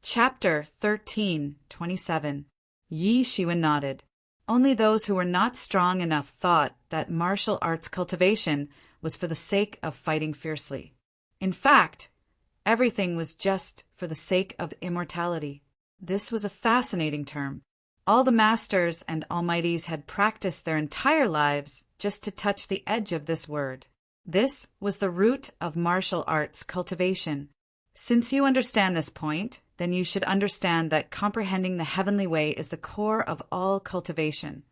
Chapter 13:27. Yi Shiwen nodded. Only those who were not strong enough thought that martial arts cultivation was for the sake of fighting fiercely. In fact, everything was just for the sake of immortality. This was a fascinating term. All the masters and almighties had practiced their entire lives just to touch the edge of this word. This was the root of martial arts cultivation. Since you understand this point, then you should understand that comprehending the heavenly way is the core of all cultivation,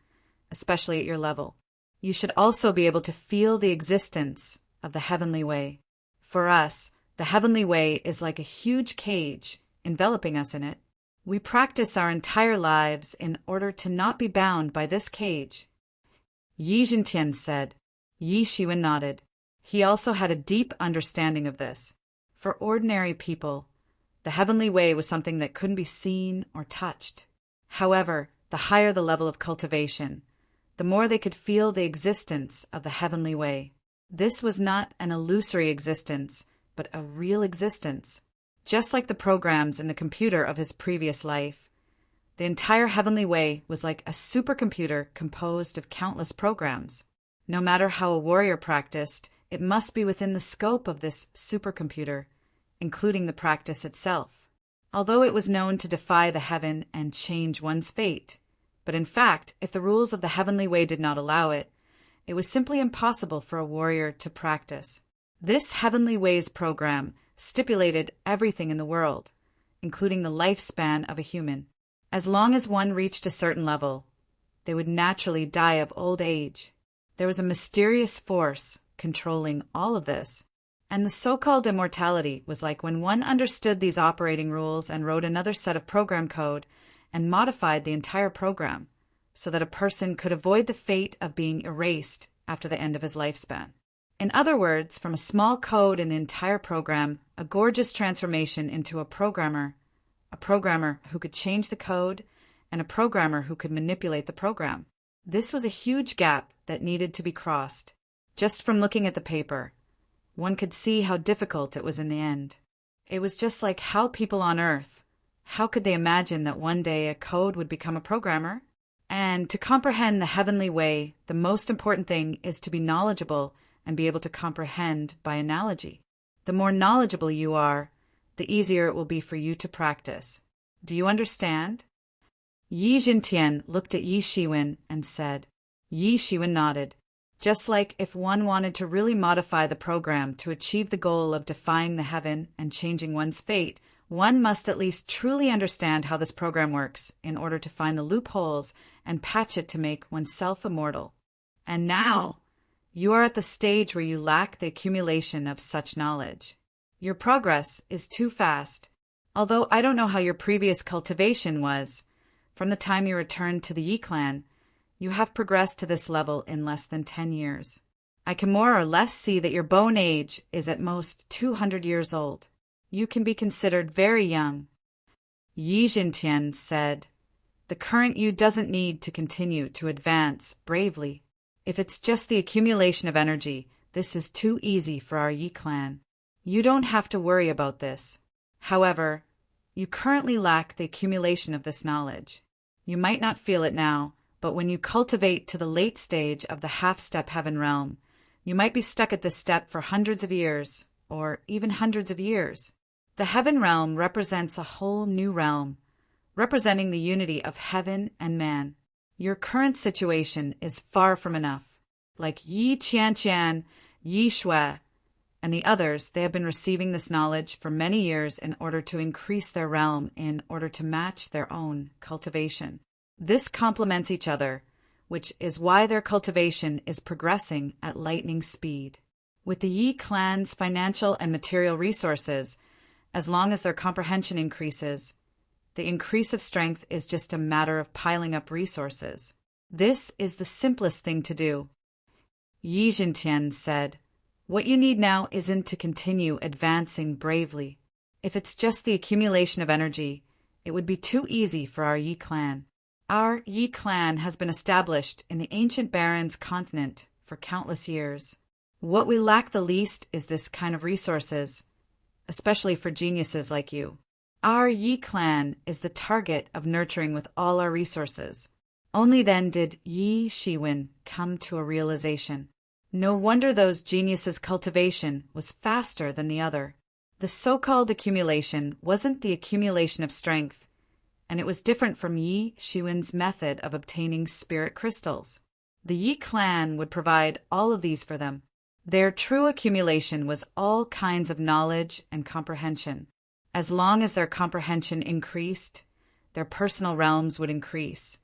especially at your level. You should also be able to feel the existence of the heavenly way. For us, the heavenly way is like a huge cage enveloping us in it. We practice our entire lives in order to not be bound by this cage. Yi Jintian said. Yi Shiwen nodded. He also had a deep understanding of this. For ordinary people, the heavenly way was something that couldn't be seen or touched. However, the higher the level of cultivation, the more they could feel the existence of the heavenly way. This was not an illusory existence, but a real existence. Just like the programs in the computer of his previous life, the entire heavenly way was like a supercomputer composed of countless programs. No matter how a warrior practiced, it must be within the scope of this supercomputer, including the practice itself. Although it was known to defy the heaven and change one's fate, but in fact, if the rules of the heavenly way did not allow it, it was simply impossible for a warrior to practice. This heavenly ways program stipulated everything in the world, including the lifespan of a human. As long as one reached a certain level, they would naturally die of old age. There was a mysterious force controlling all of this. And the so-called immortality was like when one understood these operating rules and wrote another set of program code and modified the entire program so that a person could avoid the fate of being erased after the end of his lifespan. In other words, from a small code in the entire program, a gorgeous transformation into a programmer who could change the code, and a programmer who could manipulate the program. This was a huge gap that needed to be crossed. Just from looking at the paper, one could see how difficult it was in the end. It was just like how people on Earth, how could they imagine that one day a code would become a programmer? And to comprehend the heavenly way, the most important thing is to be knowledgeable and be able to comprehend by analogy. The more knowledgeable you are, the easier it will be for you to practice. Do you understand? Yi Jintian looked at Yi Shiwen and said. Yi Shiwen nodded. Just like if one wanted to really modify the program to achieve the goal of defying the heaven and changing one's fate, one must at least truly understand how this program works in order to find the loopholes and patch it to make oneself immortal. And now, you are at the stage where you lack the accumulation of such knowledge. Your progress is too fast. Although I don't know how your previous cultivation was, from the time you returned to the Yi clan, you have progressed to this level in less than 10 years. I can more or less see that your bone age is at most 200 years old. You can be considered very young. Yi Jintian said, the current you doesn't need to continue to advance bravely. If it's just the accumulation of energy, this is too easy for our Yi clan. You don't have to worry about this. However, you currently lack the accumulation of this knowledge. You might not feel it now, but when you cultivate to the late stage of the half-step heaven realm, you might be stuck at this step for hundreds of years, or even hundreds of years. The heaven realm represents a whole new realm, representing the unity of heaven and man. Your current situation is far from enough. Like Yi Qianqian, Yi Shui, and the others, they have been receiving this knowledge for many years in order to increase their realm in order to match their own cultivation. This complements each other, which is why their cultivation is progressing at lightning speed. With the Yi clan's financial and material resources, as long as their comprehension increases, the increase of strength is just a matter of piling up resources. This is the simplest thing to do. Yi Jintian said, what you need now isn't to continue advancing bravely. If it's just the accumulation of energy, it would be too easy for our Yi clan. Our Yi clan has been established in the ancient Barrens continent for countless years. What we lack the least is this kind of resources, especially for geniuses like you. Our Yi clan is the target of nurturing with all our resources. Only then did Yi Shiwen come to a realization. No wonder those geniuses' cultivation was faster than the other. The so-called accumulation wasn't the accumulation of strength, and it was different from Yi Shiwen's method of obtaining spirit crystals. The Yi clan would provide all of these for them. Their true accumulation was all kinds of knowledge and comprehension. As long as their comprehension increased, their personal realms would increase,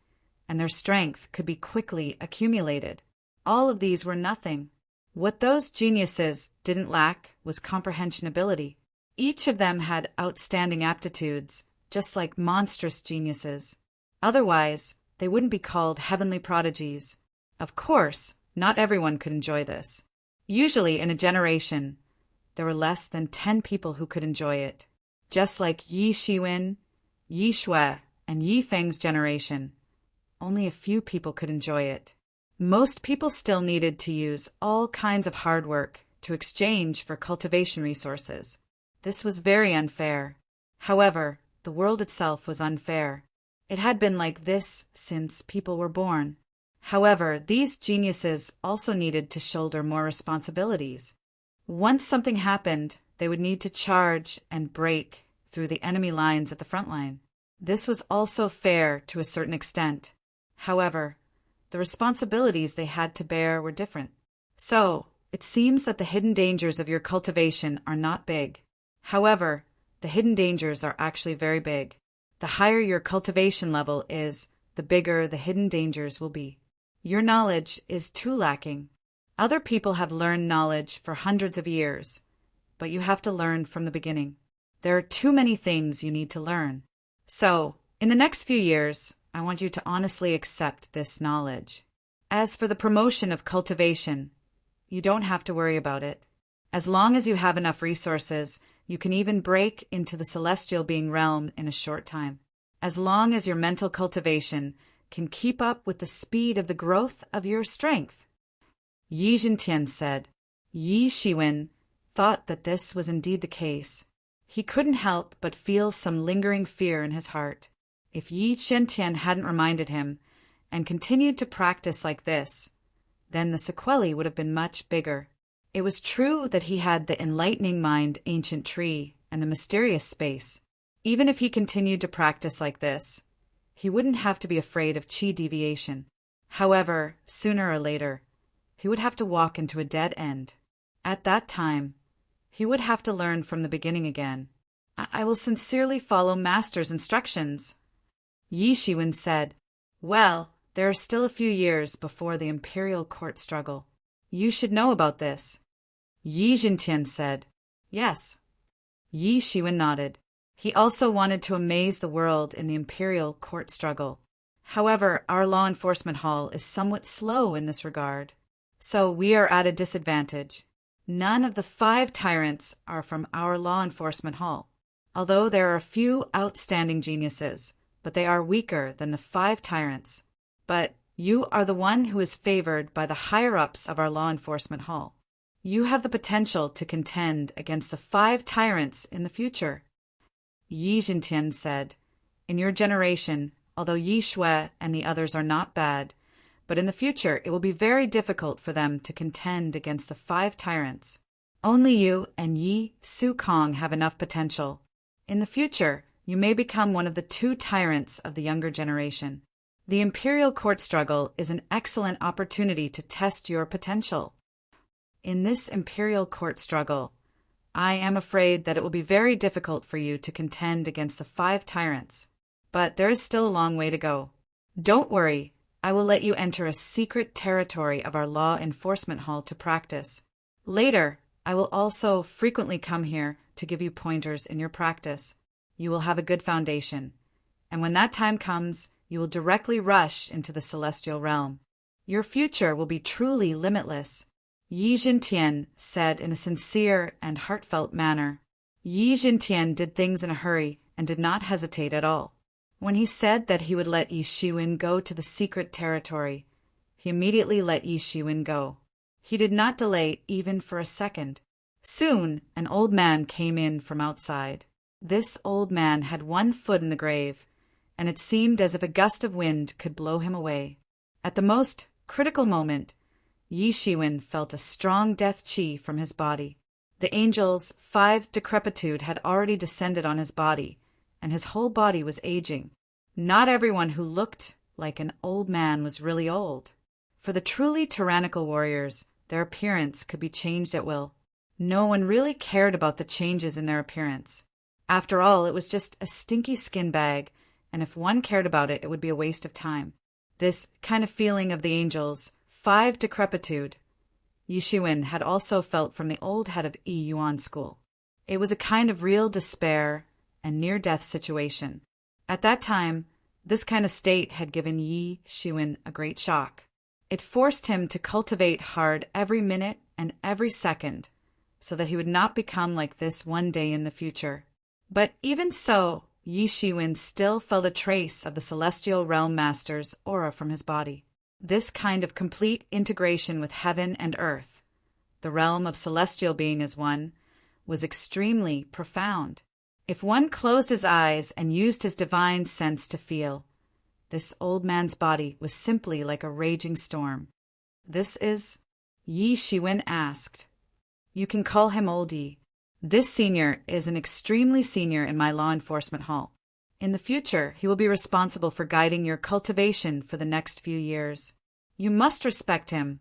and their strength could be quickly accumulated. All of these were nothing. What those geniuses didn't lack was comprehension ability. Each of them had outstanding aptitudes, just like monstrous geniuses. Otherwise, they wouldn't be called heavenly prodigies. Of course, not everyone could enjoy this. Usually in a generation, there were less than 10 people who could enjoy it. Just like Yi Shiwen, Yi Shui, and Yi Feng's generation, only a few people could enjoy it. Most people still needed to use all kinds of hard work to exchange for cultivation resources. This was very unfair. However, the world itself was unfair. It had been like this since people were born. However, these geniuses also needed to shoulder more responsibilities. Once something happened, they would need to charge and break through the enemy lines at the front line. This was also fair to a certain extent. However, the responsibilities they had to bear were different. So, it seems that the hidden dangers of your cultivation are not big. However, the hidden dangers are actually very big. The higher your cultivation level is, the bigger the hidden dangers will be. Your knowledge is too lacking. Other people have learned knowledge for hundreds of years, but you have to learn from the beginning. There are too many things you need to learn. So, in the next few years, I want you to honestly accept this knowledge. As for the promotion of cultivation, you don't have to worry about it. As long as you have enough resources, you can even break into the celestial being realm in a short time. As long as your mental cultivation can keep up with the speed of the growth of your strength. Yi Jintian said. Yi Shiwen thought that this was indeed the case. He couldn't help but feel some lingering fear in his heart. If Yi Jintian hadn't reminded him and continued to practice like this, then the sequelae would have been much bigger. It was true that he had the enlightening mind ancient tree and the mysterious space. Even if he continued to practice like this, he wouldn't have to be afraid of chi deviation. However, sooner or later, he would have to walk into a dead end. At that time, he would have to learn from the beginning again. I will sincerely follow Master's instructions. Yi Shiwen said, Well, there are still a few years before the imperial court struggle. You should know about this. Yi Jintian said, Yes. Yi Shiwen nodded. He also wanted to amaze the world in the imperial court struggle. However, our law enforcement hall is somewhat slow in this regard, so we are at a disadvantage. None of the 5 tyrants are from our law enforcement hall, although there are a few outstanding geniuses, but they are weaker than the 5 tyrants. But you are the one who is favored by the higher-ups of our law enforcement hall. You have the potential to contend against the 5 tyrants in the future. Yi Jintian said, In your generation, although Yi Shui and the others are not bad, but in the future it will be very difficult for them to contend against the 5 tyrants. Only you and Yi Su Kong have enough potential. In the future, you may become one of the 2 tyrants of the younger generation. The imperial court struggle is an excellent opportunity to test your potential. In this imperial court struggle, I am afraid that it will be very difficult for you to contend against the 5 tyrants, but there is still a long way to go. Don't worry, I will let you enter a secret territory of our law enforcement hall to practice. Later, I will also frequently come here to give you pointers in your practice. You will have a good foundation, and when that time comes, you will directly rush into the celestial realm. Your future will be truly limitless. Yi Jintian said in a sincere and heartfelt manner. Yi Jintian did things in a hurry and did not hesitate at all. When he said that he would let Yi Shiwen go to the secret territory, he immediately let Yi Shiwen go. He did not delay even for a second. Soon, an old man came in from outside. This old man had one foot in the grave, and it seemed as if a gust of wind could blow him away. At the most critical moment, Yi Shiwen felt a strong death chi from his body. The angel's 5 decrepitude had already descended on his body, and his whole body was aging. Not everyone who looked like an old man was really old. For the truly tyrannical warriors, their appearance could be changed at will. No one really cared about the changes in their appearance. After all, it was just a stinky skin bag, and if one cared about it, it would be a waste of time. This kind of feeling of the angel's 5 decrepitude, Yi Shiwen had also felt from the old head of Yi Yuan school. It was a kind of real despair and near-death situation. At that time, this kind of state had given Yi Shiwen a great shock. It forced him to cultivate hard every minute and every second, so that he would not become like this one day in the future. But even so, Yi Shiwen still felt a trace of the celestial realm master's aura from his body. This kind of complete integration with heaven and earth, the realm of celestial being as one, was extremely profound. If one closed his eyes and used his divine sense to feel, this old man's body was simply like a raging storm. "This is?" Yi Shiwen asked. "You can call him Old Yi. This senior is an extremely senior in my law enforcement hall. In the future, he will be responsible for guiding your cultivation for the next few years. You must respect him,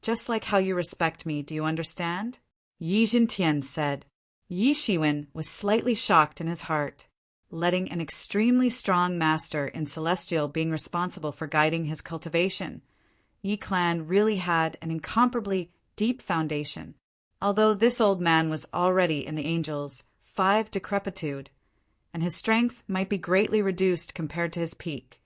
just like how you respect me, do you understand?" Yi Jintian said. Yi Shiwen was slightly shocked in his heart. Letting an extremely strong master in Celestial being responsible for guiding his cultivation, Yi Clan really had an incomparably deep foundation. Although this old man was already in the angel's 5 decrepitude, and his strength might be greatly reduced compared to his peak,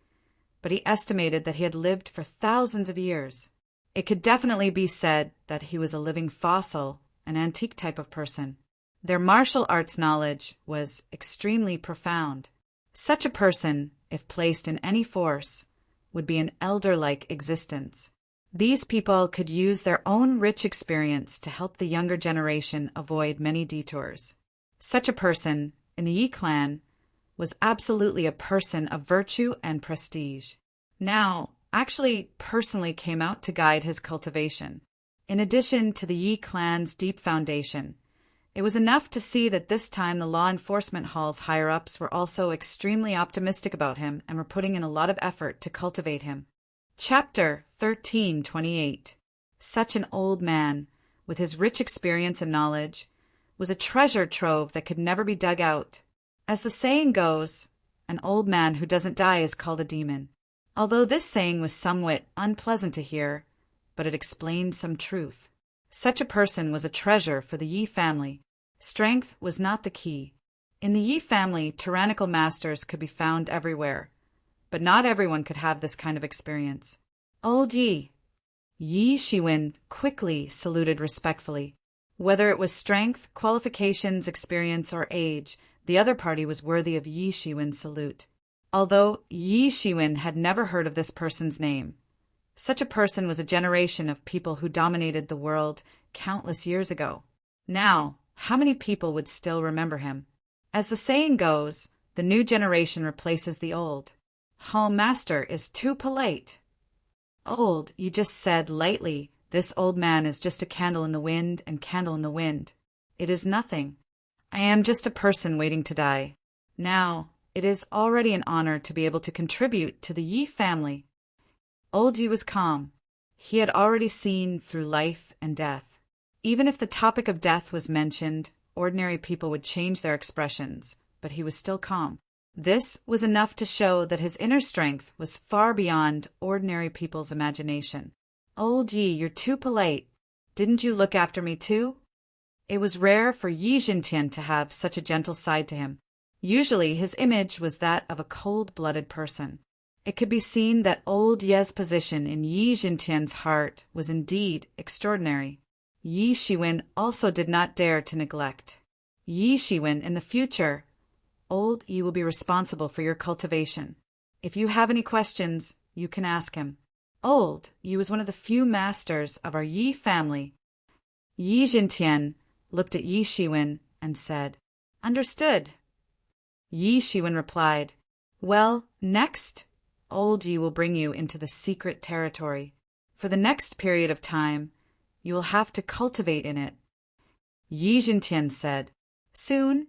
but he estimated that he had lived for thousands of years. It could definitely be said that he was a living fossil, an antique type of person. Their martial arts knowledge was extremely profound. Such a person, if placed in any force, would be an elder-like existence. These people could use their own rich experience to help the younger generation avoid many detours. Such a person, in the Yi clan, was absolutely a person of virtue and prestige. Now, actually personally came out to guide his cultivation. In addition to the Yi clan's deep foundation, it was enough to see that this time the law enforcement hall's higher-ups were also extremely optimistic about him and were putting in a lot of effort to cultivate him. Chapter 1328. Such an old man, with his rich experience and knowledge, was a treasure trove that could never be dug out. As the saying goes, an old man who doesn't die is called a demon. Although this saying was somewhat unpleasant to hear, but it explained some truth. Such a person was a treasure for the Yi family. Strength was not the key. In the Yi family, tyrannical masters could be found everywhere, but not everyone could have this kind of experience. Old Yi. Yi Shiwen quickly saluted respectfully. Whether it was strength, qualifications, experience, or age, the other party was worthy of Yi Shiwen's salute. Although Yi Shiwen had never heard of this person's name, such a person was a generation of people who dominated the world countless years ago. Now, how many people would still remember him? As the saying goes, the new generation replaces the old. Hall master is too polite. Old, you just said lightly, this old man is just a candle in the wind and candle in the wind. It is nothing. I am just a person waiting to die. Now, it is already an honor to be able to contribute to the Yi family. Old Yi was calm. He had already seen through life and death. Even if the topic of death was mentioned, ordinary people would change their expressions, but he was still calm. This was enough to show that his inner strength was far beyond ordinary people's imagination. Old Yi, you're too polite. Didn't you look after me too? It was rare for Yi Jintian to have such a gentle side to him. Usually his image was that of a cold-blooded person. It could be seen that old Ye's position in Yi Jintian's heart was indeed extraordinary. Yi Shiwen also did not dare to neglect. Yi Shiwen, in the future, Old Yi will be responsible for your cultivation. If you have any questions, you can ask him. Old Yi was one of the few masters of our Yi family. Yi Jintian looked at Yi Shiwen and said, "Understood. Yi Shiwen replied, "Well, next, old Yi will bring you into the secret territory. For the next period of time, you will have to cultivate in it." Yi Jintian said. Soon,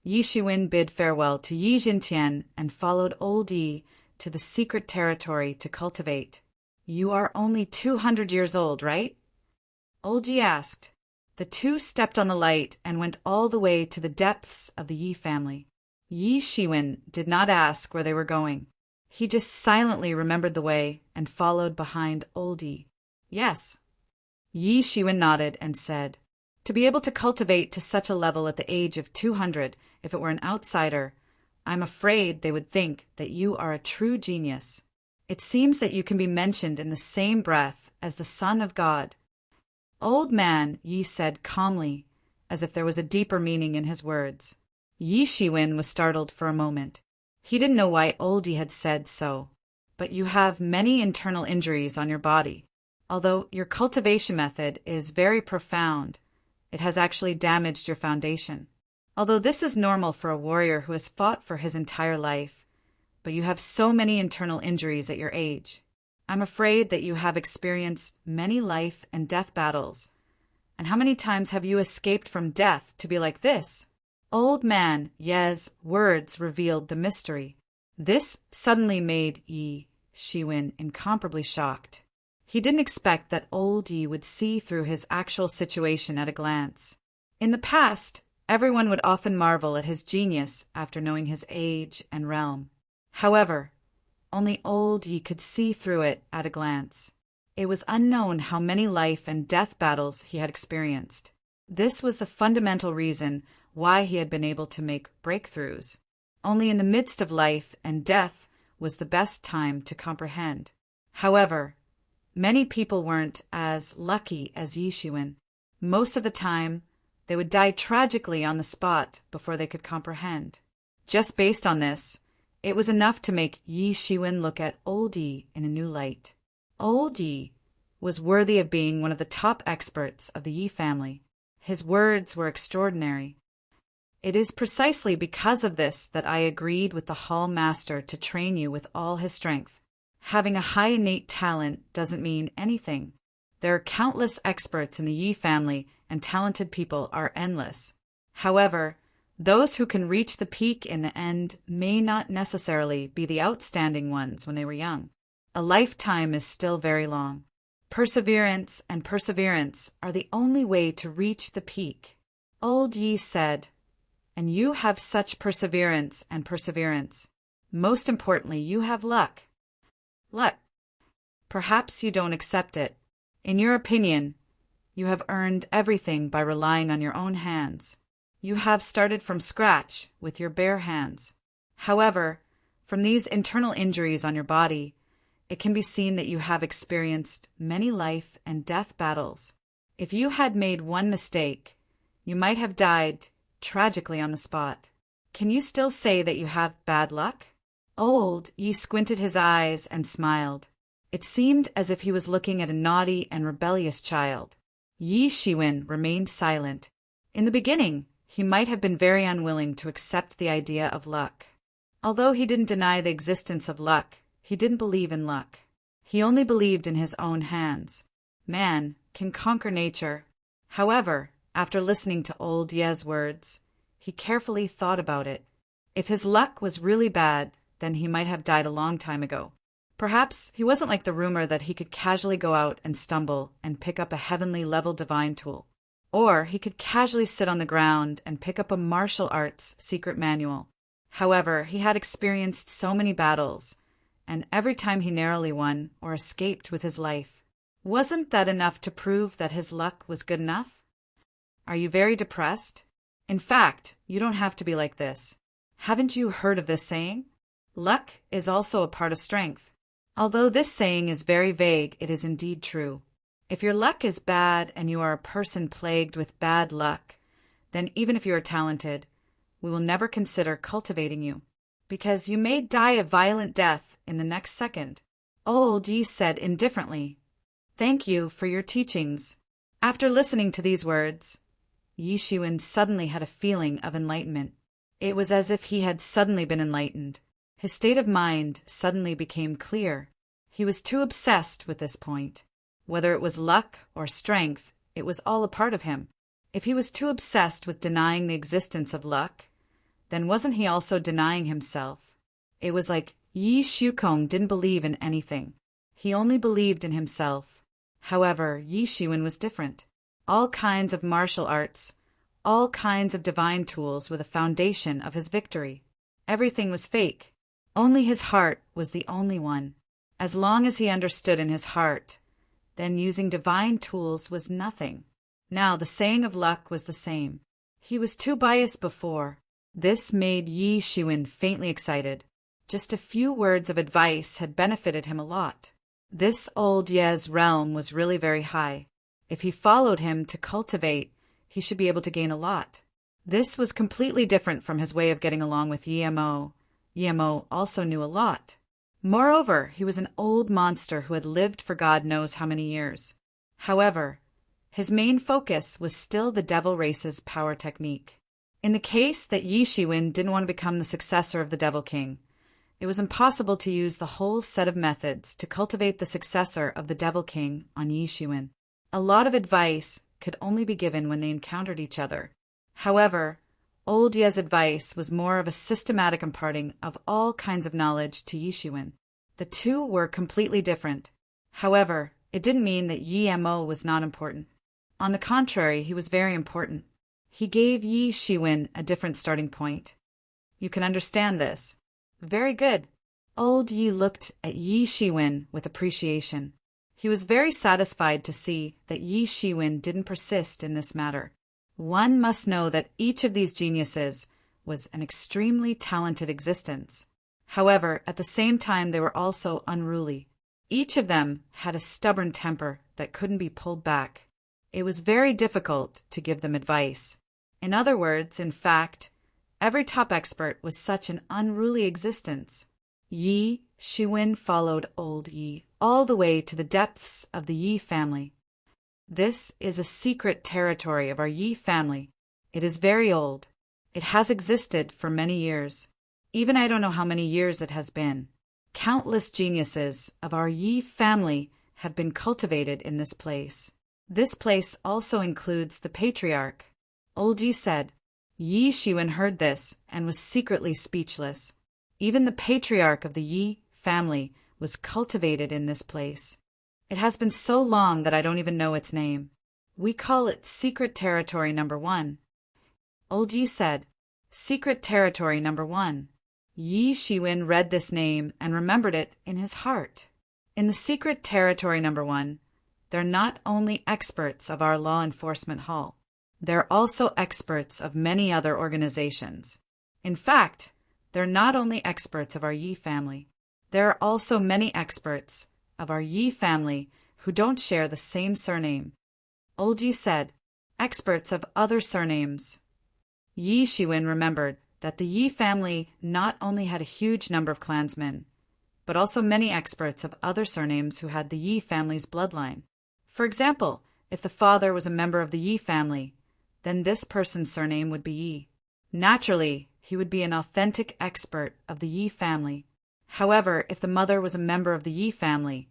Yi Shiwen bid farewell to Yi Jintian and followed old Yi to the secret territory to cultivate. "You are only 200 years old, right?" Old Yi asked. The two stepped on the light and went all the way to the depths of the Yi family. Yi Shiwen did not ask where they were going. He just silently remembered the way and followed behind old Yi. "Yes." Yi Shiwen nodded and said, "To be able to cultivate to such a level at the age of 200, if it were an outsider, I'm afraid they would think that you are a true genius. It seems that you can be mentioned in the same breath as the Son of God." "Old man," Yi said calmly, as if there was a deeper meaning in his words. Yi Shiwen was startled for a moment. He didn't know why old Yi had said so. "But you have many internal injuries on your body. Although your cultivation method is very profound, it has actually damaged your foundation. Although this is normal for a warrior who has fought for his entire life, but you have so many internal injuries at your age. I'm afraid that you have experienced many life and death battles. And how many times have you escaped from death to be like this?" Old man Ye's words revealed the mystery. This suddenly made Yi Shiwen incomparably shocked. He didn't expect that old Yi would see through his actual situation at a glance. In the past, everyone would often marvel at his genius after knowing his age and realm. However, only old Yi could see through it at a glance. It was unknown how many life and death battles he had experienced. This was the fundamental reason why he had been able to make breakthroughs. Only in the midst of life and death was the best time to comprehend. However, many people weren't as lucky as Yi Shiwen. Most of the time, they would die tragically on the spot before they could comprehend. Just based on this, it was enough to make Yi Shiwen look at old Yi in a new light. Old Yi was worthy of being one of the top experts of the Yi family. His words were extraordinary. "It is precisely because of this that I agreed with the Hall Master to train you with all his strength. Having a high innate talent doesn't mean anything. There are countless experts in the Yi family, and talented people are endless. However, those who can reach the peak in the end may not necessarily be the outstanding ones when they were young. A lifetime is still very long. Perseverance and perseverance are the only way to reach the peak." Old Yi said, "And you have such perseverance and perseverance. Most importantly, you have luck." "Luck? Perhaps you don't accept it. In your opinion, you have earned everything by relying on your own hands. You have started from scratch with your bare hands. However, from these internal injuries on your body, it can be seen that you have experienced many life and death battles. If you had made one mistake, you might have died tragically on the spot. Can you still say that you have bad luck?" Old Yi squinted his eyes and smiled. It seemed as if he was looking at a naughty and rebellious child. Yi Shiwen remained silent. In the beginning, he might have been very unwilling to accept the idea of luck. Although he didn't deny the existence of luck, he didn't believe in luck. He only believed in his own hands. Man can conquer nature. However, after listening to old Ye's words, he carefully thought about it. If his luck was really bad, then he might have died a long time ago. Perhaps he wasn't like the rumor that he could casually go out and stumble and pick up a heavenly level divine tool. Or he could casually sit on the ground and pick up a martial arts secret manual. However, he had experienced so many battles, and every time he narrowly won or escaped with his life. Wasn't that enough to prove that his luck was good enough? Are you very depressed? In fact, you don't have to be like this. Haven't you heard of this saying? Luck is also a part of strength. Although this saying is very vague, it is indeed true. If your luck is bad and you are a person plagued with bad luck, then even if you are talented, we will never consider cultivating you, because you may die a violent death in the next second. Old Yi said indifferently, "Thank you for your teachings." After listening to these words, Yi Shiwen suddenly had a feeling of enlightenment. It was as if he had suddenly been enlightened. His state of mind suddenly became clear. He was too obsessed with this point. Whether it was luck or strength, it was all a part of him. If he was too obsessed with denying the existence of luck, then wasn't he also denying himself? It was like Yi Shukong didn't believe in anything. He only believed in himself. However, Yi Shiwen was different. All kinds of martial arts, all kinds of divine tools were the foundation of his victory. Everything was fake. Only his heart was the only one. As long as he understood in his heart, then using divine tools was nothing. Now the saying of luck was the same. He was too biased before. This made Yi Shiwen faintly excited. Just a few words of advice had benefited him a lot. This old Ye's realm was really very high. If he followed him to cultivate, he should be able to gain a lot. This was completely different from his way of getting along with Yemo. Yemo also knew a lot. Moreover, he was an old monster who had lived for God knows how many years. However, his main focus was still the devil race's power technique. In the case that Yi Shiwen didn't want to become the successor of the Devil King, it was impossible to use the whole set of methods to cultivate the successor of the Devil King on Yi Shiwen. A lot of advice could only be given when they encountered each other. However, Old Ye's advice was more of a systematic imparting of all kinds of knowledge to Yi Shiwen. The two were completely different. However, it didn't mean that Yi Mo was not important. On the contrary, he was very important. He gave Yi Shiwen a different starting point. You can understand this. Very good. Old Yi looked at Yi Shiwen with appreciation. He was very satisfied to see that Yi Shiwen didn't persist in this matter. One must know that each of these geniuses was an extremely talented existence. However, at the same time they were also unruly. Each of them had a stubborn temper that couldn't be pulled back. It was very difficult to give them advice. In other words, in fact, every top expert was such an unruly existence. Yi Shiwen followed old Yi all the way to the depths of the Yi family. This is a secret territory of our Yi family. It is very old. It has existed for many years. Even I don't know how many years it has been. Countless geniuses of our Yi family have been cultivated in this place. This place also includes the patriarch. Old Yi said. Yi Shiwen heard this and was secretly speechless. Even the patriarch of the Yi family was cultivated in this place. It has been so long that I don't even know its name. We call it Secret Territory Number 1. Old Yi said, Secret Territory Number 1. Yi Shiwen read this name and remembered it in his heart. In the Secret Territory Number 1, they're not only experts of our law enforcement hall, they're also experts of many other organizations. In fact, they're not only experts of our Yi family, there are also many experts of our Yi family who don't share the same surname. Old Yi said, experts of other surnames. Yi Shiwen remembered that the Yi family not only had a huge number of clansmen, but also many experts of other surnames who had the Yi family's bloodline. For example, if the father was a member of the Yi family, then this person's surname would be Yi. Naturally, he would be an authentic expert of the Yi family. However, if the mother was a member of the Yi family,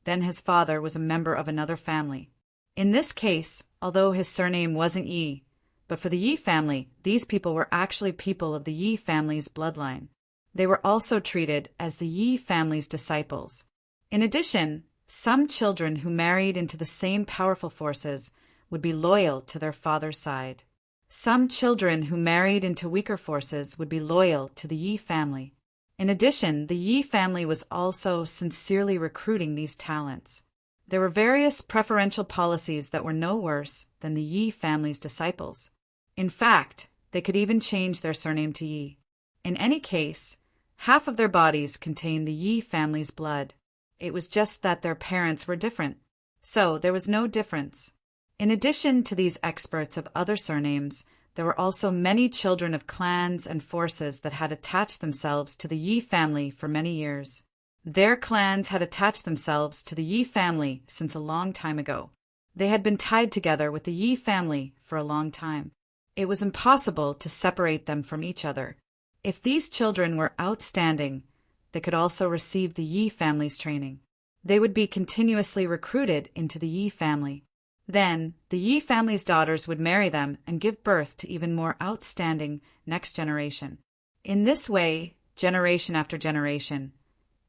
then his father was a member of another family. In this case, although his surname wasn't Yi, but for the Yi family, these people were actually people of the Yi family's bloodline. They were also treated as the Yi family's disciples. In addition, some children who married into the same powerful forces would be loyal to their father's side. Some children who married into weaker forces would be loyal to the Yi family. In addition, the Yi family was also sincerely recruiting these talents. There were various preferential policies that were no worse than the Yi family's disciples. In fact, they could even change their surname to Yi. In any case, half of their bodies contained the Yi family's blood. It was just that their parents were different. So there was no difference. In addition to these experts of other surnames, there were also many children of clans and forces that had attached themselves to the Yi family for many years. Their clans had attached themselves to the Yi family since a long time ago. They had been tied together with the Yi family for a long time. It was impossible to separate them from each other. If these children were outstanding, they could also receive the Yi family's training. They would be continuously recruited into the Yi family. Then, the Yi family's daughters would marry them and give birth to even more outstanding next generation. In this way, generation after generation,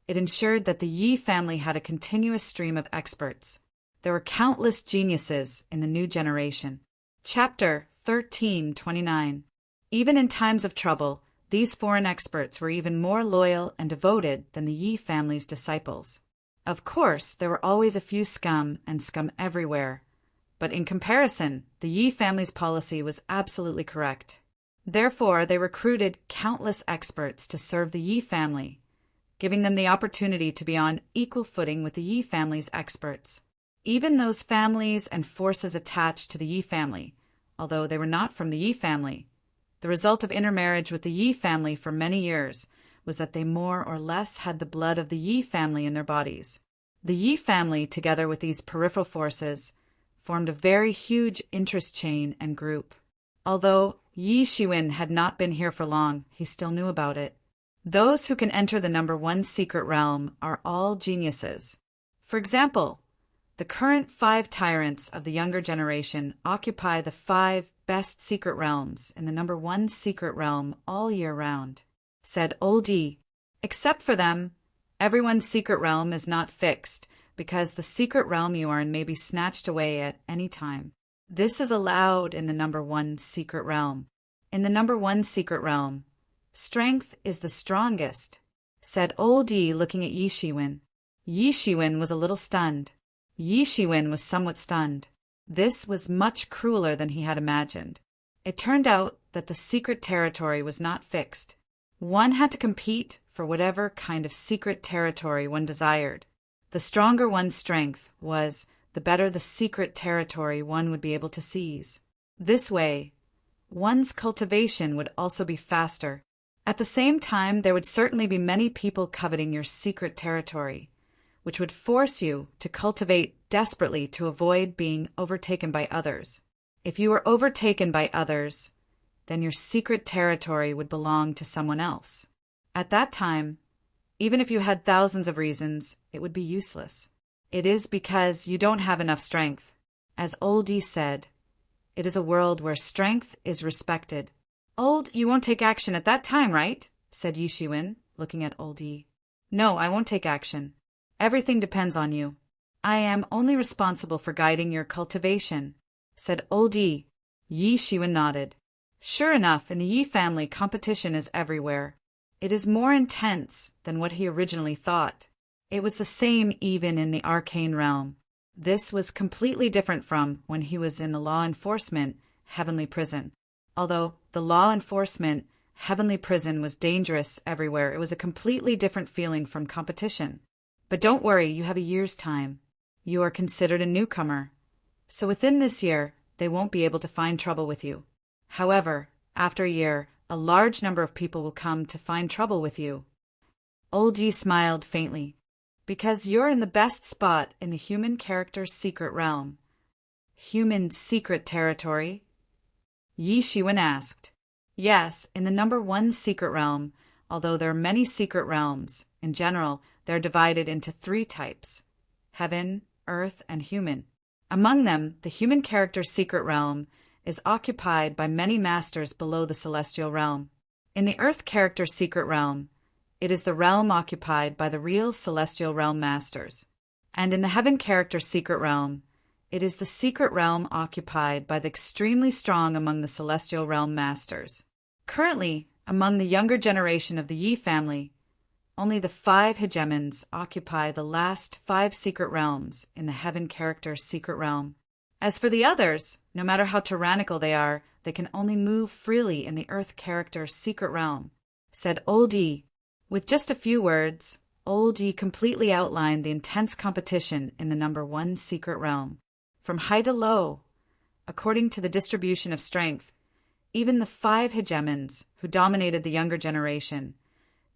it ensured that the Yi family had a continuous stream of experts. There were countless geniuses in the new generation. Chapter 13:29. Even in times of trouble, these foreign experts were even more loyal and devoted than the Yi family's disciples. Of course, there were always a few scum and scum everywhere, but in comparison, the Yi family's policy was absolutely correct. Therefore, they recruited countless experts to serve the Yi family, giving them the opportunity to be on equal footing with the Yi family's experts. Even those families and forces attached to the Yi family, although they were not from the Yi family, the result of intermarriage with the Yi family for many years was that they more or less had the blood of the Yi family in their bodies. The Yi family, together with these peripheral forces, formed a very huge interest chain and group. Although Yi Shiwen had not been here for long, he still knew about it. Those who can enter the number 1 secret realm are all geniuses. For example, the current 5 tyrants of the younger generation occupy the 5 best secret realms in the number 1 secret realm all year round, said Old Yi. Except for them, everyone's secret realm is not fixed, because the secret realm you are in may be snatched away at any time. This is allowed in the number 1 secret realm. In the number 1 secret realm, strength is the strongest, said Old Yi, looking at Yi Shiwen. Yi Shiwen was a little stunned. Yi Shiwen was somewhat stunned. This was much crueler than he had imagined. It turned out that the secret territory was not fixed. One had to compete for whatever kind of secret territory one desired. The stronger one's strength was, the better the secret territory one would be able to seize. This way, one's cultivation would also be faster. At the same time, there would certainly be many people coveting your secret territory, which would force you to cultivate desperately to avoid being overtaken by others. If you were overtaken by others, then your secret territory would belong to someone else. At that time, even if you had thousands of reasons, it would be useless. It is because you don't have enough strength. As Old Yi said, it is a world where strength is respected. You won't take action at that time, right? Said Yi Shiwen, looking at Old Yi. No, I won't take action. Everything depends on you. I am only responsible for guiding your cultivation, said Old Yi. Yi Shiwen nodded. Sure enough, in the Yi family, competition is everywhere. It is more intense than what he originally thought. It was the same even in the arcane realm. This was completely different from when he was in the law enforcement heavenly prison. Although the law enforcement heavenly prison was dangerous everywhere, it was a completely different feeling from competition. But don't worry, you have a year's time. You are considered a newcomer. So within this year, they won't be able to find trouble with you. However, after a year, a large number of people will come to find trouble with you. Old Yi smiled faintly. Because you're in the best spot in the human character's secret realm. Human secret territory? Yi Shiwen asked. Yes, in the number 1 secret realm, although there are many secret realms. In general, they're divided into 3 types: heaven, earth, and human. Among them, the human character's secret realm is occupied by many masters below the celestial realm. In the earth character's secret realm, it is the realm occupied by the real celestial realm masters. And in the heaven character's secret realm, it is the secret realm occupied by the extremely strong among the celestial realm masters. Currently, among the younger generation of the Yi family, only the 5 hegemons occupy the last 5 secret realms in the heaven character's secret realm. As for the others, no matter how tyrannical they are, they can only move freely in the earth character's secret realm, said Old Yi. With just a few words, Old Yi completely outlined the intense competition in the number 1 secret realm. From high to low, according to the distribution of strength, even the 5 hegemons, who dominated the younger generation,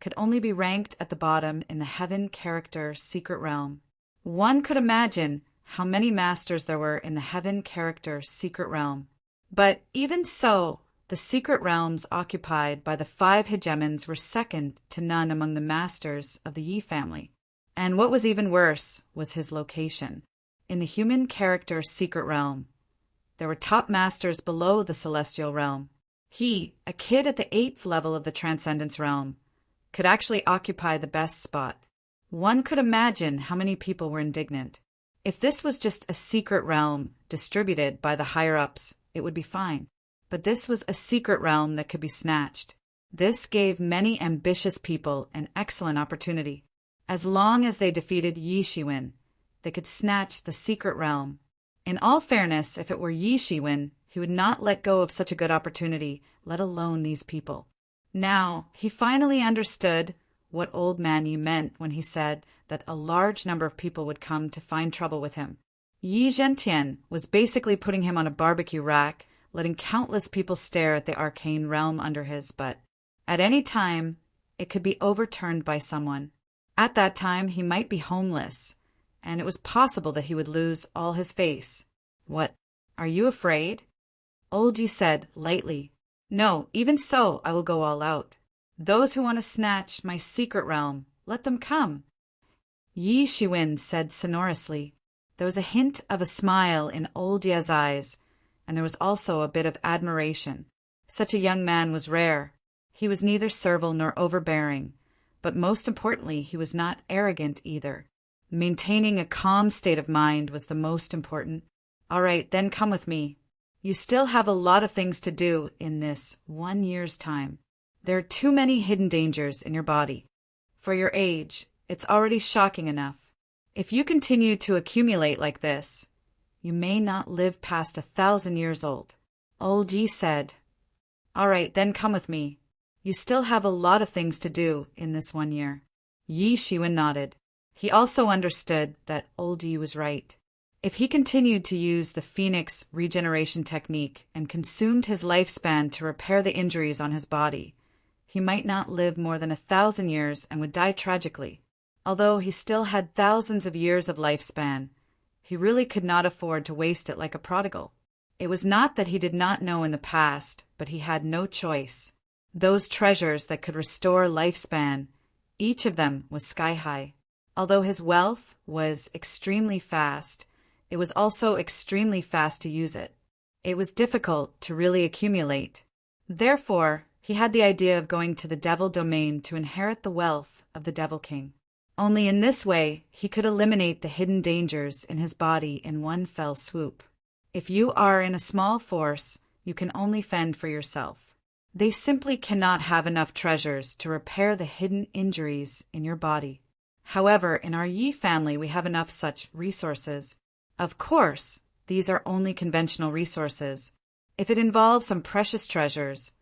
could only be ranked at the bottom in the heaven character secret realm. One could imagine how many masters there were in the heaven character secret realm. But even so, The secret realms occupied by the 5 hegemons were second to none among the masters of the Yi family. And what was even worse was his location. In the human character secret realm, there were top masters below the celestial realm. He, a kid at the 8th level of the transcendence realm, could actually occupy the best spot. One could imagine how many people were indignant. If this was just a secret realm distributed by the higher-ups, it would be fine. But this was a secret realm that could be snatched. This gave many ambitious people an excellent opportunity. As long as they defeated Yi Shiwen, they could snatch the secret realm. In all fairness, if it were Yi Shiwen, he would not let go of such a good opportunity, let alone these people. Now, he finally understood what Old Man Yi meant when he said that a large number of people would come to find trouble with him. Yi Zhentian was basically putting him on a barbecue rack, letting countless people stare at the arcane realm under his butt. At any time, it could be overturned by someone. At that time, he might be homeless, and it was possible that he would lose all his face. What? Are you afraid? Old Yi said lightly. No, even so, I will go all out. Those who want to snatch my secret realm, let them come. Yi Shiwen said sonorously. There was a hint of a smile in Old Yi's eyes, and there was also a bit of admiration. Such a young man was rare. He was neither servile nor overbearing, but most importantly, he was not arrogant either. Maintaining a calm state of mind was the most important. All right, then come with me. You still have a lot of things to do in this 1 year's time. There are too many hidden dangers in your body. For your age, it's already shocking enough. If you continue to accumulate like this, you may not live past 1,000 years old. Old Yi said, All right, then come with me. You still have a lot of things to do in this 1 year. Yi Shiwen nodded. He also understood that Old Yi was right. If he continued to use the Phoenix regeneration technique and consumed his lifespan to repair the injuries on his body, he might not live more than 1,000 years and would die tragically. Although he still had thousands of years of lifespan, he really could not afford to waste it like a prodigal. It was not that he did not know in the past, but he had no choice. Those treasures that could restore lifespan, each of them was sky-high. Although his wealth was extremely fast, it was also extremely fast to use it. It was difficult to really accumulate. Therefore, he had the idea of going to the Devil Domain to inherit the wealth of the Devil King. Only in this way, he could eliminate the hidden dangers in his body in one fell swoop. If you are in a small force, you can only fend for yourself. They simply cannot have enough treasures to repair the hidden injuries in your body. However, in our Yi family, we have enough such resources. Of course, these are only conventional resources. If it involves some precious treasures,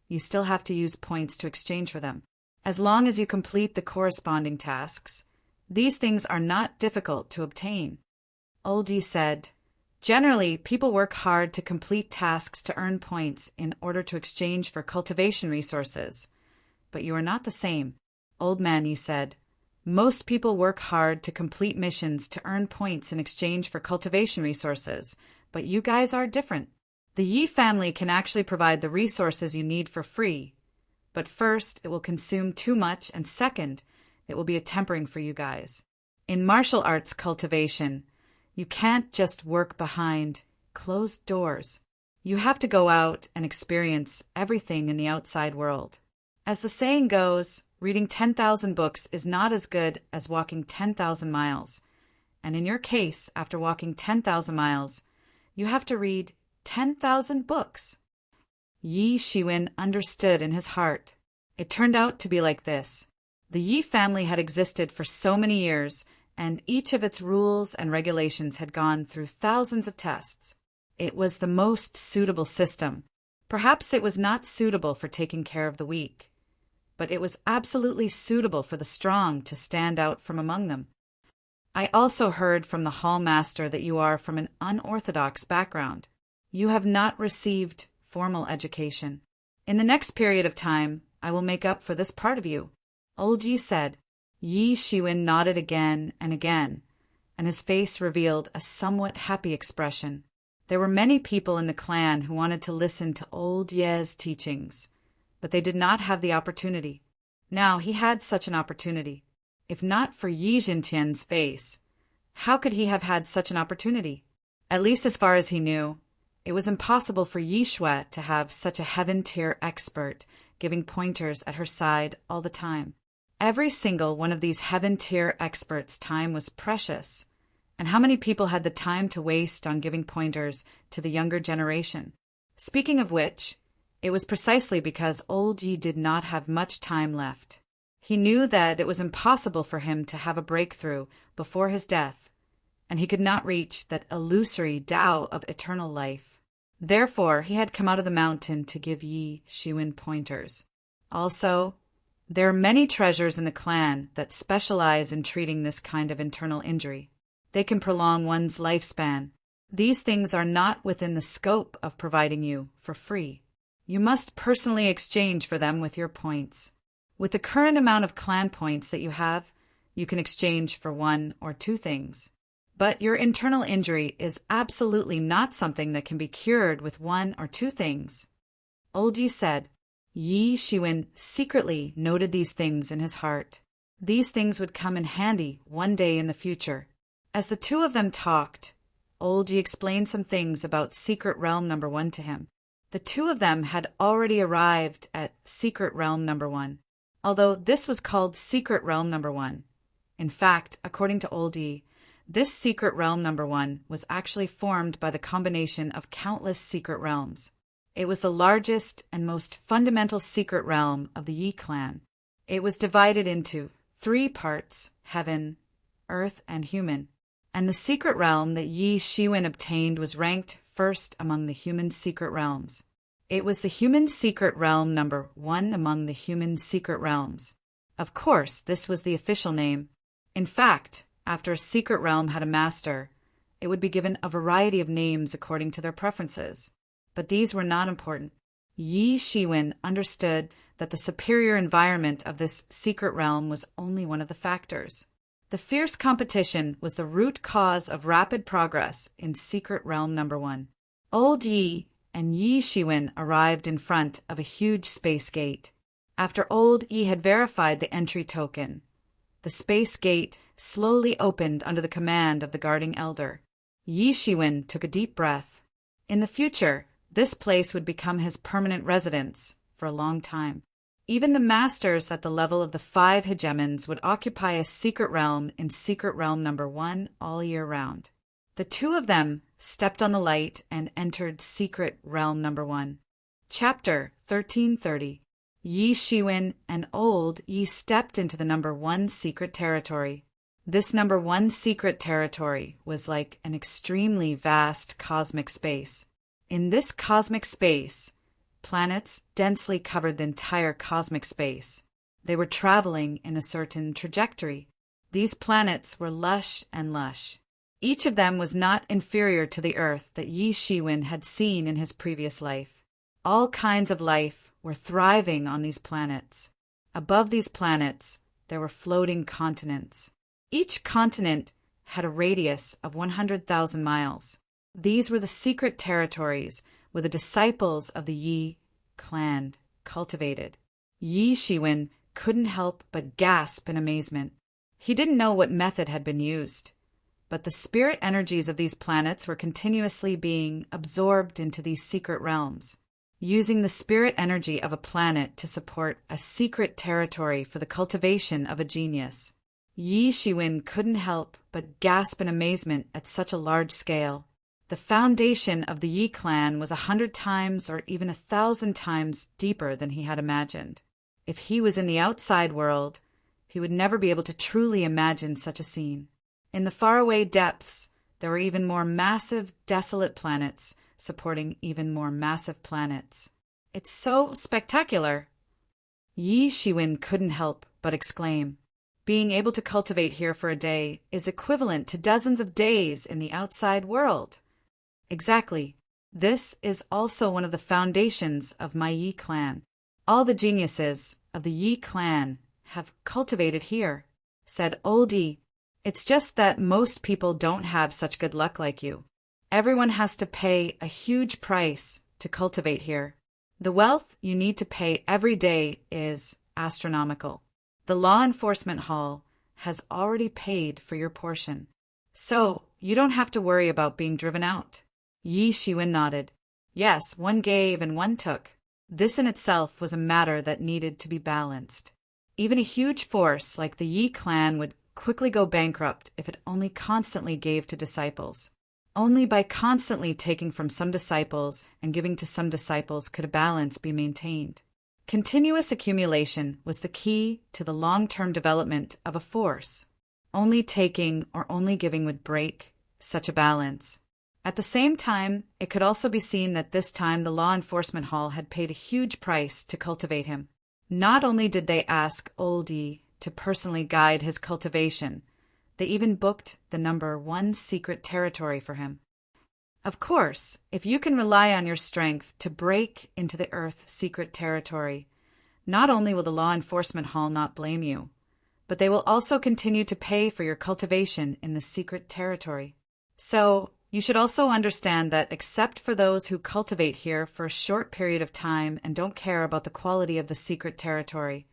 you still have to use points to exchange for them. As long as you complete the corresponding tasks, these things are not difficult to obtain. Old Yi said, Generally, people work hard to complete tasks to earn points in order to exchange for cultivation resources. But you are not the same. Old Man Yi said, Most people work hard to complete missions to earn points in exchange for cultivation resources, but you guys are different. The Yi family can actually provide the resources you need for free. But first, it will consume too much, and second, it will be a tempering for you guys. In martial arts cultivation, you can't just work behind closed doors. You have to go out and experience everything in the outside world. As the saying goes, reading 10,000 books is not as good as walking 10,000 miles. And in your case, after walking 10,000 miles, you have to read 10,000 books. Yi Shiwen understood in his heart. It turned out to be like this. The Yi family had existed for so many years, and each of its rules and regulations had gone through thousands of tests. It was the most suitable system. Perhaps it was not suitable for taking care of the weak, but it was absolutely suitable for the strong to stand out from among them. I also heard from the hall master that you are from an unorthodox background. You have not received formal education. In the next period of time, I will make up for this part of you. Old Yi said. Yi Shiwen nodded again, and his face revealed a somewhat happy expression. There were many people in the clan who wanted to listen to old Ye's teachings, but they did not have the opportunity. Now he had such an opportunity. If not for Yi Jintian's face, how could he have had such an opportunity? At least as far as he knew, it was impossible for Yi Shui to have such a heaven-tier expert giving pointers at her side all the time. Every single one of these heaven-tier experts' time was precious, and how many people had the time to waste on giving pointers to the younger generation? Speaking of which, it was precisely because old Yi did not have much time left. He knew that it was impossible for him to have a breakthrough before his death, and he could not reach that illusory Tao of eternal life. Therefore, he had come out of the mountain to give Yi Shiwen pointers. Also, there are many treasures in the clan that specialize in treating this kind of internal injury. They can prolong one's lifespan. These things are not within the scope of providing you for free. You must personally exchange for them with your points. With the current amount of clan points that you have, you can exchange for one or two things. But your internal injury is absolutely not something that can be cured with one or two things. Old Yi said. Yi Shiwen secretly noted these things in his heart. These things would come in handy one day in the future. As the two of them talked, Old Yi explained some things about Secret Realm Number 1 to him. The two of them had already arrived at Secret Realm Number 1, although this was called Secret Realm Number 1. In fact, according to Old Yi, this Secret Realm Number 1 was actually formed by the combination of countless secret realms. It was the largest and most fundamental secret realm of the Yi clan. It was divided into 3 parts, heaven, earth, and human. And the secret realm that Yi Shiwen obtained was ranked first among the human secret realms. It was the human secret realm number 1 among the human secret realms. Of course, this was the official name. In fact, after a secret realm had a master, it would be given a variety of names according to their preferences. But these were not important. Yi Shiwen understood that the superior environment of this secret realm was only one of the factors. The fierce competition was the root cause of rapid progress in Secret Realm Number 1. Old Yi and Yi Shiwen arrived in front of a huge space gate. After Old Yi had verified the entry token, the space gate slowly opened under the command of the guarding elder. Yi Shiwen took a deep breath. In the future, this place would become his permanent residence for a long time. Even the masters at the level of the 5 hegemons would occupy a secret realm in Secret Realm Number 1 all year round. The two of them stepped on the light and entered Secret Realm Number 1. Chapter 1330. Yi Shiwen and Old Yi stepped into the Number 1 secret territory. This Number 1 secret territory was like an extremely vast cosmic space. In this cosmic space, planets densely covered the entire cosmic space. They were traveling in a certain trajectory. These planets were lush and lush. Each of them was not inferior to the Earth that Yi Shiwen had seen in his previous life. All kinds of life were thriving on these planets. Above these planets, there were floating continents. Each continent had a radius of 100,000 miles. These were the secret territories where the disciples of the Yi clan cultivated. Yi Shiwen couldn't help but gasp in amazement. He didn't know what method had been used, but the spirit energies of these planets were continuously being absorbed into these secret realms. Using the spirit energy of a planet to support a secret territory for the cultivation of a genius. Yi Shiwen couldn't help but gasp in amazement at such a large scale. The foundation of the Yi clan was 100 times or even 1,000 times deeper than he had imagined. If he was in the outside world, he would never be able to truly imagine such a scene. In the faraway depths, there were even more massive, desolate planets supporting even more massive planets. It's so spectacular! Yi Shiwen couldn't help but exclaim. Being able to cultivate here for a day is equivalent to dozens of days in the outside world. Exactly. This is also one of the foundations of my Yi clan. All the geniuses of the Yi clan have cultivated here, said Old Yi. It's just that most people don't have such good luck like you. Everyone has to pay a huge price to cultivate here. The wealth you need to pay every day is astronomical. The law enforcement hall has already paid for your portion. So, you don't have to worry about being driven out. Yi Shiwen nodded. Yes, one gave and one took. This in itself was a matter that needed to be balanced. Even a huge force like the Yi clan would quickly go bankrupt if it only constantly gave to disciples. Only by constantly taking from some disciples and giving to some disciples could a balance be maintained. Continuous accumulation was the key to the long-term development of a force. Only taking or only giving would break such a balance. At the same time, it could also be seen that this time the law enforcement hall had paid a huge price to cultivate him. Not only did they ask Old Yi to personally guide his cultivation, they even booked the number 1 secret territory for him. Of course, if you can rely on your strength to break into the Earth secret territory, not only will the law enforcement hall not blame you, but they will also continue to pay for your cultivation in the secret territory. So, you should also understand that except for those who cultivate here for a short period of time and don't care about the quality of the secret territory,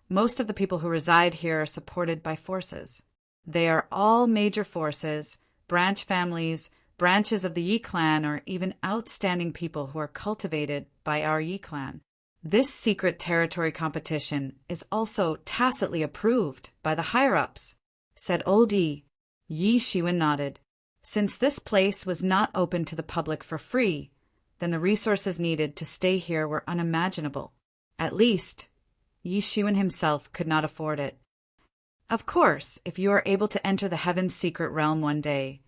most of the people who reside here are supported by forces. They are all major forces, branch families, branches of the Yi clan, or even outstanding people who are cultivated by our Yi clan. This secret territory competition is also tacitly approved by the higher-ups, said Old Yi. Yi Shiwen nodded. Since this place was not open to the public for free, then the resources needed to stay here were unimaginable. At least, Yi Shiwen himself could not afford it. Of course, if you are able to enter the Heaven's secret realm one day,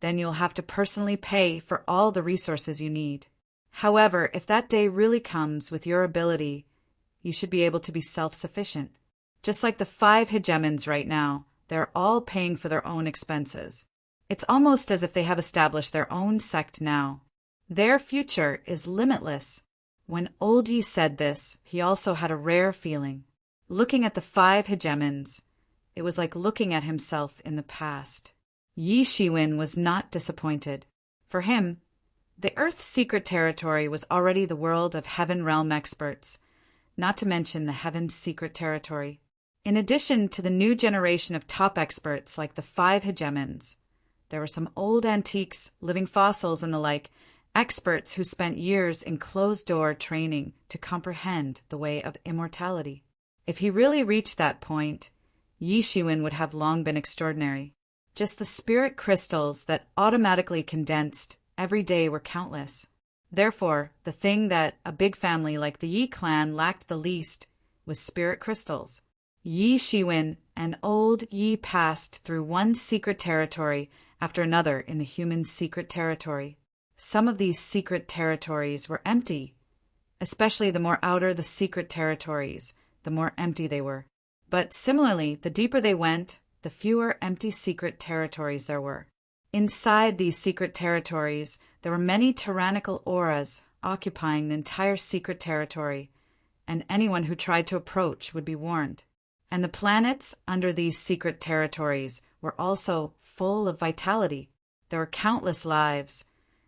then you'll have to personally pay for all the resources you need. However, if that day really comes with your ability, you should be able to be self-sufficient. Just like the 5 hegemons right now, they're all paying for their own expenses. It's almost as if they have established their own sect now. Their future is limitless. When Old Yi said this, he also had a rare feeling. Looking at the 5 hegemons, it was like looking at himself in the past. Yi Shiwen was not disappointed. For him, the Earth's secret territory was already the world of Heaven realm experts, not to mention the Heaven's secret territory. In addition to the new generation of top experts like the 5 hegemons, there were some old antiques, living fossils, and the like, experts who spent years in closed-door training to comprehend the way of immortality. If he really reached that point, Yi Shiwen would have long been extraordinary. Just the spirit crystals that automatically condensed every day were countless. Therefore, the thing that a big family like the Yi clan lacked the least was spirit crystals. Yi Shiwen and Old Yi passed through one secret territory after another in the human secret territory. Some of these secret territories were empty, especially the more outer the secret territories, the more empty they were. But similarly, the deeper they went, the fewer empty secret territories there were. Inside these secret territories, there were many tyrannical auras occupying the entire secret territory, and anyone who tried to approach would be warned. And the planets under these secret territories were also full of vitality. There were countless lives,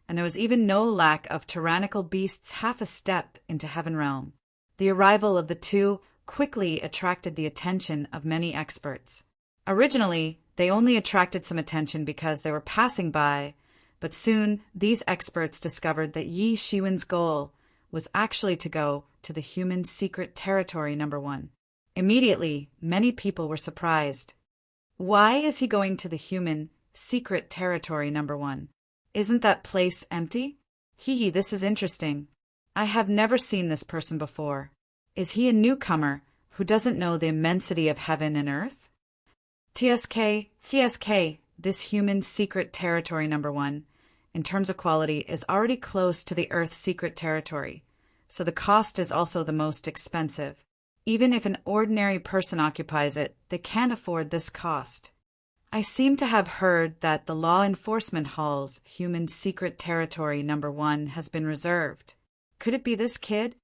and there was even no lack of tyrannical beasts half a step into Heaven realm. The arrival of the 2 quickly attracted the attention of many experts. Originally, they only attracted some attention because they were passing by, but soon these experts discovered that Yi Shiwen's goal was actually to go to the human secret territory number 1. Immediately, many people were surprised. Why is he going to the human secret territory number 1? Isn't that place empty? This is interesting. I have never seen this person before. Is he a newcomer who doesn't know the immensity of heaven and earth? TSK, this human secret territory number 1, in terms of quality, is already close to the Earth's secret territory, so the cost is also the most expensive. Even if an ordinary person occupies it, they can't afford this cost. I seem to have heard that the Law Enforcement Hall's human secret territory number 1 has been reserved. Could it be this kid?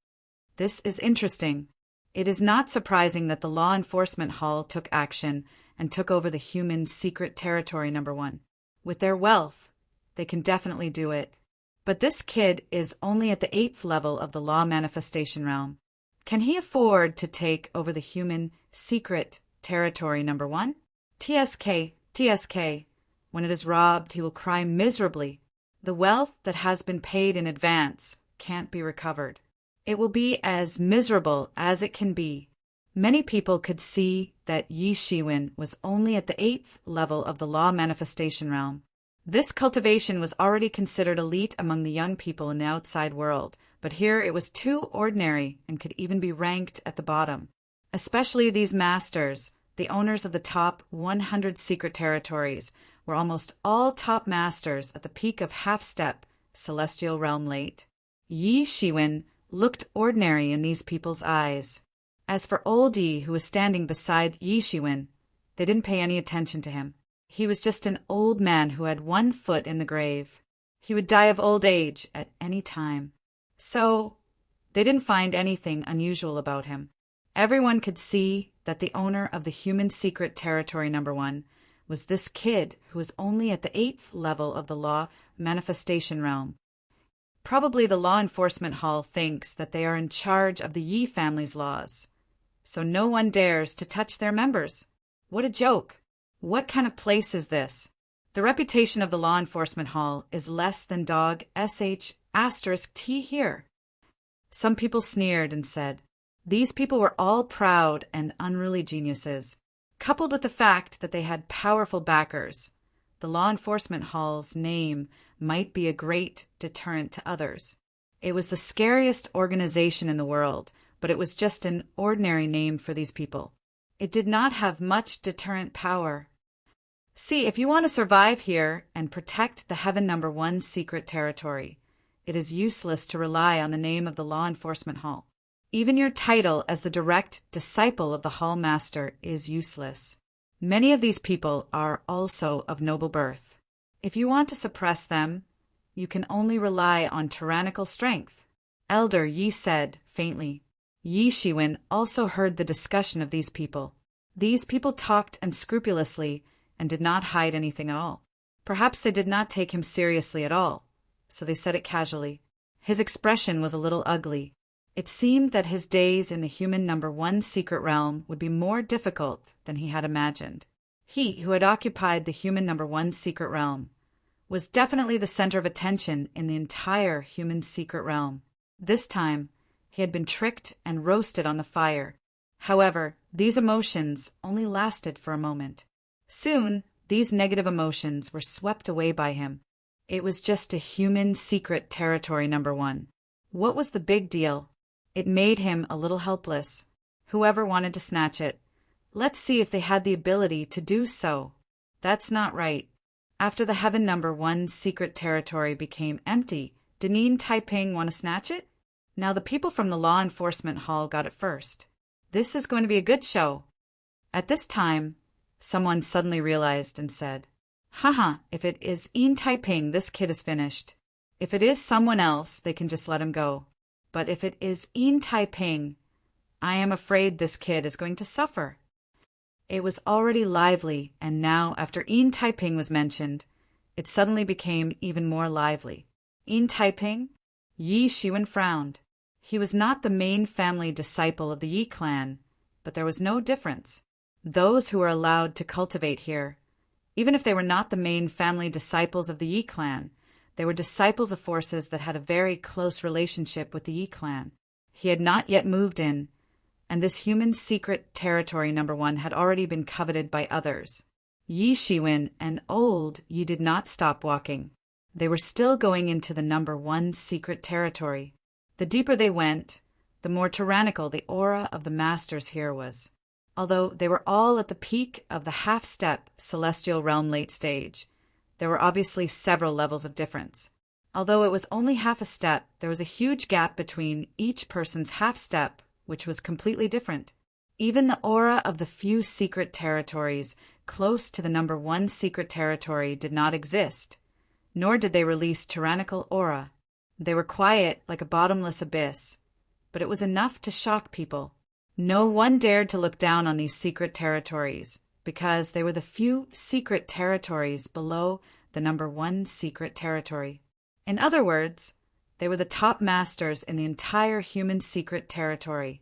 This is interesting. It is not surprising that the Law Enforcement Hall took action and took over the human secret territory number 1. With their wealth, they can definitely do it. But this kid is only at the 8th level of the law manifestation realm. Can he afford to take over the human secret territory number 1? TSK, TSK. When it is robbed, he will cry miserably. The wealth that has been paid in advance can't be recovered. It will be as miserable as it can be. Many people could see that Yi Shiwen was only at the 8th level of the law manifestation realm. This cultivation was already considered elite among the young people in the outside world, but here it was too ordinary and could even be ranked at the bottom. Especially these masters, the owners of the top 100 secret territories, were almost all top masters at the peak of half-step, celestial realm late. Yi Shiwen looked ordinary in these people's eyes. As for old Yi, who was standing beside Yi Shiwen, they didn't pay any attention to him. He was just an old man who had one foot in the grave. He would die of old age at any time. So, they didn't find anything unusual about him. Everyone could see that the owner of the human secret territory number 1 was this kid who was only at the 8th level of the law manifestation realm. Probably the law enforcement hall thinks that they are in charge of the Yi family's laws, so no one dares to touch their members. What a joke! What kind of place is this? The reputation of the law enforcement hall is less than dog sh*t here. Some people sneered and said, these people were all proud and unruly geniuses, coupled with the fact that they had powerful backers. The law enforcement hall's name might be a great deterrent to others. It was the scariest organization in the world, but it was just an ordinary name for these people. It did not have much deterrent power. See, if you want to survive here and protect the Heaven number 1 secret territory, it is useless to rely on the name of the law enforcement hall. Even your title as the direct disciple of the hall master is useless. Many of these people are also of noble birth. If you want to suppress them, you can only rely on tyrannical strength. Elder Yi said faintly. Yi Shiwen also heard the discussion of these people. These people talked unscrupulously and did not hide anything at all. Perhaps they did not take him seriously at all, so they said it casually. His expression was a little ugly. It seemed that his days in the human number 1 secret realm would be more difficult than he had imagined. He, who had occupied the human number 1 secret realm, was definitely the center of attention in the entire human secret realm. This time, he had been tricked and roasted on the fire. However, these emotions only lasted for a moment. Soon, these negative emotions were swept away by him. It was just a human secret territory number 1. What was the big deal? It made him a little helpless. Whoever wanted to snatch it, let's see if they had the ability to do so. That's not right. After the Heaven number 1 secret territory became empty, did Yin Taiping want to snatch it? Now the people from the law enforcement hall got it first. This is going to be a good show. At this time, someone suddenly realized and said, haha, if it is Yin Taiping, this kid is finished. If it is someone else, they can just let him go. But if it is Yin Taiping, I am afraid this kid is going to suffer. It was already lively, and now, after Yin Taiping was mentioned, it suddenly became even more lively. Yin Taiping? Yi Shiwen frowned. He was not the main family disciple of the Yi clan, but there was no difference. Those who were allowed to cultivate here, even if they were not the main family disciples of the Yi clan, they were disciples of forces that had a very close relationship with the Yi clan. He had not yet moved in, and this human secret territory number 1 had already been coveted by others. Yi Shiwen and old Yi did not stop walking. They were still going into the number 1 secret territory. The deeper they went, the more tyrannical the aura of the masters here was. Although they were all at the peak of the half-step celestial realm late stage, there were obviously several levels of difference. Although it was only half a step, there was a huge gap between each person's half step, which was completely different. Even the aura of the few secret territories close to the number 1 secret territory did not exist, nor did they release tyrannical aura. They were quiet like a bottomless abyss, but it was enough to shock people. No one dared to look down on these secret territories, because they were the few secret territories below the #1 secret territory. In other words, they were the top masters in the entire human secret territory,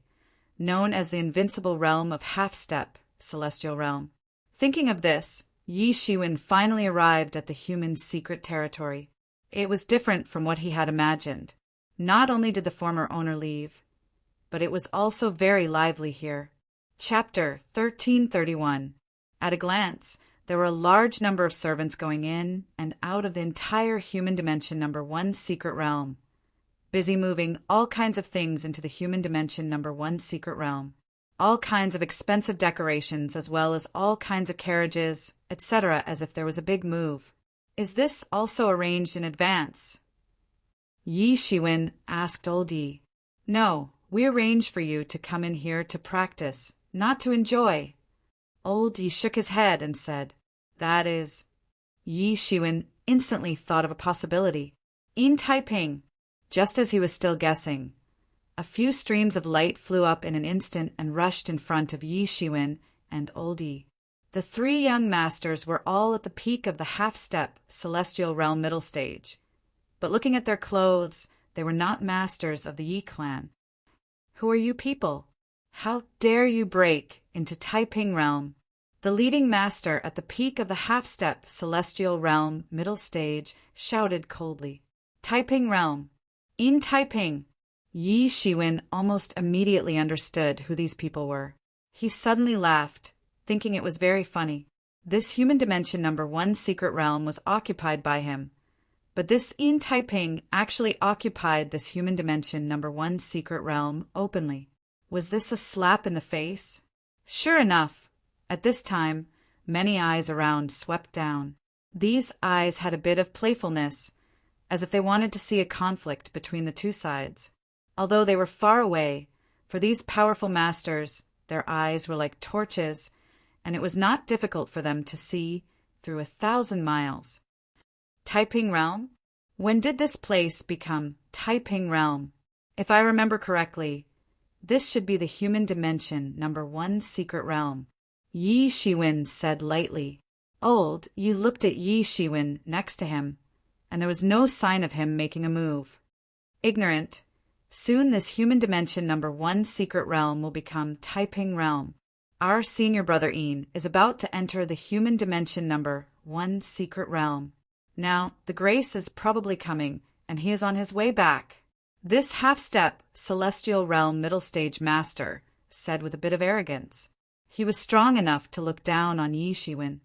known as the invincible realm of half-step, celestial realm. Thinking of this, Yi Shiwen finally arrived at the human secret territory. It was different from what he had imagined. Not only did the former owner leave, but it was also very lively here. Chapter 1331. At a glance, there were a large number of servants going in and out of the entire human dimension #1 secret realm, busy moving all kinds of things into the human dimension #1 secret realm. All kinds of expensive decorations as well as all kinds of carriages, etc., as if there was a big move. Is this also arranged in advance? Yi Shiwen asked old Yi. No, we arranged for you to come in here to practice, not to enjoy. Old Yi shook his head and said, that is... Yi Shiwen instantly thought of a possibility. In Taiping, just as he was still guessing, a few streams of light flew up in an instant and rushed in front of Yi Shiwen and old Yi. The three young masters were all at the peak of the half-step celestial realm middle stage, but looking at their clothes, they were not masters of the Yi clan. Who are you people? How dare you break into Taiping realm? The leading master at the peak of the half-step celestial realm middle stage shouted coldly. Taiping realm. In Taiping. Yi Shiwen almost immediately understood who these people were. He suddenly laughed, thinking it was very funny. This human dimension #1 secret realm was occupied by him, but this in Taiping actually occupied this human dimension #1 secret realm openly. Was this a slap in the face? Sure enough, at this time, many eyes around swept down. These eyes had a bit of playfulness, as if they wanted to see a conflict between the two sides. Although they were far away, for these powerful masters, their eyes were like torches, and it was not difficult for them to see through 1,000 miles. Taiping realm? When did this place become Taiping realm? If I remember correctly, this should be the human dimension #1 secret realm. Yi Shiwen said lightly. Old Yi looked at Yi Shiwen next to him, and there was no sign of him making a move. Ignorant. Soon this human dimension #1 secret realm will become Taiping realm. Our senior brother Ian is about to enter the human dimension #1 secret realm. Now, the grace is probably coming, and he is on his way back. This half-step celestial realm middle stage master said with a bit of arrogance. He was strong enough to look down on Yi Shiwen,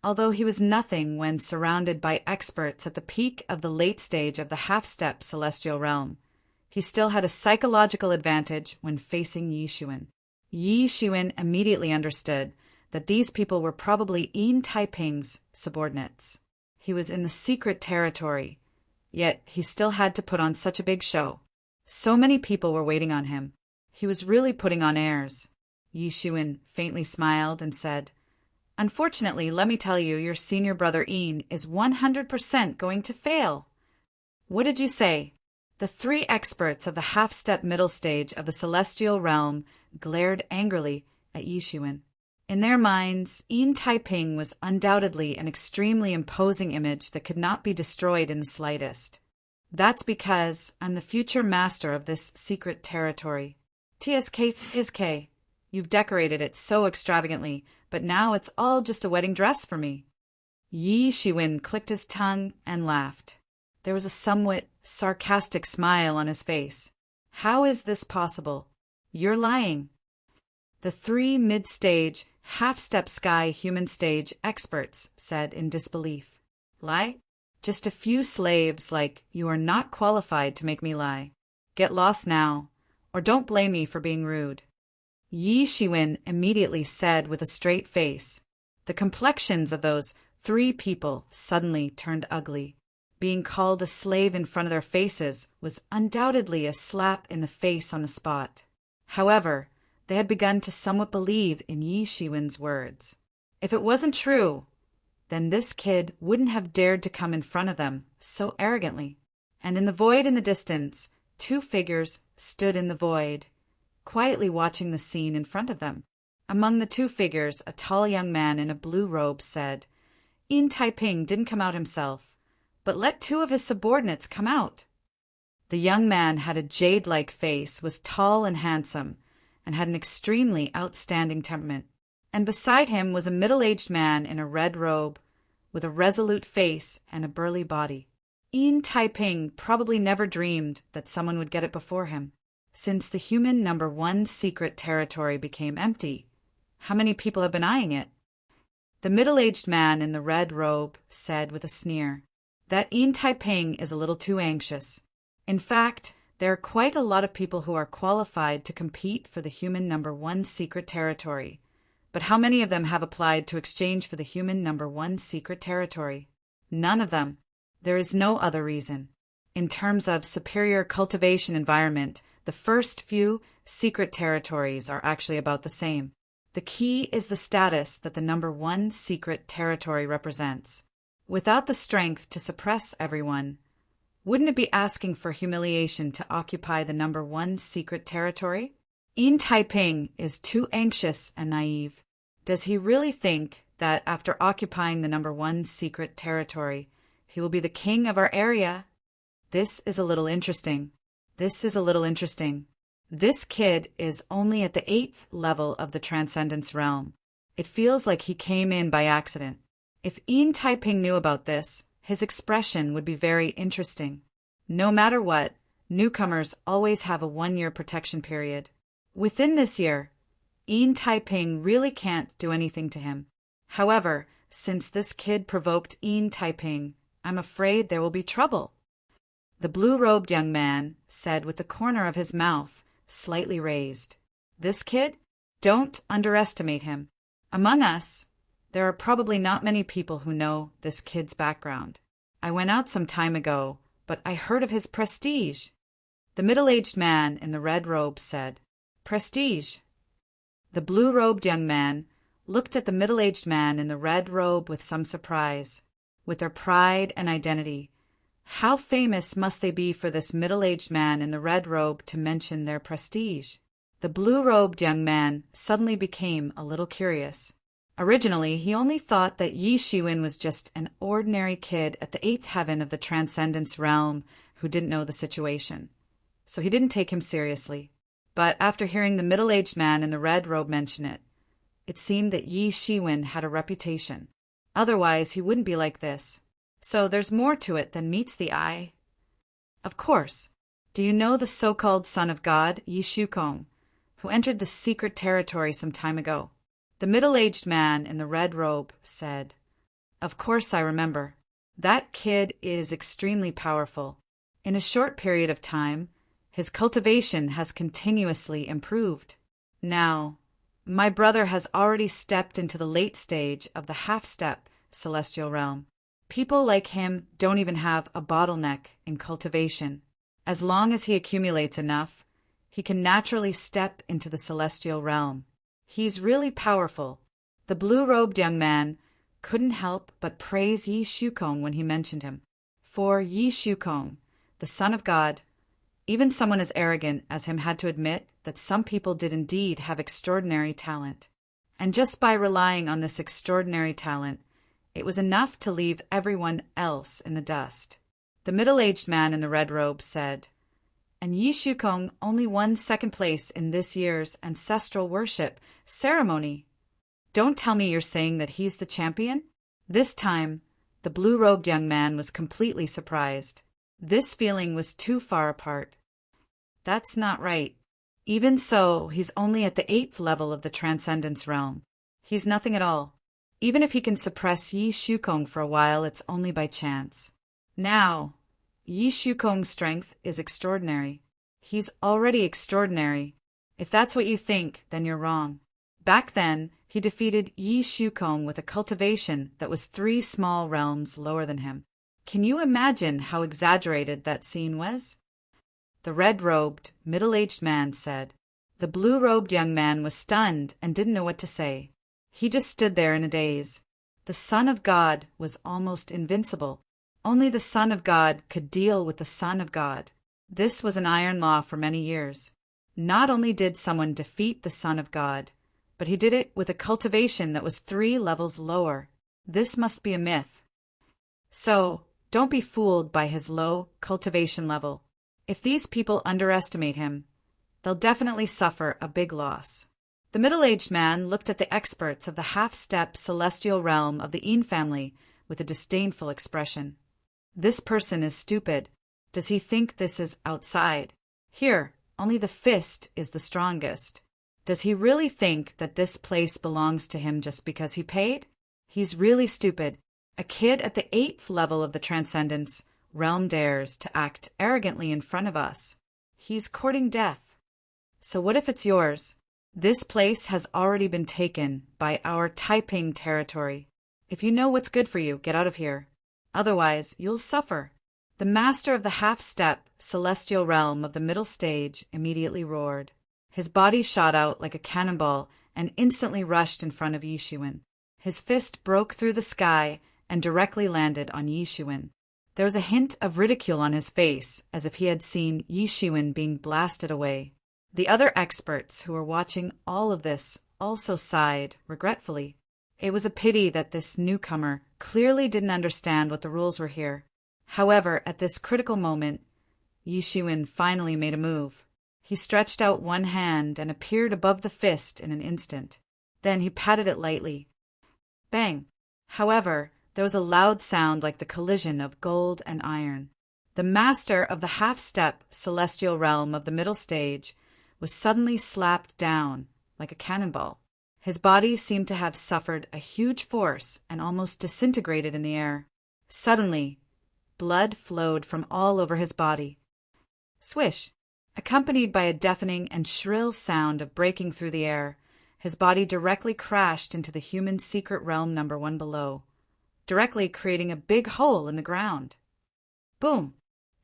although he was nothing when surrounded by experts at the peak of the late stage of the half-step celestial realm. He still had a psychological advantage when facing Yi Shiwen. Yi Shiwen immediately understood that these people were probably in Taiping's subordinates. He was in the secret territory, yet he still had to put on such a big show. So many people were waiting on him. He was really putting on airs. Yi Shiwen faintly smiled and said, Unfortunately, let me tell you, your senior brother Ian is 100% going to fail. What did you say? The three experts of the half-step middle stage of the celestial realm glared angrily at Yi Shiwen. In their minds, Ian Taiping was undoubtedly an extremely imposing image that could not be destroyed in the slightest. That's because I'm the future master of this secret territory. TSK, you've decorated it so extravagantly, but now it's all just a wedding dress for me. Yi Shiwen clicked his tongue and laughed. There was a somewhat sarcastic smile on his face. How is this possible? You're lying. The three mid-stage, half-step sky human stage experts said in disbelief. Lie? Just a few slaves like you are not qualified to make me lie. Get lost now, or don't blame me for being rude. Yi Shiwen immediately said with a straight face. The complexions of those three people suddenly turned ugly. Being called a slave in front of their faces was undoubtedly a slap in the face on the spot. However, they had begun to somewhat believe in Yi Shiwen's words. If it wasn't true, then this kid wouldn't have dared to come in front of them so arrogantly. And in the void in the distance, two figures stood in the void, quietly watching the scene in front of them. Among the two figures, a tall young man in a blue robe said, Yin Taiping didn't come out himself, but let two of his subordinates come out. The young man had a jade-like face, was tall and handsome, and had an extremely outstanding temperament. And beside him was a middle-aged man in a red robe, with a resolute face and a burly body. Yin Taiping probably never dreamed that someone would get it before him. Since the human number 1 secret territory became empty, how many people have been eyeing it? The middle-aged man in the red robe said with a sneer that Yin Taiping is a little too anxious. In fact, there are quite a lot of people who are qualified to compete for the human number 1 secret territory. But how many of them have applied to exchange for the human number 1 secret territory? None of them. There is no other reason. In terms of superior cultivation environment, the first few secret territories are actually about the same. The key is the status that the number 1 secret territory represents. Without the strength to suppress everyone, wouldn't it be asking for humiliation to occupy the number 1 secret territory? Yin Taiping is too anxious and naive. Does he really think that after occupying the number 1 secret territory, he will be the king of our area? This is a little interesting. This kid is only at the 8th level of the Transcendence realm. It feels like he came in by accident. If Yin Taiping knew about this, his expression would be very interesting. No matter what, newcomers always have a 1-year protection period. Within this year, Yin Taiping really can't do anything to him. However, since this kid provoked Yin Taiping, I'm afraid there will be trouble. The blue-robed young man said with the corner of his mouth slightly raised, "This kid? Don't underestimate him. Among us, there are probably not many people who know this kid's background. I went out some time ago, but I heard of his prestige." The middle-aged man in the red robe said, "Prestige?" The blue-robed young man looked at the middle-aged man in the red robe with some surprise. With their pride and identity, how famous must they be for this middle-aged man in the red robe to mention their prestige? The blue-robed young man suddenly became a little curious. Originally, he only thought that Yi Shiwen was just an ordinary kid at the 8th heaven of the Transcendence realm who didn't know the situation. So he didn't take him seriously. But after hearing the middle-aged man in the red robe mention it, it seemed that Yi Shiwen had a reputation. Otherwise, he wouldn't be like this. So there's more to it than meets the eye. Of course. Do you know the so-called son of God, Yi Shukong, who entered the secret territory some time ago? The middle-aged man in the red robe said, "Of course I remember. That kid is extremely powerful. In a short period of time, his cultivation has continuously improved. Now, my brother has already stepped into the late stage of the half-step celestial realm. People like him don't even have a bottleneck in cultivation. As long as he accumulates enough, he can naturally step into the celestial realm. He's really powerful." The blue-robed young man couldn't help but praise Yi Shukong when he mentioned him. For Yi Shukong, the son of God, even someone as arrogant as him had to admit that some people did indeed have extraordinary talent. And just by relying on this extraordinary talent, it was enough to leave everyone else in the dust. The middle-aged man in the red robe said, "And Yi Shukong only won 2nd place in this year's ancestral worship ceremony. Don't tell me you're saying that he's the champion?" This time, the blue-robed young man was completely surprised. This feeling was too far apart. "That's not right. Even so, he's only at the 8th level of the Transcendence realm. He's nothing at all. Even if he can suppress Yi Shukong for a while, it's only by chance. Now, Yi Shukong's strength is extraordinary. He's already extraordinary. If that's what you think, then you're wrong. Back then, he defeated Yi Shukong with a cultivation that was 3 small realms lower than him. Can you imagine how exaggerated that scene was?" The red-robed, middle-aged man said. The blue-robed young man was stunned and didn't know what to say. He just stood there in a daze. The Son of God was almost invincible. Only the Son of God could deal with the Son of God. This was an iron law for many years. Not only did someone defeat the Son of God, but he did it with a cultivation that was 3 levels lower. This must be a myth. So, don't be fooled by his low cultivation level. If these people underestimate him, they'll definitely suffer a big loss. The middle-aged man looked at the experts of the half-step celestial realm of the Een family with a disdainful expression. This person is stupid. Does he think this is outside? Here, only the fist is the strongest. Does he really think that this place belongs to him just because he paid? He's really stupid. A kid at the 8th level of the Transcendence realm dares to act arrogantly in front of us. He's courting death. So what if it's yours? This place has already been taken by our Taiping territory. If you know what's good for you, get out of here. Otherwise, you'll suffer. The master of the half-step celestial realm of the middle stage immediately roared. His body shot out like a cannonball and instantly rushed in front of Yishuan. His fist broke through the sky and directly landed on Yishuan. There was a hint of ridicule on his face, as if he had seen Yishuan being blasted away. The other experts who were watching all of this also sighed regretfully. It was a pity that this newcomer clearly didn't understand what the rules were here. However, at this critical moment, Yishuan finally made a move. He stretched out one hand and appeared above the fist in an instant. Then he patted it lightly. Bang! However, there was a loud sound like the collision of gold and iron. The master of the half-step celestial realm of the middle stage was suddenly slapped down like a cannonball. His body seemed to have suffered a huge force and almost disintegrated in the air. Suddenly, blood flowed from all over his body. Swish! Accompanied by a deafening and shrill sound of breaking through the air, his body directly crashed into the human secret realm number 1 below, directly creating a big hole in the ground. Boom!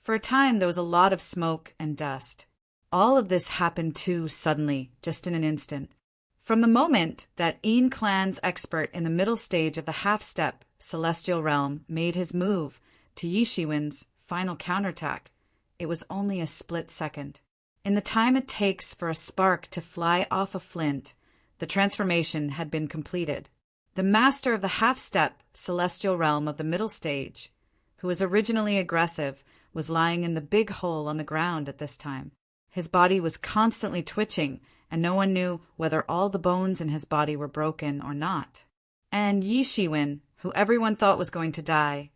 For a time there was a lot of smoke and dust. All of this happened too suddenly, just in an instant. From the moment that Een clan's expert in the middle stage of the half-step celestial realm made his move to Yishuan's final counterattack, it was only a split second. In the time it takes for a spark to fly off a flint, the transformation had been completed. The master of the half-step celestial realm of the middle stage, who was originally aggressive, was lying in the big hole on the ground at this time. His body was constantly twitching, and no one knew whether all the bones in his body were broken or not. And Yishuan, who everyone thought was going to die,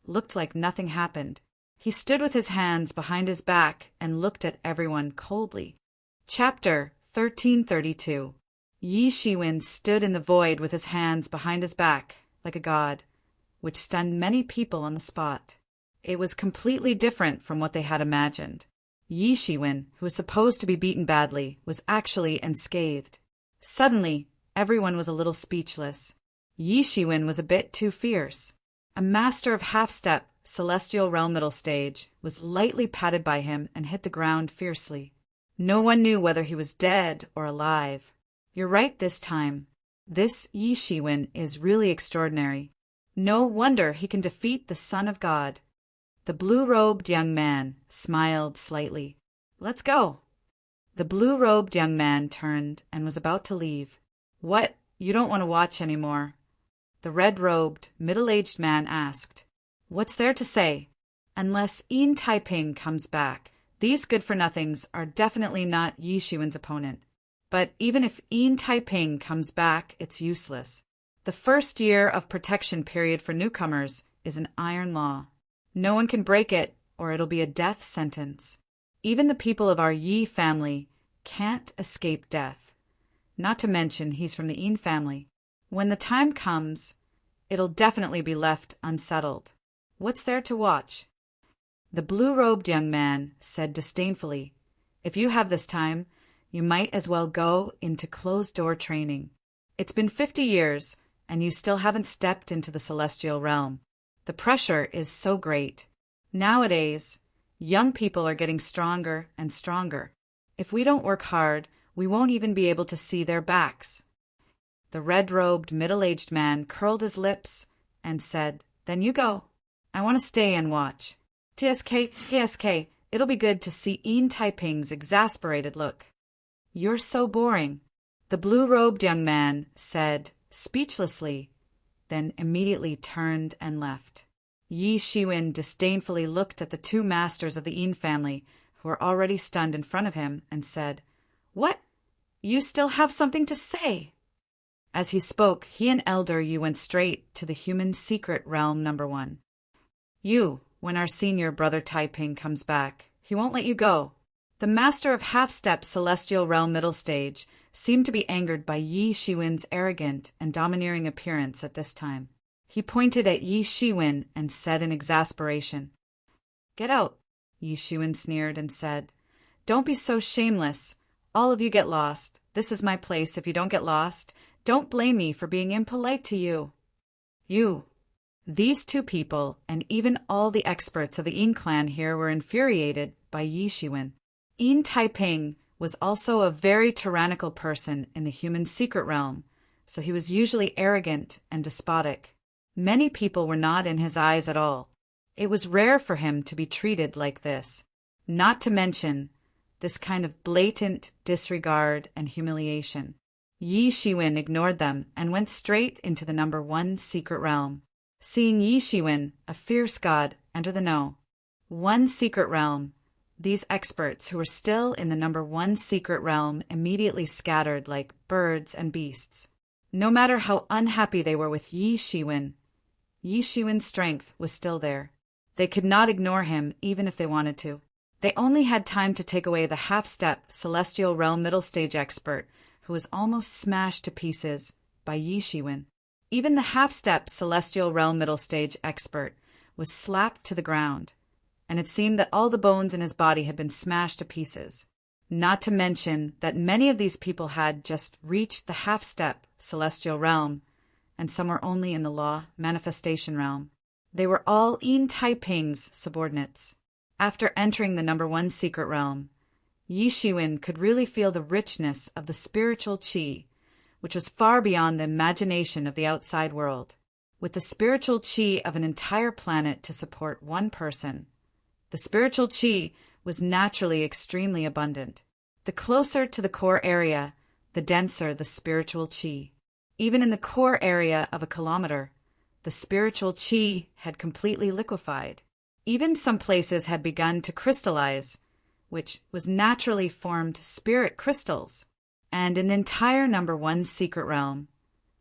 looked like nothing happened. He stood with his hands behind his back and looked at everyone coldly. Chapter 1332. Yishuan stood in the void with his hands behind his back, like a god, which stunned many people on the spot. It was completely different from what they had imagined. Yishuan, who was supposed to be beaten badly, was actually unscathed. Suddenly, everyone was a little speechless. Yishuan was a bit too fierce. A master of half-step celestial realm middle stage was lightly patted by him and hit the ground fiercely. No one knew whether he was dead or alive. You're right this time. This Yishuan is really extraordinary. No wonder he can defeat the Son of God. The blue-robed young man smiled slightly. Let's go. The blue-robed young man turned and was about to leave. What? You don't want to watch anymore? The red-robed, middle-aged man asked. What's there to say? Unless Een Taiping comes back, these good-for-nothings are definitely not Yishuan's opponent. But even if Een Taiping comes back, it's useless. The first year of protection period for newcomers is an iron law. No one can break it, or it'll be a death sentence. Even the people of our Yi family can't escape death. Not to mention he's from the Een family. When the time comes, it'll definitely be left unsettled. What's there to watch? The blue-robed young man said disdainfully, If you have this time, you might as well go into closed-door training. It's been 50 years, and you still haven't stepped into the celestial realm. The pressure is so great. Nowadays, young people are getting stronger and stronger. If we don't work hard, we won't even be able to see their backs. The red-robed, middle-aged man curled his lips and said, Then you go. I want to stay and watch. TSK, it'll be good to see Een Taiping's exasperated look. You're so boring, the blue-robed young man said, speechlessly. then immediately turned and left. Yi Shiwen disdainfully looked at the two masters of the Yin family, who were already stunned in front of him, and said, "What? You still have something to say?" As he spoke, he and Elder Yu went straight to the human secret realm number 1. "You, when our senior brother Taiping comes back, he won't let you go." The master of half-step celestial realm middle stage seemed to be angered by Yi Shiwen's arrogant and domineering appearance at this time. He pointed at Yi Shiwen and said in exasperation, "Get out." Yi Shiwen sneered and said, "Don't be so shameless. All of you get lost. This is my place. If you don't get lost, don't blame me for being impolite to you." You. These two people, and even all the experts of the Yin clan here, were infuriated by Yi Shiwen. Yin Taiping was also a very tyrannical person in the human secret realm, so he was usually arrogant and despotic. Many people were not in his eyes at all. It was rare for him to be treated like this, not to mention this kind of blatant disregard and humiliation. Yi Shiwen ignored them and went straight into the number 1 secret realm. Seeing Yi Shiwen, a fierce god, enter the No. 1 secret realm, these experts who were still in the number 1 secret realm immediately scattered like birds and beasts. No matter how unhappy they were with Yi Shiwen, Yi Shiwen's strength was still there. They could not ignore him even if they wanted to. They only had time to take away the half-step celestial realm middle stage expert, who was almost smashed to pieces by Yi Shiwen. Even the half-step celestial realm middle stage expert was slapped to the ground, and it seemed that all the bones in his body had been smashed to pieces. Not to mention that many of these people had just reached the half-step celestial realm, and some were only in the law manifestation realm. They were all Yin Taiping's subordinates. After entering the number 1 secret realm, Yi Shiwen could really feel the richness of the spiritual qi, which was far beyond the imagination of the outside world. With the spiritual qi of an entire planet to support one person, the spiritual qi was naturally extremely abundant. The closer to the core area, the denser the spiritual qi. Even in the core area of a kilometer, the spiritual qi had completely liquefied. Even some places had begun to crystallize, which was naturally formed spirit crystals. And in the entire number 1 secret realm,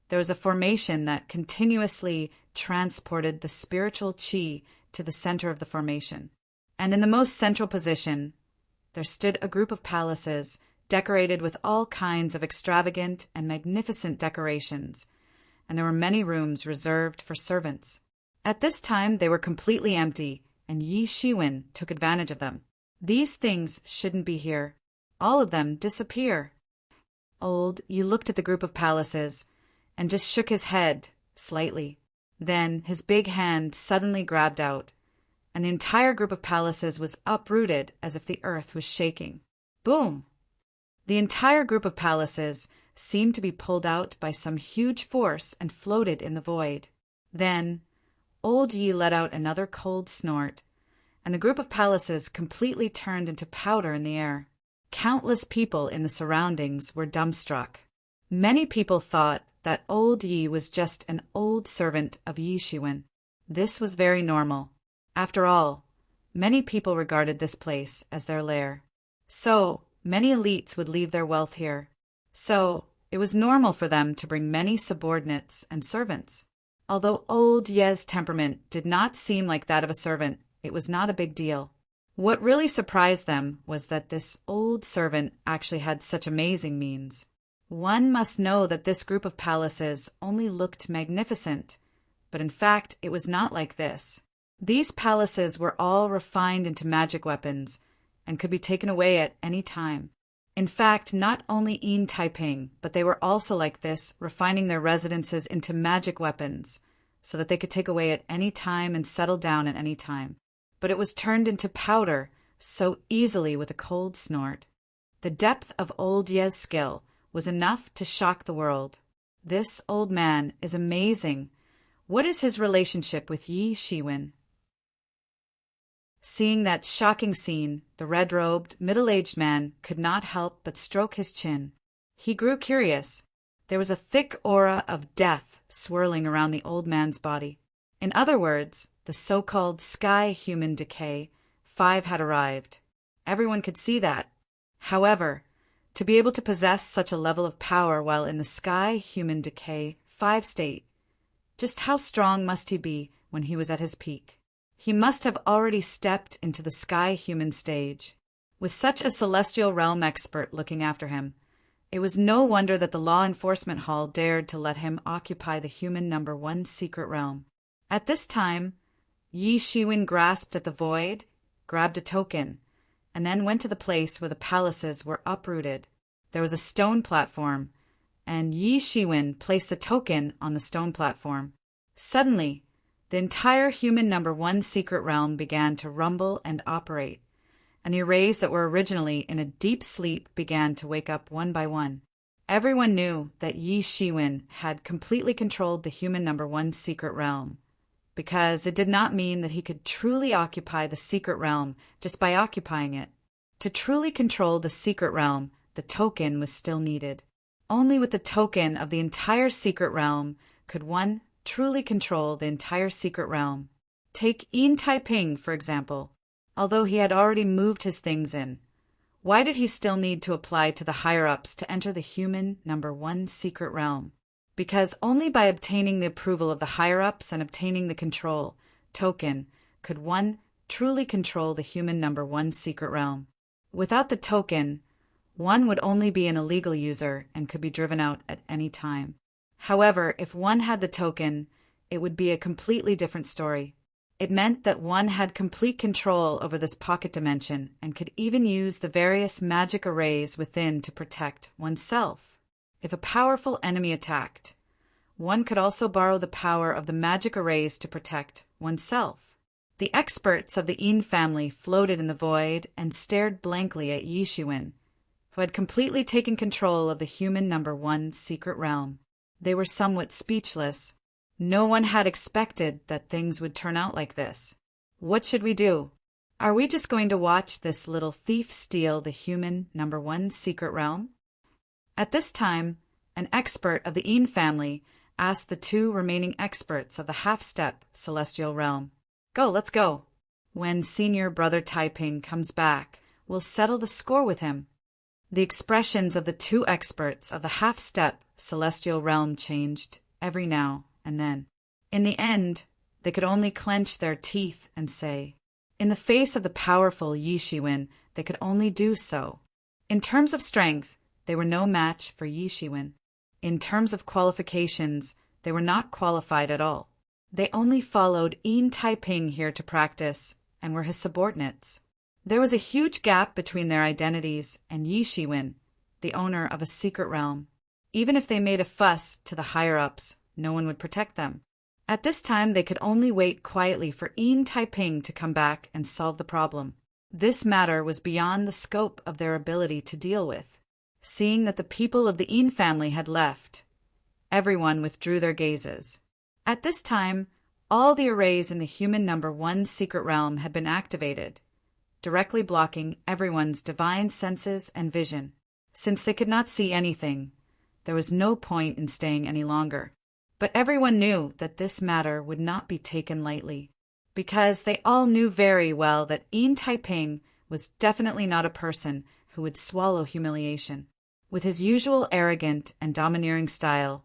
there was a formation that continuously transported the spiritual qi to the center of the formation. And in the most central position, there stood a group of palaces decorated with all kinds of extravagant and magnificent decorations, and there were many rooms reserved for servants. At this time, they were completely empty, and Yi Shiwen took advantage of them. These things shouldn't be here. All of them disappear. Old Yi looked at the group of palaces and just shook his head slightly. Then his big hand suddenly grabbed out, and the entire group of palaces was uprooted as if the earth was shaking. Boom! The entire group of palaces seemed to be pulled out by some huge force and floated in the void. Then old Yi let out another cold snort, and the group of palaces completely turned into powder in the air. Countless people in the surroundings were dumbstruck. Many people thought that old Yi was just an old servant of Yi Shiwen. This was very normal. After all, many people regarded this place as their lair. So many elites would leave their wealth here. So it was normal for them to bring many subordinates and servants. Although old Ye's temperament did not seem like that of a servant, it was not a big deal. What really surprised them was that this old servant actually had such amazing means. One must know that this group of palaces only looked magnificent, but in fact it was not like this. These palaces were all refined into magic weapons and could be taken away at any time. In fact, not only Yin Taiping, but they were also like this, refining their residences into magic weapons so that they could take away at any time and settle down at any time. But it was turned into powder so easily with a cold snort. The depth of old Ye's skill was enough to shock the world. This old man is amazing. What is his relationship with Yi Shiwen? Seeing that shocking scene, the red-robed, middle-aged man could not help but stroke his chin. He grew curious. There was a thick aura of death swirling around the old man's body. In other words, the so-called sky human decay 5 had arrived. Everyone could see that. However, to be able to possess such a level of power while in the sky human decay 5 state, just how strong must he be when he was at his peak? He must have already stepped into the sky human stage. With such a celestial realm expert looking after him, it was no wonder that the law enforcement hall dared to let him occupy the human number 1 secret realm. At this time, Yi Shiwen grasped at the void, grabbed a token, and then went to the place where the palaces were uprooted. There was a stone platform, and Yi Shiwen placed the token on the stone platform. Suddenly, the entire human number 1 secret realm began to rumble and operate, and the arrays that were originally in a deep sleep began to wake up one by one. Everyone knew that Yi Shiwen had completely controlled the human number 1 secret realm, because it did not mean that he could truly occupy the secret realm just by occupying it. To truly control the secret realm, the token was still needed. Only with the token of the entire secret realm could one truly control the entire secret realm. Take Yin Taiping, for example. Although he had already moved his things in, why did he still need to apply to the higher-ups to enter the human number 1 secret realm? Because only by obtaining the approval of the higher-ups and obtaining the control token could one truly control the human number 1 secret realm. Without the token, one would only be an illegal user and could be driven out at any time. However, if one had the token, it would be a completely different story. It meant that one had complete control over this pocket dimension and could even use the various magic arrays within to protect oneself. If a powerful enemy attacked, one could also borrow the power of the magic arrays to protect oneself. The experts of the Yin family floated in the void and stared blankly at Yi Shiwen, who had completely taken control of the human number 1 secret realm. They were somewhat speechless. No one had expected that things would turn out like this. What should we do? Are we just going to watch this little thief steal the human number 1 secret realm? At this time, an expert of the Yin family asked the 2 remaining experts of the half-step celestial realm, let's go. When senior brother Taiping comes back, we'll settle the score with him." The expressions of the 2 experts of the half-step celestial realm changed every now and then. In the end, they could only clench their teeth and say, in the face of the powerful Yi Shiwen, they could only do so. In terms of strength, they were no match for Yi Shiwen. In terms of qualifications, they were not qualified at all. They only followed Yin Taiping here to practice and were his subordinates. There was a huge gap between their identities and Yi Shiwen, the owner of a secret realm. Even if they made a fuss to the higher-ups, no one would protect them. At this time, they could only wait quietly for Yin Taiping to come back and solve the problem. This matter was beyond the scope of their ability to deal with. Seeing that the people of the Yin family had left, everyone withdrew their gazes. At this time, all the arrays in the human number 1 secret realm had been activated, directly blocking everyone's divine senses and vision. Since they could not see anything, there was no point in staying any longer. But everyone knew that this matter would not be taken lightly, because they all knew very well that Yin Taiping was definitely not a person who would swallow humiliation. With his usual arrogant and domineering style,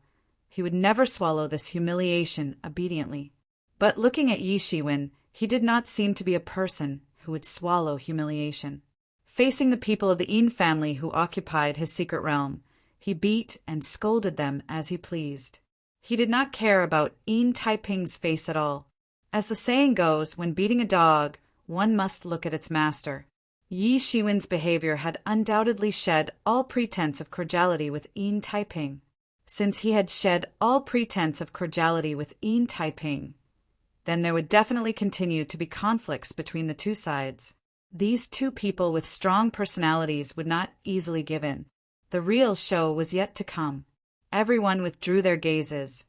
he would never swallow this humiliation obediently. But looking at Yi Shiwen, he did not seem to be a person who would swallow humiliation. Facing the people of the Yin family who occupied his secret realm, he beat and scolded them as he pleased. He did not care about Yin Taiping's face at all. As the saying goes, when beating a dog, one must look at its master. Yi Shiwen's behavior had undoubtedly shed all pretense of cordiality with Yin Taiping. Since he had shed all pretense of cordiality with Yin Taiping, then there would definitely continue to be conflicts between the 2 sides. These 2 people with strong personalities would not easily give in. The real show was yet to come. Everyone withdrew their gazes,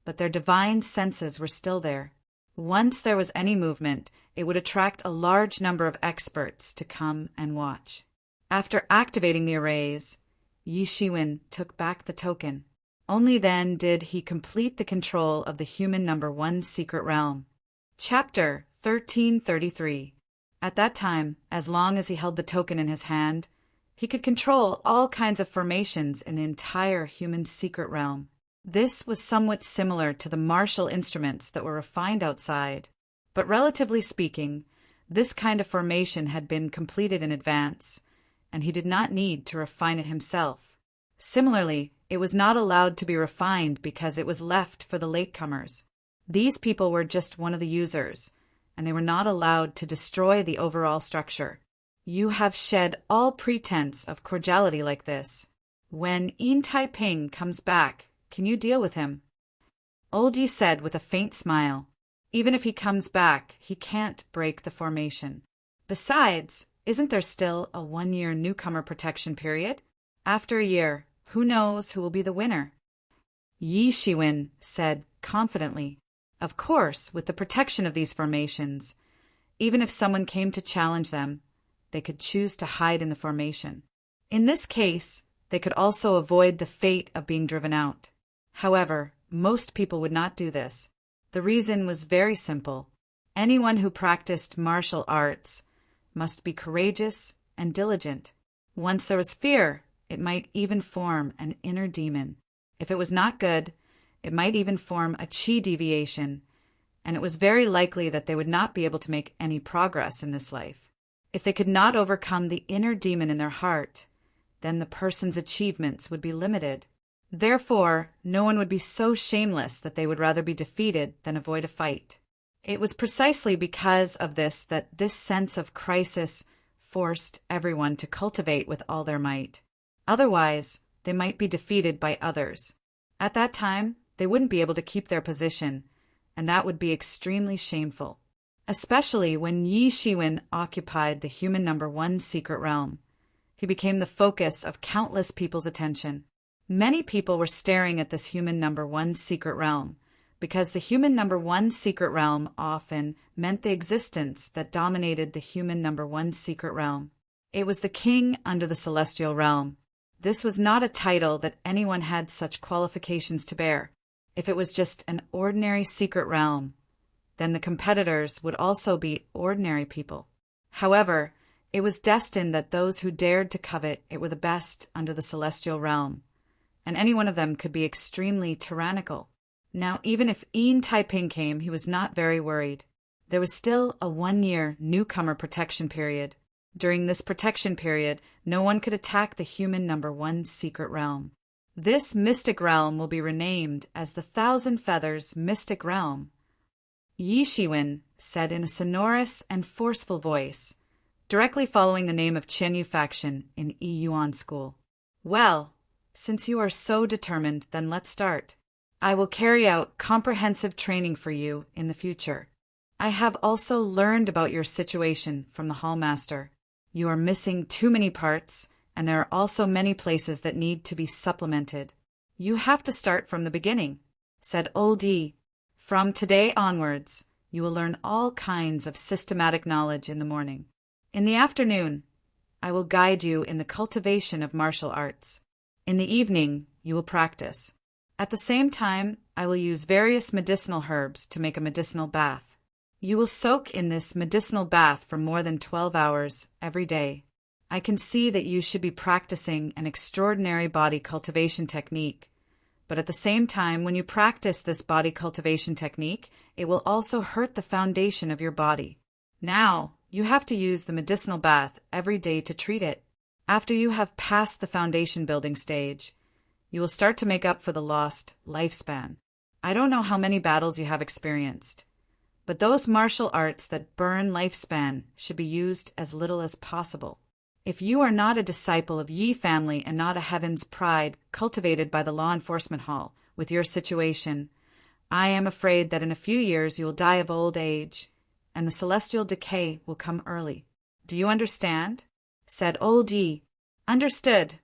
but their divine senses were still there. Once there was any movement, it would attract a large number of experts to come and watch. After activating the arrays, Yi Shiwen took back the token. Only then did he complete the control of the human number one secret realm. Chapter 1333. At that time, as long as he held the token in his hand, he could control all kinds of formations in the entire human secret realm. This was somewhat similar to the martial instruments that were refined outside, but relatively speaking, this kind of formation had been completed in advance, and he did not need to refine it himself. Similarly, it was not allowed to be refined because it was left for the latecomers. These people were just one of the users, and they were not allowed to destroy the overall structure. You have shed all pretense of cordiality like this. When Yin Taiping comes back, can you deal with him? Old Yi said with a faint smile. Even if he comes back, he can't break the formation. Besides, isn't there still a 1-year newcomer protection period? After a year, who knows who will be the winner? Yi Shiwen said confidently. Of course, with the protection of these formations, even if someone came to challenge them, they could choose to hide in the formation. In this case, they could also avoid the fate of being driven out. However, most people would not do this. The reason was very simple. Anyone who practiced martial arts must be courageous and diligent. Once there was fear, it might even form an inner demon. If it was not good, it might even form a chi deviation, and it was very likely that they would not be able to make any progress in this life. If they could not overcome the inner demon in their heart, then the person's achievements would be limited. Therefore, no one would be so shameless that they would rather be defeated than avoid a fight. It was precisely because of this that this sense of crisis forced everyone to cultivate with all their might. Otherwise, they might be defeated by others. At that time, they wouldn't be able to keep their position, and that would be extremely shameful. Especially when Yi Shiwen occupied the human number one secret realm. He became the focus of countless people's attention. Many people were staring at this human number one secret realm, because the human number one secret realm often meant the existence that dominated the human number one secret realm. It was the king under the celestial realm. This was not a title that anyone had such qualifications to bear. If it was just an ordinary secret realm, then the competitors would also be ordinary people. However, it was destined that those who dared to covet it were the best under the celestial realm, and any one of them could be extremely tyrannical. Now, even if Yin Taiping came, he was not very worried. There was still a 1-year newcomer protection period. During this protection period, no one could attack the human number one secret realm. This mystic realm will be renamed as the Thousand Feathers Mystic Realm. Yi Shiwen said in a sonorous and forceful voice, directly following the name of Qianyu faction in Yi Yuan school. Well, since you are so determined, then let's start. I will carry out comprehensive training for you in the future. I have also learned about your situation from the hallmaster. You are missing too many parts, and there are also many places that need to be supplemented. You have to start from the beginning, said Old Yi. From today onwards, you will learn all kinds of systematic knowledge in the morning. In the afternoon, I will guide you in the cultivation of martial arts. In the evening, you will practice. At the same time, I will use various medicinal herbs to make a medicinal bath. You will soak in this medicinal bath for more than 12 hours every day. I can see that you should be practicing an extraordinary body cultivation technique. But at the same time, when you practice this body cultivation technique, it will also hurt the foundation of your body. Now, you have to use the medicinal bath every day to treat it. After you have passed the foundation building stage, you will start to make up for the lost lifespan. I don't know how many battles you have experienced, but those martial arts that burn lifespan should be used as little as possible. If you are not a disciple of Yi family and not a heaven's pride cultivated by the law enforcement hall with your situation, I am afraid that in a few years you will die of old age, and the celestial decay will come early. Do you understand? Said Old Yi. Understood.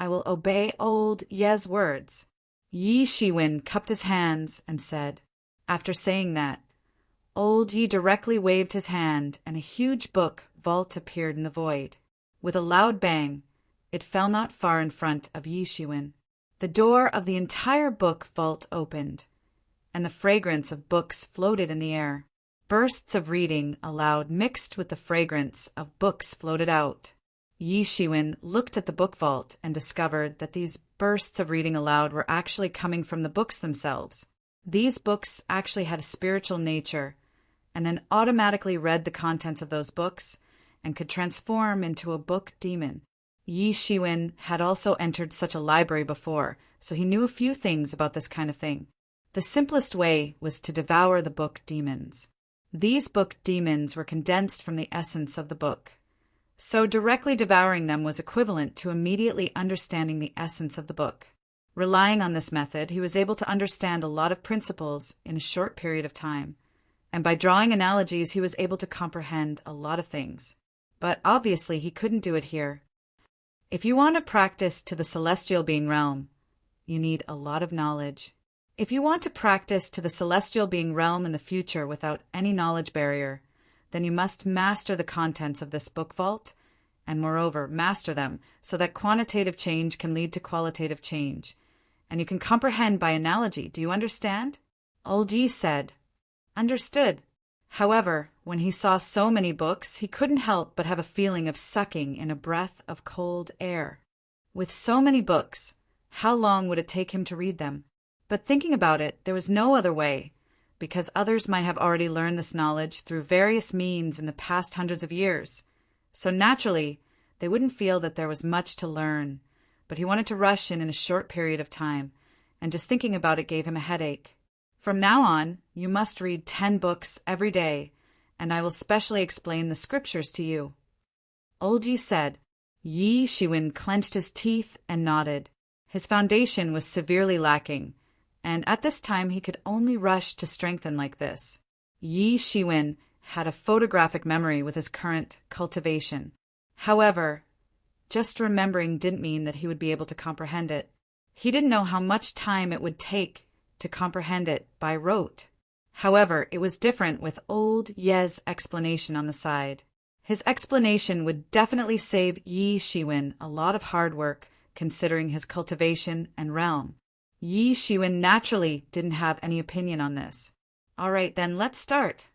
I will obey Old Ye's words. Yi Shiwen cupped his hands and said, after saying that, Old Yi directly waved his hand, and a huge book vault appeared in the void. With a loud bang, it fell not far in front of Yi Shiwen. The door of the entire book vault opened, and the fragrance of books floated in the air. Bursts of reading aloud mixed with the fragrance of books floated out. Yi Shiwen looked at the book vault and discovered that these bursts of reading aloud were actually coming from the books themselves. These books actually had a spiritual nature, and then automatically read the contents of those books and could transform into a book demon. Yi Shiwen had also entered such a library before, so he knew a few things about this kind of thing. The simplest way was to devour the book demons. These book demons were condensed from the essence of the book. So directly devouring them was equivalent to immediately understanding the essence of the book. Relying on this method, he was able to understand a lot of principles in a short period of time. And by drawing analogies, he was able to comprehend a lot of things. But obviously, he couldn't do it here. If you want to practice to the celestial being realm, you need a lot of knowledge. If you want to practice to the celestial being realm in the future without any knowledge barrier, then you must master the contents of this book vault, and moreover, master them so that quantitative change can lead to qualitative change. And you can comprehend by analogy. Do you understand? Old Yi said, "Understood." However, when he saw so many books, he couldn't help but have a feeling of sucking in a breath of cold air. With so many books, how long would it take him to read them? But thinking about it, there was no other way, because others might have already learned this knowledge through various means in the past hundreds of years. So naturally, they wouldn't feel that there was much to learn, but he wanted to rush in a short period of time, and just thinking about it gave him a headache. From now on, you must read 10 books every day, and I will specially explain the scriptures to you. Old Yi said. Yi Shiwen clenched his teeth and nodded. His foundation was severely lacking, and at this time he could only rush to strengthen like this. Yi Shiwen had a photographic memory with his current cultivation. However, just remembering didn't mean that he would be able to comprehend it. He didn't know how much time it would take to comprehend it by rote. However, it was different with Old Ye's explanation on the side. His explanation would definitely save Yi Shiwen a lot of hard work considering his cultivation and realm. Yi Shiwen naturally didn't have any opinion on this. All right, then let's start.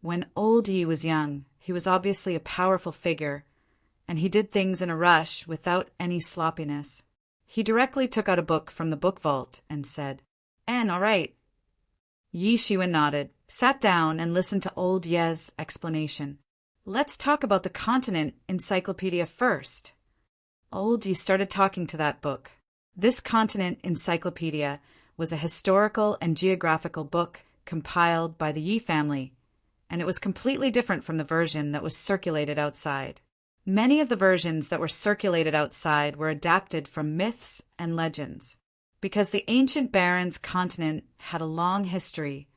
When Old Yi was young, he was obviously a powerful figure, and he did things in a rush without any sloppiness. He directly took out a book from the book vault and said, all right." Yi Shiwen nodded, sat down, and listened to Old Ye's explanation. "Let's talk about the continent encyclopedia first." Old Yi started talking to that book. This continent encyclopedia was a historical and geographical book compiled by the Yi family, and it was completely different from the version that was circulated outside. Many of the versions that were circulated outside were adapted from myths and legends. Because the ancient barons continent had a long history,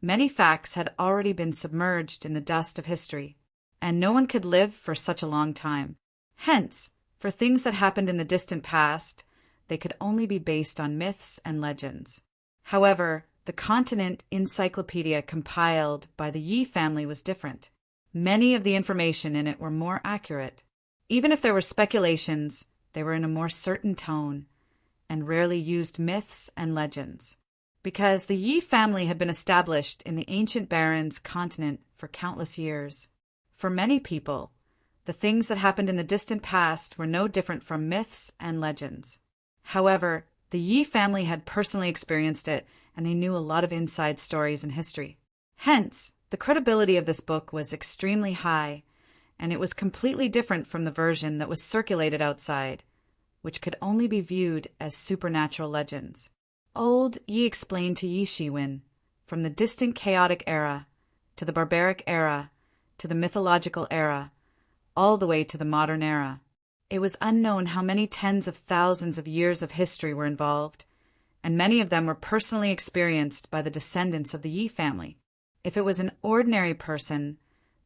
many facts had already been submerged in the dust of history, and no one could live for such a long time. Hence, for things that happened in the distant past, they could only be based on myths and legends. However, the continent encyclopedia compiled by the Yi family was different. Many of the information in it were more accurate. Even if there were speculations, they were in a more certain tone, and rarely used myths and legends. Because the Yi family had been established in the ancient barons' continent for countless years. For many people, the things that happened in the distant past were no different from myths and legends. However, the Yi family had personally experienced it, and they knew a lot of inside stories and history. Hence, the credibility of this book was extremely high, and it was completely different from the version that was circulated outside, which could only be viewed as supernatural legends. Old Yi explained to Yi Shiwen, from the distant chaotic era, to the barbaric era, to the mythological era, all the way to the modern era. It was unknown how many tens of thousands of years of history were involved, and many of them were personally experienced by the descendants of the Yi family. If it was an ordinary person,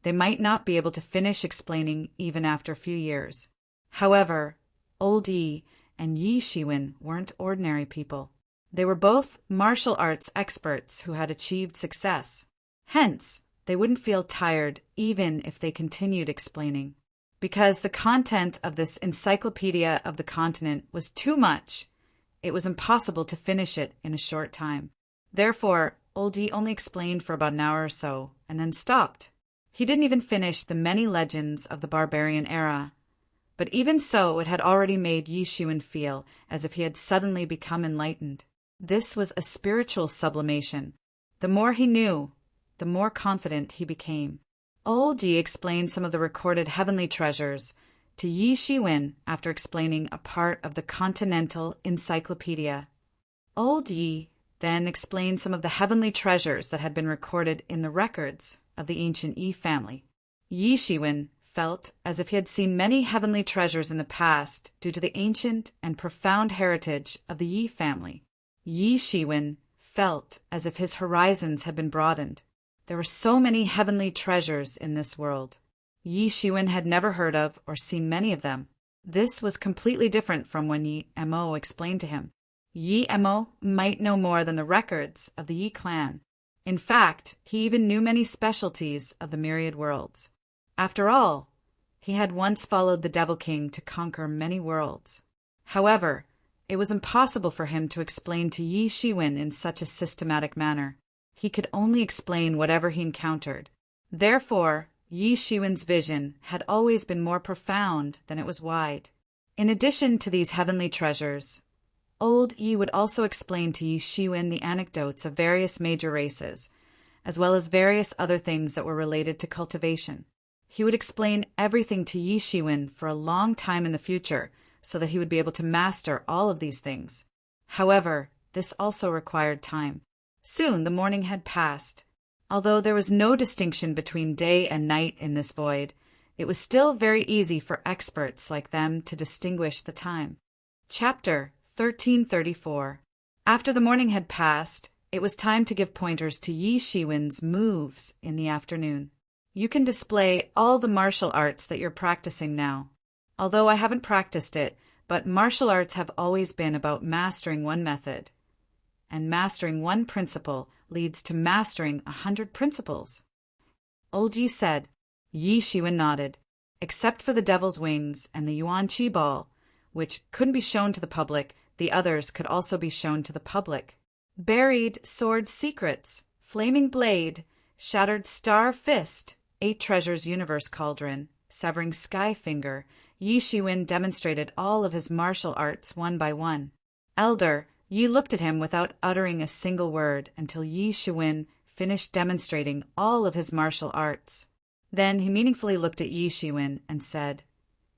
they might not be able to finish explaining even after a few years. However, Old Yi and Yi Shiwen weren't ordinary people. They were both martial arts experts who had achieved success. Hence, they wouldn't feel tired even if they continued explaining. Because the content of this encyclopedia of the continent was too much, it was impossible to finish it in a short time. Therefore, old Yi only explained for about an hour or so, and then stopped. He didn't even finish the many legends of the barbarian era. But even so, it had already made Yi Shiwen feel as if he had suddenly become enlightened. This was a spiritual sublimation. The more he knew, the more confident he became. Old Yi explained some of the recorded heavenly treasures to Yi Shiwen after explaining a part of the Continental Encyclopedia. Old Yi then explained some of the heavenly treasures that had been recorded in the records of the ancient Yi family. Yi Shiwen felt as if he had seen many heavenly treasures in the past due to the ancient and profound heritage of the Yi family. Yi Shiwen felt as if his horizons had been broadened. There were so many heavenly treasures in this world. Yi Shiwen had never heard of or seen many of them. This was completely different from when Yi Mo explained to him. Yi Mo might know more than the records of the Yi clan. In fact, he even knew many specialties of the myriad worlds. After all, he had once followed the Devil King to conquer many worlds. However, it was impossible for him to explain to Yi Shiwen in such a systematic manner. He could only explain whatever he encountered. Therefore, Yi Shiwen's vision had always been more profound than it was wide. In addition to these heavenly treasures, old Yi would also explain to Yi Shiwen the anecdotes of various major races, as well as various other things that were related to cultivation. He would explain everything to Yi Shiwen for a long time in the future, so that he would be able to master all of these things. However, this also required time. Soon the morning had passed. Although there was no distinction between day and night in this void, it was still very easy for experts like them to distinguish the time. Chapter 1334. After the morning had passed, it was time to give pointers to Yi Shiwen's moves in the afternoon. You can display all the martial arts that you're practicing now. Although I haven't practiced it, but martial arts have always been about mastering one method. And mastering one principle leads to mastering 100 principles. Old Yi said. Yi Shiwen nodded. Except for the devil's wings and the Yuan Qi ball, which couldn't be shown to the public, the others could also be shown to the public. Buried sword secrets, flaming blade, shattered star fist, 8 treasures universe cauldron, severing sky finger. Yi Shiwen demonstrated all of his martial arts one by one. Elder, Yi looked at him without uttering a single word until Yi Shiwen finished demonstrating all of his martial arts. Then he meaningfully looked at Yi Shiwen and said,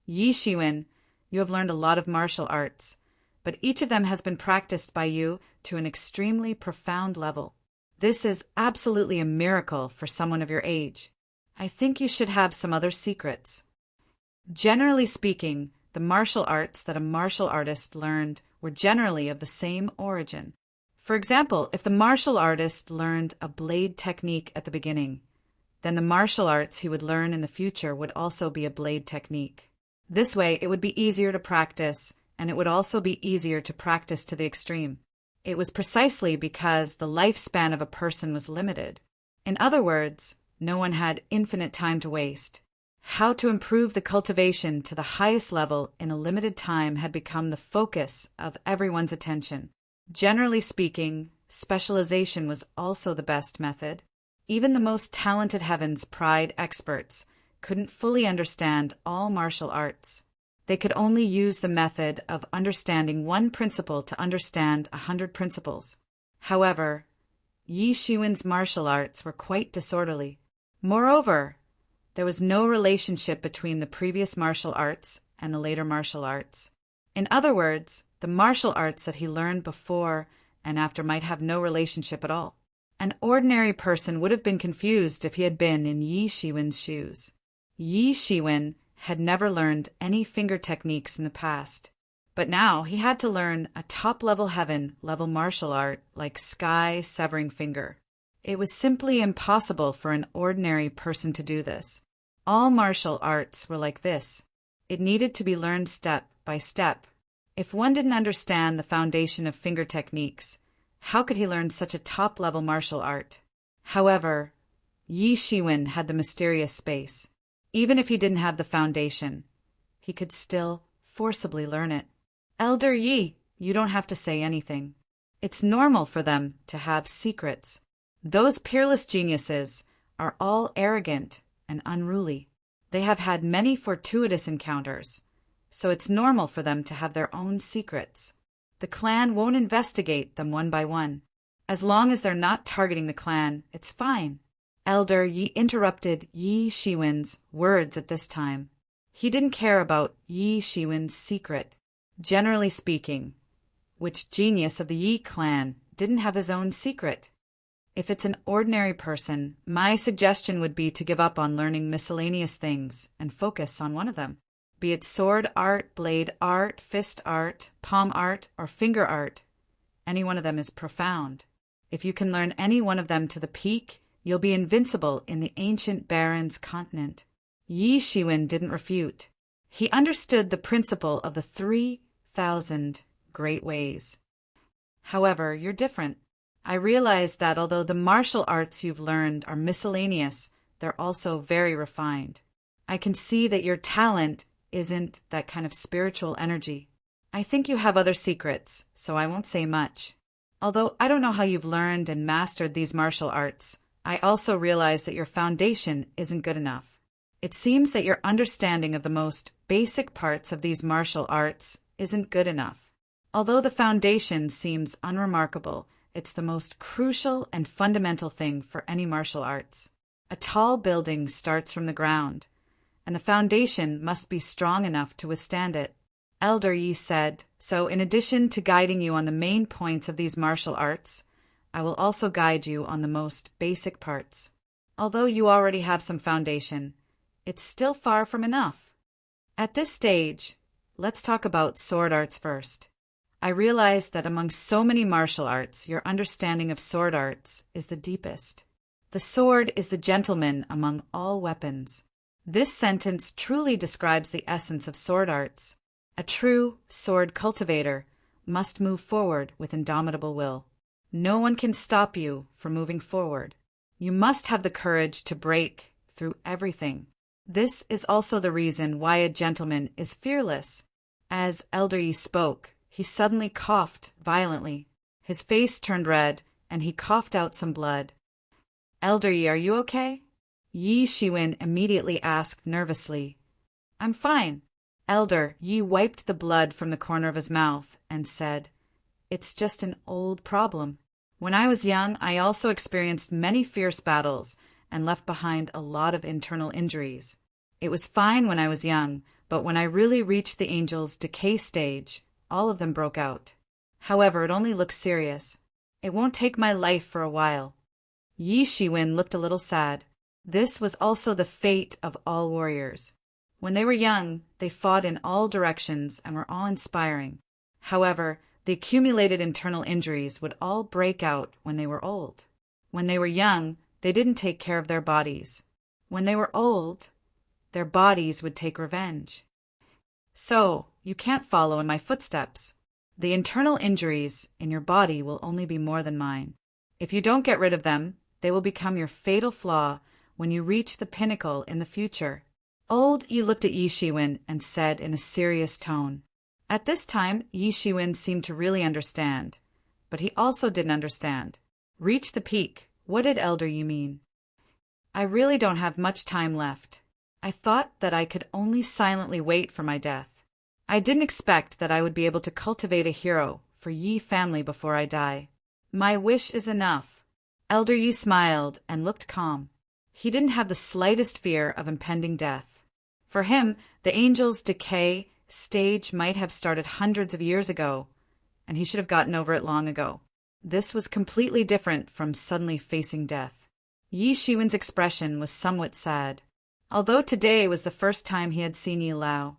Yi Shiwen, you have learned a lot of martial arts, but each of them has been practiced by you to an extremely profound level. This is absolutely a miracle for someone of your age. I think you should have some other secrets. Generally speaking, the martial arts that a martial artist learned were generally of the same origin. For example, if the martial artist learned a blade technique at the beginning, then the martial arts he would learn in the future would also be a blade technique. This way, it would be easier to practice, and it would also be easier to practice to the extreme. It was precisely because the lifespan of a person was limited. In other words, no one had infinite time to waste. How to improve the cultivation to the highest level in a limited time had become the focus of everyone's attention. Generally speaking, specialization was also the best method. Even the most talented Heaven's Pride experts couldn't fully understand all martial arts. They could only use the method of understanding one principle to understand 100 principles. However, Yi Shiwen's martial arts were quite disorderly. Moreover, there was no relationship between the previous martial arts and the later martial arts. In other words, the martial arts that he learned before and after might have no relationship at all. An ordinary person would have been confused if he had been in Yi Shiwen's shoes. Yi Shiwen had never learned any finger techniques in the past, but now he had to learn a top-level heaven-level martial art like Sky Severing Finger. It was simply impossible for an ordinary person to do this. All martial arts were like this. It needed to be learned step by step. If one didn't understand the foundation of finger techniques, how could he learn such a top-level martial art? However, Yi Shiwen had the mysterious space. Even if he didn't have the foundation, he could still forcibly learn it. Elder Yi, You don't have to say anything. It's normal for them to have secrets. Those peerless geniuses are all arrogant and unruly. They have had many fortuitous encounters, so it's normal for them to have their own secrets. The clan won't investigate them one by one. As long as they're not targeting the clan, it's fine. Elder Yi interrupted Yi Shiwen's words at this time. He didn't care about Yi Shiwen's secret. Generally speaking, which genius of the Yi clan didn't have his own secret? If it's an ordinary person, my suggestion would be to give up on learning miscellaneous things and focus on one of them. Be it sword art, blade art, fist art, palm art, or finger art, any one of them is profound. If you can learn any one of them to the peak, you'll be invincible in the ancient Baron's continent. Yi Shiwen didn't refute. He understood the principle of the 3,000 great ways. However, you're different. I realize that although the martial arts you've learned are miscellaneous, they're also very refined. I can see that your talent isn't that kind of spiritual energy. I think you have other secrets, so I won't say much. Although I don't know how you've learned and mastered these martial arts, I also realize that your foundation isn't good enough. It seems that your understanding of the most basic parts of these martial arts isn't good enough. Although the foundation seems unremarkable, it's the most crucial and fundamental thing for any martial arts. A tall building starts from the ground, and the foundation must be strong enough to withstand it. Elder Yi said, so in addition to guiding you on the main points of these martial arts, I will also guide you on the most basic parts. Although you already have some foundation, it's still far from enough. At this stage, let's talk about sword arts first. I realize that among so many martial arts, your understanding of sword arts is the deepest. The sword is the gentleman among all weapons. This sentence truly describes the essence of sword arts. A true sword cultivator must move forward with indomitable will. No one can stop you from moving forward. You must have the courage to break through everything. This is also the reason why a gentleman is fearless. As Elder Yi spoke, he suddenly coughed violently. His face turned red, and he coughed out some blood. Elder Yi, are you okay? Yi Shiwen immediately asked nervously. I'm fine. Elder Yi wiped the blood from the corner of his mouth and said, It's just an old problem. When I was young, I also experienced many fierce battles and left behind a lot of internal injuries. It was fine when I was young, but when I really reached the angel's decay stage, all of them broke out. However, it only looks serious. It won't take my life for a while. Yi Shiwen looked a little sad. This was also the fate of all warriors. When they were young, they fought in all directions and were awe-inspiring. However, the accumulated internal injuries would all break out when they were old. When they were young, they didn't take care of their bodies. When they were old, their bodies would take revenge. So, you can't follow in my footsteps. The internal injuries in your body will only be more than mine. If you don't get rid of them, they will become your fatal flaw when you reach the pinnacle in the future. Old Yi looked at Yi Shiwen and said in a serious tone. At this time, Yi Shiwen seemed to really understand, but he also didn't understand. Reach the peak. What did Elder Yi mean? I really don't have much time left. I thought that I could only silently wait for my death. I didn't expect that I would be able to cultivate a hero for Yi family before I die. My wish is enough. Elder Yi smiled and looked calm. He didn't have the slightest fear of impending death. For him, the angel's decay stage might have started hundreds of years ago, and he should have gotten over it long ago. This was completely different from suddenly facing death. Yi Shiwen's expression was somewhat sad. Although today was the first time he had seen Yi Lao,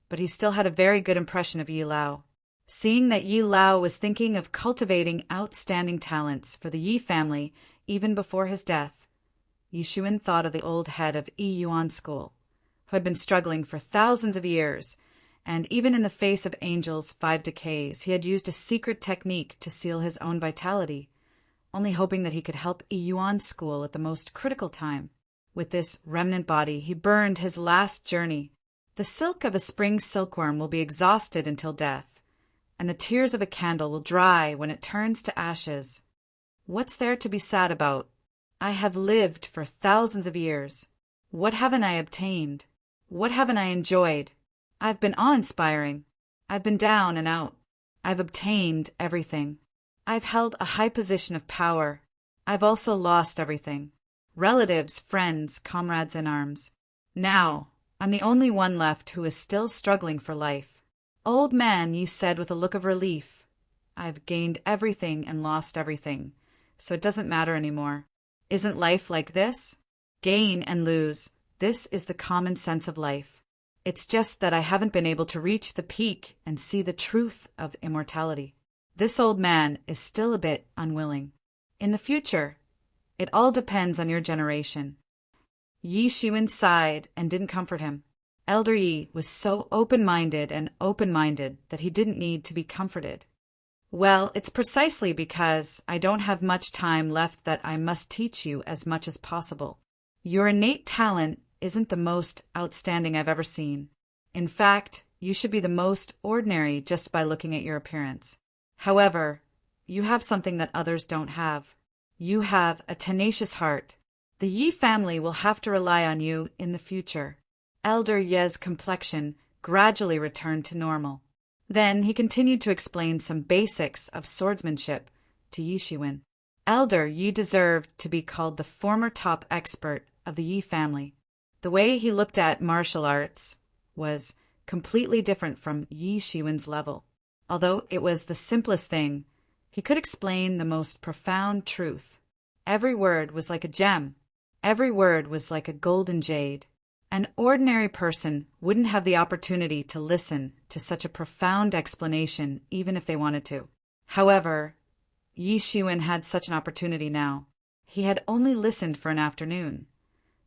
but he still had a very good impression of Yi Lao. Seeing that Yi Lao was thinking of cultivating outstanding talents for the Yi family even before his death, Yi Shiwen thought of the old head of Yi Yuan School, who had been struggling for thousands of years, and even in the face of Angel's 5 decays, he had used a secret technique to seal his own vitality, only hoping that he could help Yi Yuan School at the most critical time. With this remnant body, he burned his last journey. The silk of a spring silkworm will be exhausted until death, and the tears of a candle will dry when it turns to ashes. What's there to be sad about? I have lived for thousands of years. What haven't I obtained? What haven't I enjoyed? I've been awe-inspiring. I've been down and out. I've obtained everything. I've held a high position of power. I've also lost everything. Relatives, friends, comrades in arms. Now, I'm the only one left who is still struggling for life. Old man, ye said with a look of relief, I've gained everything and lost everything, so it doesn't matter anymore. Isn't life like this? Gain and lose. This is the common sense of life. It's just that I haven't been able to reach the peak and see the truth of immortality. This old man is still a bit unwilling. In the future, it all depends on your generation. Yi Shiwen sighed and didn't comfort him. Elder Yi was so open-minded that he didn't need to be comforted. Well, it's precisely because I don't have much time left that I must teach you as much as possible. Your innate talent isn't the most outstanding I've ever seen. In fact, you should be the most ordinary just by looking at your appearance. However, you have something that others don't have. You have a tenacious heart. The Yi family will have to rely on you in the future. Elder Ye's complexion gradually returned to normal. Then he continued to explain some basics of swordsmanship to Yi Shiwen. Elder Yi deserved to be called the former top expert of the Yi family. The way he looked at martial arts was completely different from Yi Shiwen's level. Although it was the simplest thing, he could explain the most profound truth. Every word was like a gem. Every word was like a golden jade. An ordinary person wouldn't have the opportunity to listen to such a profound explanation even if they wanted to. However, Yi Shiwen had such an opportunity now. He had only listened for an afternoon,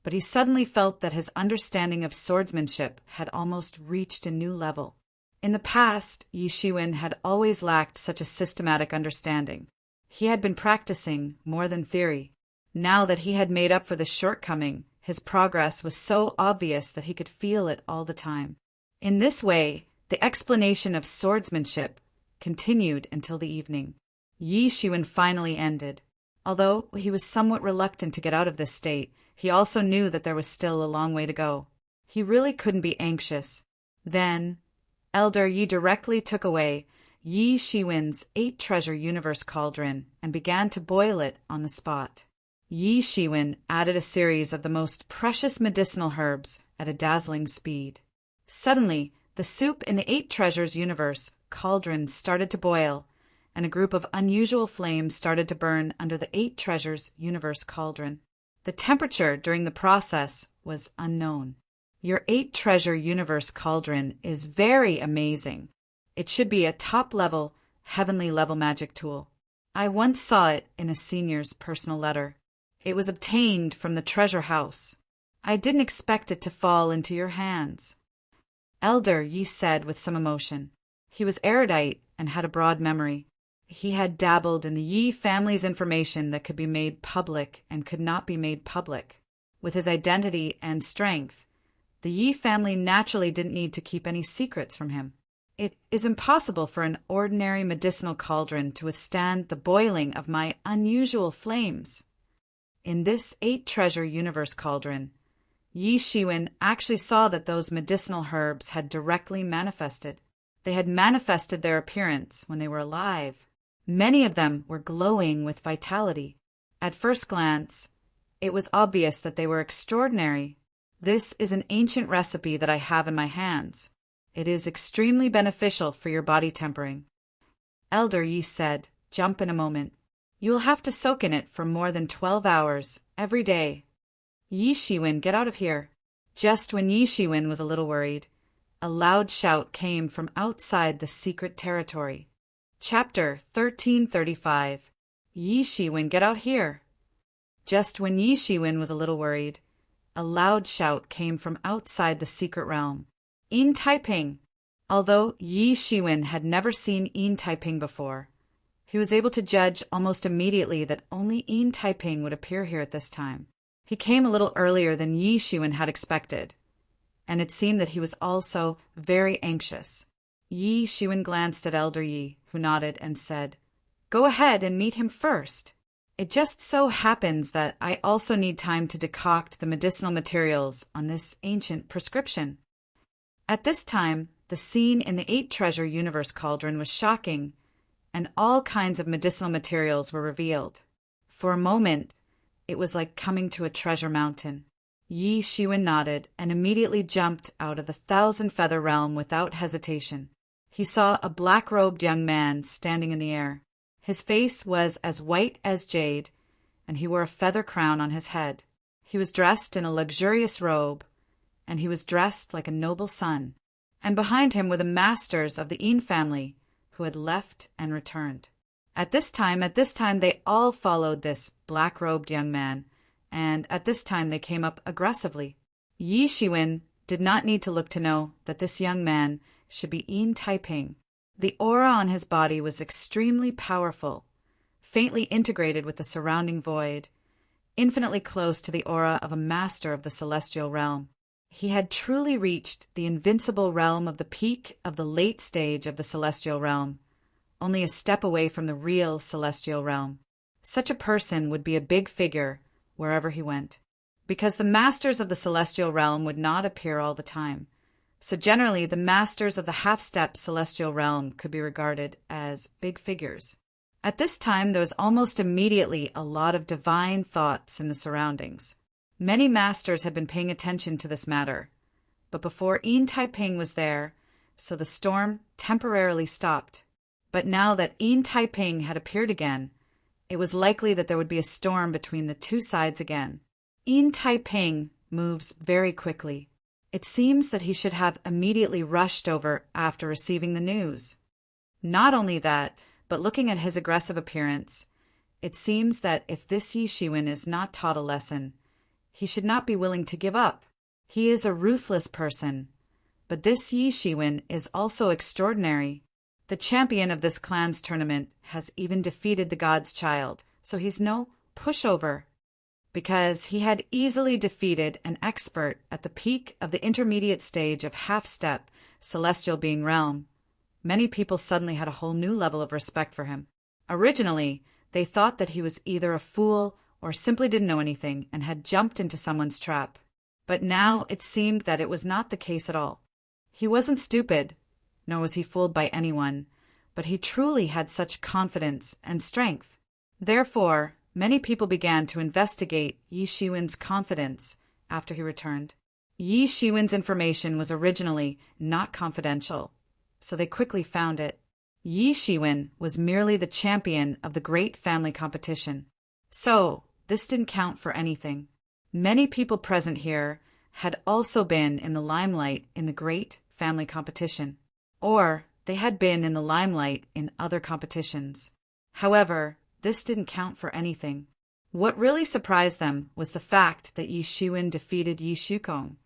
but he suddenly felt that his understanding of swordsmanship had almost reached a new level. In the past, Yi Shiwen had always lacked such a systematic understanding. He had been practicing more than theory. Now that he had made up for this shortcoming, his progress was so obvious that he could feel it all the time. In this way, the explanation of swordsmanship continued until the evening. Yi Shiwen finally ended. Although he was somewhat reluctant to get out of this state, he also knew that there was still a long way to go. He really couldn't be anxious. Then, Elder Yi directly took away Yi Shiwen's 8-treasure universe cauldron and began to boil it on the spot. Yi Shiwen added a series of the most precious medicinal herbs at a dazzling speed. Suddenly, the soup in the 8-treasures universe cauldron started to boil, and a group of unusual flames started to burn under the 8-treasures universe cauldron. The temperature during the process was unknown. Your 8-treasure universe cauldron is very amazing. It should be a top-level, heavenly-level magic tool. I once saw it in a senior's personal letter. It was obtained from the treasure house. I didn't expect it to fall into your hands. Elder Yi said with some emotion. He was erudite and had a broad memory. He had dabbled in the Yi family's information that could be made public and could not be made public. With his identity and strength, the Yi family naturally didn't need to keep any secrets from him. It is impossible for an ordinary medicinal cauldron to withstand the boiling of my unusual flames. In this 8-treasure universe cauldron, Yi Shiwen actually saw that those medicinal herbs had directly manifested. They had manifested their appearance when they were alive. Many of them were glowing with vitality. At first glance, it was obvious that they were extraordinary. This is an ancient recipe that I have in my hands. It is extremely beneficial for your body tempering. Elder Yi said, "Jump in a moment. You will have to soak in it for more than 12 hours, every day." Yi Shiwen, get out of here. Just when Yi Shiwen was a little worried, a loud shout came from outside the secret territory. Chapter 1335. Yi Shiwen, get out here. Just when Yi Shiwen was a little worried, a loud shout came from outside the secret realm. Yin Taiping. Although Yi Shiwen had never seen Yin Taiping before, he was able to judge almost immediately that only Yin Taiping would appear here at this time. He came a little earlier than Yi Shiwen had expected, and it seemed that he was also very anxious. Yi Shiwen glanced at Elder Yi, who nodded and said, "Go ahead and meet him first. It just so happens that I also need time to decoct the medicinal materials on this ancient prescription." At this time, the scene in the 8-treasure universe cauldron was shocking, and all kinds of medicinal materials were revealed. For a moment, it was like coming to a treasure mountain. Yi Shiwen nodded and immediately jumped out of the 1,000-feather realm without hesitation. He saw a black-robed young man standing in the air. His face was as white as jade, and he wore a feather crown on his head. He was dressed in a luxurious robe, and he was dressed like a noble son. And behind him were the masters of the Yin family, who had left and returned. At this time, they all followed this black-robed young man, and at this time they came up aggressively. Yi Shiwen did not need to look to know that this young man should be Yin Taiping. The aura on his body was extremely powerful, faintly integrated with the surrounding void, infinitely close to the aura of a master of the celestial realm. He had truly reached the invincible realm of the peak of the late stage of the celestial realm, only a step away from the real celestial realm. Such a person would be a big figure wherever he went, because the masters of the celestial realm would not appear all the time. So generally, the masters of the half-step celestial realm could be regarded as big figures. At this time, there was almost immediately a lot of divine thoughts in the surroundings. Many masters had been paying attention to this matter, but before Yin Taiping was there, so the storm temporarily stopped. But now that Yin Taiping had appeared again, it was likely that there would be a storm between the two sides again. Yin Taiping moves very quickly. It seems that he should have immediately rushed over after receiving the news. Not only that, but looking at his aggressive appearance, it seems that if this Yi Shiwen is not taught a lesson, he should not be willing to give up. He is a ruthless person, but this Yi Shiwen is also extraordinary. The champion of this clan's tournament has even defeated the God's Child, so he's no pushover, because he had easily defeated an expert at the peak of the intermediate stage of half-step celestial being realm. Many people suddenly had a whole new level of respect for him. Originally, they thought that he was either a fool or simply didn't know anything and had jumped into someone's trap. But now it seemed that it was not the case at all. He wasn't stupid, nor was he fooled by anyone, but he truly had such confidence and strength. Therefore, many people began to investigate Yi Shiwen's confidence after he returned. Yi Shiwen's information was originally not confidential, so they quickly found it. Yi Shiwen was merely the champion of the great family competition. So, this didn't count for anything. Many people present here had also been in the limelight in the great family competition, or they had been in the limelight in other competitions. However, this didn't count for anything. What really surprised them was the fact that Yi Shiwen defeated Yi Shukong,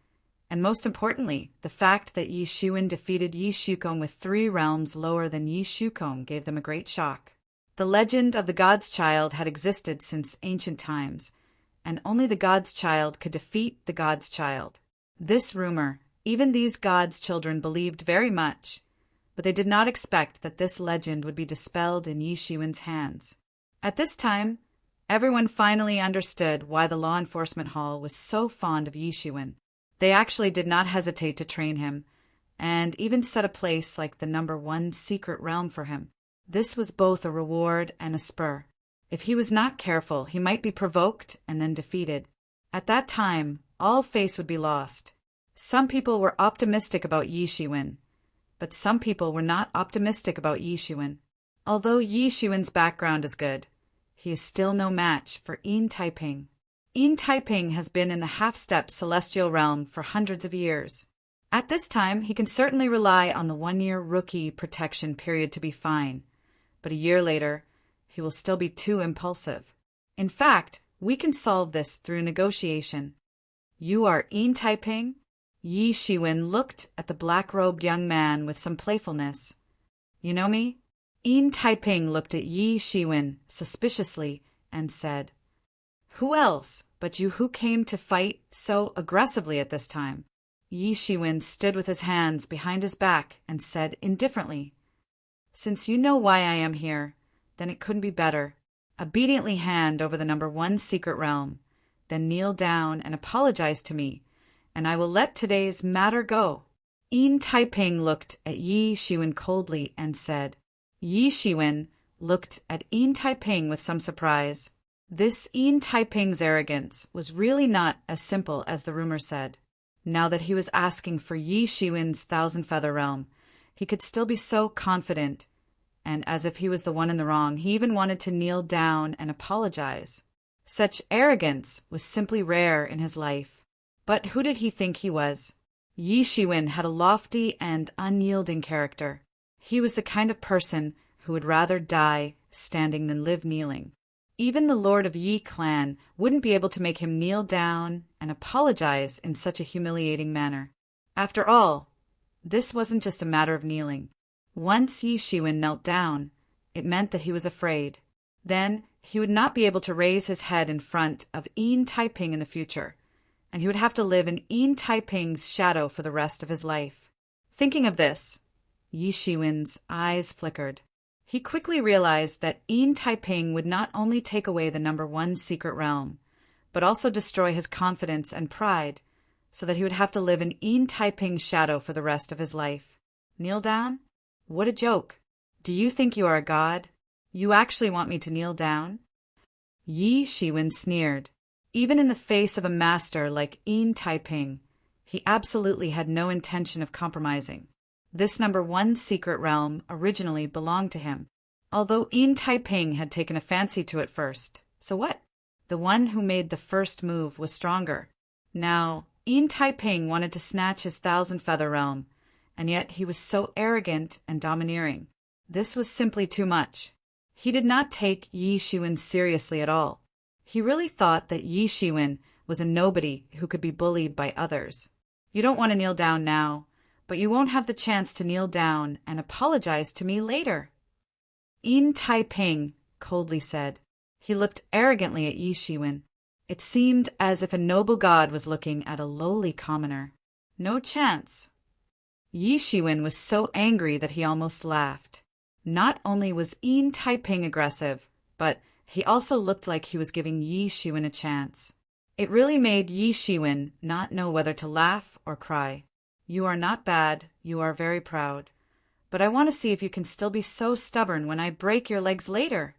and most importantly, the fact that Yi Shiwen defeated Yi Shukong with 3 realms lower than Yi Shukong gave them a great shock. The legend of the God's Child had existed since ancient times, and only the God's Child could defeat the God's Child. This rumor, even these God's children believed very much, but they did not expect that this legend would be dispelled in Yi Shiwen's hands. At this time, everyone finally understood why the law enforcement hall was so fond of Yi Shiwen. They actually did not hesitate to train him, and even set a place like the number 1 secret realm for him. This was both a reward and a spur. If he was not careful, he might be provoked and then defeated. At that time, all face would be lost. Some people were optimistic about Yi Shiwen, but some people were not optimistic about Yi Shiwen. Although Yi Shiwen's background is good, he is still no match for Yin Taiping. Yin Taiping has been in the half-step celestial realm for hundreds of years. At this time, he can certainly rely on the 1-year rookie protection period to be fine, but a year later, he will still be too impulsive. In fact, we can solve this through negotiation. You are Yin Taiping? Yi Shiwen looked at the black-robed young man with some playfulness. You know me? Yin Taiping looked at Yi Shiwen suspiciously and said, Who else but you who came to fight so aggressively at this time? Yi Shiwen stood with his hands behind his back and said indifferently, "Since you know why I am here, then it couldn't be better. Obediently hand over the number 1 secret realm, then kneel down and apologize to me, and I will let today's matter go." Yin Taiping looked at Yi Shiwen coldly and said. Yi Shiwen looked at Yin Taiping with some surprise. This Yin Taiping's arrogance was really not as simple as the rumor said. Now that he was asking for Yi Shiwen's Thousand Feather Realm, he could still be so confident, and as if he was the one in the wrong, he even wanted to kneel down and apologize. Such arrogance was simply rare in his life. But who did he think he was? Yi Shiwen had a lofty and unyielding character. He was the kind of person who would rather die standing than live kneeling. Even the lord of Yi clan wouldn't be able to make him kneel down and apologize in such a humiliating manner. After all, this wasn't just a matter of kneeling. Once Yi Shiwen knelt down, it meant that he was afraid. Then he would not be able to raise his head in front of Yin Taiping in the future, and he would have to live in Yin Taiping's shadow for the rest of his life. Thinking of this, Yi Shiwen's eyes flickered. He quickly realized that Yin Taiping would not only take away the number 1 secret realm, but also destroy his confidence and pride, so that he would have to live in Yin Taiping's shadow for the rest of his life. Kneel down? What a joke! Do you think you are a god? You actually want me to kneel down? Yi Shiwen sneered. Even in the face of a master like Yin Taiping, he absolutely had no intention of compromising. This number 1 secret realm originally belonged to him, although Yin Taiping had taken a fancy to it first. So what? The one who made the first move was stronger. Now, Yin Taiping wanted to snatch his Thousand Feather Realm, and yet he was so arrogant and domineering. This was simply too much. He did not take Yi Shiwen seriously at all. He really thought that Yi Shiwen was a nobody who could be bullied by others. You don't want to kneel down now, but you won't have the chance to kneel down and apologize to me later. Yin Taiping coldly said. He looked arrogantly at Yi Shiwen. It seemed as if a noble god was looking at a lowly commoner. No chance. Yi Shiwen was so angry that he almost laughed. Not only was Yin Taiping aggressive, but he also looked like he was giving Yi Shiwen a chance. It really made Yi Shiwen not know whether to laugh or cry. You are not bad, you are very proud. But I want to see if you can still be so stubborn when I break your legs later.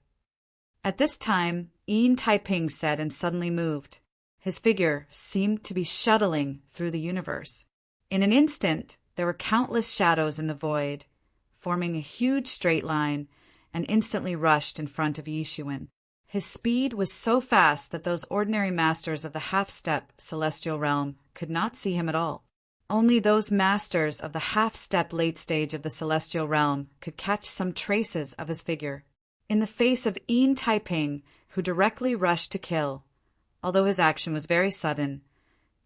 At this time, Yin Taiping said and suddenly moved. His figure seemed to be shuttling through the universe. In an instant, there were countless shadows in the void, forming a huge straight line, and instantly rushed in front of Yi Shiwen. His speed was so fast that those ordinary masters of the half-step celestial realm could not see him at all. Only those masters of the half-step late stage of the celestial realm could catch some traces of his figure. In the face of Yin Taiping, who directly rushed to kill, although his action was very sudden,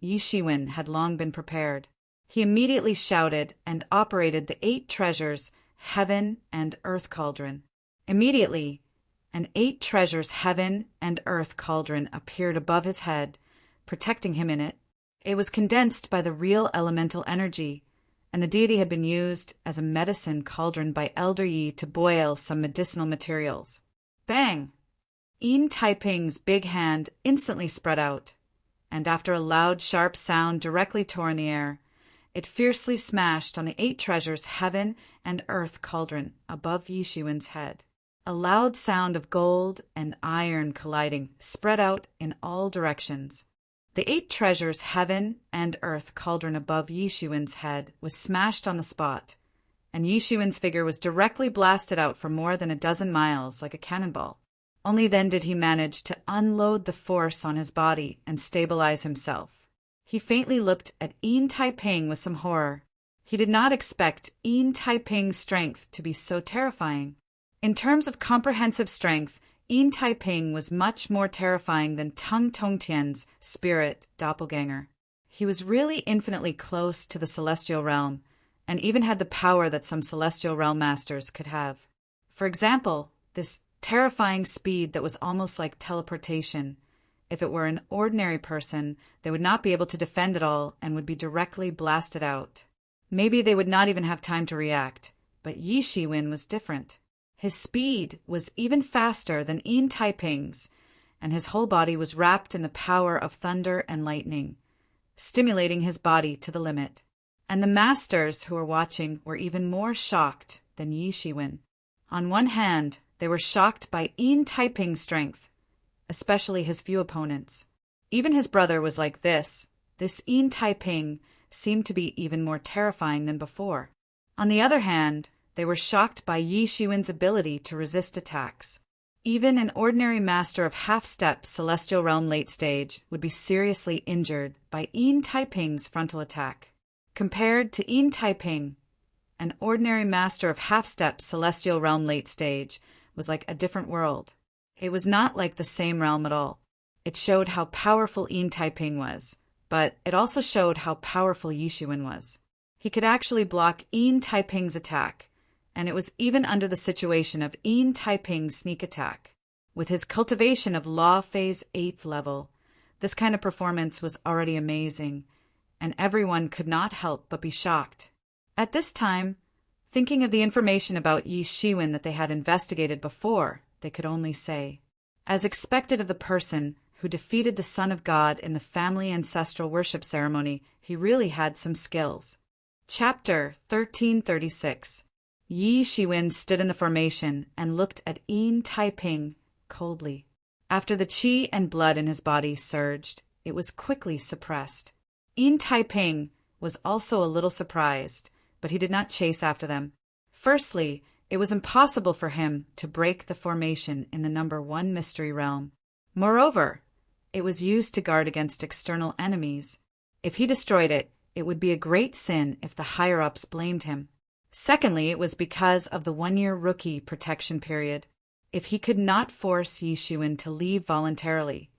Yi Shiwen had long been prepared. He immediately shouted and operated the 8 treasures, Heaven and Earth Cauldron. Immediately, an 8 treasures Heaven and Earth Cauldron appeared above his head, protecting him in it. It was condensed by the real elemental energy, and the deity had been used as a medicine cauldron by Elder Yi to boil some medicinal materials. Bang! Yin Taiping's big hand instantly spread out, and after a loud, sharp sound directly tore in the air, it fiercely smashed on the 8 treasures Heaven and Earth Cauldron above Yi Shiwen's head. A loud sound of gold and iron colliding spread out in all directions. The 8 treasures Heaven and Earth Cauldron above Yi Shiwen's head was smashed on the spot, and Yi Shiwen's figure was directly blasted out for more than a dozen miles like a cannonball. Only then did he manage to unload the force on his body and stabilize himself. He faintly looked at Yin Taiping with some horror. He did not expect Yin Taiping's strength to be so terrifying. In terms of comprehensive strength, Yin Taiping was much more terrifying than Tung Tongtian's spirit doppelganger. He was really infinitely close to the celestial realm, and even had the power that some celestial realm masters could have. For example, this terrifying speed that was almost like teleportation, If it were an ordinary person, they would not be able to defend at all and would be directly blasted out. Maybe they would not even have time to react, but Yi Shiwen was different. His speed was even faster than Yin Taiping's, and his whole body was wrapped in the power of thunder and lightning, stimulating his body to the limit. And the masters who were watching were even more shocked than Yi Shiwen. On one hand, they were shocked by Yin Taiping's strength, especially his few opponents. Even his brother was like this. This Yin Taiping seemed to be even more terrifying than before. On the other hand, they were shocked by Yi Shiwen's ability to resist attacks. Even an ordinary master of half-step Celestial Realm late stage would be seriously injured by Yin Taiping's frontal attack. Compared to Yin Taiping, an ordinary master of half-step Celestial Realm late stage was like a different world. It was not like the same realm at all. It showed how powerful Yin Taiping was, but it also showed how powerful Yi Shiwen was. He could actually block Yin Taiping's attack, and it was even under the situation of Yin Taiping's sneak attack. With his cultivation of Law Phase 8th level, this kind of performance was already amazing, and everyone could not help but be shocked. At this time, thinking of the information about Yi Shiwen that they had investigated before, they could only say, as expected of the person who defeated the Son of God in the family ancestral worship ceremony, he really had some skills. Chapter 1336. Yi Shiwen stood in the formation and looked at Yin Taiping coldly. After the qi and blood in his body surged, it was quickly suppressed. Yin Taiping was also a little surprised, but he did not chase after them. Firstly, it was impossible for him to break the formation in the number 1 mystery realm. Moreover, it was used to guard against external enemies. If he destroyed it, it would be a great sin if the higher-ups blamed him. Secondly, it was because of the 1-year rookie protection period. If he could not force Yi Shiwen to leave voluntarily,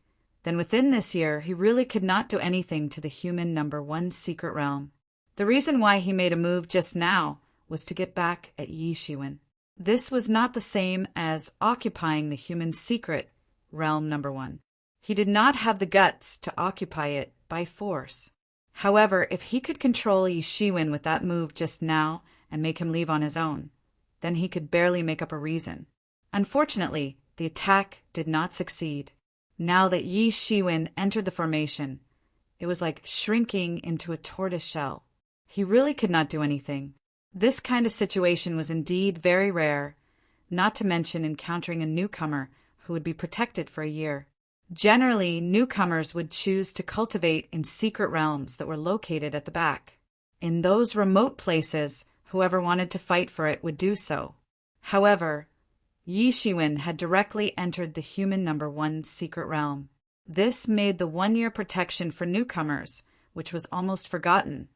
then within this year he really could not do anything to the human number 1 secret realm. The reason why he made a move just now was to get back at Yi Shiwen. This was not the same as occupying the human secret realm number 1. He did not have the guts to occupy it by force. However, if he could control Yi Shiwen with that move just now and make him leave on his own, then he could barely make up a reason. Unfortunately, the attack did not succeed. Now that Yi Shiwen entered the formation, it was like shrinking into a tortoise shell. He really could not do anything. This kind of situation was indeed very rare, not to mention encountering a newcomer who would be protected for a year. Generally, newcomers would choose to cultivate in secret realms that were located at the back. In those remote places, whoever wanted to fight for it would do so. However, Yi Shiwen had directly entered the human number 1 secret realm. This made the 1-year protection for newcomers, which was almost forgotten,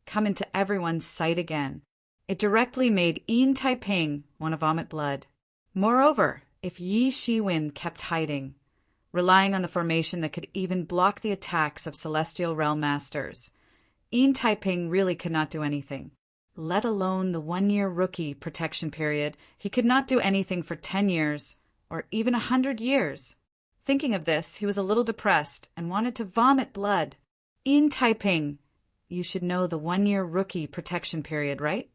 come into everyone's sight again. It directly made Yin Taiping want to vomit blood. Moreover, if Yi Shiwen kept hiding, relying on the formation that could even block the attacks of Celestial Realm Masters, Yin Taiping really could not do anything. Let alone the 1-year rookie protection period, he could not do anything for 10 years, or even 100 years. Thinking of this, he was a little depressed and wanted to vomit blood. Yin Taiping, you should know the 1-year rookie protection period, right?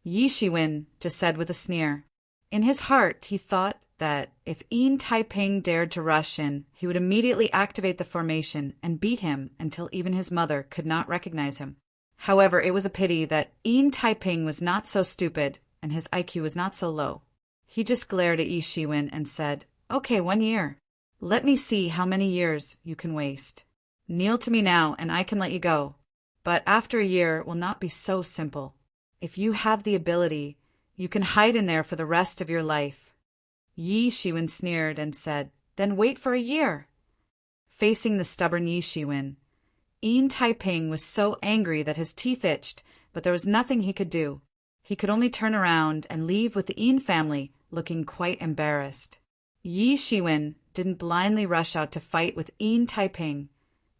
Yi Shiwen just said with a sneer. In his heart, he thought that if Yin Taiping dared to rush in, he would immediately activate the formation and beat him until even his mother could not recognize him. However, it was a pity that Yin Taiping was not so stupid and his IQ was not so low. He just glared at Yi Shiwen and said, "Okay, 1 year. Let me see how many years you can waste. Kneel to me now and I can let you go. But after a year it will not be so simple. If you have the ability, you can hide in there for the rest of your life." Yi Shiwen sneered and said, "Then wait for a year." Facing the stubborn Yi Shiwen, Yin Taiping was so angry that his teeth itched, but there was nothing he could do. He could only turn around and leave with the Yin family, looking quite embarrassed. Yi Shiwen didn't blindly rush out to fight with Yin Taiping,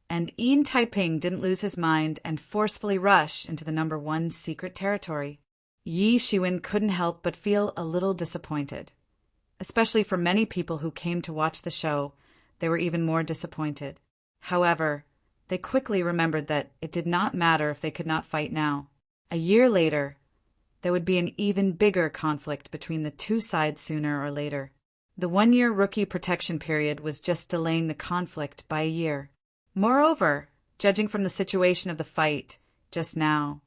and Yin Taiping didn't lose his mind and forcefully rush into the number 1 secret territory. Yi Shiwen couldn't help but feel a little disappointed. Especially for many people who came to watch the show, they were even more disappointed. However, they quickly remembered that it did not matter if they could not fight now. A year later, there would be an even bigger conflict between the two sides sooner or later. The 1-year rookie protection period was just delaying the conflict by a year. Moreover, judging from the situation of the fight just now,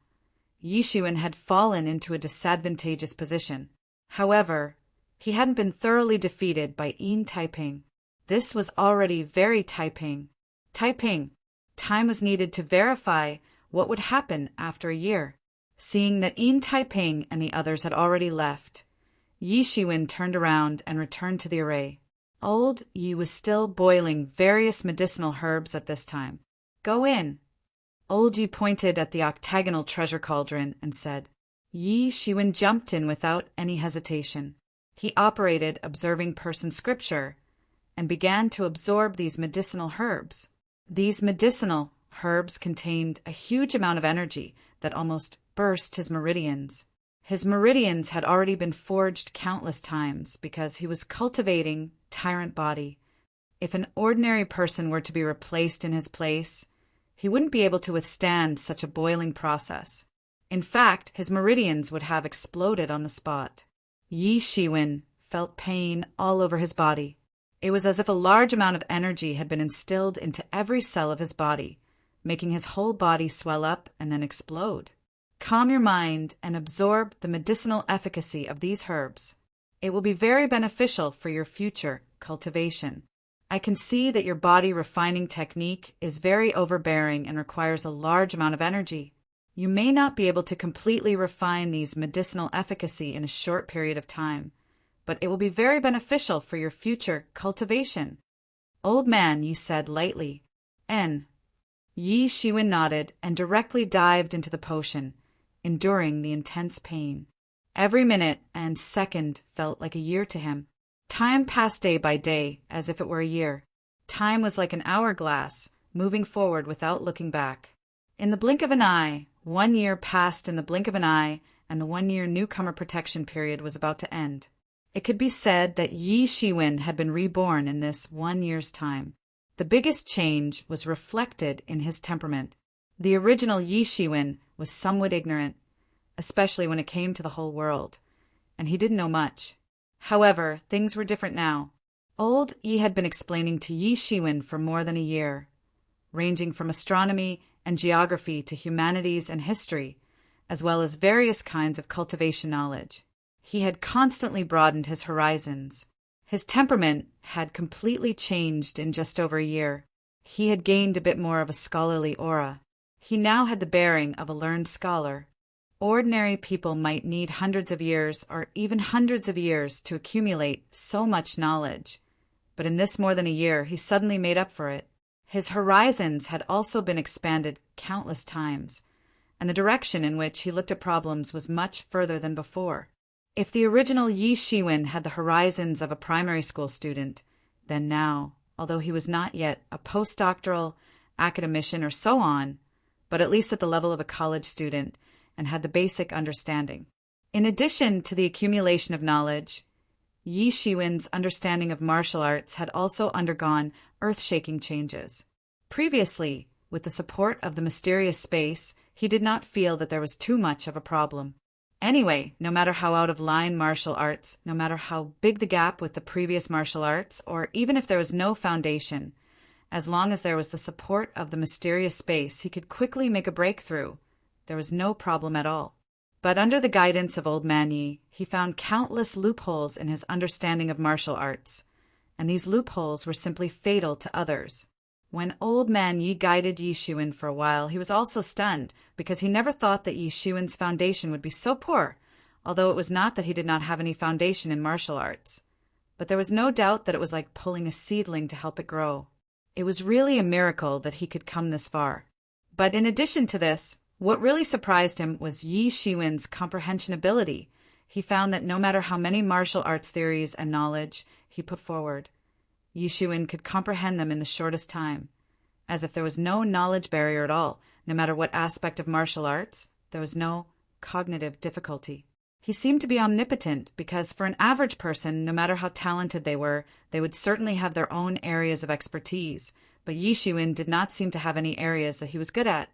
Yi Shiwen had fallen into a disadvantageous position. However, he hadn't been thoroughly defeated by Yin Taiping. This was already very Taiping. Time was needed to verify what would happen after a year. Seeing that Yin Taiping and the others had already left, Yi Shiwen turned around and returned to the array. Old Yi was still boiling various medicinal herbs at this time. "Go in." Old Yi pointed at the octagonal treasure cauldron and said. Yi Shiwen jumped in without any hesitation. He operated observing person scripture and began to absorb these medicinal herbs. These medicinal herbs contained a huge amount of energy that almost burst his meridians. His meridians had already been forged countless times because he was cultivating tyrant body. If an ordinary person were to be replaced in his place, he wouldn't be able to withstand such a boiling process. In fact, his meridians would have exploded on the spot. Yi Shiwen felt pain all over his body. It was as if a large amount of energy had been instilled into every cell of his body, making his whole body swell up and then explode. Calm your mind and absorb the medicinal efficacy of these herbs. It will be very beneficial for your future cultivation. I can see that your body refining technique is very overbearing and requires a large amount of energy. You may not be able to completely refine these medicinal efficacy in a short period of time, but it will be very beneficial for your future cultivation. Old man, Yi said lightly. Yi Shiwen nodded and directly dived into the potion, enduring the intense pain. Every minute and second felt like a year to him. Time passed day by day, as if it were a year. Time was like an hourglass, moving forward without looking back. In the blink of an eye, 1 year passed in the blink of an eye, and the 1-year newcomer protection period was about to end. It could be said that Yi Shiwen had been reborn in this 1 year's time. The biggest change was reflected in his temperament. The original Yi Shiwen was somewhat ignorant, especially when it came to the whole world, and he didn't know much. However, things were different now. Old Yi had been explaining to Yi Shiwen for more than a year, ranging from astronomy and geography to humanities and history, as well as various kinds of cultivation knowledge. He had constantly broadened his horizons. His temperament had completely changed in just over a year. He had gained a bit more of a scholarly aura. He now had the bearing of a learned scholar. Ordinary people might need hundreds of years or even hundreds of years to accumulate so much knowledge, but in this more than a year he suddenly made up for it. His horizons had also been expanded countless times, and the direction in which he looked at problems was much further than before. If the original Yi Shiwen had the horizons of a primary school student, then now, although he was not yet a postdoctoral, academician, or so on, but at least at the level of a college student, and had the basic understanding. In addition to the accumulation of knowledge, Yi Shiwen's understanding of martial arts had also undergone earth-shaking changes. Previously, with the support of the mysterious space, he did not feel that there was too much of a problem. Anyway, no matter how out of line martial arts, no matter how big the gap with the previous martial arts, or even if there was no foundation, as long as there was the support of the mysterious space, he could quickly make a breakthrough. There was no problem at all. But under the guidance of Old Man Yi, he found countless loopholes in his understanding of martial arts, and these loopholes were simply fatal to others. When Old Man Yi guided Yi Shiwen for a while, he was also stunned, because he never thought that Yi Shiwen's foundation would be so poor, although it was not that he did not have any foundation in martial arts. But there was no doubt that it was like pulling a seedling to help it grow. It was really a miracle that he could come this far. But in addition to this, what really surprised him was Yi Shiwen's comprehension ability. He found that no matter how many martial arts theories and knowledge he put forward, Yi Shiwen could comprehend them in the shortest time, as if there was no knowledge barrier at all. No matter what aspect of martial arts, there was no cognitive difficulty. He seemed to be omnipotent because for an average person, no matter how talented they were, they would certainly have their own areas of expertise, but Yi Shiwen did not seem to have any areas that he was good at.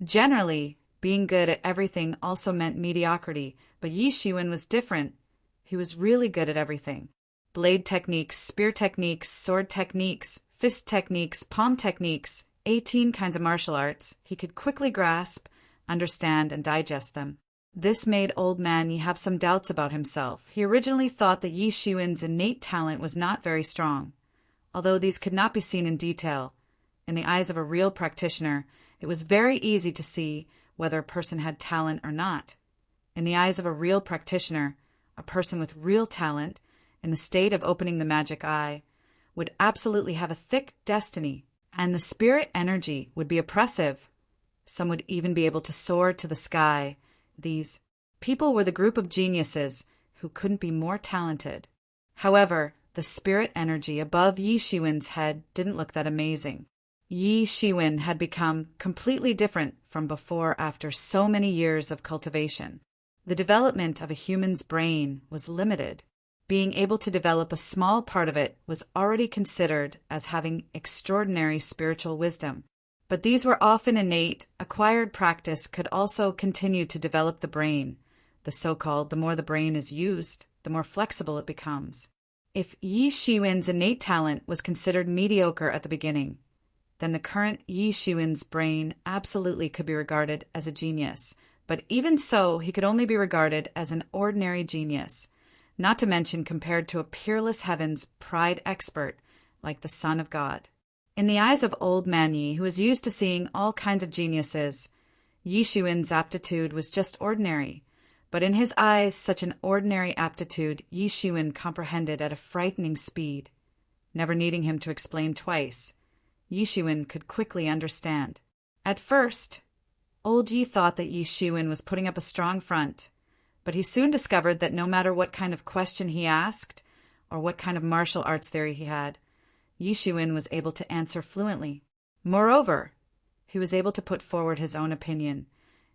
Generally, being good at everything also meant mediocrity, but Yi Shiwen was different. He was really good at everything. Blade techniques, spear techniques, sword techniques, fist techniques, palm techniques, 18 kinds of martial arts. He could quickly grasp, understand, and digest them. This made Old Man Yi have some doubts about himself. He originally thought that Yi Shiwen's innate talent was not very strong. Although these could not be seen in detail, in the eyes of a real practitioner, it was very easy to see whether a person had talent or not. In the eyes of a real practitioner, a person with real talent, in the state of opening the magic eye, would absolutely have a thick destiny, and the spirit energy would be oppressive. Some would even be able to soar to the sky. These people were the group of geniuses who couldn't be more talented. However, the spirit energy above Yi Shiwen's head didn't look that amazing. Yi Shiwen had become completely different from before after so many years of cultivation. The development of a human's brain was limited. Being able to develop a small part of it was already considered as having extraordinary spiritual wisdom. But these were often innate. Acquired practice could also continue to develop the brain. The more the brain is used, the more flexible it becomes. If Yi Shiwen's innate talent was considered mediocre at the beginning, then the current Yi Shiwen's brain absolutely could be regarded as a genius. But even so, he could only be regarded as an ordinary genius, not to mention compared to a peerless heaven's pride expert like the Son of God. In the eyes of Old Man Yi, who was used to seeing all kinds of geniuses, Yi Shiwen's aptitude was just ordinary. But in his eyes, such an ordinary aptitude Yi Shiwen comprehended at a frightening speed. Never needing him to explain twice, Yi Shiwen could quickly understand. At first, Old Yi thought that Yi Shiwen was putting up a strong front, but he soon discovered that no matter what kind of question he asked, or what kind of martial arts theory he had, Yi Shiwen was able to answer fluently. Moreover, he was able to put forward his own opinion,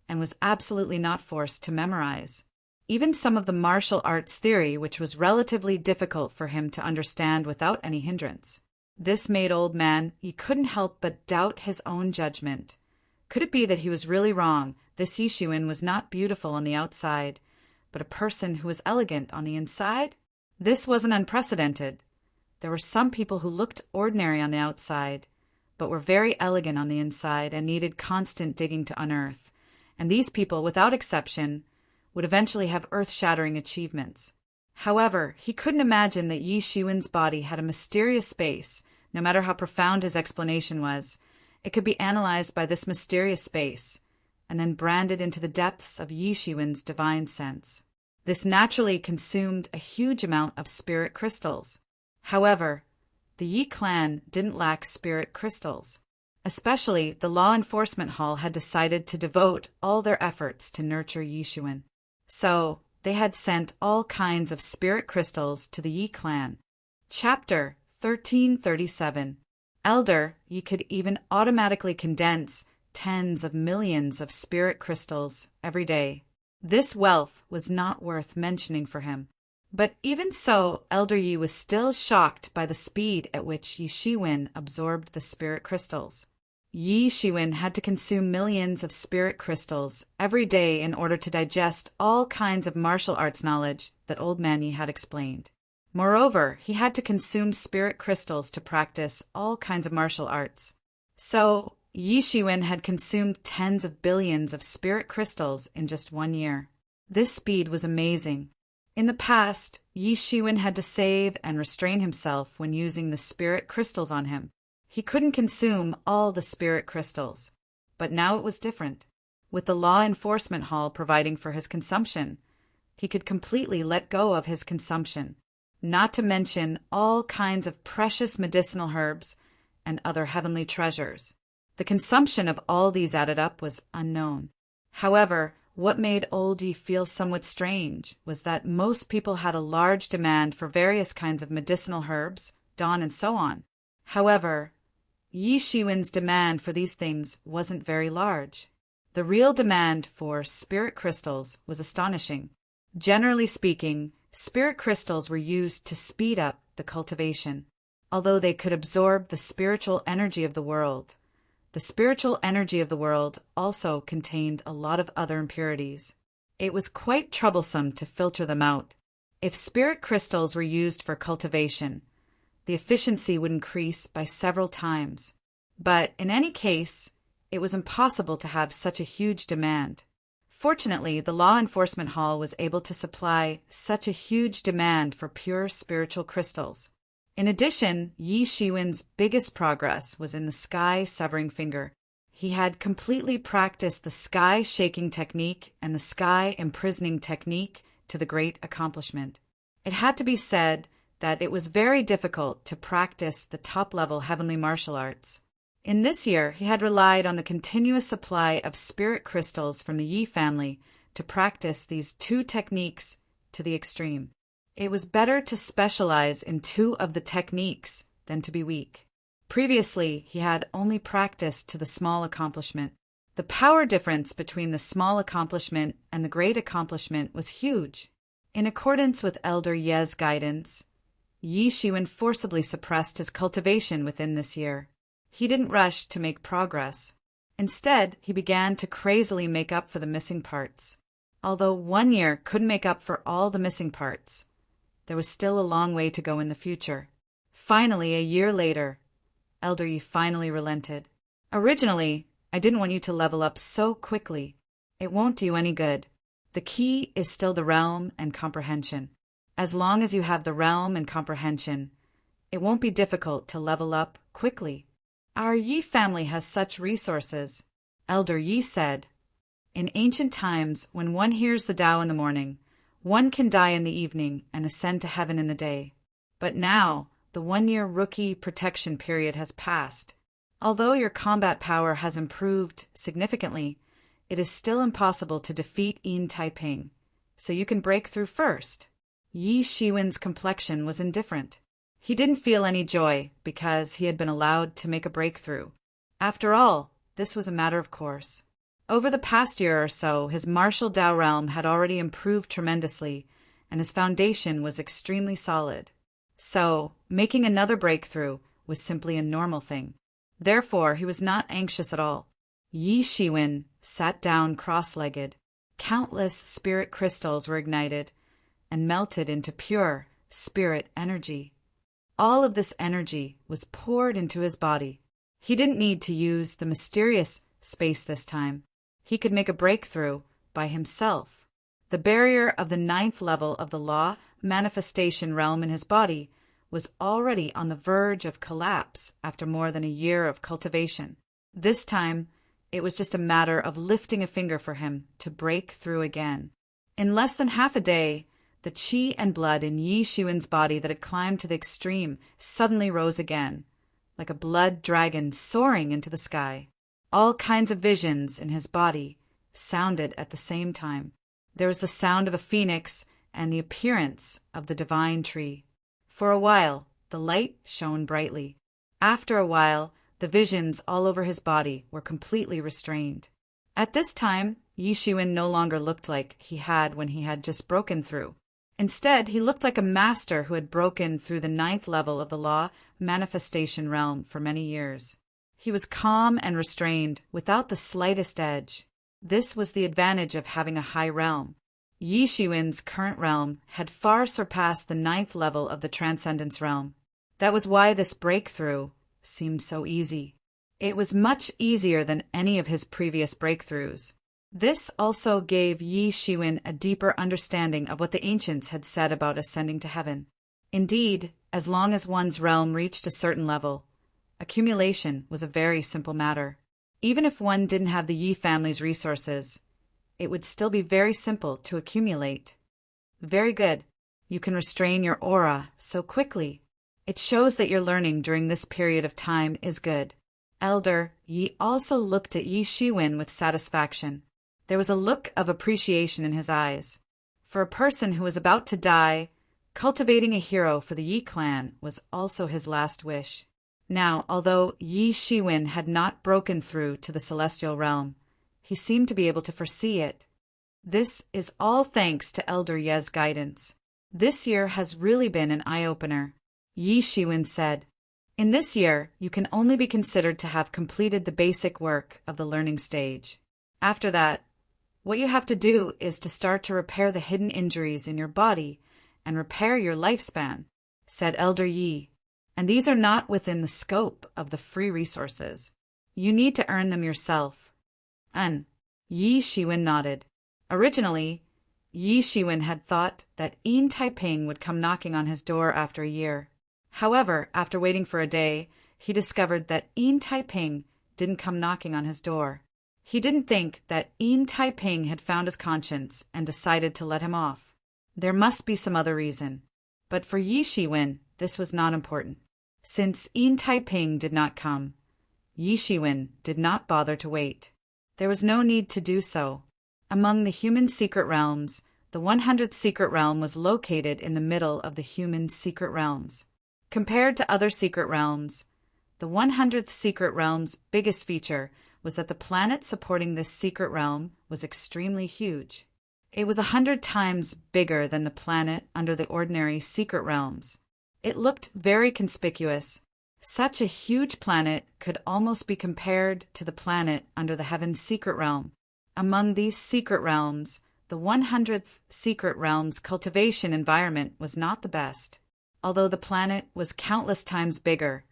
and was absolutely not forced to memorize. Even some of the martial arts theory, which was relatively difficult for him to understand without any hindrance. This made Old Man Yi couldn't help but doubt his own judgment. Could it be that he was really wrong? This Yi Shiwen was not beautiful on the outside, but a person who was elegant on the inside? This wasn't unprecedented. There were some people who looked ordinary on the outside, but were very elegant on the inside and needed constant digging to unearth. And these people, without exception, would eventually have earth-shattering achievements. However, he couldn't imagine that Yi Shiwen's body had a mysterious space. No matter how profound his explanation was, it could be analyzed by this mysterious space, and then branded into the depths of Yi Shiwen's divine sense. This naturally consumed a huge amount of spirit crystals. However, the Yi clan didn't lack spirit crystals. Especially, the law enforcement hall had decided to devote all their efforts to nurture Yi Shiwen. So, they had sent all kinds of spirit crystals to the Yi clan. Chapter 1337. Elder Yi could even automatically condense tens of millions of spirit crystals every day. This wealth was not worth mentioning for him. But even so, Elder Yi was still shocked by the speed at which Yi Shiwen absorbed the spirit crystals. Yi Shiwen had to consume millions of spirit crystals every day in order to digest all kinds of martial arts knowledge that Old Man Yi had explained. Moreover, he had to consume spirit crystals to practice all kinds of martial arts. So, Yi Shiwen had consumed tens of billions of spirit crystals in just 1 year. This speed was amazing. In the past, Yi Shiwen had to save and restrain himself when using the spirit crystals on him. He couldn't consume all the spirit crystals. But now it was different. With the law enforcement hall providing for his consumption, he could completely let go of his consumption, not to mention all kinds of precious medicinal herbs and other heavenly treasures. The consumption of all these added up was unknown. However, what made Old Yi feel somewhat strange was that most people had a large demand for various kinds of medicinal herbs, dawn, and so on. However, Yi Shiwen's demand for these things wasn't very large. The real demand for spirit crystals was astonishing. Generally speaking, spirit crystals were used to speed up the cultivation. Although they could absorb the spiritual energy of the world, the spiritual energy of the world also contained a lot of other impurities. It was quite troublesome to filter them out. If spirit crystals were used for cultivation, the efficiency would increase by several times. But in any case, it was impossible to have such a huge demand. Fortunately, the law enforcement hall was able to supply such a huge demand for pure spiritual crystals. In addition, Yi Shiwen's biggest progress was in the sky-severing finger. He had completely practiced the sky-shaking technique and the sky-imprisoning technique to the great accomplishment. It had to be said that it was very difficult to practice the top-level heavenly martial arts. In this year, he had relied on the continuous supply of spirit crystals from the Yi family to practice these two techniques to the extreme. It was better to specialize in two of the techniques than to be weak. Previously, he had only practiced to the small accomplishment. The power difference between the small accomplishment and the great accomplishment was huge. In accordance with Elder Ye's guidance, Yi Shiwen forcibly suppressed his cultivation within this year. He didn't rush to make progress. Instead, he began to crazily make up for the missing parts. Although 1 year couldn't make up for all the missing parts, there was still a long way to go in the future. Finally, a year later, Elder Yi finally relented. Originally, I didn't want you to level up so quickly. It won't do you any good. The key is still the realm and comprehension. As long as you have the realm and comprehension, it won't be difficult to level up quickly. Our Yi family has such resources. Elder Yi said, in ancient times, when one hears the Tao in the morning, one can die in the evening and ascend to heaven in the day. But now, the 1-year rookie protection period has passed. Although your combat power has improved significantly, it is still impossible to defeat Yin Taiping, so you can break through first. Yi Shiwen's complexion was indifferent. He didn't feel any joy because he had been allowed to make a breakthrough. After all, this was a matter of course. Over the past year or so, his martial Tao realm had already improved tremendously, and his foundation was extremely solid. So, making another breakthrough was simply a normal thing. Therefore, he was not anxious at all. Yi Shiwen sat down cross-legged. Countless spirit crystals were ignited and melted into pure spirit energy. All of this energy was poured into his body. He didn't need to use the mysterious space this time. He could make a breakthrough by himself. The barrier of the 9th level of the law manifestation realm in his body was already on the verge of collapse after more than a year of cultivation. This time, it was just a matter of lifting a finger for him to break through again. In less than half a day, the qi and blood in Yi Shiwen's body that had climbed to the extreme suddenly rose again, like a blood dragon soaring into the sky. All kinds of visions in his body sounded at the same time. There was the sound of a phoenix and the appearance of the divine tree. For a while, the light shone brightly. After a while, the visions all over his body were completely restrained. At this time, Yi Shiwen no longer looked like he had when he had just broken through. Instead, he looked like a master who had broken through the 9th level of the law manifestation realm for many years. He was calm and restrained, without the slightest edge. This was the advantage of having a high realm. Yi Shiwen's current realm had far surpassed the 9th level of the Transcendence realm. That was why this breakthrough seemed so easy. It was much easier than any of his previous breakthroughs. This also gave Yi Shiwen a deeper understanding of what the ancients had said about ascending to heaven. Indeed, as long as one's realm reached a certain level, accumulation was a very simple matter. Even if one didn't have the Yi family's resources, it would still be very simple to accumulate. Very good. You can restrain your aura so quickly. It shows that your learning during this period of time is good. Elder Yi also looked at Yi Shiwen with satisfaction. There was a look of appreciation in his eyes. For a person who was about to die, cultivating a hero for the Yi clan was also his last wish. Now, although Yi Shiwen had not broken through to the celestial realm, he seemed to be able to foresee it. This is all thanks to Elder Ye's guidance. This year has really been an eye-opener. Yi Shiwen said, "In this year, you can only be considered to have completed the basic work of the learning stage. After that, what you have to do is to start to repair the hidden injuries in your body and repair your lifespan," said Elder Yi. "And these are not within the scope of the free resources. You need to earn them yourself." Yi Shiwen nodded. Originally, Yi Shiwen had thought that Yin Taiping would come knocking on his door after a year. However, after waiting for a day, he discovered that Yin Taiping didn't come knocking on his door. He didn't think that Yin Taiping had found his conscience and decided to let him off. There must be some other reason. But for Yi Shiwen, this was not important. Since Yin Taiping did not come, Yi Shiwen did not bother to wait. There was no need to do so. Among the human secret realms, the 100th secret realm was located in the middle of the human secret realms. Compared to other secret realms, the 100th secret realm's biggest feature was that the planet supporting this secret realm was extremely huge. It was 100 times bigger than the planet under the ordinary secret realms. It looked very conspicuous. Such a huge planet could almost be compared to the planet under the heaven's secret realm. Among these secret realms, the 100th secret realm's cultivation environment was not the best. Although the planet was countless times bigger,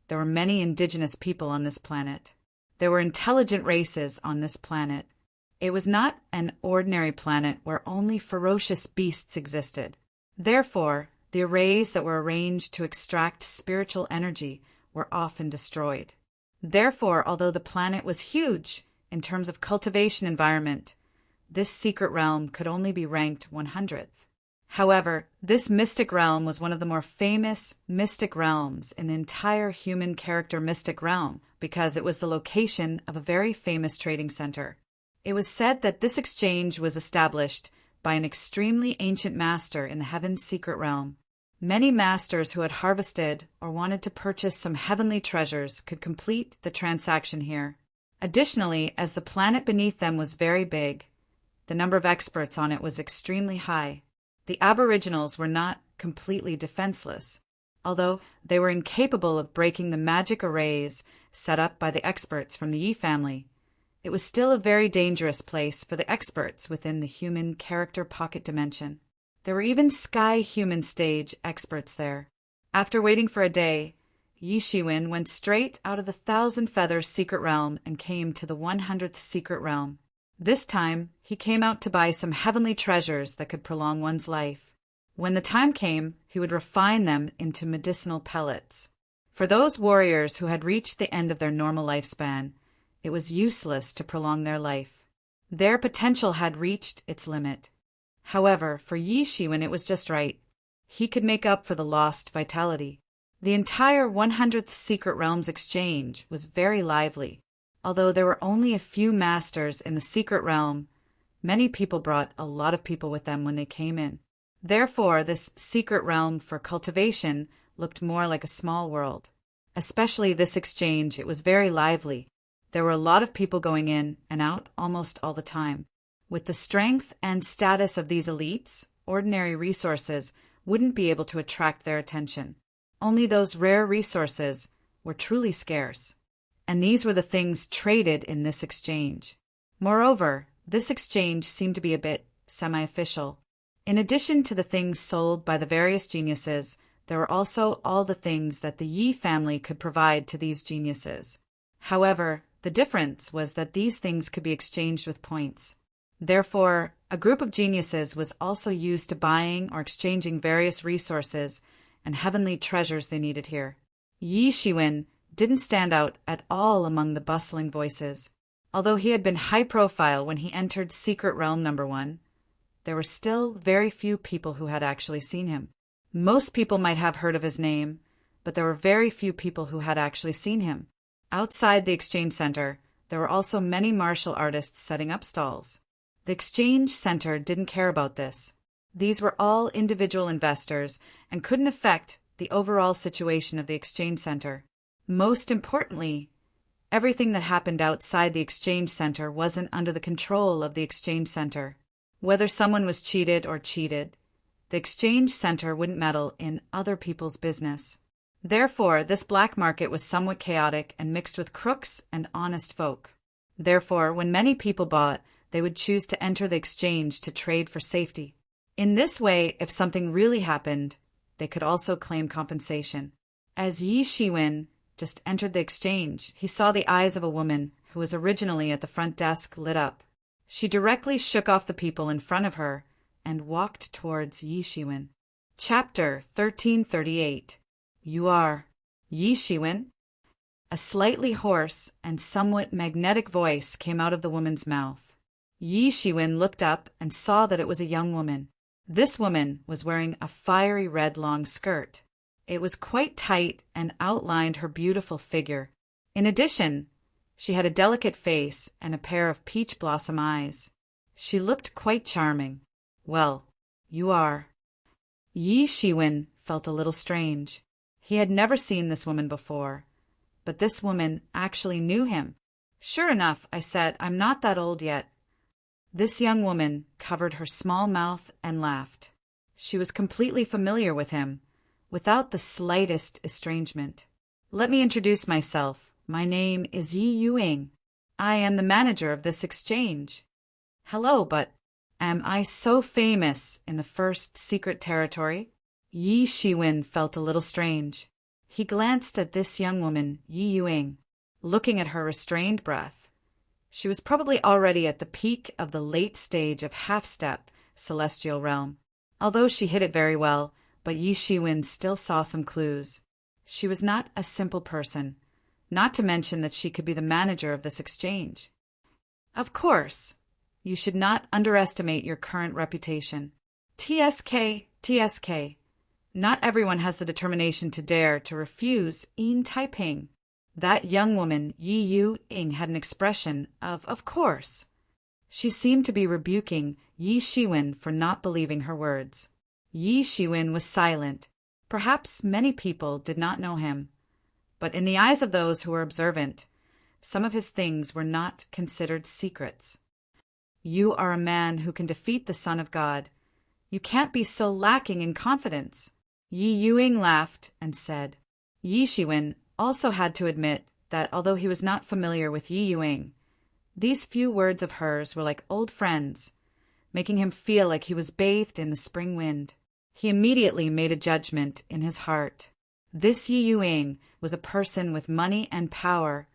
there were many indigenous people on this planet. There were intelligent races on this planet. It was not an ordinary planet where only ferocious beasts existed. Therefore, the arrays that were arranged to extract spiritual energy were often destroyed. Therefore, although the planet was huge in terms of cultivation environment, this secret realm could only be ranked 100th. However, this mystic realm was one of the more famous mystic realms in the entire human character mystic realm because it was the location of a very famous trading center. It was said that this exchange was established by an extremely ancient master in the heaven's secret realm. Many masters who had harvested or wanted to purchase some heavenly treasures could complete the transaction here. Additionally, as the planet beneath them was very big, the number of experts on it was extremely high. The Aboriginals were not completely defenseless. Although they were incapable of breaking the magic arrays set up by the experts from the Yi family, it was still a very dangerous place for the experts within the human character pocket dimension. There were even sky human stage experts there. After waiting for a day, Yi Shiwen went straight out of the 1,000 Feathers secret realm and came to the 100th secret realm. This time, he came out to buy some heavenly treasures that could prolong one's life. When the time came, he would refine them into medicinal pellets. For those warriors who had reached the end of their normal lifespan, it was useless to prolong their life. Their potential had reached its limit. However, for Yi Shiwen it was just right. He could make up for the lost vitality. The entire 100th Secret Realms exchange was very lively. Although there were only a few masters in the secret realm, many people brought a lot of people with them when they came in. Therefore, this secret realm for cultivation looked more like a small world. Especially this exchange, it was very lively. There were a lot of people going in and out almost all the time. With the strength and status of these elites, ordinary resources wouldn't be able to attract their attention. Only those rare resources were truly scarce. And these were the things traded in this exchange. Moreover, this exchange seemed to be a bit semi-official. In addition to the things sold by the various geniuses, there were also all the things that the Yi family could provide to these geniuses. However, the difference was that these things could be exchanged with points. Therefore, a group of geniuses was also used to buying or exchanging various resources and heavenly treasures they needed here. Yi Shiwen didn't stand out at all among the bustling voices. Although he had been high profile when he entered Secret Realm number 1, there were still very few people who had actually seen him. Most people might have heard of his name, but there were very few people who had actually seen him. Outside the exchange center, there were also many martial artists setting up stalls. The exchange center didn't care about this. These were all individual investors and couldn't affect the overall situation of the exchange center. Most importantly, everything that happened outside the exchange center wasn't under the control of the exchange center. Whether someone was cheated or cheated, the exchange center wouldn't meddle in other people's business. Therefore, this black market was somewhat chaotic and mixed with crooks and honest folk. Therefore, when many people bought, they would choose to enter the exchange to trade for safety. In this way, if something really happened, they could also claim compensation. As Yi Shiwen just entered the exchange, he saw the eyes of a woman who was originally at the front desk lit up. She directly shook off the people in front of her and walked towards Yi Shiwen. Chapter 1338. You are Yi Shiwen? A slightly hoarse and somewhat magnetic voice came out of the woman's mouth. Yi Shiwen looked up and saw that it was a young woman. This woman was wearing a fiery red long skirt. It was quite tight and outlined her beautiful figure. In addition, she had a delicate face and a pair of peach blossom eyes. She looked quite charming. Well, you are. Yi Shiwen felt a little strange. He had never seen this woman before, but this woman actually knew him. Sure enough, I said, I'm not that old yet. This young woman covered her small mouth and laughed. She was completely familiar with him, without the slightest estrangement. Let me introduce myself. My name is Yi Yuing. I am the manager of this exchange. Hello, but am I so famous in the first secret territory? Yi Shiwen felt a little strange. He glanced at this young woman, Yi Yuing, looking at her restrained breath. She was probably already at the peak of the late stage of half-step celestial realm. Although she hit it very well, but Yi Shiwen still saw some clues. She was not a simple person, not to mention that she could be the manager of this exchange. Of course, you should not underestimate your current reputation. TSK. Not everyone has the determination to dare to refuse Yin Taiping. That young woman, Yi Yuing, had an expression of course. She seemed to be rebuking Yi Shiwen for not believing her words. Yi Shiwen was silent. Perhaps many people did not know him, but in the eyes of those who were observant, some of his things were not considered secrets. You are a man who can defeat the Son of God. You can't be so lacking in confidence. Yi Yuing laughed and said. Yi Shiwen also had to admit that although he was not familiar with Yi Yuing, these few words of hers were like old friends, making him feel like he was bathed in the spring wind. He immediately made a judgment in his heart. This Yi Yuing was a person with money and power,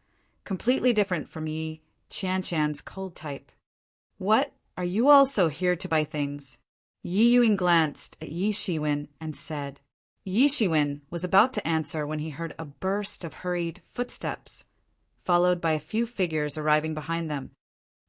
completely different from Yi Qianshan's cold type. What? Are you also here to buy things? Yi Yuing glanced at Yi Shiwen and said. Yi Shiwen was about to answer when he heard a burst of hurried footsteps, followed by a few figures arriving behind them.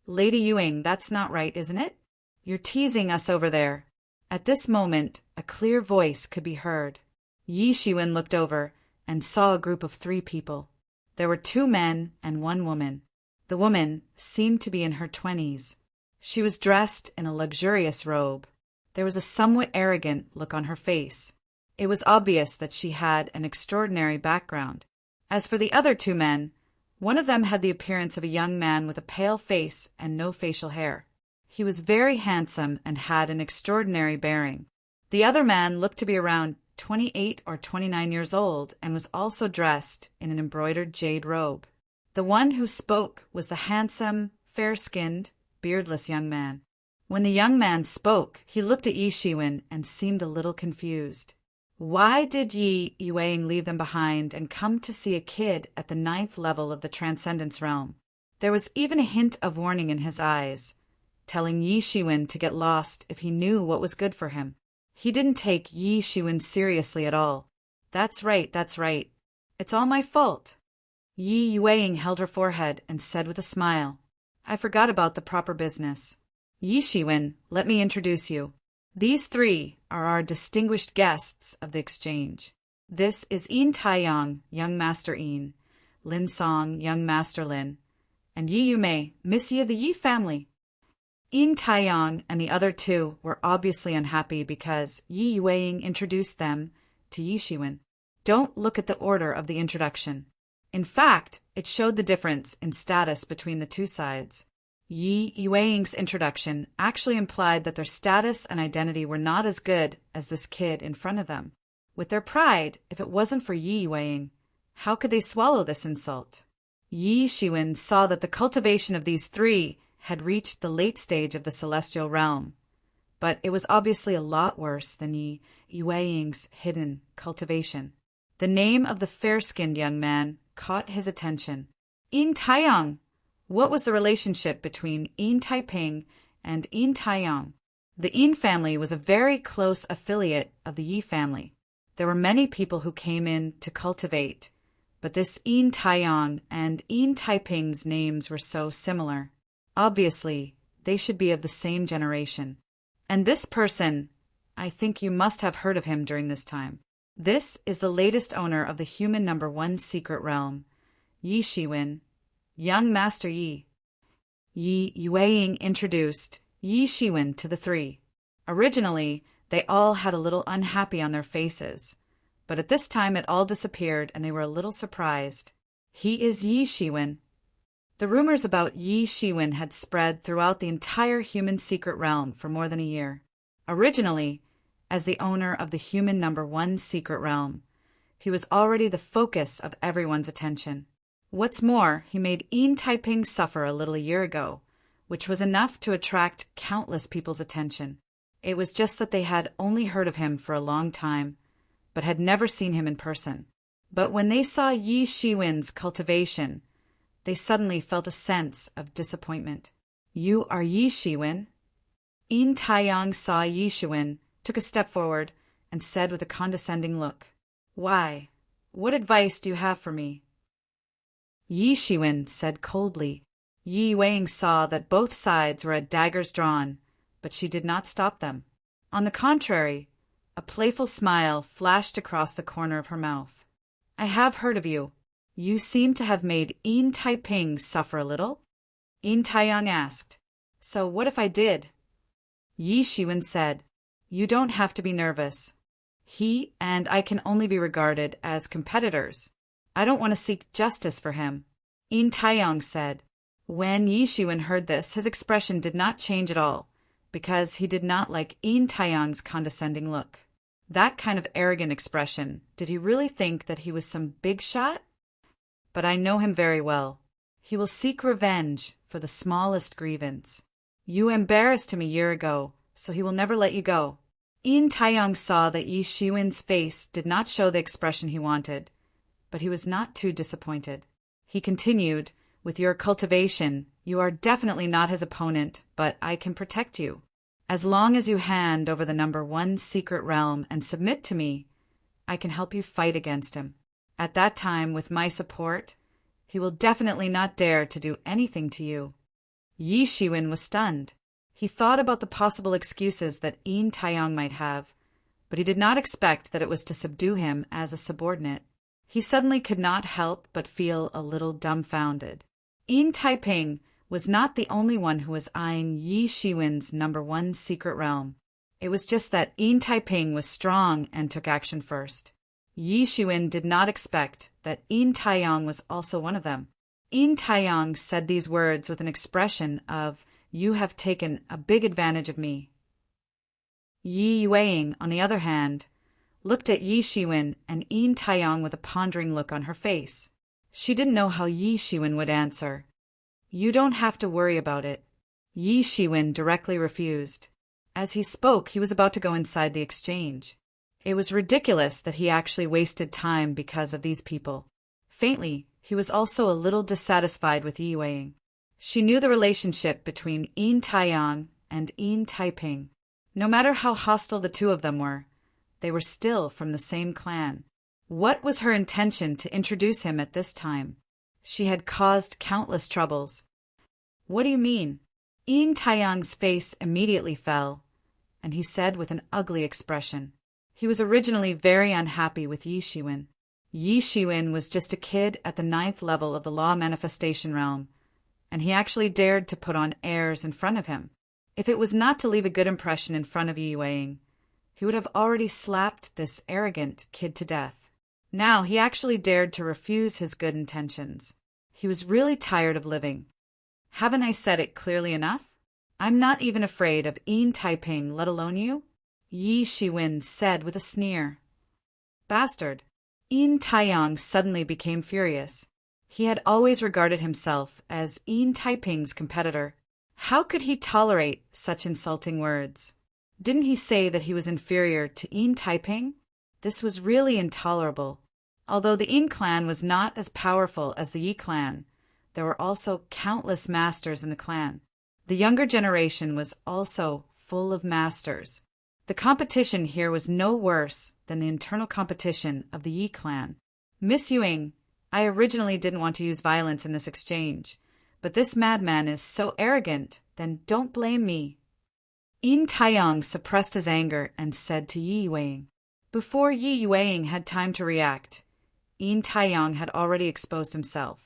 Lady Yuing, that's not right, isn't it? You're teasing us over there. At this moment, a clear voice could be heard. Yi Shiwen looked over and saw a group of 3 people. There were 2 men and 1 woman. The woman seemed to be in her 20s. She was dressed in a luxurious robe. There was a somewhat arrogant look on her face. It was obvious that she had an extraordinary background. As for the other 2 men, one of them had the appearance of a young man with a pale face and no facial hair. He was very handsome and had an extraordinary bearing. The other man looked to be around 28 or 29 years old and was also dressed in an embroidered jade robe. The one who spoke was the handsome, fair-skinned, beardless young man. When the young man spoke, he looked at Yi Shiwen and seemed a little confused. Why did Yi Yuing leave them behind and come to see a kid at the 9th level of the Transcendence Realm? There was even a hint of warning in his eyes, telling Yi Shiwen to get lost if he knew what was good for him. He didn't take Yi Shiwen seriously at all. That's right. It's all my fault. Yi Yuing held her forehead and said with a smile, I forgot about the proper business. Yi Shiwen, let me introduce you. These 3 are our distinguished guests of the exchange. This is Yin Taiyang, Young Master Yin, Lin Song, Young Master Lin, and Yi Yumei, Miss Yi of the Yi family. Yin Taiyang and the other 2 were obviously unhappy because Yi Yuing introduced them to Yi Shiwen. Don't look at the order of the introduction. In fact, it showed the difference in status between the 2 sides. Yi Yueying's introduction actually implied that their status and identity were not as good as this kid in front of them. With their pride, if it wasn't for Yi Yueying, how could they swallow this insult? Yi Shiwen saw that the cultivation of these three had reached the late stage of the celestial realm, but it was obviously a lot worse than Yi Yueying's hidden cultivation. The name of the fair-skinned young man caught his attention. Yin Taiyang. What was the relationship between Yin Taiping and Yin Taiyang? The Yin family was a very close affiliate of the Yi family. There were many people who came in to cultivate, but this Yin Taiyang and Yin Taiping's names were so similar. Obviously, they should be of the same generation. And this person, I think you must have heard of him during this time. This is the latest owner of the human number 1 secret realm, Yi Shiwen, young Master Yi. Yi Yueying introduced Yi Shiwen to the three. Originally, they all had a little unhappy on their faces, but at this time it all disappeared and they were a little surprised. He is Yi Shiwen. The rumors about Yi Shiwen had spread throughout the entire human secret realm for more than a year. Originally, as the owner of the human number 1 secret realm, he was already the focus of everyone's attention. What's more, he made Yin Taiping suffer a little a year ago, which was enough to attract countless people's attention. It was just that they had only heard of him for a long time, but had never seen him in person. But when they saw Yi Shiwen's cultivation, they suddenly felt a sense of disappointment. You are Yi Shiwen? Yin Taiyang saw Yi Shiwen, took a step forward, and said with a condescending look, Why? What advice do you have for me? Yi Shiwen said coldly. Yi Yueying saw that both sides were at daggers drawn, but she did not stop them. On the contrary, a playful smile flashed across the corner of her mouth. I have heard of you. You seem to have made Yin Taiping suffer a little? Yin Taiyang asked. So what if I did? Yi Shiwen said, You don't have to be nervous. He and I can only be regarded as competitors. I don't want to seek justice for him. Yin Taiyang said. When Yi Shiwen heard this, his expression did not change at all, because he did not like Yin Taiyang's condescending look. That kind of arrogant expression, did he really think that he was some big shot? But I know him very well. He will seek revenge for the smallest grievance. You embarrassed him a year ago, so he will never let you go. Yin Taiyang saw that Yi Shiwen's face did not show the expression he wanted, but he was not too disappointed. He continued, With your cultivation, you are definitely not his opponent, but I can protect you. As long as you hand over the number 1 secret realm and submit to me, I can help you fight against him. At that time, with my support, he will definitely not dare to do anything to you. Yi Shiwen was stunned. He thought about the possible excuses that Yin Taiyang might have, but he did not expect that it was to subdue him as a subordinate. He suddenly could not help but feel a little dumbfounded. Yin Taiping was not the only one who was eyeing Yi Shiwen's number 1 secret realm. It was just that Yin Taiping was strong and took action first. Yi Shiwen did not expect that Yin Taiyang was also one of them. Yin Taiyang said these words with an expression of, You have taken a big advantage of me. Yi Yueying, on the other hand, looked at Yi Shiwen and Yin Taiyang with a pondering look on her face. She didn't know how Yi Shiwen would answer. You don't have to worry about it. Yi Shiwen directly refused. As he spoke, he was about to go inside the exchange. It was ridiculous that he actually wasted time because of these people. Faintly, he was also a little dissatisfied with Yi Yueying. She knew the relationship between Yin Taiyang and Yin Taiping. No matter how hostile the two of them were, they were still from the same clan. What was her intention to introduce him at this time? She had caused countless troubles. What do you mean? Yin Taiyang's face immediately fell, and he said with an ugly expression. He was originally very unhappy with Yi Shiwen. Yi Shiwen was just a kid at the 9th level of the law manifestation realm, and he actually dared to put on airs in front of him. If it was not to leave a good impression in front of Yi Yueying, he would have already slapped this arrogant kid to death. Now he actually dared to refuse his good intentions. He was really tired of living. Haven't I said it clearly enough? I'm not even afraid of Yin Taiping, let alone you, Yi Shiwen said with a sneer. Bastard. Yin Taiyang suddenly became furious. He had always regarded himself as Yin Taiping's competitor. How could he tolerate such insulting words? Didn't he say that he was inferior to Yin Taiping? This was really intolerable. Although the Yin clan was not as powerful as the Yi clan, there were also countless masters in the clan. The younger generation was also full of masters. The competition here was no worse than the internal competition of the Yi clan. Miss Yuing, I originally didn't want to use violence in this exchange, but this madman is so arrogant, then don't blame me. Yin Taiyang suppressed his anger and said to Yi Yuing. Before Yi Yuing had time to react, Yin Taiyang had already exposed himself.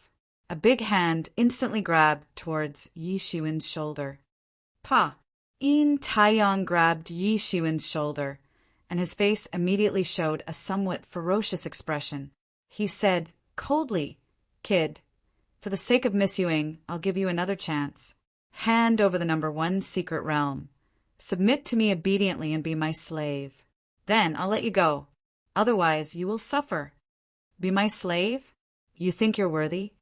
A big hand instantly grabbed towards Yi Shiwen's shoulder. Pa! Yin Taiyang grabbed Yi Shiwen's shoulder, and his face immediately showed a somewhat ferocious expression. He said, coldly, Kid, for the sake of Miss Yuing, I'll give you another chance. Hand over the number 1 secret realm. Submit to me obediently and be my slave. Then I'll let you go. Otherwise, you will suffer. Be my slave? You think you're worthy?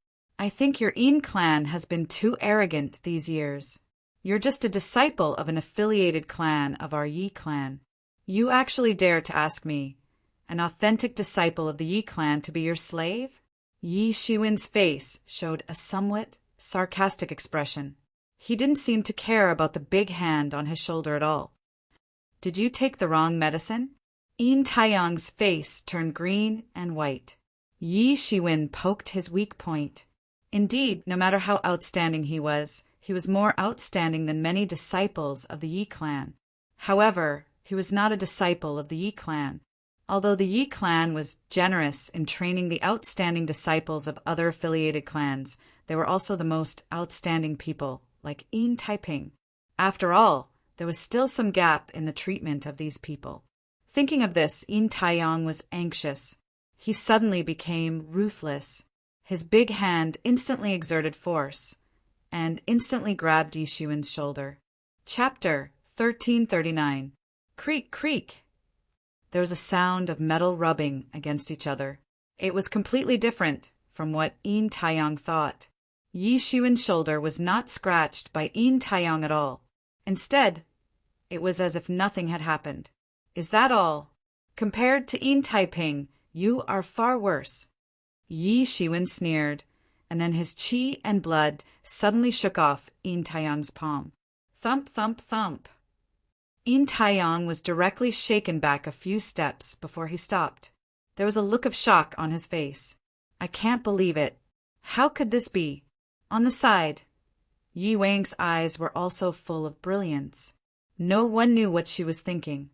I think your Yin clan has been too arrogant these years. You're just a disciple of an affiliated clan of our Yi clan. You actually dare to ask me, an authentic disciple of the Yi clan, to be your slave? Yi Shiwen's face showed a somewhat sarcastic expression. He didn't seem to care about the big hand on his shoulder at all. Did you take the wrong medicine? Yin Taiyang's face turned green and white. Yi Shiwen poked his weak point. Indeed, no matter how outstanding he was more outstanding than many disciples of the Yi clan. However, he was not a disciple of the Yi clan. Although the Yi clan was generous in training the outstanding disciples of other affiliated clans, they were also the most outstanding people, like Yin Taiping. After all, there was still some gap in the treatment of these people. Thinking of this, Yin Taiyang was anxious. He suddenly became ruthless. His big hand instantly exerted force, and instantly grabbed Yi Shiwen's shoulder. Chapter 1339. Creak, creak. There was a sound of metal rubbing against each other. It was completely different from what Yin Taiyang thought. Yi Shiwen's shoulder was not scratched by Yin Taiyang at all. Instead, it was as if nothing had happened. Is that all? Compared to Yin Taiping, you are far worse. Yi Shiwen sneered, and then his qi and blood suddenly shook off Yin Taiyang's palm. Thump, thump, thump. Yin Taiyang was directly shaken back a few steps before he stopped. There was a look of shock on his face. I can't believe it. How could this be? On the side, Yi Wang's eyes were also full of brilliance. No one knew what she was thinking.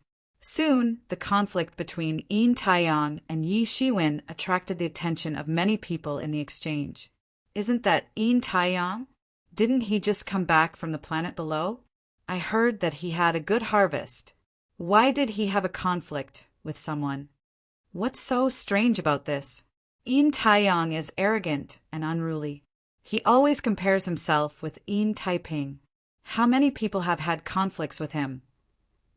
Soon, the conflict between Yin Taiyang and Yi Shiwen attracted the attention of many people in the exchange. Isn't that Yin Taiyang? Didn't he just come back from the planet below? I heard that he had a good harvest. Why did he have a conflict with someone? What's so strange about this? Yin Taiyang is arrogant and unruly. He always compares himself with Yin Taiping. How many people have had conflicts with him?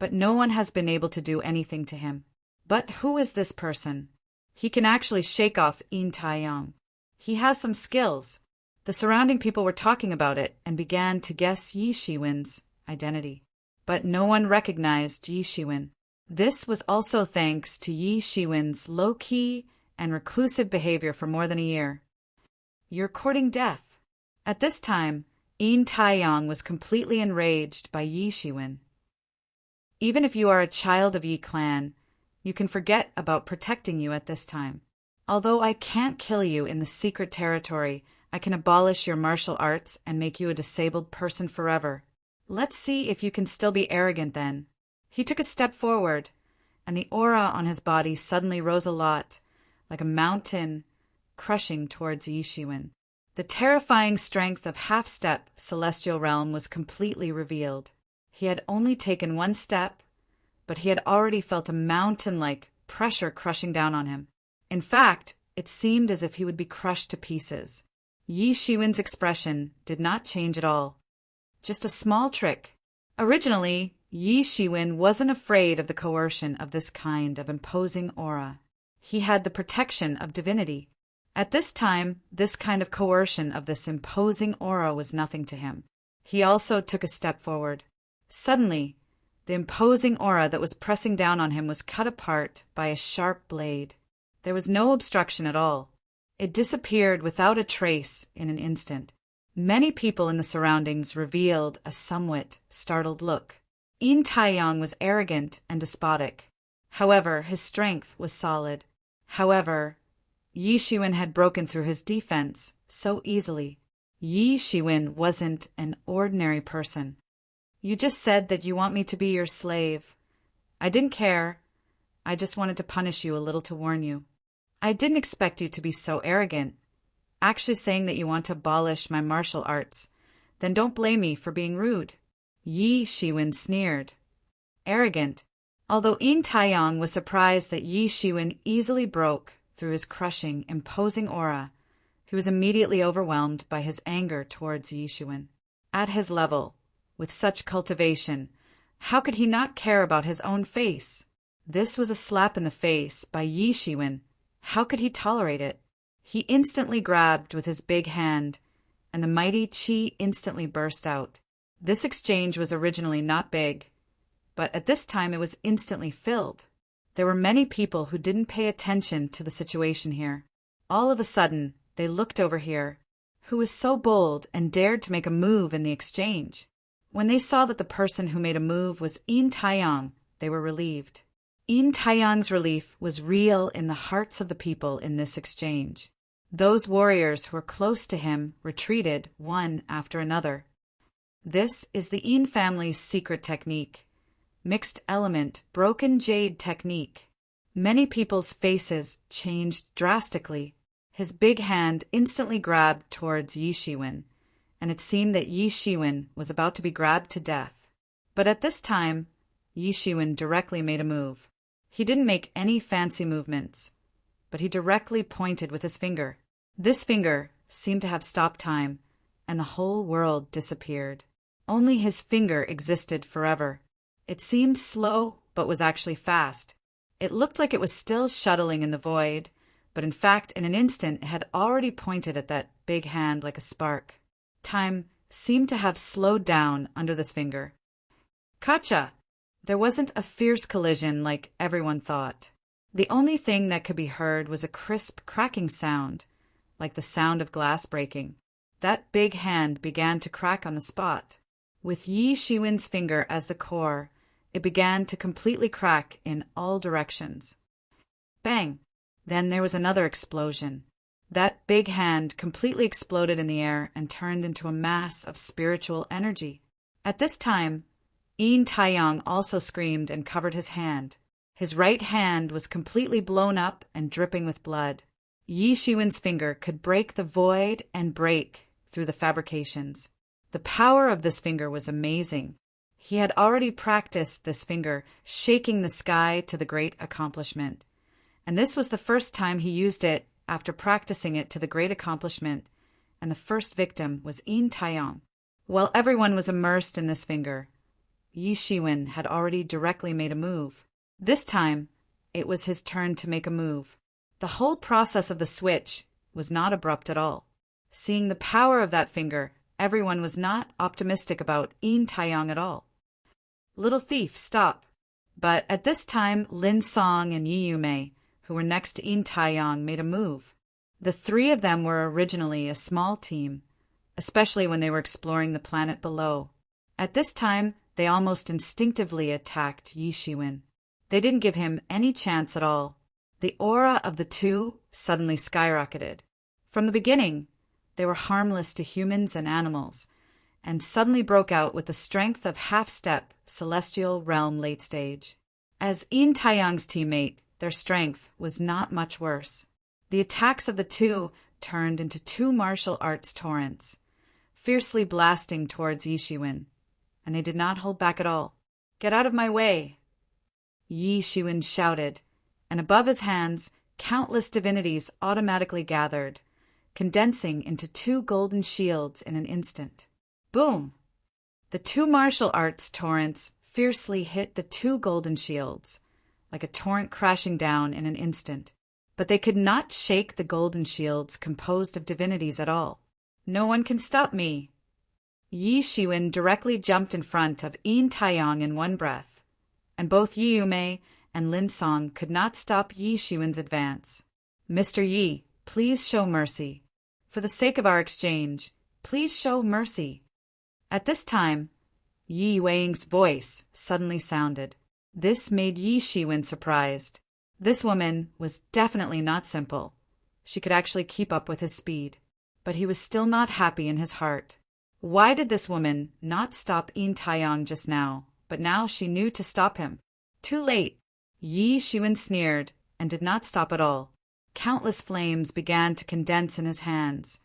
But no one has been able to do anything to him. But who is this person? He can actually shake off Yin Taiyang. He has some skills. The surrounding people were talking about it and began to guess Yi Shiwen's identity. But no one recognized Yi Shiwen. This was also thanks to Yi Shiwen's low-key and reclusive behavior for more than a year. You're courting death. At this time, Yin Taiyang was completely enraged by Yi Shiwen. Even if you are a child of Yi clan, you can forget about protecting you at this time. Although I can't kill you in the secret territory, I can abolish your martial arts and make you a disabled person forever. Let's see if you can still be arrogant then. He took a step forward, and the aura on his body suddenly rose a lot, like a mountain crushing towards Yi Shiwen. The terrifying strength of half-step celestial realm was completely revealed. He had only taken one step, but he had already felt a mountain-like pressure crushing down on him. In fact, it seemed as if he would be crushed to pieces. Yi Shiwen's expression did not change at all. Just a small trick. Originally, Yi Shiwen wasn't afraid of the coercion of this kind of imposing aura. He had the protection of divinity. At this time, this kind of coercion of this imposing aura was nothing to him. He also took a step forward. Suddenly, the imposing aura that was pressing down on him was cut apart by a sharp blade. There was no obstruction at all. It disappeared without a trace in an instant. Many people in the surroundings revealed a somewhat startled look. Yin Taiyang was arrogant and despotic. However, his strength was solid. However, Yi Shiwen had broken through his defense so easily. Yi Shiwen wasn't an ordinary person. You just said that you want me to be your slave. I didn't care. I just wanted to punish you a little to warn you. I didn't expect you to be so arrogant. Actually saying that you want to abolish my martial arts. Then don't blame me for being rude. Yi Shiwen sneered. Arrogant. Although Yin Taiyang was surprised that Yi Shiwen easily broke through his crushing, imposing aura, he was immediately overwhelmed by his anger towards Yi Shiwen. At his level, with such cultivation, how could he not care about his own face? This was a slap in the face by Yi Shiwen. How could he tolerate it? He instantly grabbed with his big hand, and the mighty qi instantly burst out. This exchange was originally not big, but at this time it was instantly filled. There were many people who didn't pay attention to the situation here. All of a sudden, they looked over here. Who was so bold and dared to make a move in the exchange? When they saw that the person who made a move was Yin Taiyang, they were relieved. Yin Taiyang's relief was real in the hearts of the people in this exchange. Those warriors who were close to him retreated one after another. This is the Yin family's secret technique. Mixed element, broken jade technique. Many people's faces changed drastically. His big hand instantly grabbed towards Yi Shiwen, and it seemed that Yi Shiwen was about to be grabbed to death. But at this time, Yi Shiwen directly made a move. He didn't make any fancy movements, but he directly pointed with his finger. This finger seemed to have stopped time, and the whole world disappeared. Only his finger existed forever. It seemed slow, but was actually fast. It looked like it was still shuttling in the void, but in fact, in an instant, it had already pointed at that big hand like a spark. Time seemed to have slowed down under this finger. Gotcha! There wasn't a fierce collision like everyone thought. The only thing that could be heard was a crisp cracking sound, like the sound of glass breaking. That big hand began to crack on the spot. With Yi Shiwen's finger as the core, it began to completely crack in all directions. Bang! Then there was another explosion. That big hand completely exploded in the air and turned into a mass of spiritual energy. At this time, Yin Taiyang also screamed and covered his hand. His right hand was completely blown up and dripping with blood. Yi Shiwen's finger could break the void and break through the fabrications. The power of this finger was amazing. He had already practiced this finger, shaking the sky to the great accomplishment. And this was the first time he used it after practicing it to the great accomplishment, and the first victim was Yin Taiyang. While everyone was immersed in this finger, Yi Shiwen had already directly made a move. This time, it was his turn to make a move. The whole process of the switch was not abrupt at all. Seeing the power of that finger, everyone was not optimistic about Yin Taiyang at all. Little thief, stop. But at this time, Lin Song and Yi Yumei, who were next to Yin Taiyang, made a move. The three of them were originally a small team, especially when they were exploring the planet below. At this time, they almost instinctively attacked Yi Shiwen. They didn't give him any chance at all. The aura of the two suddenly skyrocketed. From the beginning, they were harmless to humans and animals, and suddenly broke out with the strength of half-step celestial realm late stage. As Yin Taiyang's teammate, their strength was not much worse. The attacks of the two turned into two martial arts torrents, fiercely blasting towards Yi Shiwen, and they did not hold back at all. "Get out of my way!" Yi Shiwen shouted, and above his hands, countless divinities automatically gathered, condensing into 2 golden shields in an instant. Boom! The 2 martial arts torrents fiercely hit the 2 golden shields, like a torrent crashing down in an instant. But they could not shake the golden shields composed of divinities at all. No one can stop me. Yi Shiwen directly jumped in front of Yin Taiyang in one breath, and both Yi Yumei and Lin Song could not stop Yi Shiwen's advance. Mr. Yi, please show mercy. For the sake of our exchange, please show mercy. At this time, Yi Weiying's voice suddenly sounded. This made Yi Shiwen surprised. This woman was definitely not simple. She could actually keep up with his speed. But he was still not happy in his heart. Why did this woman not stop Yin Taiyang just now, but now she knew to stop him? Too late. Yi Shiwen sneered and did not stop at all. Countless flames began to condense in his hands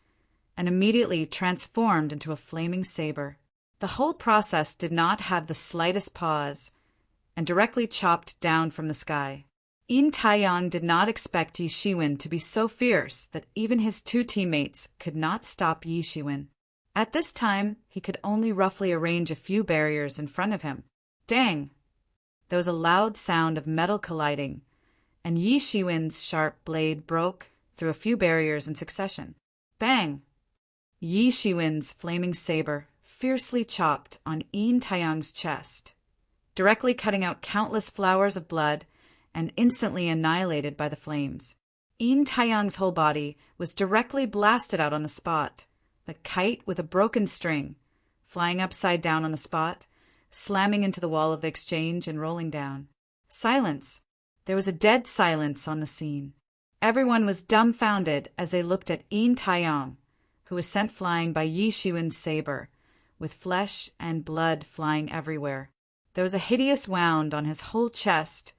and immediately transformed into a flaming saber. The whole process did not have the slightest pause and directly chopped down from the sky. Yin Taiyang did not expect Yi Shiwen to be so fierce that even his 2 teammates could not stop Yi Shiwen. At this time, he could only roughly arrange a few barriers in front of him. Dang! There was a loud sound of metal colliding, and Yi Shiwen's sharp blade broke through a few barriers in succession. Bang! Yi Shiwen's flaming saber fiercely chopped on Yin Taiyang's chest, directly cutting out countless flowers of blood and instantly annihilated by the flames. Yin Taiyang's whole body was directly blasted out on the spot, the kite with a broken string, flying upside down on the spot, slamming into the wall of the exchange and rolling down. Silence. There was a dead silence on the scene. Everyone was dumbfounded as they looked at Yin Taiyang, who was sent flying by Yi Shiwen's saber, with flesh and blood flying everywhere. There was a hideous wound on his whole chest,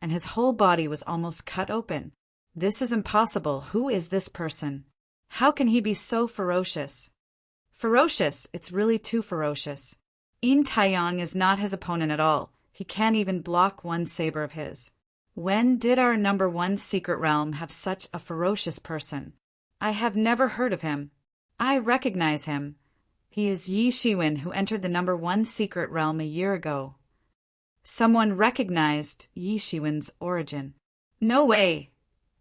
and his whole body was almost cut open. This is impossible. Who is this person? How can he be so ferocious? Ferocious, it's really too ferocious. Yin Taiyang is not his opponent at all. He can't even block one saber of his. When did our number 1 secret realm have such a ferocious person? I have never heard of him. I recognize him. He is Yi Shiwen, who entered the number 1 secret realm a year ago. Someone recognized Yi Shiwen's origin. No way!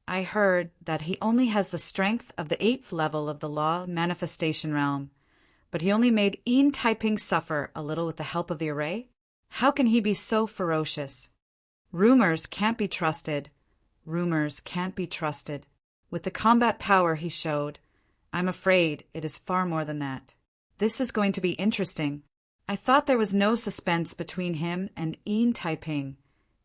I heard that he only has the strength of the 8th level of the law manifestation realm, but he only made Yin Taiping suffer a little with the help of the array? How can he be so ferocious? Rumors can't be trusted. Rumors can't be trusted. With the combat power he showed, I'm afraid it is far more than that. This is going to be interesting. I thought there was no suspense between him and Yin Taiping,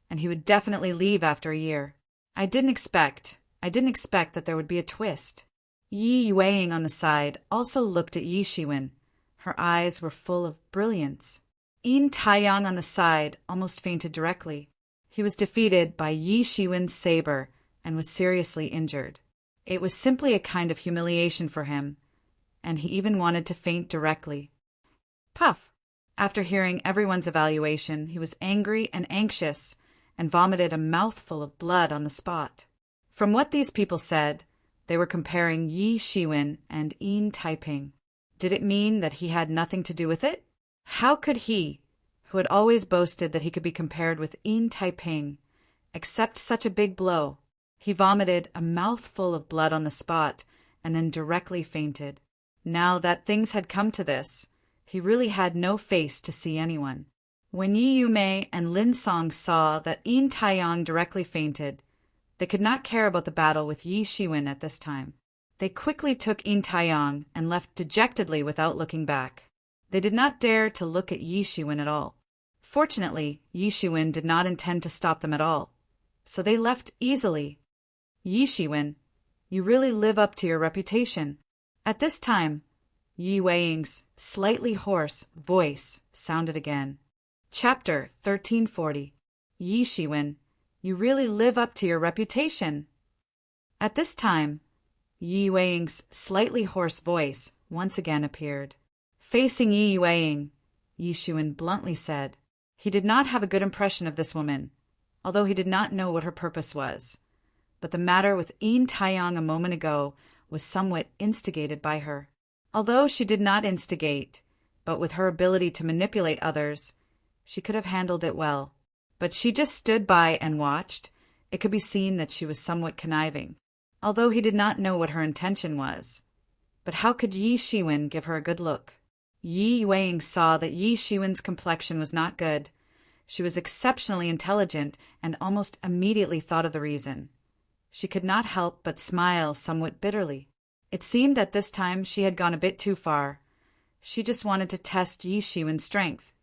and he would definitely leave after a year. I didn't expect that there would be a twist. Yi Weiing on the side also looked at Yi Shiwen. Her eyes were full of brilliance. Yin Taiyang on the side almost fainted directly. He was defeated by Yi Shiwen's saber and was seriously injured. It was simply a kind of humiliation for him, and he even wanted to faint directly. Puff! After hearing everyone's evaluation, he was angry and anxious and vomited a mouthful of blood on the spot. From what these people said, they were comparing Yi Shiwen and Yin Taiping. Did it mean that he had nothing to do with it? How could he, who had always boasted that he could be compared with Yin Taiping, accept such a big blow? He vomited a mouthful of blood on the spot and then directly fainted. Now that things had come to this, he really had no face to see anyone. When Yi Yumei and Lin Song saw that Yin Taiyang directly fainted, they could not care about the battle with Yi Shiwen at this time. They quickly took Yin Taiyang and left dejectedly without looking back. They did not dare to look at Yi Shiwen at all. Fortunately, Yi Shiwen did not intend to stop them at all, so they left easily. Yi Shiwen, you really live up to your reputation. At this time, Yi Weiying's slightly hoarse voice sounded again. Chapter 1340. Yi Shiwen, you really live up to your reputation. At this time, Yi Weiying's slightly hoarse voice once again appeared. Facing Yi Weiying, Yi Shiwen bluntly said. He did not have a good impression of this woman, although he did not know what her purpose was. But the matter with Yin Taiyang a moment ago was somewhat instigated by her. Although she did not instigate, but with her ability to manipulate others, she could have handled it well. But she just stood by and watched. It could be seen that she was somewhat conniving, although he did not know what her intention was. But how could Yi Shiwen give her a good look? Yi Yueying saw that Yi Shiwen's complexion was not good. She was exceptionally intelligent and almost immediately thought of the reason. She could not help but smile somewhat bitterly. It seemed that this time she had gone a bit too far. She just wanted to test Yi Shiwen's strength,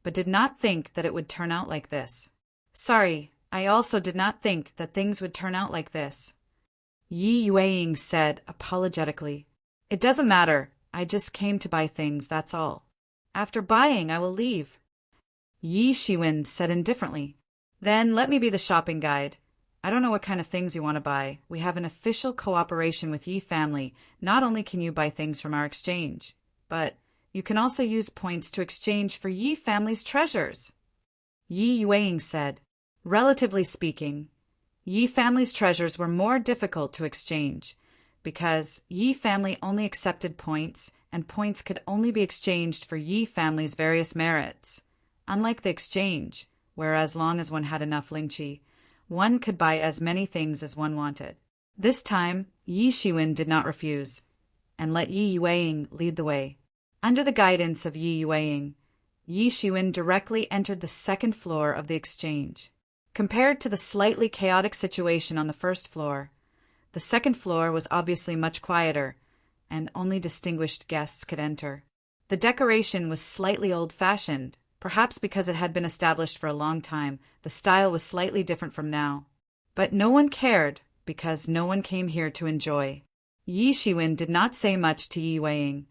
but did not think that it would turn out like this. Sorry, I also did not think that things would turn out like this, Yi Yueying said apologetically. It doesn't matter. I just came to buy things, that's all. After buying, I will leave, Yi Shiwen said indifferently. Then let me be the shopping guide. I don't know what kind of things you want to buy. We have an official cooperation with Yi family. Not only can you buy things from our exchange, but you can also use points to exchange for Yi family's treasures, Yi Yueying said. Relatively speaking, Yi family's treasures were more difficult to exchange, because Yi family only accepted points, and points could only be exchanged for Yi family's various merits. Unlike the exchange, where as long as one had enough lingqi, one could buy as many things as one wanted. This time, Yi Shiwen did not refuse, and let Yi Yueying lead the way. Under the guidance of Yi Yueying, Yi Shiwen directly entered the second floor of the exchange. Compared to the slightly chaotic situation on the first floor, the second floor was obviously much quieter, and only distinguished guests could enter. The decoration was slightly old-fashioned, perhaps because it had been established for a long time. The style was slightly different from now. But no one cared, because no one came here to enjoy. Yi Shiwen did not say much to Yi Yueying,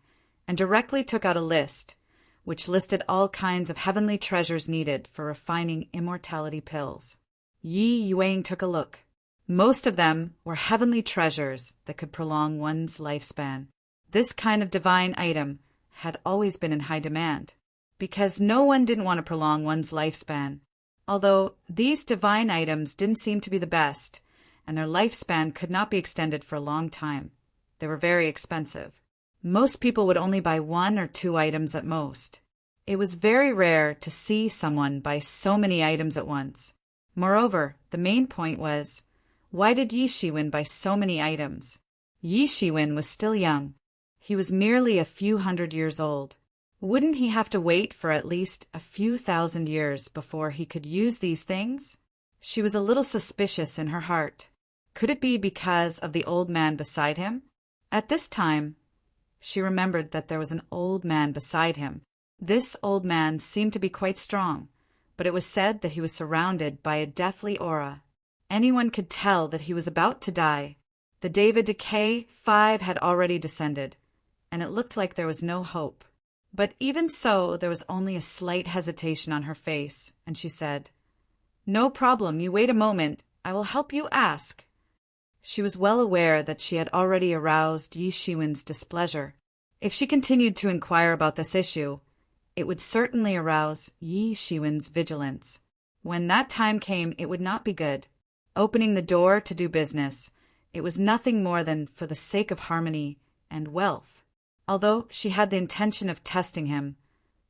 and directly took out a list, which listed all kinds of heavenly treasures needed for refining immortality pills. Yi Yueying took a look. Most of them were heavenly treasures that could prolong one's lifespan. This kind of divine item had always been in high demand, because no one didn't want to prolong one's lifespan. Although these divine items didn't seem to be the best, and their lifespan could not be extended for a long time. They were very expensive. Most people would only buy 1 or 2 items at most. It was very rare to see someone buy so many items at once. Moreover, the main point was, why did Yi Shiwen buy so many items? Yi Shiwen was still young. He was merely a few hundred years old. Wouldn't he have to wait for at least a few thousand years before he could use these things? She was a little suspicious in her heart. Could it be because of the old man beside him? At this time, she remembered that there was an old man beside him. This old man seemed to be quite strong, but it was said that he was surrounded by a deathly aura. Anyone could tell that he was about to die. The David Decay 5 had already descended, and it looked like there was no hope. But even so, there was only a slight hesitation on her face, and she said, "No problem, you wait a moment. I will help you ask." She was well aware that she had already aroused Yi Shiwen's displeasure. If she continued to inquire about this issue, it would certainly arouse Yi Shiwen's vigilance. When that time came, it would not be good. Opening the door to do business, it was nothing more than for the sake of harmony and wealth. Although she had the intention of testing him,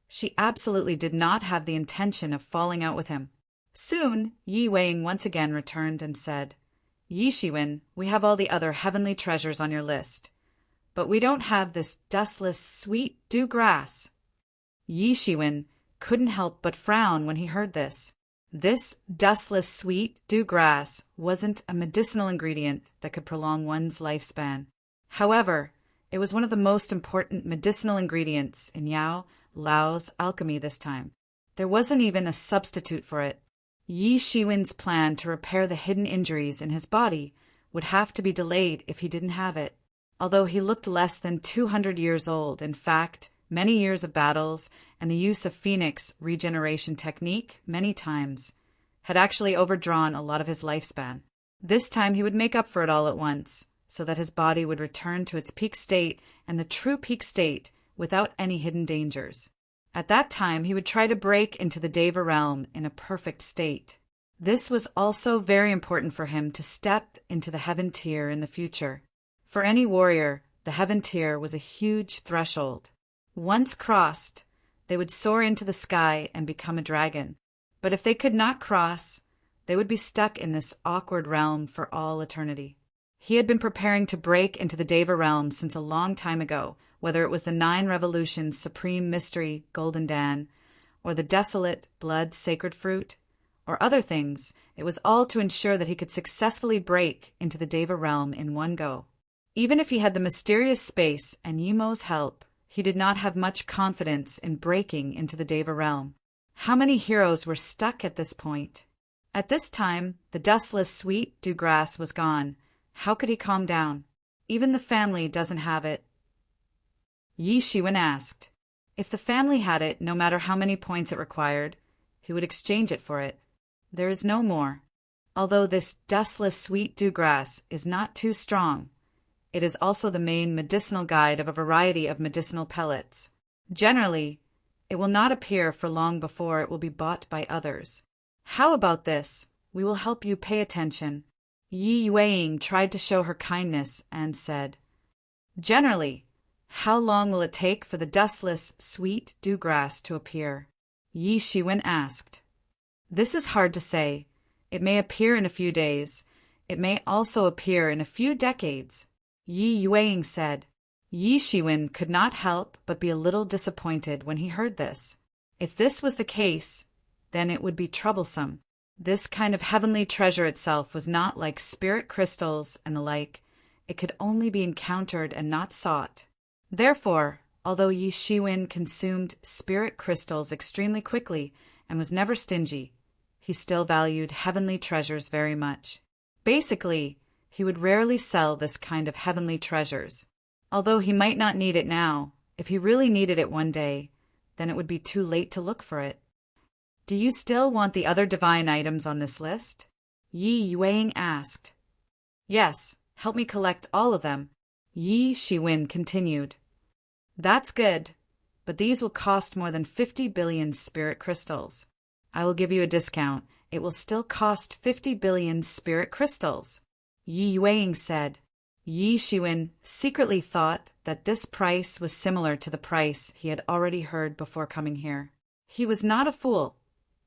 she absolutely did not have the intention of falling out with him. Soon, Yi Yueying once again returned and said, "Yi Shiwen, we have all the other heavenly treasures on your list, but we don't have this dustless, sweet dew grass." Yi Shiwen couldn't help but frown when he heard this. This dustless, sweet dew grass wasn't a medicinal ingredient that could prolong one's lifespan. However, it was one of the most important medicinal ingredients in Yao Lao's alchemy this time. There wasn't even a substitute for it. Yi Shiwen's plan to repair the hidden injuries in his body would have to be delayed if he didn't have it. Although he looked less than 200 years old, in fact, many years of battles and the use of Phoenix regeneration technique many times had actually overdrawn a lot of his lifespan. This time he would make up for it all at once, so that his body would return to its peak state and the true peak state without any hidden dangers. At that time, he would try to break into the Deva realm in a perfect state. This was also very important for him to step into the heaven tier in the future. For any warrior, the heaven tier was a huge threshold. Once crossed, they would soar into the sky and become a dragon. But if they could not cross, they would be stuck in this awkward realm for all eternity. He had been preparing to break into the Deva realm since a long time ago, whether it was the 9 revolutions supreme mystery Golden Dan, or the desolate blood sacred fruit, or other things. It was all to ensure that he could successfully break into the Deva realm in one go. Even if he had the mysterious space and Yimo's help, he did not have much confidence in breaking into the Deva realm. How many heroes were stuck at this point? At this time, the dustless sweet dew grass was gone. How could he calm down? Even the family doesn't have it. Yi Shiwen asked. If the family had it, no matter how many points it required, he would exchange it for it. There is no more. Although this dustless sweet dew grass is not too strong, it is also the main medicinal guide of a variety of medicinal pellets. Generally, it will not appear for long before it will be bought by others. How about this? We will help you pay attention. Yi Yueying tried to show her kindness and said, Generally, how long will it take for the dustless, sweet dewgrass to appear? Yi Shiwen asked. This is hard to say. It may appear in a few days. It may also appear in a few decades. Yi Yueying said. Yi Shiwen could not help but be a little disappointed when he heard this. If this was the case, then it would be troublesome. This kind of heavenly treasure itself was not like spirit crystals and the like. It could only be encountered and not sought. Therefore, although Yi Shiwen consumed spirit crystals extremely quickly and was never stingy, he still valued heavenly treasures very much. Basically, he would rarely sell this kind of heavenly treasures. Although he might not need it now, if he really needed it one day, then it would be too late to look for it. Do you still want the other divine items on this list? Yi Yueying asked. Yes, help me collect all of them. Yi Shiwen continued. That's good, but these will cost more than 50 billion spirit crystals. I will give you a discount. It will still cost 50 billion spirit crystals. Yi Yueying said. Yi Shiwen secretly thought that this price was similar to the price he had already heard before coming here. He was not a fool.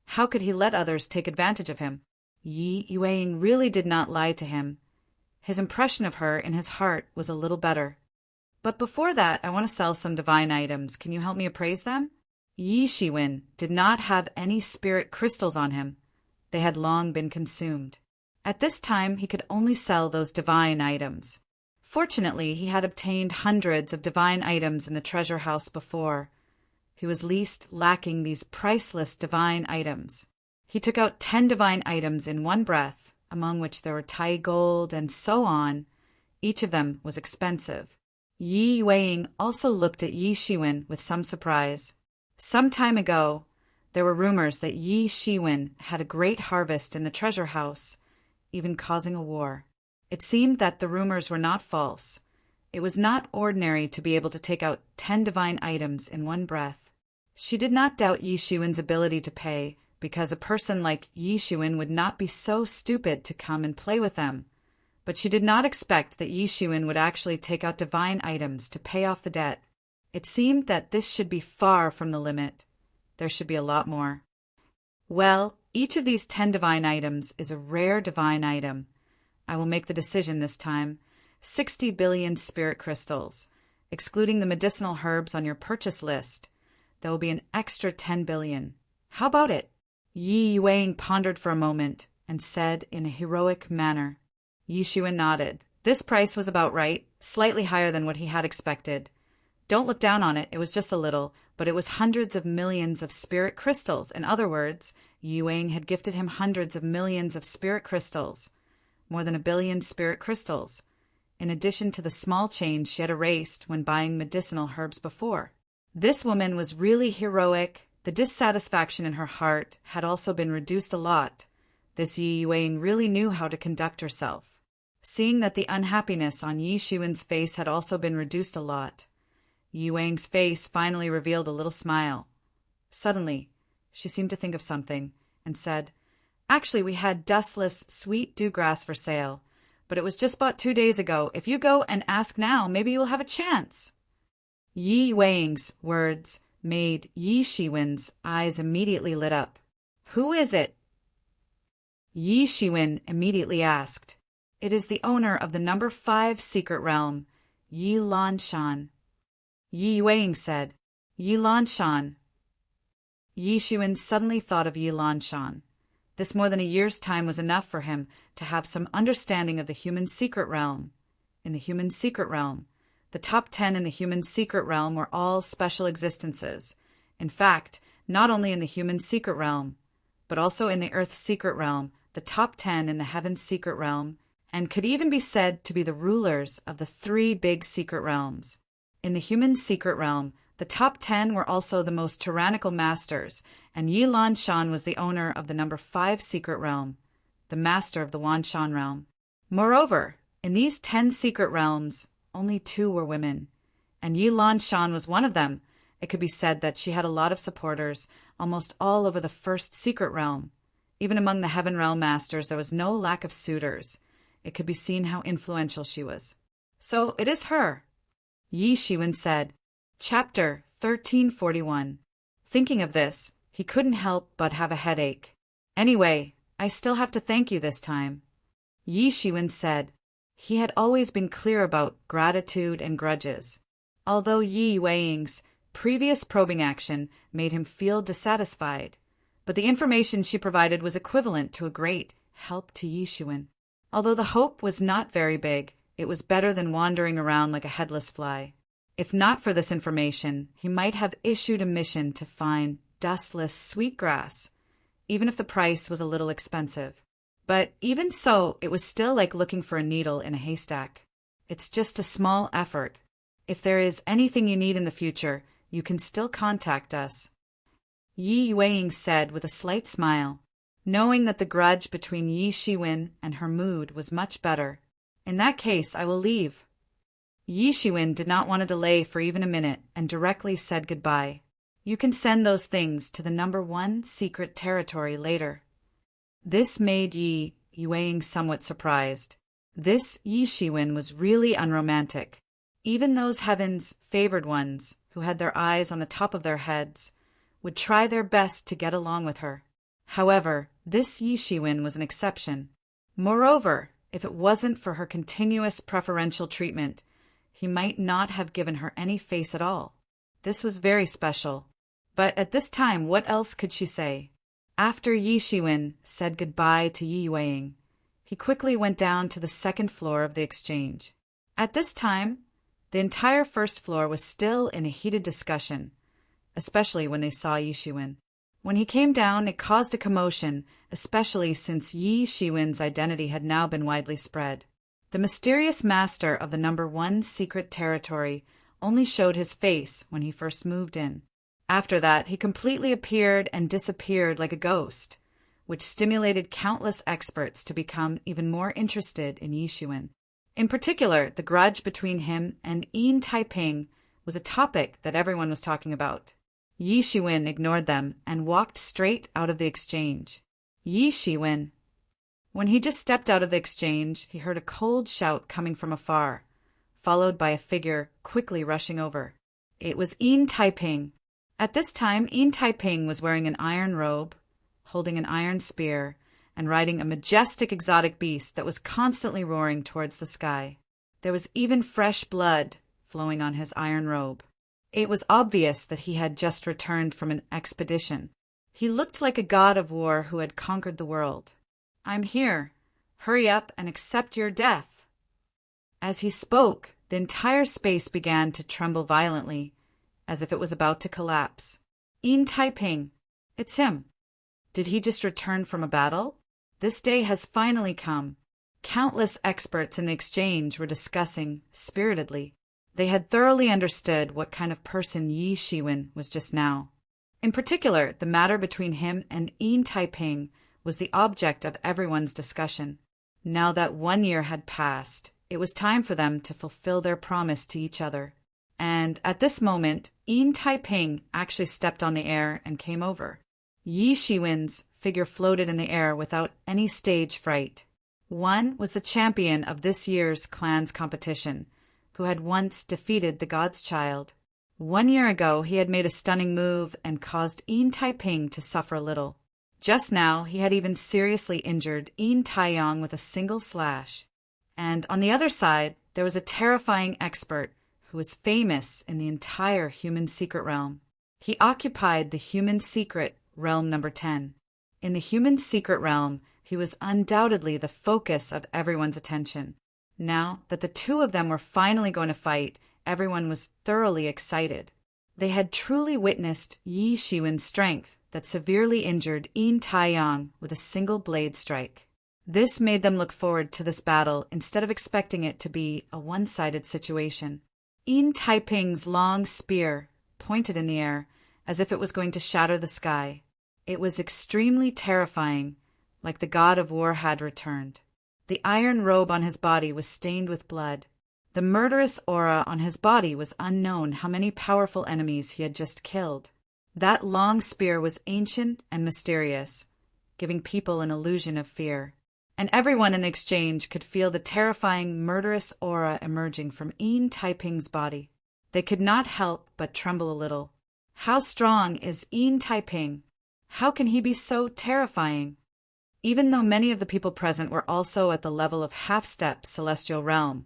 How could he let others take advantage of him? Yi Yueying really did not lie to him. His impression of her in his heart was a little better. But before that, I want to sell some divine items. Can you help me appraise them? Yi Shiwen did not have any spirit crystals on him. They had long been consumed. At this time, he could only sell those divine items. Fortunately, he had obtained hundreds of divine items in the treasure house before. He was least lacking these priceless divine items. He took out 10 divine items in one breath, among which there were Tai gold and so on. Each of them was expensive. Yi Yueying also looked at Yi Shiwen with some surprise. Some time ago, there were rumors that Yi Shiwen had a great harvest in the treasure house, even causing a war. It seemed that the rumors were not false. It was not ordinary to be able to take out 10 divine items in one breath. She did not doubt Yi Shiwen's ability to pay, because a person like Yi Shiwen would not be so stupid to come and play with them. But she did not expect that Yi Shiwen would actually take out divine items to pay off the debt. It seemed that this should be far from the limit. There should be a lot more. Well, each of these 10 divine items is a rare divine item. I will make the decision this time. 60 billion spirit crystals. Excluding the medicinal herbs on your purchase list, there will be an extra 10 billion. How about it? Yi Yueying pondered for a moment and said in a heroic manner. Yi Shiwen nodded. This price was about right, slightly higher than what he had expected. Don't look down on it, it was just a little, but it was hundreds of millions of spirit crystals. In other words, Yi Yueying had gifted him hundreds of millions of spirit crystals. More than 1 billion spirit crystals, in addition to the small change she had erased when buying medicinal herbs before. This woman was really heroic. The dissatisfaction in her heart had also been reduced a lot. This Yi Yueying really knew how to conduct herself. Seeing that the unhappiness on Yi Shiwen's face had also been reduced a lot, Yi Yueying's face finally revealed a little smile. Suddenly, she seemed to think of something and said, Actually, we had dustless, sweet dewgrass for sale, but but it was just bought 2 days ago. If you go and ask now, maybe you'll have a chance." Yi Weiying's words made Yi Shiwen's eyes immediately lit up. "Who is it?" Yi Shiwen immediately asked. "It is the owner of the number 5 secret realm, Yi Lanshan." Yi Weiying said, "Yi Lanshan." Yi Shiwen suddenly thought of Yi Lanshan. This more than a year's time was enough for him to have some understanding of the human secret realm. In the human secret realm, the top 10 in the human secret realm were all special existences. In fact, not only in the human secret realm, but also in the Earth's secret realm, the top 10 in the heaven's secret realm, and could even be said to be the rulers of the 3 big secret realms. In the human secret realm, the top 10 were also the most tyrannical masters, and Yi Lanshan was the owner of the number 5 secret realm, the master of the Wanshan realm. Moreover, in these 10 secret realms, only 2 were women, and Yi Lanshan was one of them. It could be said that she had a lot of supporters, almost all over the first secret realm. Even among the heaven realm masters, there was no lack of suitors. It could be seen how influential she was. "So it is her," Yi Shiwen said. Chapter 1341. Thinking of this, he couldn't help but have a headache. "Anyway, I still have to thank you this time," Yi Shiwen said. He had always been clear about gratitude and grudges. Although Yi Weiying's previous probing action made him feel dissatisfied, but the information she provided was equivalent to a great help to Yi Shiwen. Although the hope was not very big, it was better than wandering around like a headless fly. If not for this information, he might have issued a mission to find dustless sweetgrass, even if the price was a little expensive. But even so, it was still like looking for a needle in a haystack. It's just a small effort. If there is anything you need in the future, you can still contact us," Yi Weiying said with a slight smile, knowing that the grudge between Yi Shiwen and her mood was much better. "In that case, I will leave." Yi Shiwen did not want to delay for even a minute and directly said goodbye. "You can send those things to the number 1 secret territory later." This made Yi Weiying somewhat surprised. This Yi Shiwen was really unromantic. Even those heaven's favored ones, who had their eyes on the top of their heads, would try their best to get along with her. However, this Yi Shiwen was an exception. Moreover, if it wasn't for her continuous preferential treatment, he might not have given her any face at all. This was very special. But at this time, what else could she say? After Yi Shiwen said goodbye to Yi Weiying, he quickly went down to the 2nd floor of the exchange. At this time, the entire 1st floor was still in a heated discussion, especially when they saw Yi Shiwen. When he came down, it caused a commotion, especially since Yi Shiwen's identity had now been widely spread. The mysterious master of the number 1 secret territory only showed his face when he first moved in. After that, he completely appeared and disappeared like a ghost, which stimulated countless experts to become even more interested in Yi Shiwen. In particular, the grudge between him and Yin Taiping was a topic that everyone was talking about. Yi Shiwen ignored them and walked straight out of the exchange. Yi Shiwen. When he just stepped out of the exchange, he heard a cold shout coming from afar, followed by a figure quickly rushing over. It was Yin Taiping. At this time, Yin Taiping was wearing an iron robe, holding an iron spear, and riding a majestic exotic beast that was constantly roaring towards the sky. There was even fresh blood flowing on his iron robe. It was obvious that he had just returned from an expedition. He looked like a god of war who had conquered the world. "I'm here. Hurry up and accept your death." As he spoke, the entire space began to tremble violently, as if it was about to collapse. "Yin Taiping, it's him. Did he just return from a battle? This day has finally come." Countless experts in the exchange were discussing spiritedly. They had thoroughly understood what kind of person Yi Shiwen was just now. In particular, the matter between him and Yin Taiping was the object of everyone's discussion. Now that 1 year had passed, it was time for them to fulfill their promise to each other. And at this moment, Yin Taiping actually stepped on the air and came over. Yi Shiwen's figure floated in the air without any stage fright. One was the champion of this year's clans competition, who had once defeated the god's child. 1 year ago, he had made a stunning move and caused Yin Taiping to suffer a little. Just now, he had even seriously injured Yin Taiyang with a single slash. And on the other side, there was a terrifying expert who was famous in the entire human secret realm. He occupied the human secret realm number 10. In the human secret realm, he was undoubtedly the focus of everyone's attention. Now that the two of them were finally going to fight, everyone was thoroughly excited. They had truly witnessed Yi Shiwen's strength that severely injured Yin Taiyang with a single blade strike. This made them look forward to this battle instead of expecting it to be a one-sided situation. Yin Taiping's long spear pointed in the air as if it was going to shatter the sky. It was extremely terrifying, like the god of war had returned. The iron robe on his body was stained with blood. The murderous aura on his body was unknown how many powerful enemies he had just killed. That long spear was ancient and mysterious, giving people an illusion of fear. And everyone in the exchange could feel the terrifying, murderous aura emerging from Yin Taiping's body. They could not help but tremble a little. How strong is Yin Taiping? How can he be so terrifying? Even though many of the people present were also at the level of half-step celestial realm,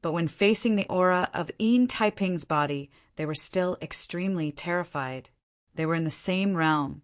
but when facing the aura of Yin Taiping's body, they were still extremely terrified. They were in the same realm,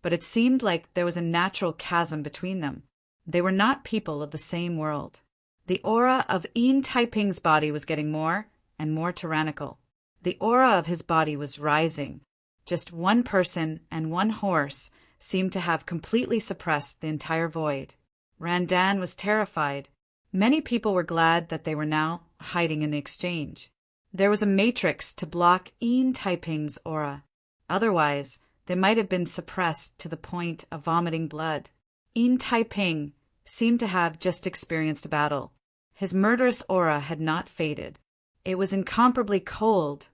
but it seemed like there was a natural chasm between them. They were not people of the same world. The aura of Yin Taiping's body was getting more and more tyrannical. The aura of his body was rising. Just one person and one horse seemed to have completely suppressed the entire void. Randan was terrified. Many people were glad that they were now hiding in the exchange. There was a matrix to block Yin Taiping's aura. Otherwise, they might have been suppressed to the point of vomiting blood. Yin Taiping seemed to have just experienced a battle. His murderous aura had not faded. It was incomparably cold,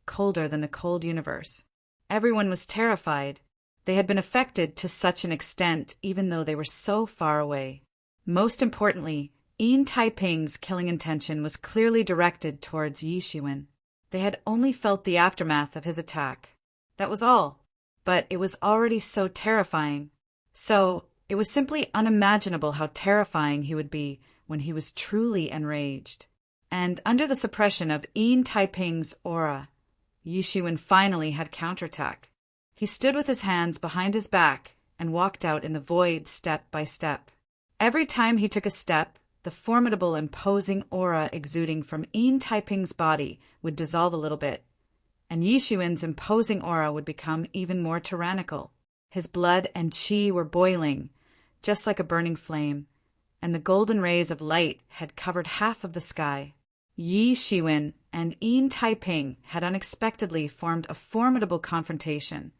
colder than the cold universe. Everyone was terrified. They had been affected to such an extent even though they were so far away. Most importantly, Yin Taiping's killing intention was clearly directed towards Yi Shiwen. They had only felt the aftermath of his attack. That was all. But it was already so terrifying. So, it was simply unimaginable how terrifying he would be when he was truly enraged. And under the suppression of Yin Taiping's aura, Yi Shiwen finally had counterattack. He stood with his hands behind his back and walked out in the void step by step. Every time he took a step, the formidable, imposing aura exuding from Yin Taiping's body would dissolve a little bit, and Yi Shiwen's imposing aura would become even more tyrannical. His blood and qi were boiling, just like a burning flame, and the golden rays of light had covered half of the sky. Yi Shiwen and Yin Taiping had unexpectedly formed a formidable confrontation,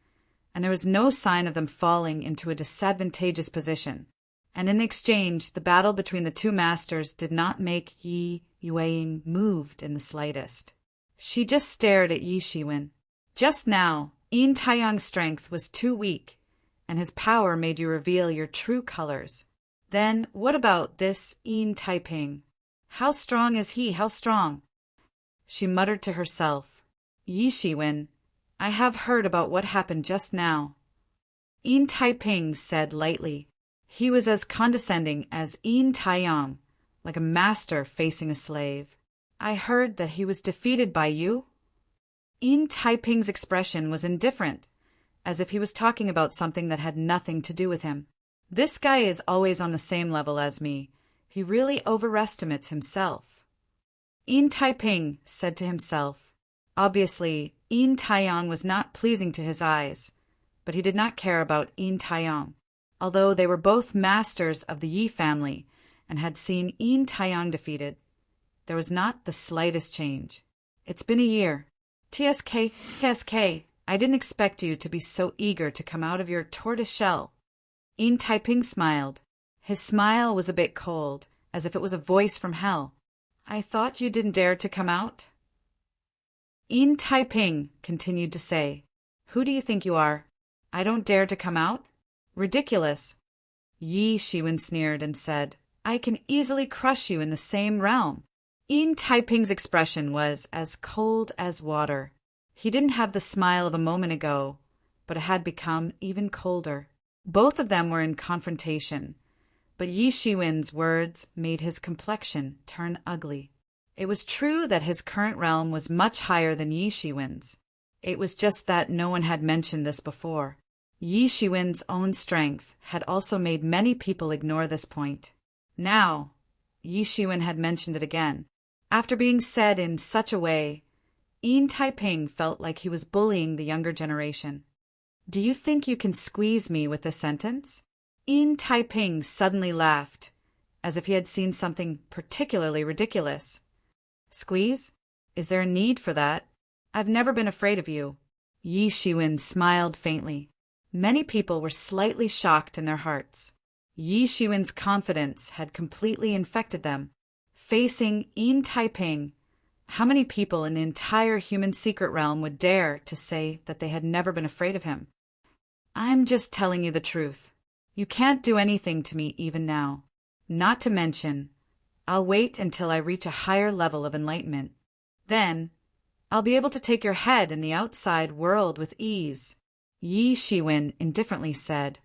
and there was no sign of them falling into a disadvantageous position. And in the exchange, the battle between the two masters did not make Yi Yueying moved in the slightest. She just stared at Yi Shiwen. Just now, Yin Taiyang's strength was too weak, and his power made you reveal your true colors. Then what about this Yin Taiping? How strong is he? How strong? She muttered to herself, Yi Shiwen, I have heard about what happened just now. Yin Taiping said lightly. He was as condescending as Yin Taiyang, like a master facing a slave. I heard that he was defeated by you? Yin Taiping's expression was indifferent, as if he was talking about something that had nothing to do with him. This guy is always on the same level as me. He really overestimates himself. Yin Taiping said to himself. Obviously, Yin Taiyang was not pleasing to his eyes, but he did not care about Yin Taiyang. Although they were both masters of the Yi family and had seen Yin Taiyang defeated, there was not the slightest change. It's been a year. TSK, I didn't expect you to be so eager to come out of your tortoise shell. Yin Taiping smiled. His smile was a bit cold, as if it was a voice from hell. I thought you didn't dare to come out? Yin Taiping continued to say, Who do you think you are? I don't dare to come out? Ridiculous. Yi Shiwen sneered and said, I can easily crush you in the same realm. Yin Taiping's expression was as cold as water. He didn't have the smile of a moment ago, but it had become even colder. Both of them were in confrontation, but Yi Shiwen's words made his complexion turn ugly. It was true that his current realm was much higher than Yi Shiwen's. It was just that no one had mentioned this before. Yi Shiwen's own strength had also made many people ignore this point. Now, Yi Shiwen had mentioned it again. After being said in such a way, Yin Taiping felt like he was bullying the younger generation. Do you think you can squeeze me with this sentence? Yin Taiping suddenly laughed, as if he had seen something particularly ridiculous. Squeeze? Is there a need for that? I've never been afraid of you. Yi Shiwen smiled faintly. Many people were slightly shocked in their hearts. Yi Shiwen's confidence had completely infected them. Facing Yin Taiping, how many people in the entire human secret realm would dare to say that they had never been afraid of him? I'm just telling you the truth. You can't do anything to me even now. Not to mention, I'll wait until I reach a higher level of enlightenment. Then, I'll be able to take your head in the outside world with ease. Yi Shiwen indifferently said,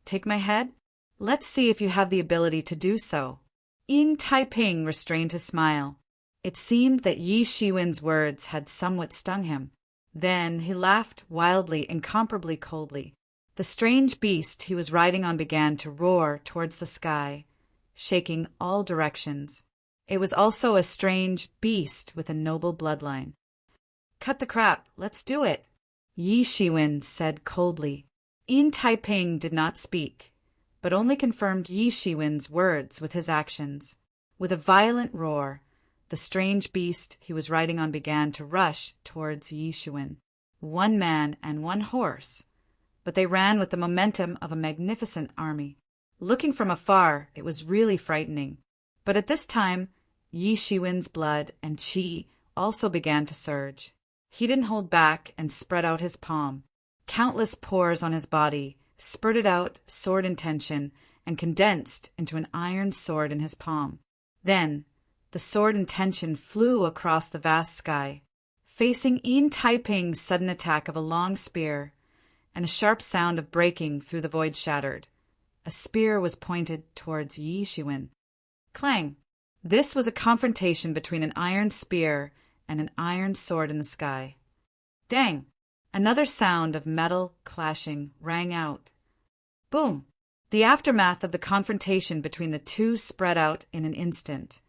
Take my head? Let's see if you have the ability to do so. Yin Taiping restrained his smile. It seemed that Yi Shiwen's words had somewhat stung him. Then he laughed wildly, incomparably coldly. The strange beast he was riding on began to roar towards the sky, shaking all directions. It was also a strange beast with a noble bloodline. Cut the crap, let's do it, Yi Shiwen said coldly. Yin Taiping did not speak, but only confirmed Yi Shiwen's words with his actions. With a violent roar, the strange beast he was riding on began to rush towards Yi Shiwen. One man and one horse, but they ran with the momentum of a magnificent army. Looking from afar, it was really frightening. But at this time, Yi Shiwen's blood and qi also began to surge. He didn't hold back and spread out his palm. Countless pores on his body spurted out sword intention and condensed into an iron sword in his palm. Then, the sword intention flew across the vast sky, facing Yin Taiping's sudden attack of a long spear, and a sharp sound of breaking through the void shattered. A spear was pointed towards Yi Shiwen. Clang! This was a confrontation between an iron spear and an iron sword in the sky. Dang! Another sound of metal clashing rang out. Boom! The aftermath of the confrontation between the two spread out in an instant,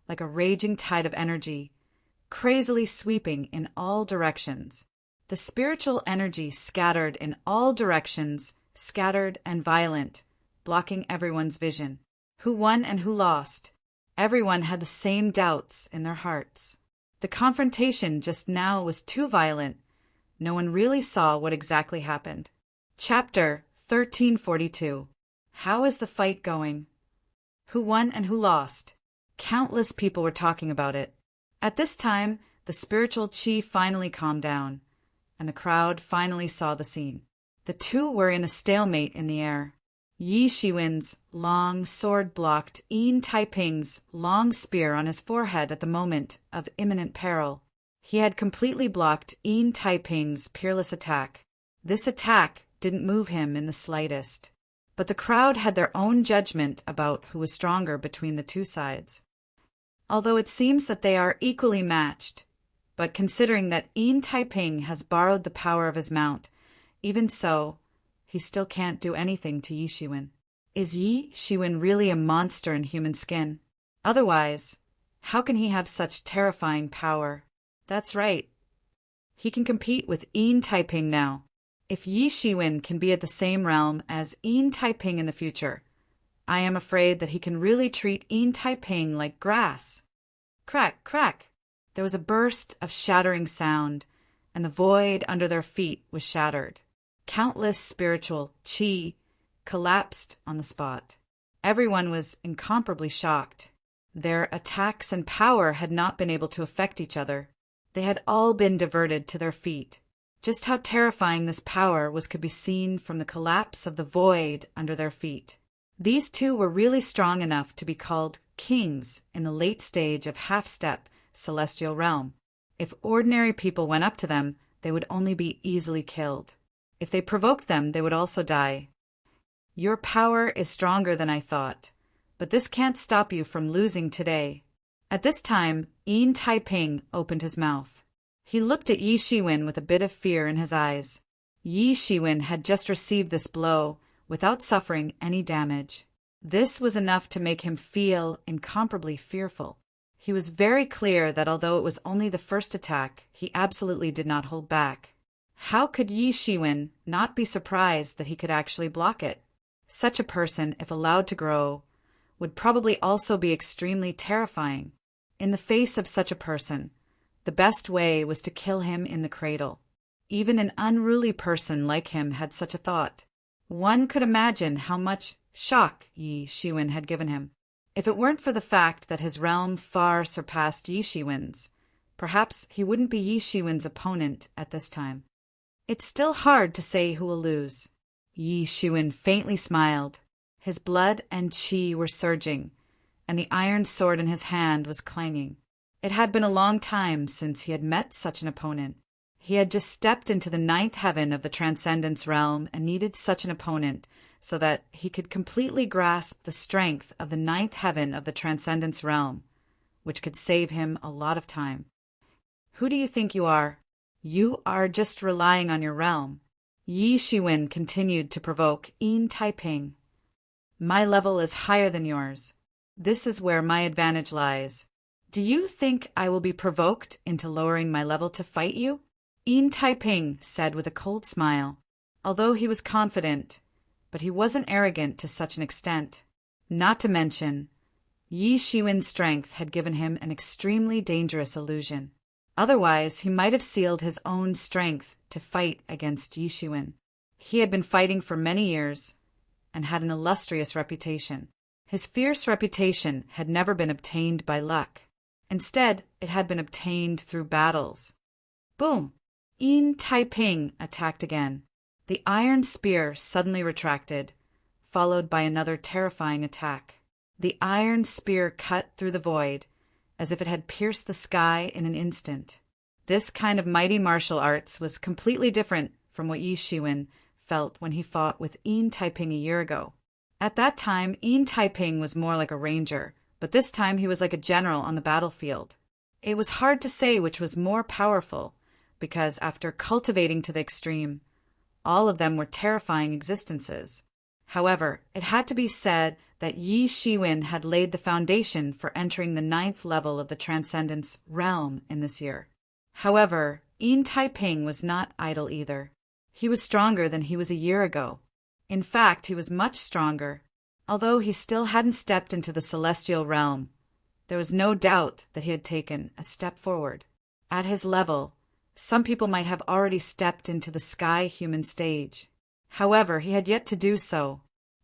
like a raging tide of energy, crazily sweeping in all directions. The spiritual energy scattered in all directions, scattered and violent, blocking everyone's vision. Who won and who lost? Everyone had the same doubts in their hearts. The confrontation just now was too violent. No one really saw what exactly happened. Chapter 1342. How is the fight going? Who won and who lost? Countless people were talking about it. At this time, the spiritual qi finally calmed down, and the crowd finally saw the scene. The two were in a stalemate in the air. Yi Shiwen's long sword blocked Yin Taiping's long spear on his forehead at the moment of imminent peril. He had completely blocked Yin Taiping's peerless attack. This attack didn't move him in the slightest. But the crowd had their own judgment about who was stronger between the two sides. Although it seems that they are equally matched, but considering that Yin Taiping has borrowed the power of his mount, even so, he still can't do anything to Yi Shiwen. Is Yi Shiwen really a monster in human skin? Otherwise, how can he have such terrifying power? That's right. He can compete with Yin Taiping now. If Yi Shiwen can be at the same realm as Yin Taiping in the future, I am afraid that he can really treat Yin Taiping like grass. Crack, crack! There was a burst of shattering sound, and the void under their feet was shattered. Countless spiritual qi collapsed on the spot. Everyone was incomparably shocked. Their attacks and power had not been able to affect each other. They had all been diverted to their feet. Just how terrifying this power was could be seen from the collapse of the void under their feet. These two were really strong enough to be called kings in the late stage of half-step celestial realm. If ordinary people went up to them, they would only be easily killed. If they provoked them, they would also die. Your power is stronger than I thought, but this can't stop you from losing today. At this time, Yin Taiping opened his mouth. He looked at Yi Shiwen with a bit of fear in his eyes. Yi Shiwen had just received this blow without suffering any damage. This was enough to make him feel incomparably fearful. He was very clear that although it was only the first attack, he absolutely did not hold back. How could Yi Shiwen not be surprised that he could actually block it? Such a person, if allowed to grow, would probably also be extremely terrifying. In the face of such a person, the best way was to kill him in the cradle. Even an unruly person like him had such a thought. One could imagine how much shock Yi Shiwen had given him. If it weren't for the fact that his realm far surpassed Yi Shiwen's, perhaps he wouldn't be Yi Shiwen's opponent at this time. It's still hard to say who will lose. Yi Shiwen faintly smiled. His blood and qi were surging, and the iron sword in his hand was clanging. It had been a long time since he had met such an opponent. He had just stepped into the 9th heaven of the Transcendence realm and needed such an opponent so that he could completely grasp the strength of the 9th heaven of the Transcendence realm, which could save him a lot of time. Who do you think you are? You are just relying on your realm. Yi Shiwen continued to provoke Yin Taiping. My level is higher than yours. This is where my advantage lies. Do you think I will be provoked into lowering my level to fight you? Yin Taiping said with a cold smile, although he was confident, but he wasn't arrogant to such an extent. Not to mention, Yi Shiwen's strength had given him an extremely dangerous illusion. Otherwise, he might have sealed his own strength to fight against Yi Shiwen. He had been fighting for many years and had an illustrious reputation. His fierce reputation had never been obtained by luck. Instead, it had been obtained through battles. Boom! Yin Taiping attacked again. The iron spear suddenly retracted, followed by another terrifying attack. The iron spear cut through the void, as if it had pierced the sky in an instant. This kind of mighty martial arts was completely different from what Yi Shiwen felt when he fought with Yin Taiping a year ago. At that time, Yin Taiping was more like a ranger, but this time he was like a general on the battlefield. It was hard to say which was more powerful, because after cultivating to the extreme, all of them were terrifying existences. However, it had to be said that Yi Shiwen had laid the foundation for entering the 9th level of the Transcendence realm in this year. However, Yin Taiping was not idle either. He was stronger than he was a year ago. In fact, he was much stronger. Although he still hadn't stepped into the celestial realm, there was no doubt that he had taken a step forward. At his level, some people might have already stepped into the sky human stage. However, he had yet to do so.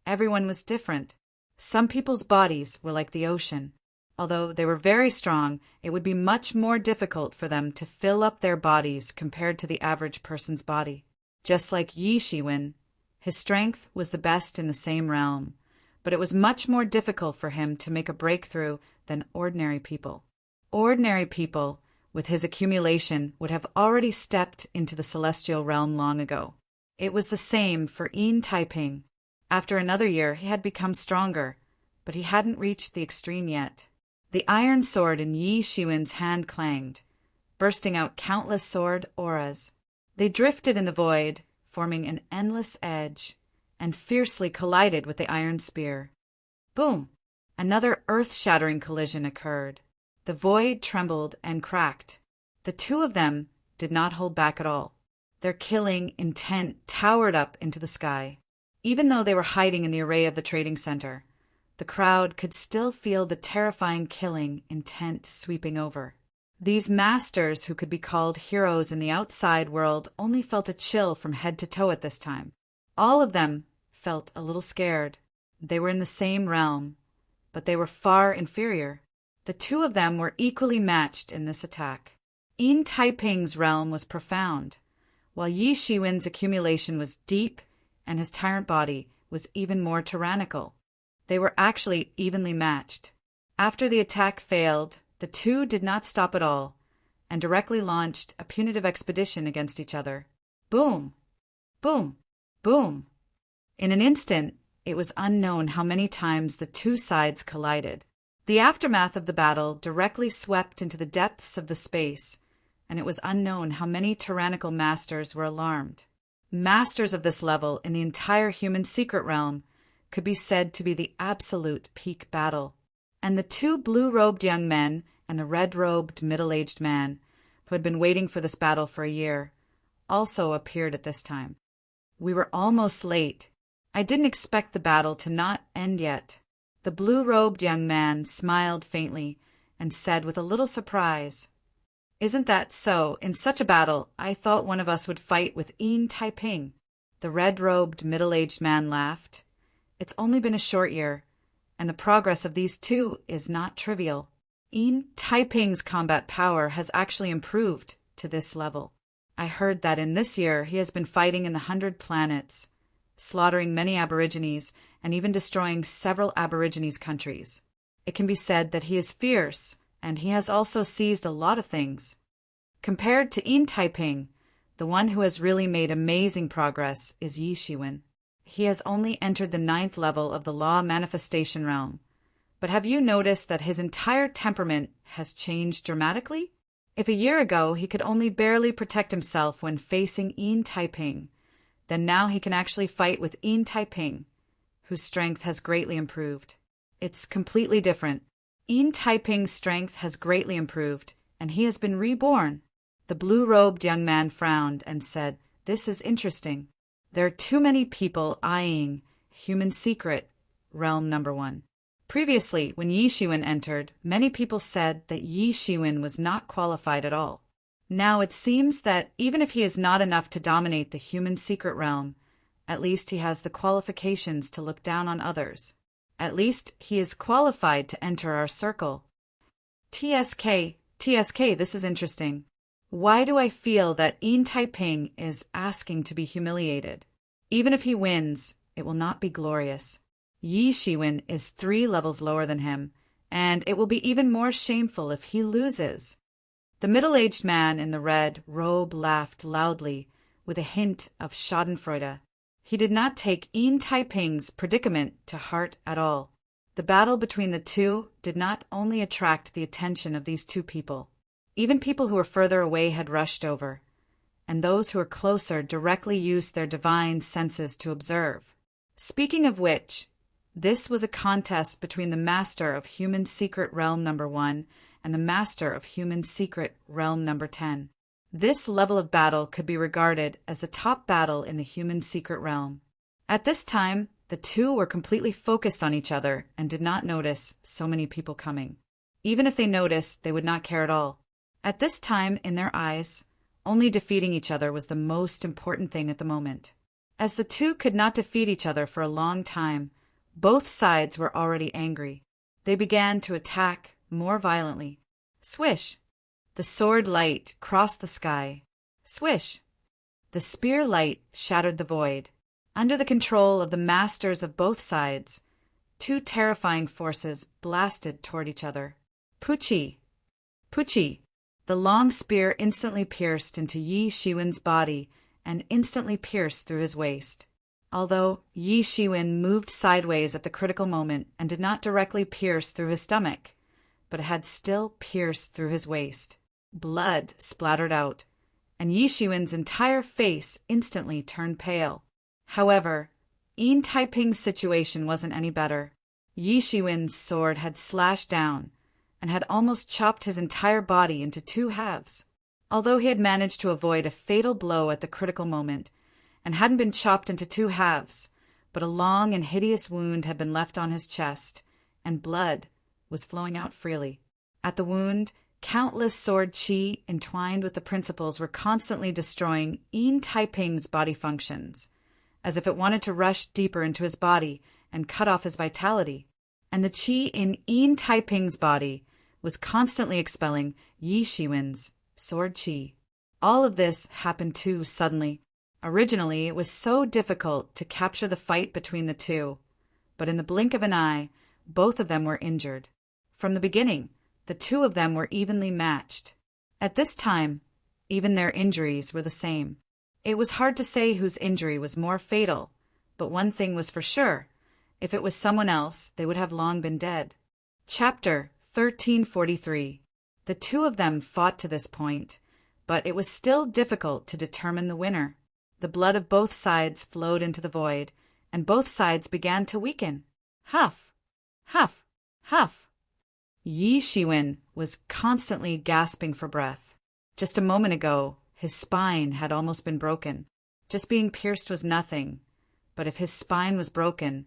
Everyone was different. Some people's bodies were like the ocean. Although they were very strong, it would be much more difficult for them to fill up their bodies compared to the average person's body. Just like Yi Shiwen, his strength was the best in the same realm, but it was much more difficult for him to make a breakthrough than ordinary people. Ordinary people, with his accumulation, would have already stepped into the celestial realm long ago. It was the same for Yin Taiping. After another year, he had become stronger, but he hadn't reached the extreme yet. The iron sword in Yi Shiwen's hand clanged, bursting out countless sword auras. They drifted in the void, forming an endless edge, and fiercely collided with the iron spear. Boom! Another earth-shattering collision occurred. The void trembled and cracked. The two of them did not hold back at all. Their killing intent towered up into the sky. Even though they were hiding in the array of the trading center, the crowd could still feel the terrifying killing intent sweeping over. These masters, who could be called heroes in the outside world, only felt a chill from head to toe at this time. All of them felt a little scared. They were in the same realm, but they were far inferior. The two of them were equally matched in this attack. Yin Taiping's realm was profound, while Yi Shiwen's accumulation was deep and his tyrant body was even more tyrannical. They were actually evenly matched. After the attack failed, the two did not stop at all, and directly launched a punitive expedition against each other. Boom! Boom! Boom! In an instant, it was unknown how many times the two sides collided. The aftermath of the battle directly swept into the depths of the space, and it was unknown how many tyrannical masters were alarmed. Masters of this level in the entire human secret realm could be said to be the absolute peak battle. And the two blue-robed young men and the red-robed middle-aged man, who had been waiting for this battle for a year, also appeared at this time. We were almost late. I didn't expect the battle to not end yet. The blue-robed young man smiled faintly and said with a little surprise, "Isn't that so? In such a battle, I thought one of us would fight with Yin Taiping." The red-robed middle-aged man laughed. "It's only been a short year, and the progress of these two is not trivial. Yin Taiping's combat power has actually improved to this level. I heard that in this year he has been fighting in the 100 planets, slaughtering many aborigines and even destroying several aborigines' countries. It can be said that he is fierce, and he has also seized a lot of things. Compared to Yin Taiping, the one who has really made amazing progress is Yi Shiwen. He has only entered the 9th level of the law manifestation realm. But have you noticed that his entire temperament has changed dramatically? If a year ago he could only barely protect himself when facing Yin Taiping, then now he can actually fight with Yin Taiping, whose strength has greatly improved. It's completely different. Yin Taiping's strength has greatly improved, and he has been reborn." The blue-robed young man frowned and said, "This is interesting. There are too many people eyeing Human Secret, Realm Number 1. Previously, when Yi Shiwen entered, many people said that Yi Shiwen was not qualified at all. Now it seems that even if he is not enough to dominate the Human Secret Realm, at least he has the qualifications to look down on others. At least he is qualified to enter our circle." TSK, this is interesting. Why do I feel that Yin Taiping is asking to be humiliated? Even if he wins, it will not be glorious. Yi Shiwen is 3 levels lower than him, and it will be even more shameful if he loses. The middle-aged man in the red robe laughed loudly, with a hint of schadenfreude. He did not take Yin Taiping's predicament to heart at all. The battle between the two did not only attract the attention of these two people. Even people who were further away had rushed over, and those who were closer directly used their divine senses to observe. Speaking of which, this was a contest between the Master of Human Secret Realm Number 1 and the Master of Human Secret Realm Number 10. This level of battle could be regarded as the top battle in the Human Secret Realm. At this time, the two were completely focused on each other and did not notice so many people coming. Even if they noticed, they would not care at all. At this time, in their eyes, only defeating each other was the most important thing at the moment. As the two could not defeat each other for a long time, both sides were already angry. They began to attack more violently. Swish! The sword light crossed the sky. Swish! The spear light shattered the void. Under the control of the masters of both sides, 2 terrifying forces blasted toward each other. Puchi! Puchi! The long spear instantly pierced into Yi Shiwen's body and instantly pierced through his waist. Although Yi Shiwen moved sideways at the critical moment and did not directly pierce through his stomach, but had still pierced through his waist. Blood splattered out, and Yi Shiwen's entire face instantly turned pale. However, Yin Taiping's situation wasn't any better. Yi Shiwen's sword had slashed down and had almost chopped his entire body into 2 halves. Although he had managed to avoid a fatal blow at the critical moment and hadn't been chopped into 2 halves, but a long and hideous wound had been left on his chest, and blood was flowing out freely. At the wound, countless sword qi entwined with the principles were constantly destroying Yin Taiping's body functions, as if it wanted to rush deeper into his body and cut off his vitality. And the qi in Yin Taiping's body was constantly expelling Yi Shiwen's sword qi. All of this happened too suddenly. Originally, it was so difficult to capture the fight between the two, but in the blink of an eye, both of them were injured. From the beginning, the two of them were evenly matched. At this time, even their injuries were the same. It was hard to say whose injury was more fatal, but one thing was for sure. If it was someone else, they would have long been dead. Chapter 1343. The two of them fought to this point, but it was still difficult to determine the winner. The blood of both sides flowed into the void, and both sides began to weaken. Huff! Huff! Huff! Yi Shiwen was constantly gasping for breath. Just a moment ago, his spine had almost been broken. Just being pierced was nothing, but if his spine was broken,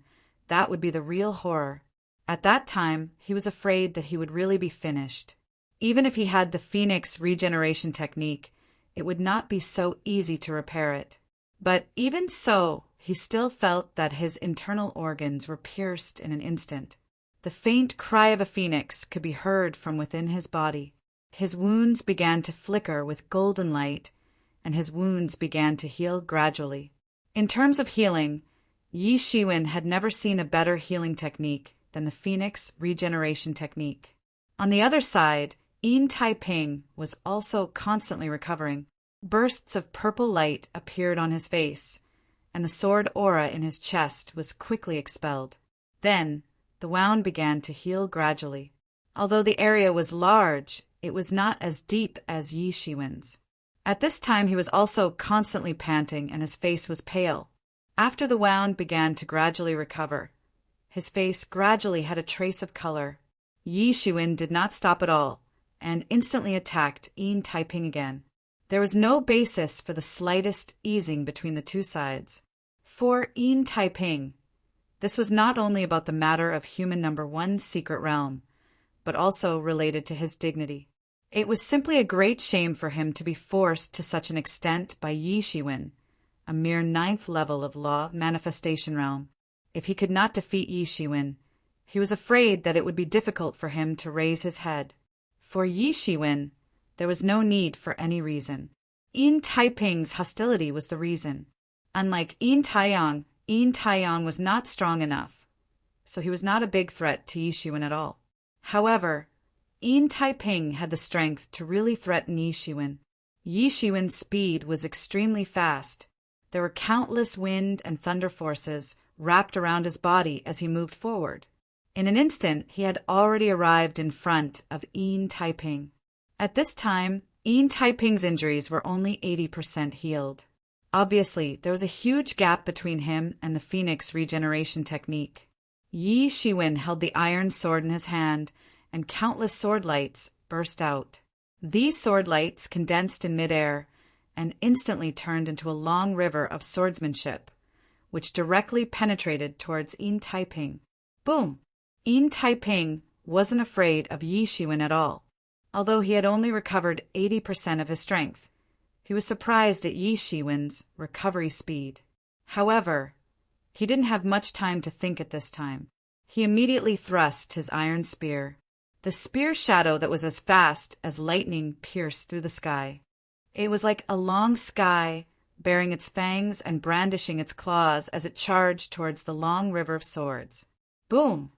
that would be the real horror. At that time, he was afraid that he would really be finished. Even if he had the Phoenix regeneration technique, it would not be so easy to repair it. But even so, he still felt that his internal organs were pierced in an instant. The faint cry of a phoenix could be heard from within his body. His wounds began to flicker with golden light, and his wounds began to heal gradually. In terms of healing, Yi Shiwen had never seen a better healing technique than the Phoenix regeneration technique. On the other side, Yin Taiping was also constantly recovering. Bursts of purple light appeared on his face, and the sword aura in his chest was quickly expelled. Then, the wound began to heal gradually. Although the area was large, it was not as deep as Yi Shiwen's. At this time he was also constantly panting and his face was pale. After the wound began to gradually recover, his face gradually had a trace of color. Yi Shiwen did not stop at all, and instantly attacked Yin Taiping again. There was no basis for the slightest easing between the two sides. For Yin Taiping, this was not only about the matter of human number one's secret realm, but also related to his dignity. It was simply a great shame for him to be forced to such an extent by Yi Shiwen, a mere 9th level of law manifestation realm. If he could not defeat Yi Shiwen, he was afraid that it would be difficult for him to raise his head. For Yi Shiwen, there was no need for any reason. Yin Taiping's hostility was the reason. Unlike Yin Taiyang was not strong enough, so he was not a big threat to Yi Shiwen at all. However, Yin Taiping had the strength to really threaten Yi Shiwen. Yi Shiwen's speed was extremely fast. There were countless wind and thunder forces wrapped around his body as he moved forward. In an instant, he had already arrived in front of Yin Taiping. At this time, Yin Taiping's injuries were only 80% healed. Obviously, there was a huge gap between him and the Phoenix regeneration technique. Yi Shiwen held the iron sword in his hand, and countless sword lights burst out. These sword lights condensed in midair and instantly turned into a long river of swordsmanship, which directly penetrated towards Yin Taiping. Boom! Yin Taiping wasn't afraid of Yi Shiwen at all. Although he had only recovered 80% of his strength, he was surprised at Yi Shiwen's recovery speed. However, he didn't have much time to think at this time. He immediately thrust his iron spear. The spear shadow that was as fast as lightning pierced through the sky. It was like a long sky, baring its fangs and brandishing its claws as it charged towards the long river of swords. Boom!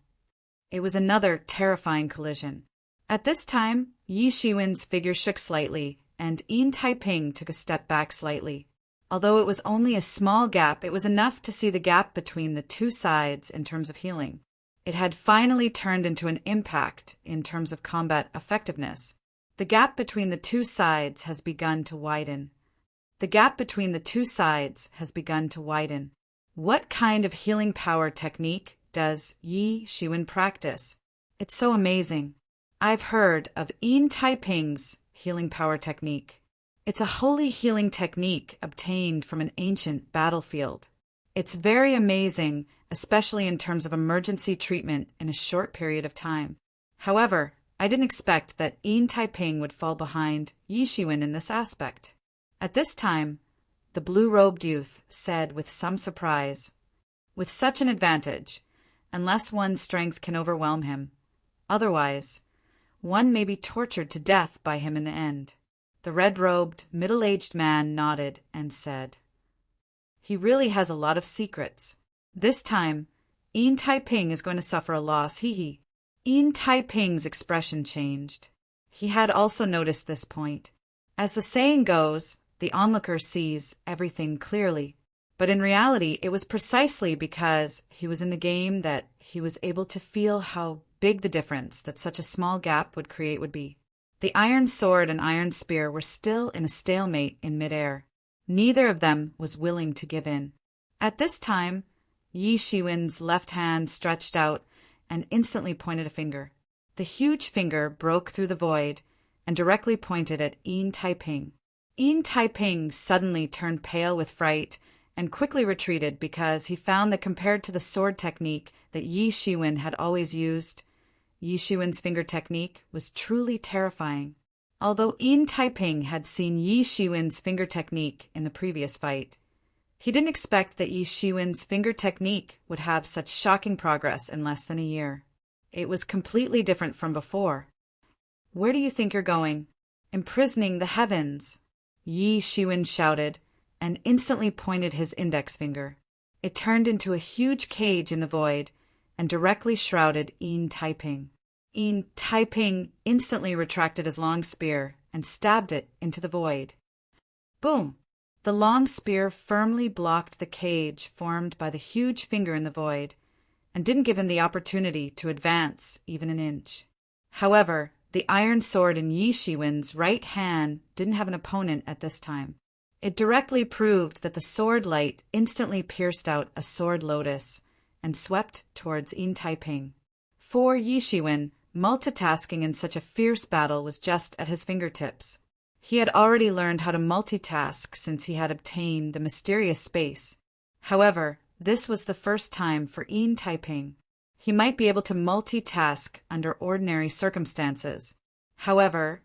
It was another terrifying collision. At this time, Yi Shiwen's figure shook slightly, and Yin Taiping took a step back slightly. Although it was only a small gap, it was enough to see the gap between the two sides in terms of healing. It had finally turned into an impact in terms of combat effectiveness. The gap between the two sides has begun to widen. The gap between the two sides has begun to widen. What kind of healing power technique does Yi Shiwen practice? It's so amazing. I've heard of Yin Taiping's healing power technique. It's a holy healing technique obtained from an ancient battlefield. It's very amazing, especially in terms of emergency treatment in a short period of time. However, I didn't expect that Yin Taiping would fall behind Yi Shiwen in this aspect. At this time, the blue-robed youth said with some surprise, "With such an advantage, unless one's strength can overwhelm him. Otherwise, one may be tortured to death by him in the end." The red-robed, middle-aged man nodded and said, "He really has a lot of secrets." This time, Yin Taiping is going to suffer a loss, hee hee. Yin Taiping's expression changed. He had also noticed this point. As the saying goes, the onlooker sees everything clearly. But in reality, it was precisely because he was in the game that he was able to feel how big the difference that such a small gap would create would be. The iron sword and iron spear were still in a stalemate in midair. Neither of them was willing to give in. At this time, Yi Shiwen's left hand stretched out and instantly pointed a finger. The huge finger broke through the void and directly pointed at Yin Taiping. Yin Taiping suddenly turned pale with fright and quickly retreated because he found that compared to the sword technique that Yi Shiwen had always used, Yi Shiwen's finger technique was truly terrifying. Although Yin Taiping had seen Yi Shiwen's finger technique in the previous fight, he didn't expect that Yi Shiwen's finger technique would have such shocking progress in less than a year. It was completely different from before. "Where do you think you're going?" "Imprisoning the heavens," Yi Shiwen shouted, and instantly pointed his index finger. It turned into a huge cage in the void and directly shrouded Yin Taiping. Yin Taiping instantly retracted his long spear and stabbed it into the void. Boom! The long spear firmly blocked the cage formed by the huge finger in the void and didn't give him the opportunity to advance even an inch. However, the iron sword in Yi Shiwen's right hand didn't have an opponent at this time. It directly proved that the sword light instantly pierced out a sword lotus and swept towards Yin Taiping. For Yi Shiwen, multitasking in such a fierce battle was just at his fingertips. He had already learned how to multitask since he had obtained the mysterious space. However, this was the first time for Yin Taiping. He might be able to multitask under ordinary circumstances. However,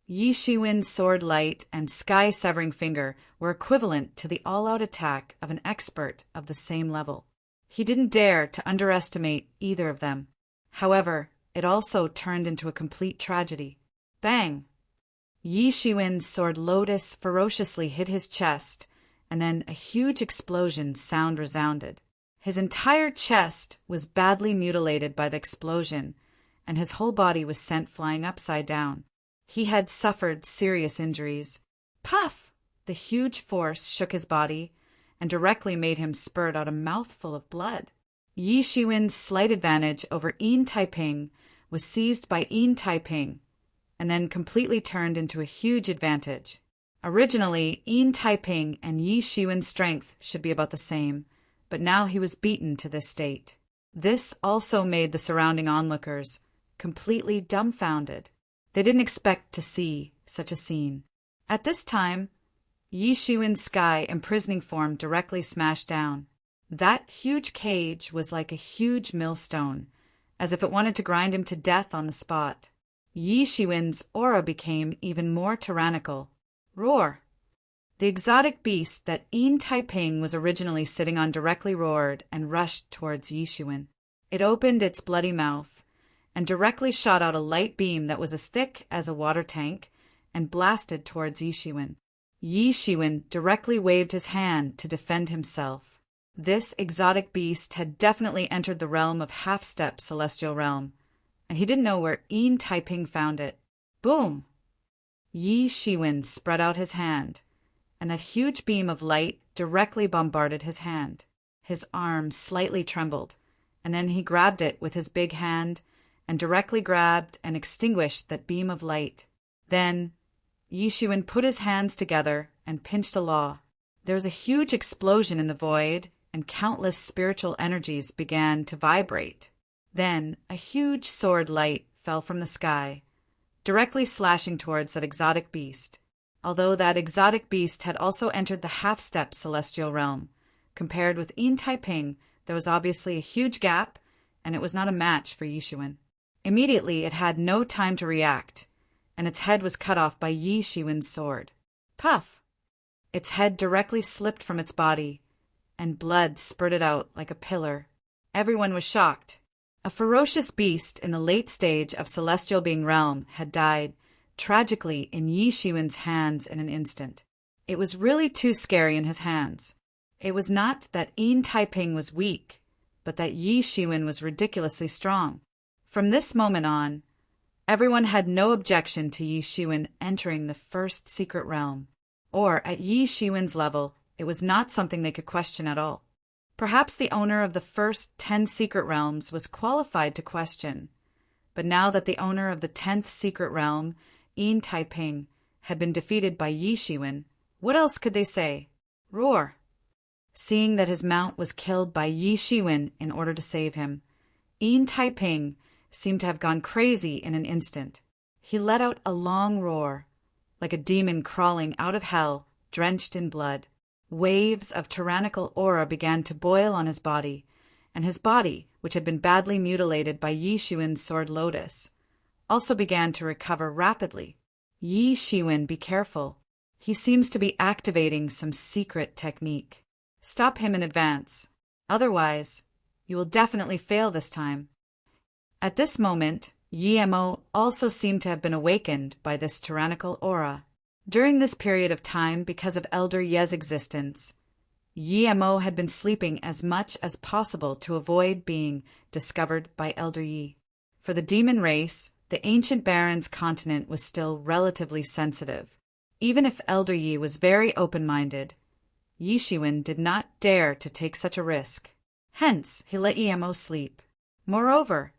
Yi Shiwen's sword light and sky-severing finger were equivalent to the all-out attack of an expert of the same level. He didn't dare to underestimate either of them. However, it also turned into a complete tragedy. Bang! Yi Shiwen's sword lotus ferociously hit his chest, and then a huge explosion sound resounded. His entire chest was badly mutilated by the explosion, and his whole body was sent flying upside down. He had suffered serious injuries. Puff! The huge force shook his body and directly made him spurt out a mouthful of blood. Yi Shiwen's slight advantage over Yin Taiping was seized by Yin Taiping and then completely turned into a huge advantage. Originally, Yin Taiping and Yi Shiwen's strength should be about the same, but now he was beaten to this state. This also made the surrounding onlookers completely dumbfounded. They didn't expect to see such a scene. At this time, Yi Shiwen's sky imprisoning form directly smashed down. That huge cage was like a huge millstone, as if it wanted to grind him to death on the spot. Yi Shiwen's aura became even more tyrannical. Roar! The exotic beast that Yin Taiping was originally sitting on directly roared and rushed towards Yi Shiwen. It opened its bloody mouth and directly shot out a light beam that was as thick as a water tank and blasted towards Yi Shiwen. Yi Shiwen directly waved his hand to defend himself. This exotic beast had definitely entered the realm of half-step celestial realm, and he didn't know where Yin Taiping found it. Boom! Yi Shiwen spread out his hand, and that huge beam of light directly bombarded his hand. His arm slightly trembled, and then he grabbed it with his big hand and directly grabbed and extinguished that beam of light. Then Yi Shiwen put his hands together and pinched a law. There was a huge explosion in the void, and countless spiritual energies began to vibrate. Then a huge sword light fell from the sky, directly slashing towards that exotic beast. Although that exotic beast had also entered the half-step celestial realm, compared with Yin Taiping, there was obviously a huge gap, and it was not a match for Yi Shiwen. Immediately, it had no time to react, and its head was cut off by Yi Shiwen's sword. Puff! Its head directly slipped from its body, and blood spurted out like a pillar. Everyone was shocked. A ferocious beast in the late stage of celestial being realm had died tragically in Yi Shiwen's hands in an instant. It was really too scary in his hands. It was not that Yin Taiping was weak, but that Yi Shiwen was ridiculously strong. From this moment on, everyone had no objection to Yi Shiwen entering the first secret realm, or at Yi Shiwen's level, it was not something they could question at all. Perhaps the owner of the first 10 secret realms was qualified to question, but now that the owner of the 10th secret realm, Yin Taiping, had been defeated by Yi Shiwen, what else could they say? Roar! Seeing that his mount was killed by Yi Shiwen in order to save him, Yin Taiping seemed to have gone crazy in an instant. He let out a long roar, like a demon crawling out of hell, drenched in blood. Waves of tyrannical aura began to boil on his body, and his body, which had been badly mutilated by Yi Shiwen's sword lotus, also began to recover rapidly. Yi Shiwen, be careful. He seems to be activating some secret technique. Stop him in advance. Otherwise, you will definitely fail this time. At this moment, Yi Mo also seemed to have been awakened by this tyrannical aura. During this period of time, because of Elder Ye's existence, Yi Mo had been sleeping as much as possible to avoid being discovered by Elder Yi. For the demon race, the ancient Baron's continent was still relatively sensitive. Even if Elder Yi was very open-minded, Yi Shiwen did not dare to take such a risk. Hence, he let Yi Mo sleep. Moreover,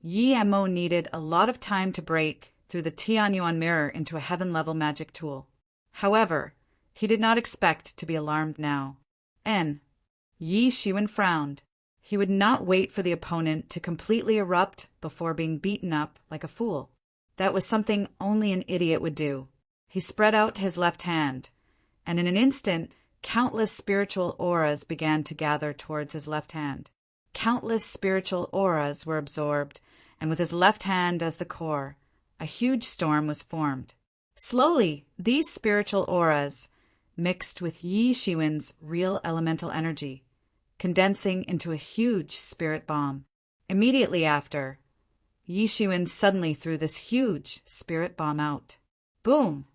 Yi Mo needed a lot of time to break through the Tianyuan mirror into a heaven-level magic tool. However, he did not expect to be alarmed now. Yi Shiwen frowned. He would not wait for the opponent to completely erupt before being beaten up like a fool. That was something only an idiot would do. He spread out his left hand, and in an instant, countless spiritual auras began to gather towards his left hand. Countless spiritual auras were absorbed, and with his left hand as the core, a huge storm was formed. Slowly, these spiritual auras mixed with Yi Shiwen's real elemental energy, condensing into a huge spirit bomb. Immediately after, Yi Shiwen suddenly threw this huge spirit bomb out. Boom!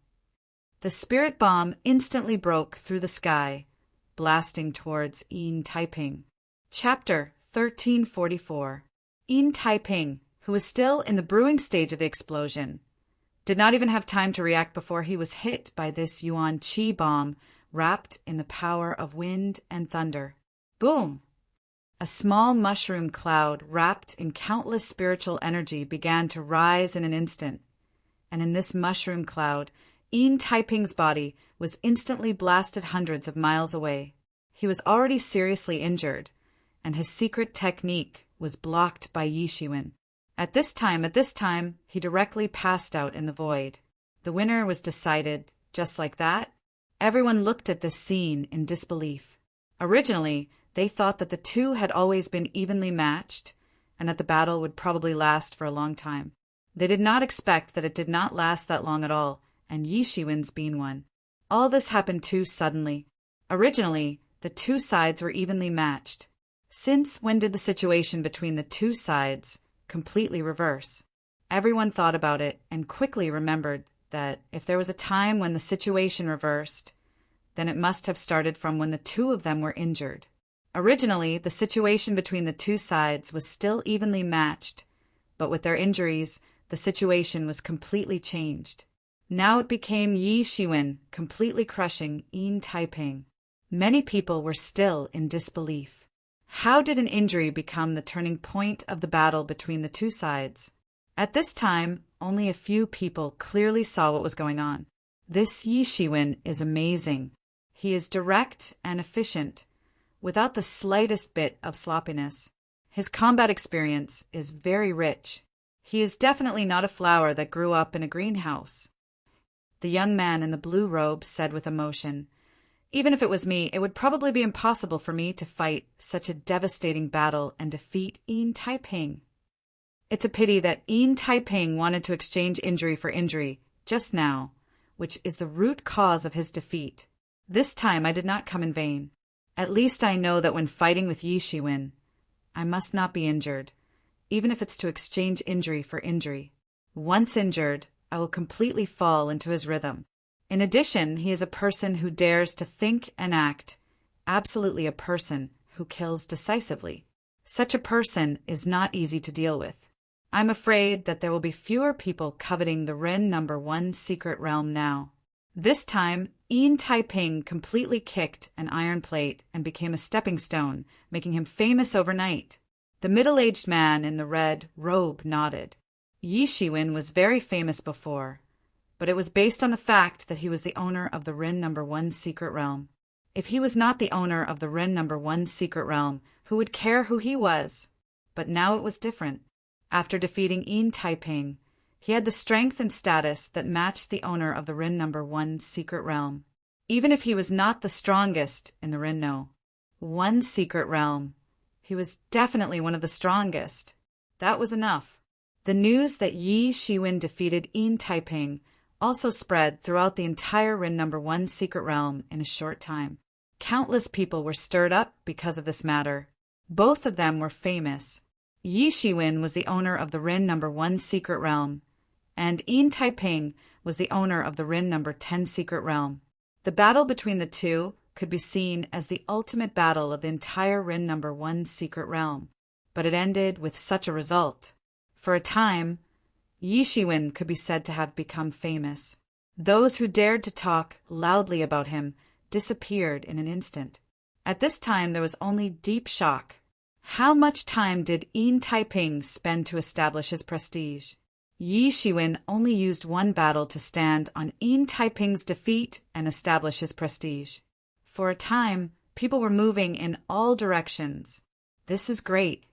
The spirit bomb instantly broke through the sky, blasting towards Yin Taiping. Chapter 1344. Yin Taiping, who was still in the brewing stage of the explosion, did not even have time to react before he was hit by this Yuan Qi bomb wrapped in the power of wind and thunder. Boom! A small mushroom cloud wrapped in countless spiritual energy began to rise in an instant, and in this mushroom cloud, Yin Taiping's body was instantly blasted hundreds of miles away. He was already seriously injured, and his secret technique was blocked by Yi Shiwen. At this time, he directly passed out in the void. The winner was decided, just like that. Everyone looked at this scene in disbelief. Originally, they thought that the two had always been evenly matched, and that the battle would probably last for a long time. They did not expect that it did not last that long at all, and Yi Shiwen's being one. All this happened too suddenly. Originally, the two sides were evenly matched. Since when did the situation between the two sides completely reverse? Everyone thought about it and quickly remembered that if there was a time when the situation reversed, then it must have started from when the two of them were injured. Originally, the situation between the two sides was still evenly matched, but with their injuries, the situation was completely changed. Now it became Yi Shiwen completely crushing Yin Taiping. Many people were still in disbelief. How did an injury become the turning point of the battle between the two sides? At this time, only a few people clearly saw what was going on. This Yi Shiwen is amazing. He is direct and efficient, without the slightest bit of sloppiness. His combat experience is very rich. He is definitely not a flower that grew up in a greenhouse. The young man in the blue robe said with emotion, "Even if it was me, it would probably be impossible for me to fight such a devastating battle and defeat Yin Taiping. It's a pity that Yin Taiping wanted to exchange injury for injury just now, which is the root cause of his defeat. This time I did not come in vain. At least I know that when fighting with Yi Shiwen, I must not be injured, even if it's to exchange injury for injury. Once injured, I will completely fall into his rhythm. In addition, he is a person who dares to think and act, absolutely a person who kills decisively. Such a person is not easy to deal with. I'm afraid that there will be fewer people coveting the Ren number 1 secret realm now. This time, Yin Taiping completely kicked an iron plate and became a stepping stone, making him famous overnight. The middle-aged man in the red robe nodded. Yi Shiwen was very famous before, but it was based on the fact that he was the owner of the Ren number 1 secret realm. If he was not the owner of the Ren number 1 secret realm, who would care who he was? But now it was different. After defeating Yin Taiping, he had the strength and status that matched the owner of the Ren number 1 secret realm. Even if he was not the strongest in the Ren no 1 secret realm, he was definitely one of the strongest. That was enough. The news that Yi Shiwen defeated Yin Taiping also spread throughout the entire Ren number 1 secret realm in a short time. Countless people were stirred up because of this matter. Both of them were famous. Yi Shiwen was the owner of the Ren number 1 secret realm, and Yin Taiping was the owner of the Ren number 10 secret realm. The battle between the two could be seen as the ultimate battle of the entire Ren number 1 secret realm, but it ended with such a result. For a time, Yi Shiwen could be said to have become famous. Those who dared to talk loudly about him disappeared in an instant. At this time, there was only deep shock. How much time did Yin Taiping spend to establish his prestige? Yi Shiwen only used one battle to stand on Yin Taiping's defeat and establish his prestige. For a time, people were moving in all directions. This is great.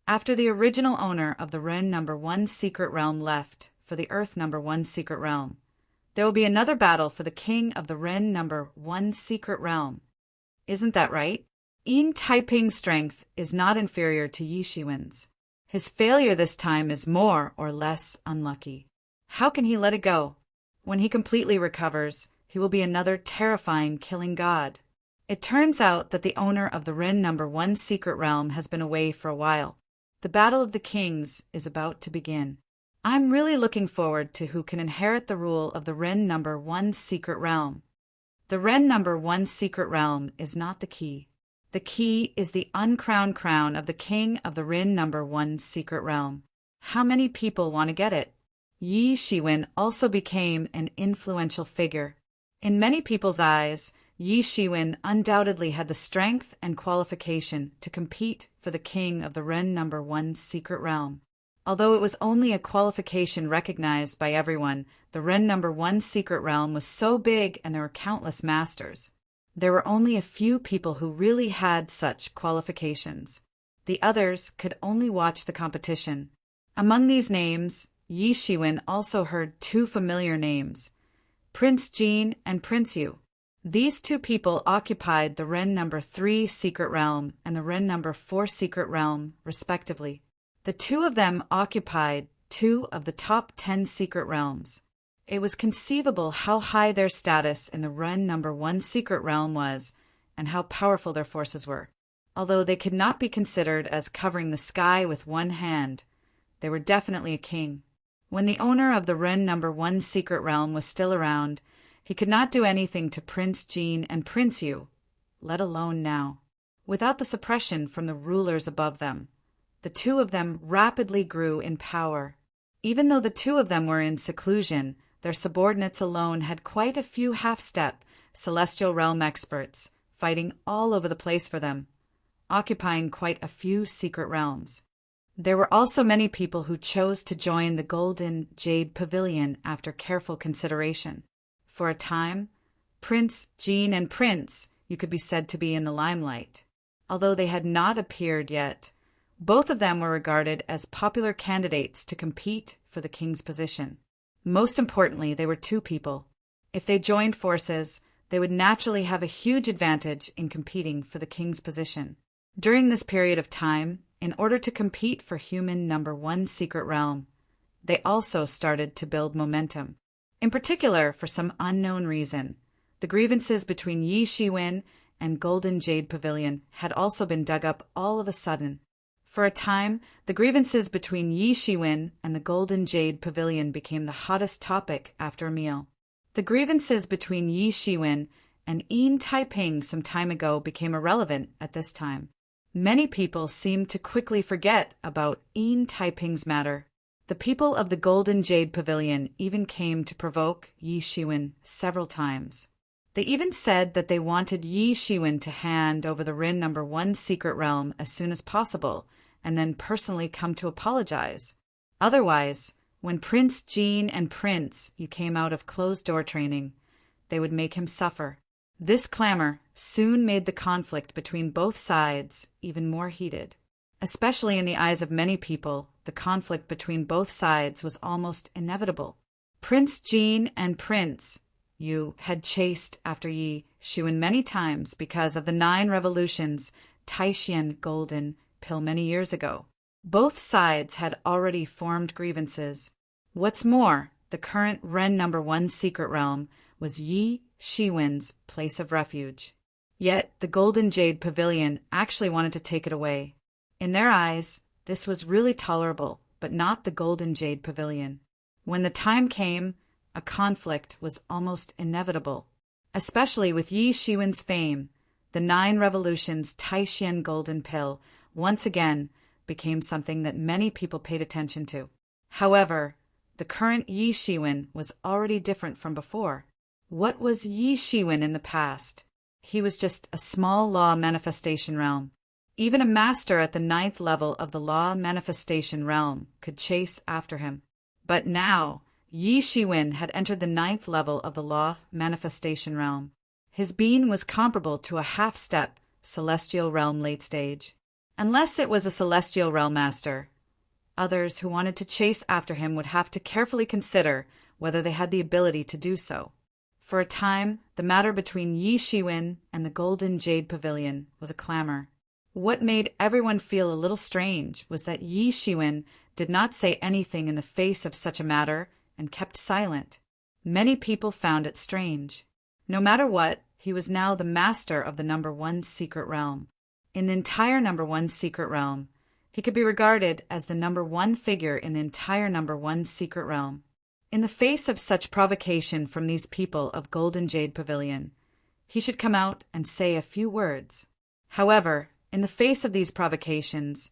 After the original owner of the Ren number 1 secret realm left for the Earth number 1 secret realm, there will be another battle for the king of the Ren number 1 secret realm. Isn't that right? Yin Taiping's strength is not inferior to Yi Shiwen's. His failure this time is more or less unlucky. How can he let it go? When he completely recovers, he will be another terrifying killing god. It turns out that the owner of the Ren number 1 secret realm has been away for a while. The Battle of the Kings is about to begin. I'm really looking forward to who can inherit the rule of the Ren number 1 secret realm. The Ren number 1 secret realm is not the key. The key is the uncrowned crown of the king of the Ren number 1 secret realm. How many people want to get it? Yi Shiwen also became an influential figure. In many people's eyes, Yi Shiwen undoubtedly had the strength and qualification to compete for the king of the Ren number 1 secret realm. Although it was only a qualification recognized by everyone, the Ren number 1 secret realm was so big and there were countless masters. There were only a few people who really had such qualifications. The others could only watch the competition. Among these names, Yi Shiwen also heard two familiar names, Prince Jin and Prince Yu. These two people occupied the Ren number 3 secret realm and the Ren number 4 secret realm, respectively. The two of them occupied 2 of the top 10 secret realms. It was conceivable how high their status in the Ren number 1 secret realm was and how powerful their forces were. Although they could not be considered as covering the sky with one hand, they were definitely a king. When the owner of the Ren number 1 secret realm was still around, he could not do anything to Prince Jin and Prince Yu, let alone now. Without the suppression from the rulers above them, the two of them rapidly grew in power. Even though the two of them were in seclusion, their subordinates alone had quite a few half-step celestial realm experts fighting all over the place for them, occupying quite a few secret realms. There were also many people who chose to join the Golden Jade Pavilion after careful consideration. For a time, Prince Jin and Prince Yu could be said to be in the limelight. Although they had not appeared yet, both of them were regarded as popular candidates to compete for the king's position. Most importantly, they were two people. If they joined forces, they would naturally have a huge advantage in competing for the king's position. During this period of time, in order to compete for human number 1 secret realm, they also started to build momentum. In particular, for some unknown reason, the grievances between Yi Shiwen and Golden Jade Pavilion had also been dug up all of a sudden. For a time, the grievances between Yi Shiwen and the Golden Jade Pavilion became the hottest topic after a meal. The grievances between Yi Shiwen and Yin Taiping some time ago became irrelevant at this time. Many people seemed to quickly forget about Yin Taiping's matter. The people of the Golden Jade Pavilion even came to provoke Yi Shiwen several times. They even said that they wanted Yi Shiwen to hand over the Rin No. 1 secret realm as soon as possible, and then personally come to apologize. Otherwise, when Prince Jean and Prince Yu came out of closed-door training, they would make him suffer. This clamor soon made the conflict between both sides even more heated. Especially in the eyes of many people, the conflict between both sides was almost inevitable. Prince Jean and Prince Yu had chased after Yi Shiwen many times because of the 9 revolutions Taishan golden pill many years ago. Both sides had already formed grievances. What's more, the current Ren No. 1 secret realm was Yi Shiwen's place of refuge. Yet the Golden Jade Pavilion actually wanted to take it away. In their eyes, this was really tolerable, but not the Golden Jade Pavilion. When the time came, a conflict was almost inevitable. Especially with Yi Shiwen's fame, the 9 revolutions Taishan golden pill once again became something that many people paid attention to. However, the current Yi Shiwen was already different from before. What was Yi Shiwen in the past? He was just a small law manifestation realm. Even a master at the 9th level of the law manifestation realm could chase after him. But now, Yi Shiwen had entered the 9th level of the law manifestation realm. His being was comparable to a half-step celestial realm late stage. Unless it was a celestial realm master, others who wanted to chase after him would have to carefully consider whether they had the ability to do so. For a time, the matter between Yi Shiwen and the Golden Jade Pavilion was a clamor. What made everyone feel a little strange was that Yi Shiwen did not say anything in the face of such a matter and kept silent. Many people found it strange. No matter what, he was now the master of the No. 1 secret realm. In the entire No. 1 secret realm, he could be regarded as the No. 1 figure in the entire No. 1 secret realm. In the face of such provocation from these people of Golden Jade Pavilion, he should come out and say a few words. However, in the face of these provocations,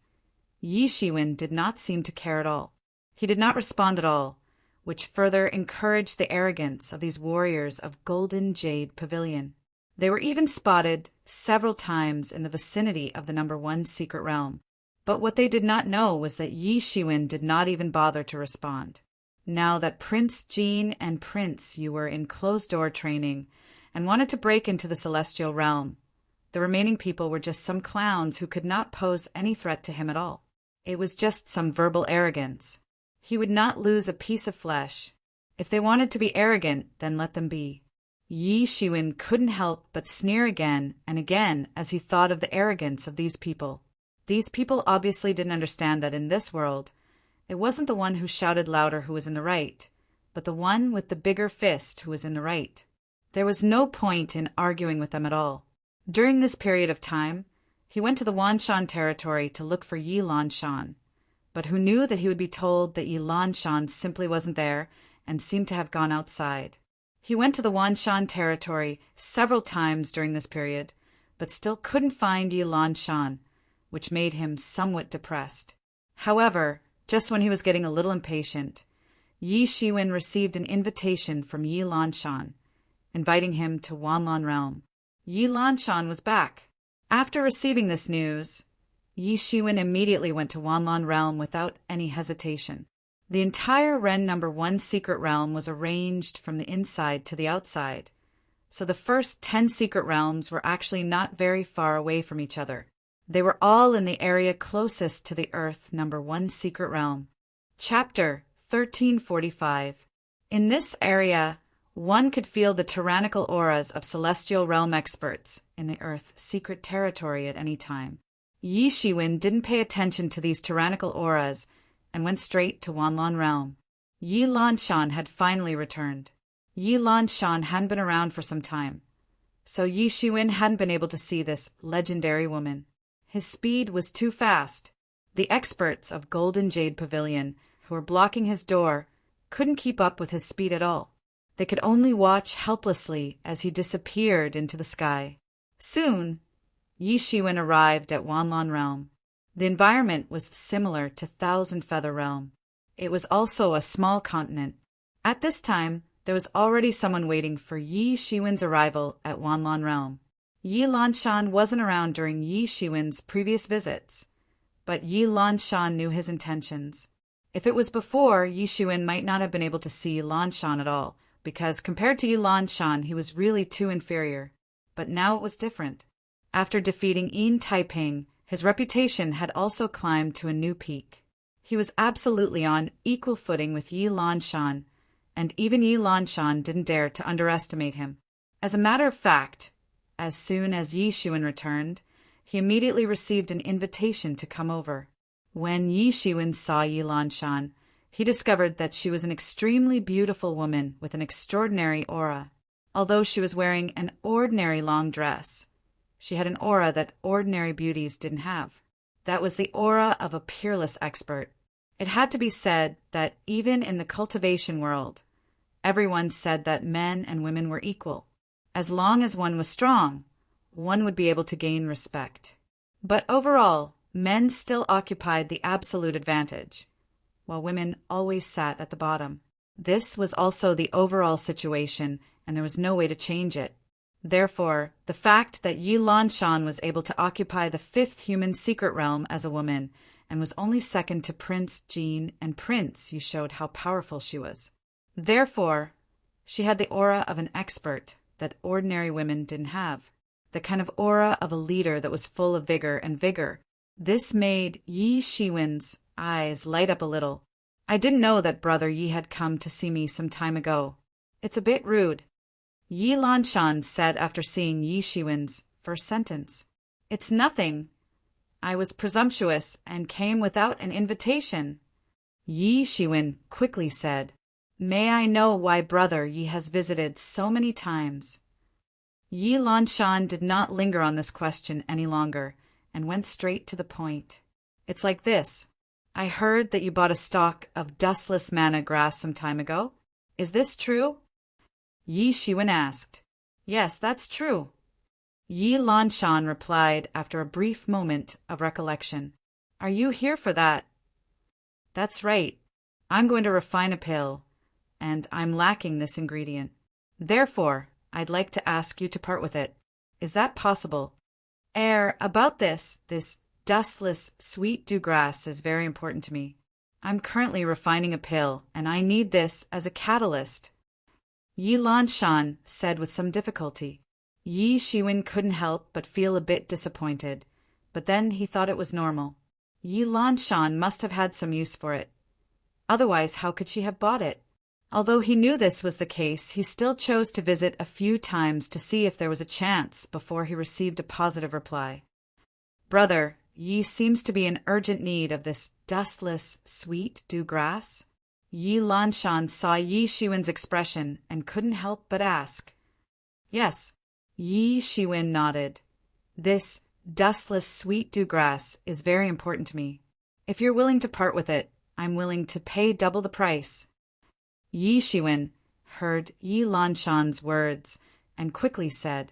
Yi Shiwen did not seem to care at all. He did not respond at all, which further encouraged the arrogance of these warriors of Golden Jade Pavilion. They were even spotted several times in the vicinity of the No. 1 secret realm. But what they did not know was that Yi Shiwen did not even bother to respond. Now that Prince Jean and Prince Yu were in closed-door training and wanted to break into the celestial realm, the remaining people were just some clowns who could not pose any threat to him at all. It was just some verbal arrogance. He would not lose a piece of flesh. If they wanted to be arrogant, then let them be. Yi Shiwen couldn't help but sneer again and again as he thought of the arrogance of these people. These people obviously didn't understand that in this world, it wasn't the one who shouted louder who was in the right, but the one with the bigger fist who was in the right. There was no point in arguing with them at all. During this period of time, he went to the Wanshan territory to look for Yi Lanshan, but who knew that he would be told that Yi Lanshan simply wasn't there and seemed to have gone outside. He went to the Wanshan territory several times during this period, but still couldn't find Yi Lanshan, which made him somewhat depressed. However, just when he was getting a little impatient, Yi Shiwen received an invitation from Yi Lanshan, inviting him to Wanlan Realm. Yi Lanshan was back. After receiving this news, Yi Shiwen immediately went to Wanlan Realm without any hesitation. The entire Ren No. 1 secret realm was arranged from the inside to the outside, so the first 10 secret realms were actually not very far away from each other. They were all in the area closest to the Earth No. 1 secret realm. Chapter 1345. In this area, one could feel the tyrannical auras of celestial realm experts in the Earth secret territory at any time. Yi Shiwen didn't pay attention to these tyrannical auras and went straight to Wanlan Realm. Yi Lanshan had finally returned. Yi Lanshan hadn't been around for some time, so Yi Shiwen hadn't been able to see this legendary woman. His speed was too fast. The experts of Golden Jade Pavilion, who were blocking his door, couldn't keep up with his speed at all. They could only watch helplessly as he disappeared into the sky. Soon, Yi Shiwen arrived at Wanlan Realm. The environment was similar to Thousand Feather Realm. It was also a small continent. At this time, there was already someone waiting for Yi Shiwen's arrival at Wanlan Realm. Yi Lanshan wasn't around during Yi Shiwen's previous visits, but Yi Lanshan knew his intentions. If it was before, Yi Shiwen might not have been able to see Lanshan at all, because compared to Yi Lanshan, he was really too inferior. But now it was different. After defeating Yin Taiping, his reputation had also climbed to a new peak. He was absolutely on equal footing with Yi Lanshan, and even Yi Lanshan didn't dare to underestimate him. As a matter of fact, as soon as Yi Shiwen returned, he immediately received an invitation to come over. When Yi Shiwen saw Yi Lanshan, he discovered that she was an extremely beautiful woman with an extraordinary aura. Although she was wearing an ordinary long dress, she had an aura that ordinary beauties didn't have. That was the aura of a peerless expert. It had to be said that even in the cultivation world, everyone said that men and women were equal. As long as one was strong, one would be able to gain respect. But overall, men still occupied the absolute advantage, while women always sat at the bottom. This was also the overall situation, and there was no way to change it. Therefore, the fact that Yi Lanshan was able to occupy the fifth human secret realm as a woman and was only second to Prince Jean and Prince Yu showed how powerful she was. Therefore, she had the aura of an expert that ordinary women didn't have, the kind of aura of a leader that was full of vigor. This made Yi Shiwen's eyes light up a little. I didn't know that Brother Yi had come to see me some time ago. It's a bit rude, Yi Lanshan said after seeing Yi Shiwen's first sentence. It's nothing. I was presumptuous and came without an invitation. Yi Shiwen quickly said, May I know why Brother Yi has visited so many times? Yi Lanshan did not linger on this question any longer and went straight to the point. It's like this. I heard that you bought a stalk of dustless manna grass some time ago. Is this true? Yi Shiwen asked. Yes, that's true. Yi Lanshan replied after a brief moment of recollection. Are you here for that? That's right. I'm going to refine a pill, and I'm lacking this ingredient. Therefore, I'd like to ask you to part with it. Is that possible? About this dustless sweet dewgrass is very important to me. I'm currently refining a pill, and I need this as a catalyst. Yi Lanshan said with some difficulty. Yi Shiwen couldn't help but feel a bit disappointed, but then he thought it was normal. Yi Lanshan must have had some use for it. Otherwise, how could she have bought it? Although he knew this was the case, he still chose to visit a few times to see if there was a chance before he received a positive reply. Brother, Yi seems to be in urgent need of this dustless, sweet dewgrass. Yi Lanshan saw Yi Shiwen's expression and couldn't help but ask. Yes, Yi Shiwen nodded. This dustless, sweet dewgrass is very important to me. If you're willing to part with it, I'm willing to pay double the price. Yi Shiwen heard Yi Lanshan's words and quickly said,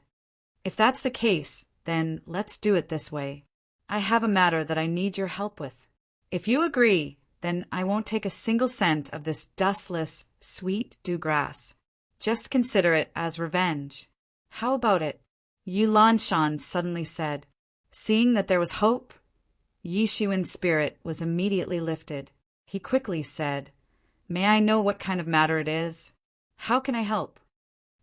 If that's the case, then let's do it this way. I have a matter that I need your help with. If you agree, then I won't take a single cent of this dustless, sweet dewgrass. Just consider it as revenge. How about it? Yi Lanshan suddenly said. Seeing that there was hope, Yi Shiwen's spirit was immediately lifted. He quickly said, May I know what kind of matter it is? How can I help?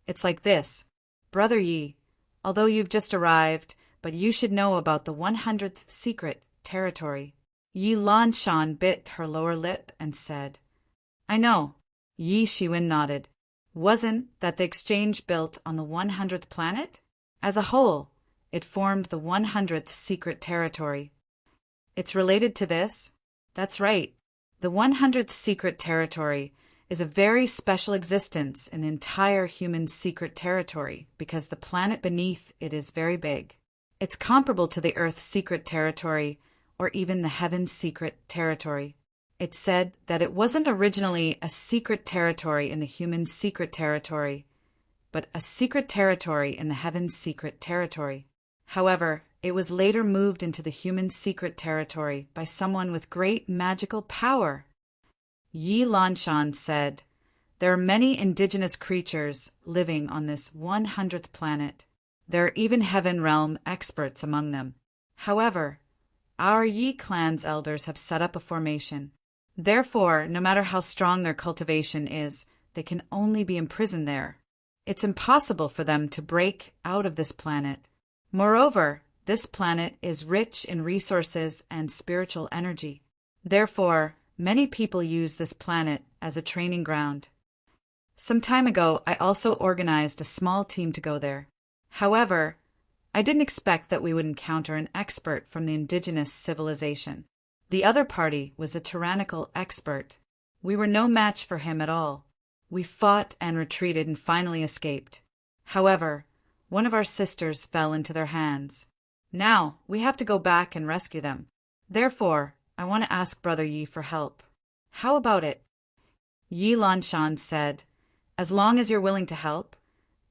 It's like this. Brother Yi, although you've just arrived, but you should know about the 100th secret territory. Yi Lanshan bit her lower lip and said, I know. Yi Shiwen nodded. Wasn't that the exchange built on the 100th planet? As a whole, it formed the 100th secret territory. It's related to this? That's right. The 100th secret territory is a very special existence in the entire human secret territory because the planet beneath it is very big. It's comparable to the Earth's secret territory or even the Heaven's secret territory. It's said that it wasn't originally a secret territory in the human secret territory, but a secret territory in the Heaven's secret territory. However, it was later moved into the human secret territory by someone with great magical power. Yi Lanshan said, "There are many indigenous creatures living on this 100th planet. There are even heaven realm experts among them. However, our Yi clan's elders have set up a formation. Therefore, no matter how strong their cultivation is, they can only be imprisoned there. It's impossible for them to break out of this planet. Moreover, this planet is rich in resources and spiritual energy. Therefore, many people use this planet as a training ground. Some time ago, I also organized a small team to go there. However, I didn't expect that we would encounter an expert from the indigenous civilization. The other party was a tyrannical expert. We were no match for him at all. We fought and retreated and finally escaped. However, one of our sisters fell into their hands. Now, we have to go back and rescue them. Therefore, I want to ask Brother Yi for help. How about it?" Yi Lanshan said, "As long as you're willing to help,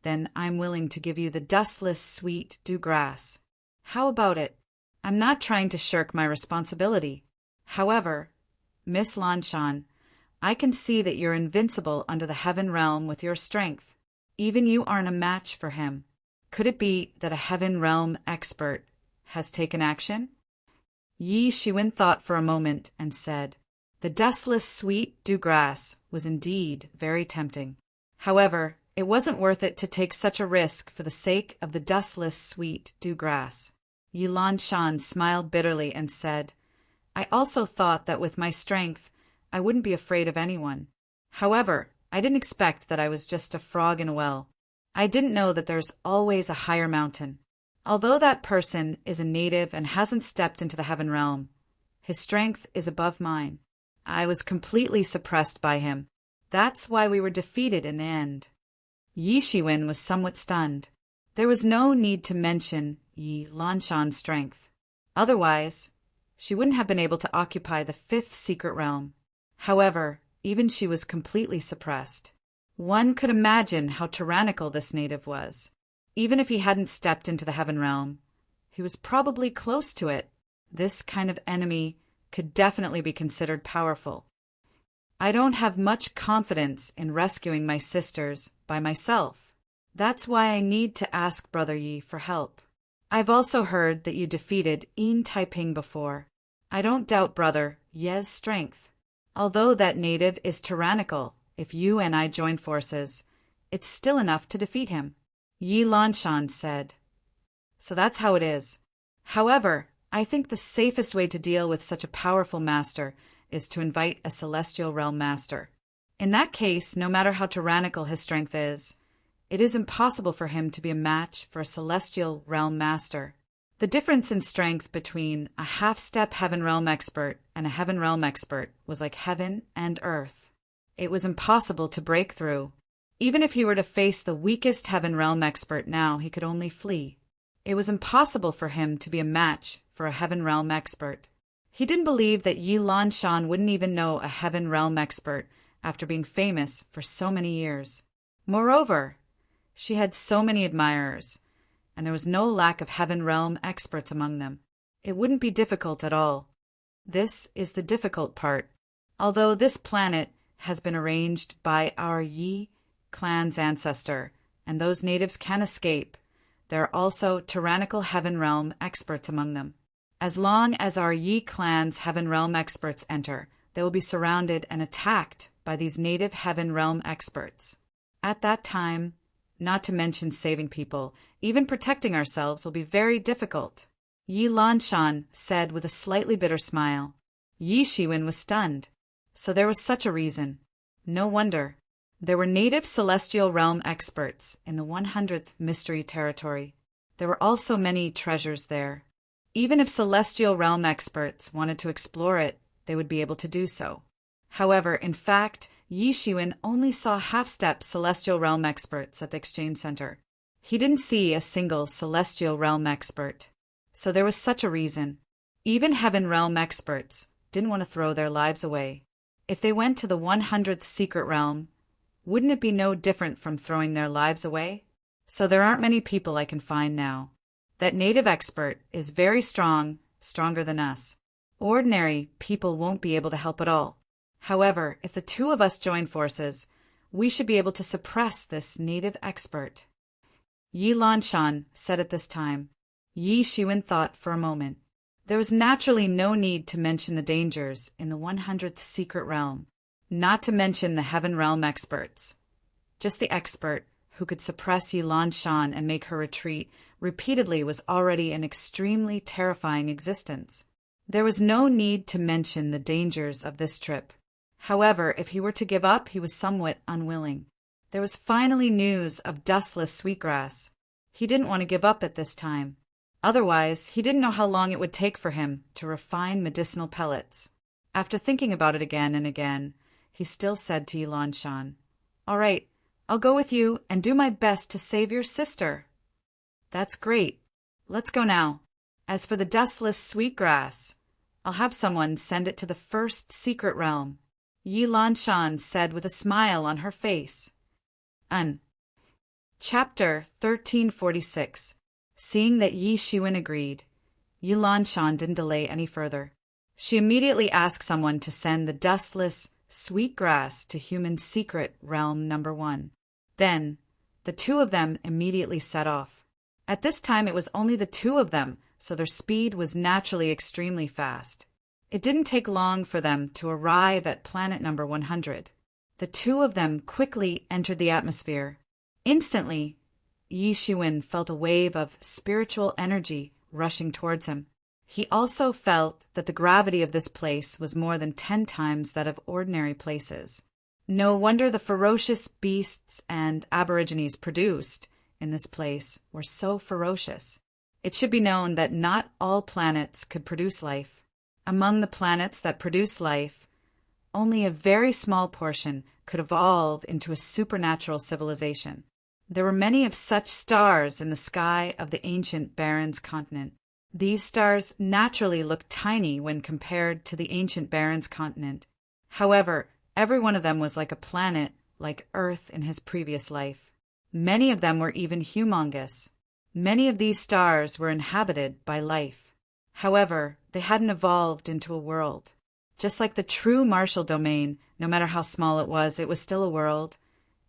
then I'm willing to give you the dustless sweet dew grass. How about it? I'm not trying to shirk my responsibility. However, Miss Lanshan, I can see that you're invincible under the heaven realm with your strength. Even you aren't a match for him. Could it be that a heaven realm expert has taken action?" Yi Shiwen thought for a moment and said, "The dustless sweet dew grass was indeed very tempting. However, it wasn't worth it to take such a risk for the sake of the dustless sweet dew grass." Yi Lanshan smiled bitterly and said, "I also thought that with my strength, I wouldn't be afraid of anyone. However, I didn't expect that I was just a frog in a well. I didn't know that there's always a higher mountain. Although that person is a native and hasn't stepped into the heaven realm, his strength is above mine. I was completely suppressed by him. That's why we were defeated in the end." Yi Shiwen was somewhat stunned. There was no need to mention Yi Lanshan's strength. Otherwise, she wouldn't have been able to occupy the 5th secret realm. However, even she was completely suppressed. One could imagine how tyrannical this native was. Even if he hadn't stepped into the heaven realm, he was probably close to it. This kind of enemy could definitely be considered powerful. I don't have much confidence in rescuing my sisters by myself. That's why I need to ask Brother Yi for help. I've also heard that you defeated Yin Taiping before. I don't doubt Brother Ye's strength. Although that native is tyrannical, if you and I join forces, it's still enough to defeat him." Yi Lanshan said, "So that's how it is. However, I think the safest way to deal with such a powerful master is to invite a celestial realm master. In that case, no matter how tyrannical his strength is, it is impossible for him to be a match for a celestial realm master. The difference in strength between a half-step heaven realm expert and a heaven realm expert was like heaven and earth. It was impossible to break through. Even if he were to face the weakest heaven realm expert now, he could only flee. It was impossible for him to be a match for a heaven realm expert. He didn't believe that Yi Lanshan wouldn't even know a heaven realm expert after being famous for so many years. Moreover, she had so many admirers, and there was no lack of heaven realm experts among them. It wouldn't be difficult at all. This is the difficult part. Although this planet has been arranged by our Yi clan's ancestor, and those natives can escape, there are also tyrannical heaven realm experts among them. As long as our Yi clan's heaven realm experts enter, they will be surrounded and attacked by these native heaven realm experts. At that time, not to mention saving people, even protecting ourselves will be very difficult." Yi Lanshan said with a slightly bitter smile. Yi Shiwen was stunned. So there was such a reason. No wonder. There were native celestial realm experts in the 100th mystery territory. There were also many treasures there. Even if celestial realm experts wanted to explore it, they would be able to do so. However, in fact, Yi Shiwen only saw half-step celestial realm experts at the exchange center. He didn't see a single celestial realm expert. So there was such a reason. Even heaven realm experts didn't want to throw their lives away. If they went to the 100th secret realm, wouldn't it be no different from throwing their lives away? So there aren't many people I can find now. That native expert is very strong, stronger than us. Ordinary people won't be able to help at all. However, if the two of us join forces, we should be able to suppress this native expert." Yi Lanshan said at this time. Yi Shiwen thought for a moment. There was naturally no need to mention the dangers in the 100th secret realm, not to mention the heaven realm experts. Just the expert who could suppress Yi Lanshan and make her retreat repeatedly was already an extremely terrifying existence. There was no need to mention the dangers of this trip. However, if he were to give up, he was somewhat unwilling. There was finally news of dustless sweetgrass. He didn't want to give up at this time. Otherwise, he didn't know how long it would take for him to refine medicinal pellets. After thinking about it again and again, he still said to Yi Lanshan, "All right, I'll go with you and do my best to save your sister." "That's great. Let's go now. As for the dustless sweetgrass, I'll have someone send it to the first secret realm," Yi Lanshan said with a smile on her face. Chapter 1346. Seeing that Yi Shiwen agreed, Yi Lanshan didn't delay any further. She immediately asked someone to send the dustless sweetgrass to human secret realm number 1. Then, the two of them immediately set off. At this time it was only the two of them, so their speed was naturally extremely fast. It didn't take long for them to arrive at planet number 100. The two of them quickly entered the atmosphere. Instantly, Yi Shiwen felt a wave of spiritual energy rushing towards him. He also felt that the gravity of this place was more than 10 times that of ordinary places. No wonder the ferocious beasts and aborigines produced in this place were so ferocious. It should be known that not all planets could produce life. Among the planets that produce life, only a very small portion could evolve into a supernatural civilization. There were many of such stars in the sky of the ancient Barrens continent. These stars naturally looked tiny when compared to the ancient Barrens continent. However, every one of them was like a planet, like Earth in his previous life. Many of them were even humongous. Many of these stars were inhabited by life. However, they hadn't evolved into a world. Just like the true Martial domain, no matter how small it was still a world,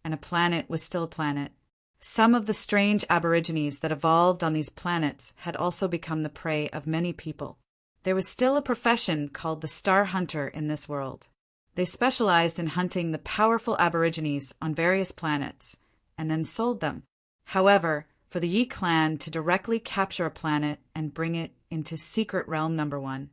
and a planet was still a planet. Some of the strange aborigines that evolved on these planets had also become the prey of many people. There was still a profession called the Star Hunter in this world. They specialized in hunting the powerful aborigines on various planets, and then sold them. However, for the Yi clan to directly capture a planet and bring it into secret realm number 1,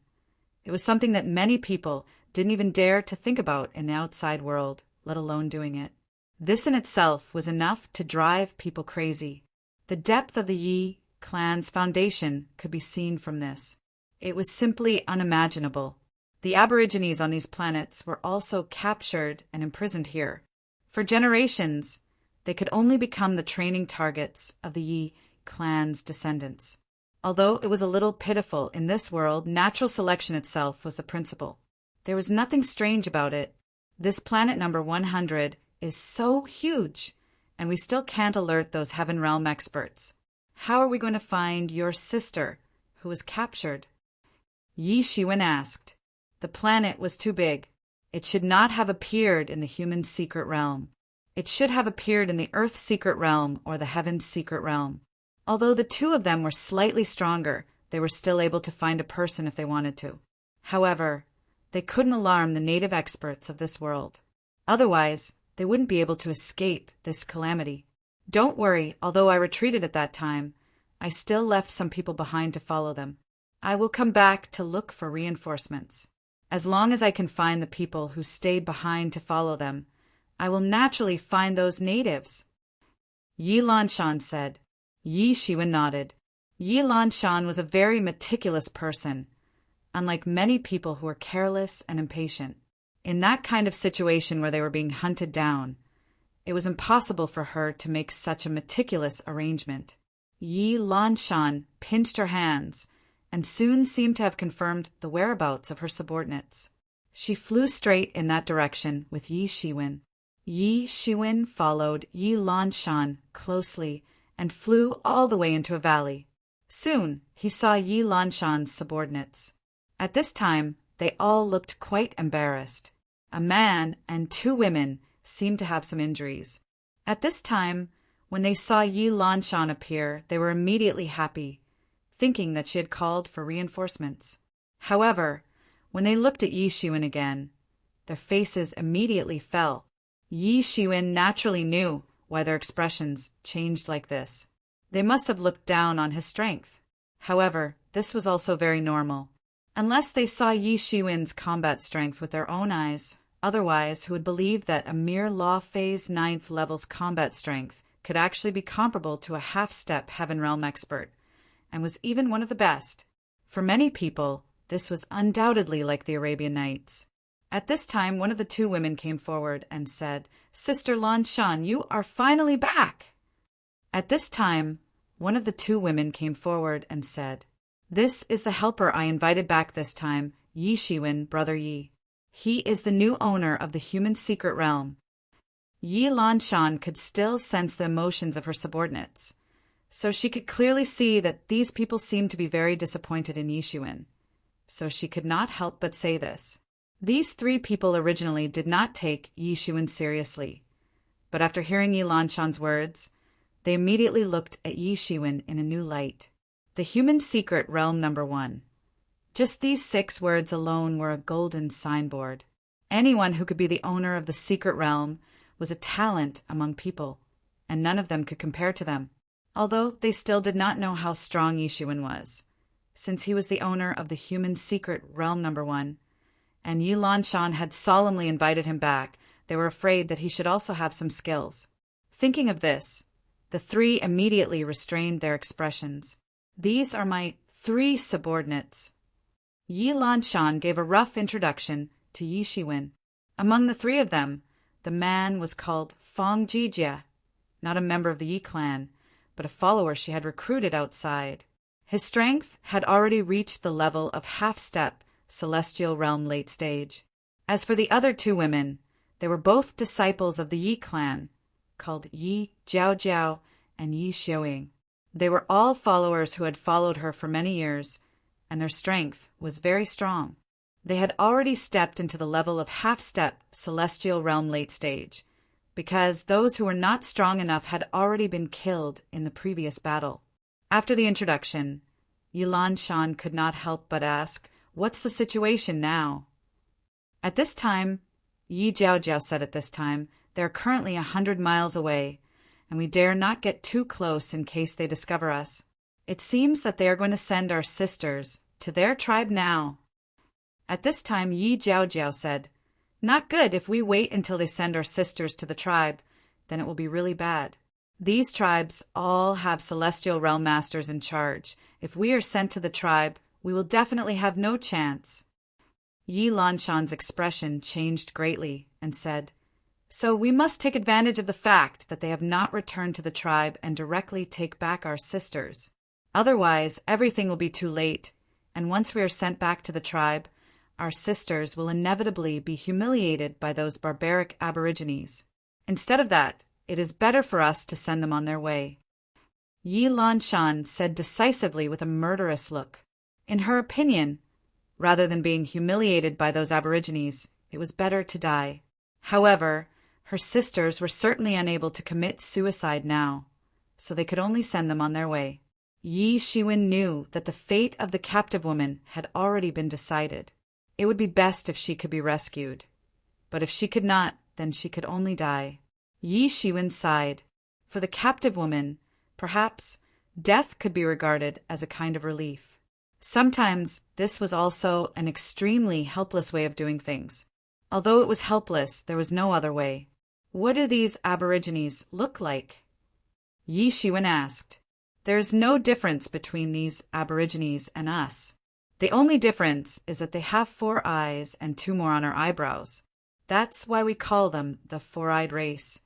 it was something that many people didn't even dare to think about in the outside world, let alone doing it. This in itself was enough to drive people crazy. The depth of the Yi clan's foundation could be seen from this. It was simply unimaginable. The aborigines on these planets were also captured and imprisoned here. For generations, they could only become the training targets of the Yi clan's descendants. Although it was a little pitiful in this world, natural selection itself was the principle. There was nothing strange about it. This planet number 100 is so huge, and we still can't alert those Heaven Realm experts. How are we going to find your sister, who was captured? Yi Shiwen asked. The planet was too big. It should not have appeared in the human secret realm. It should have appeared in the Earth secret realm or the Heaven's secret realm. Although the two of them were slightly stronger, they were still able to find a person if they wanted to. However, they couldn't alarm the native experts of this world. Otherwise, they wouldn't be able to escape this calamity. Don't worry, although I retreated at that time, I still left some people behind to follow them. I will come back to look for reinforcements. As long as I can find the people who stayed behind to follow them, I will naturally find those natives. Yi Lanshan said. Yi Shiwen nodded. Yi Lanshan was a very meticulous person, unlike many people who were careless and impatient. In that kind of situation where they were being hunted down, it was impossible for her to make such a meticulous arrangement. Yi Lanshan pinched her hands and soon seemed to have confirmed the whereabouts of her subordinates. She flew straight in that direction with Yi Shiwen. Yi Shiwen followed Yi Lanshan closely and flew all the way into a valley. Soon he saw Yi Lanshan's subordinates. At this time, they all looked quite embarrassed. A man and 2 women seemed to have some injuries. At this time, when they saw Yi Lanshan appear, they were immediately happy, thinking that she had called for reinforcements. However, when they looked at Yi Shiwen again, their faces immediately fell. Yi Shiwen naturally knew why their expressions changed like this. They must have looked down on his strength. However, this was also very normal. Unless they saw Yi Shiwen's combat strength with their own eyes, otherwise who would believe that a mere Law Phase 9th level's combat strength could actually be comparable to a half-step Heaven Realm expert, and was even one of the best. For many people, this was undoubtedly like the Arabian Nights. At this time, one of the 2 women came forward and said, "Sister Lanshan, you are finally back!" At this time, one of the 2 women came forward and said, "This is the helper I invited back this time, Yi Shiwen, Brother Yi. He is the new owner of the human secret realm." Yi Lanshan could still sense the emotions of her subordinates, so she could clearly see that these people seemed to be very disappointed in Yi Shiwen. So she could not help but say this. These 3 people originally did not take Yi Shiwen seriously, but after hearing Yi Lanshan's words, they immediately looked at Yi Shiwen in a new light. The human secret realm number 1. Just these 6 words alone were a golden signboard. Anyone who could be the owner of the secret realm was a talent among people, and none of them could compare to them, although they still did not know how strong Yi Shiwen was. Since he was the owner of the human secret realm number 1, and Yi Lanshan had solemnly invited him back, they were afraid that he should also have some skills. Thinking of this, the 3 immediately restrained their expressions. "These are my 3 subordinates." Yi Lanshan gave a rough introduction to Yi Shiwen. Among the 3 of them, the man was called Fong Jijia, not a member of the Yi clan, but a follower she had recruited outside. His strength had already reached the level of half-step celestial realm late stage. As for the other 2 women, they were both disciples of the Yi clan, called Yi Jiao and Yi Xiaoying. They were all followers who had followed her for many years, and their strength was very strong. They had already stepped into the level of half-step celestial realm late stage, because those who were not strong enough had already been killed in the previous battle. After the introduction, Yi Lanshan could not help but ask, "What's the situation now?" At this time, Yi Jiao said at this time, "They are currently 100 miles away, and we dare not get too close in case they discover us. It seems that they are going to send our sisters to their tribe now." At this time, Yi Jiao said, "Not good. If we wait until they send our sisters to the tribe, then it will be really bad. These tribes all have celestial realm masters in charge. If we are sent to the tribe, we will definitely have no chance." Yi Lanshan's expression changed greatly and said, "So we must take advantage of the fact that they have not returned to the tribe and directly take back our sisters. Otherwise, everything will be too late, and once we are sent back to the tribe, our sisters will inevitably be humiliated by those barbaric aborigines. Instead of that, it is better for us to send them on their way." Yi Lanshan said decisively with a murderous look. In her opinion, rather than being humiliated by those aborigines, it was better to die. However, her sisters were certainly unable to commit suicide now, so they could only send them on their way. Yi Shiwen knew that the fate of the captive woman had already been decided. It would be best if she could be rescued, but if she could not, then she could only die. Yi Shiwen sighed. For the captive woman, perhaps, death could be regarded as a kind of relief. Sometimes this was also an extremely helpless way of doing things. Although it was helpless, there was no other way. "What do these aborigines look like?" Yi Shiwen asked. "There is no difference between these aborigines and us. The only difference is that they have 4 eyes and 2 more on our eyebrows. That's why we call them the 4-eyed race."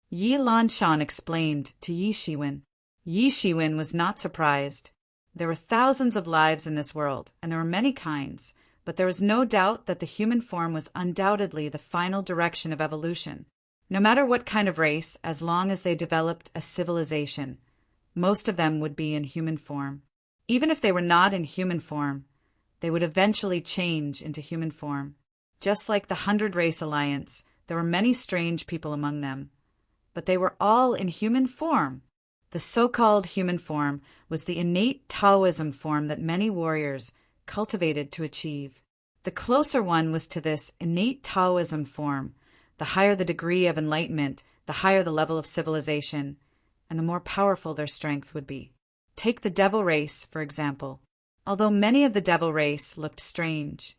Yi Lanshan explained to Yi Shiwen. Yi Shiwen was not surprised. There were thousands of lives in this world, and there were many kinds, but there was no doubt that the human form was undoubtedly the final direction of evolution. No matter what kind of race, as long as they developed a civilization, most of them would be in human form. Even if they were not in human form, they would eventually change into human form. Just like the 100 Race Alliance, there were many strange people among them, but they were all in human form. The so-called human form was the innate Taoism form that many warriors cultivated to achieve. The closer one was to this innate Taoism form, the higher the degree of enlightenment, the higher the level of civilization, and the more powerful their strength would be. Take the devil race, for example. Although many of the devil race looked strange,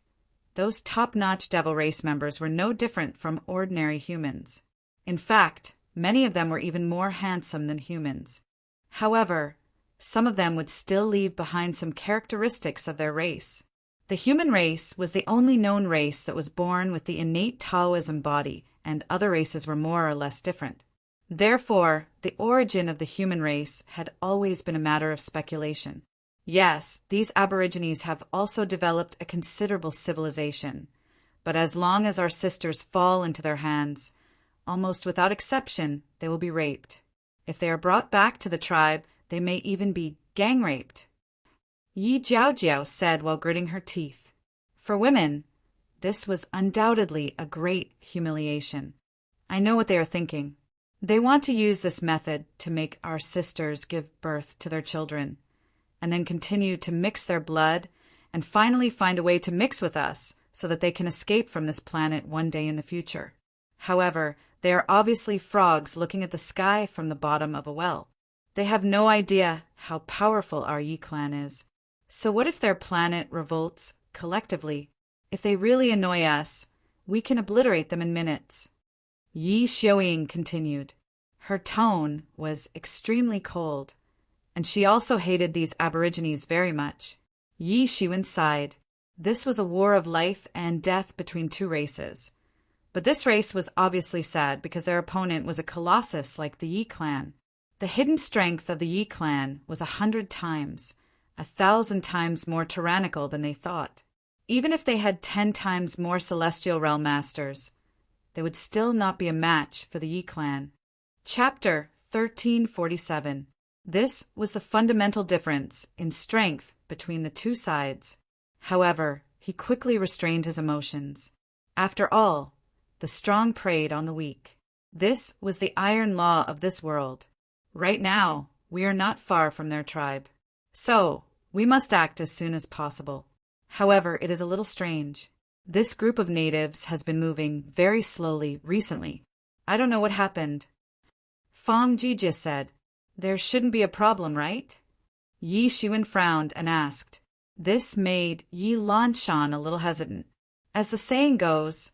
those top-notch devil race members were no different from ordinary humans. In fact, many of them were even more handsome than humans. However, some of them would still leave behind some characteristics of their race. The human race was the only known race that was born with the innate Taoism body, and other races were more or less different. Therefore, the origin of the human race had always been a matter of speculation. Yes, these Aborigines have also developed a considerable civilization, but as long as our sisters fall into their hands, almost without exception, they will be raped. If they are brought back to the tribe, they may even be gang raped. Yi Jiaojiao said while gritting her teeth. For women, this was undoubtedly a great humiliation. I know what they are thinking. They want to use this method to make our sisters give birth to their children, and then continue to mix their blood, and finally find a way to mix with us so that they can escape from this planet one day in the future. However, they are obviously frogs looking at the sky from the bottom of a well. They have no idea how powerful our Yi clan is. So what if their planet revolts collectively? If they really annoy us, we can obliterate them in minutes. Yi Xiaoying continued. Her tone was extremely cold, and she also hated these Aborigines very much. Yi Xiwen sighed. This was a war of life and death between two races. But this race was obviously sad because their opponent was a colossus like the Yi clan. The hidden strength of the Yi clan was 100 times, 1,000 times more tyrannical than they thought. Even if they had 10 times more celestial realm masters, they would still not be a match for the Yi clan. Chapter 1347. This was the fundamental difference in strength between the two sides. However, he quickly restrained his emotions. After all, the strong preyed on the weak. This was the iron law of this world. Right now, we are not far from their tribe. So, we must act as soon as possible. However, it is a little strange. This group of natives has been moving very slowly recently. I don't know what happened. Fang Jijia said, There shouldn't be a problem, right? Yi Xiwen frowned and asked. This made Yi Lanshan a little hesitant. As the saying goes,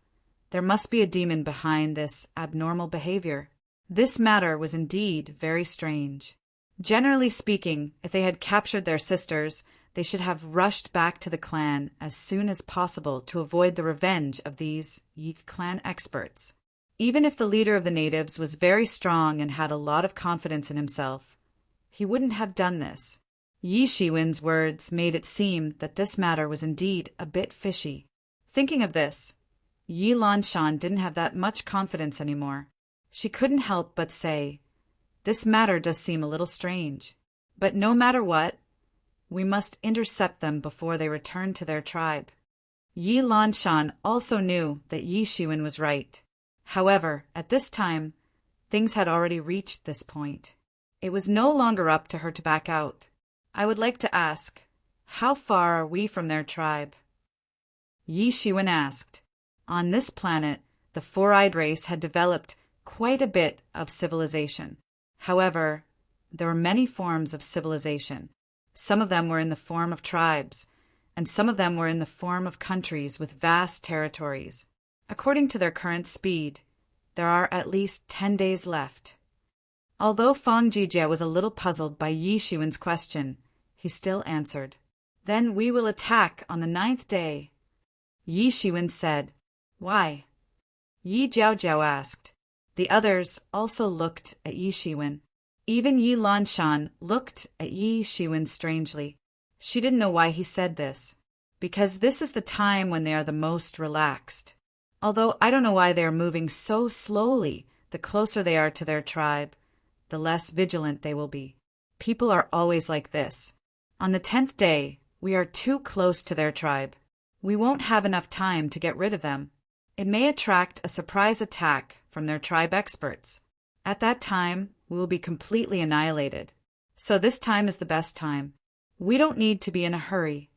there must be a demon behind this abnormal behavior. This matter was indeed very strange. Generally speaking, if they had captured their sisters, they should have rushed back to the clan as soon as possible to avoid the revenge of these Yi clan experts. Even if the leader of the natives was very strong and had a lot of confidence in himself, he wouldn't have done this. Yi Xiwen's words made it seem that this matter was indeed a bit fishy. Thinking of this, Yi Lanshan didn't have that much confidence anymore. She couldn't help but say, This matter does seem a little strange. But no matter what, we must intercept them before they return to their tribe. Yi Lanshan also knew that Yi Xiwen was right. However, at this time, things had already reached this point. It was no longer up to her to back out. I would like to ask, how far are we from their tribe? Yi Xiwen asked. On this planet, the four-eyed race had developed quite a bit of civilization. However, there were many forms of civilization. Some of them were in the form of tribes, and some of them were in the form of countries with vast territories. According to their current speed, there are at least 10 days left. Although Fang Jijia was a little puzzled by Yi Xiwen's question, he still answered. Then we will attack on the 9th day. Yi Xiwen said. Why? Yi Jiaojiao asked. The others also looked at Yi Xiwen. Even Yi Lanshan looked at Yi Xiwen strangely. She didn't know why he said this. Because this is the time when they are the most relaxed. Although I don't know why they are moving so slowly, the closer they are to their tribe, the less vigilant they will be. People are always like this. On the 10th day, we are too close to their tribe. We won't have enough time to get rid of them. It may attract a surprise attack from their tribe experts. At that time, we will be completely annihilated. So this time is the best time. We don't need to be in a hurry.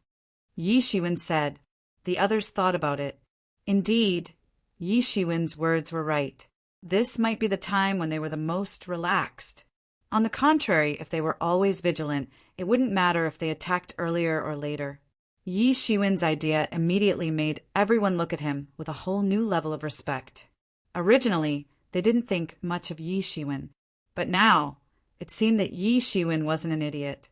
Yi Shiwen said. The others thought about it. Indeed, Yi Shiwen's words were right. This might be the time when they were the most relaxed. On the contrary, if they were always vigilant, it wouldn't matter if they attacked earlier or later. Yi Shiwen's idea immediately made everyone look at him with a whole new level of respect. Originally, they didn't think much of Yi Shiwen, but now it seemed that Yi Shiwen wasn't an idiot.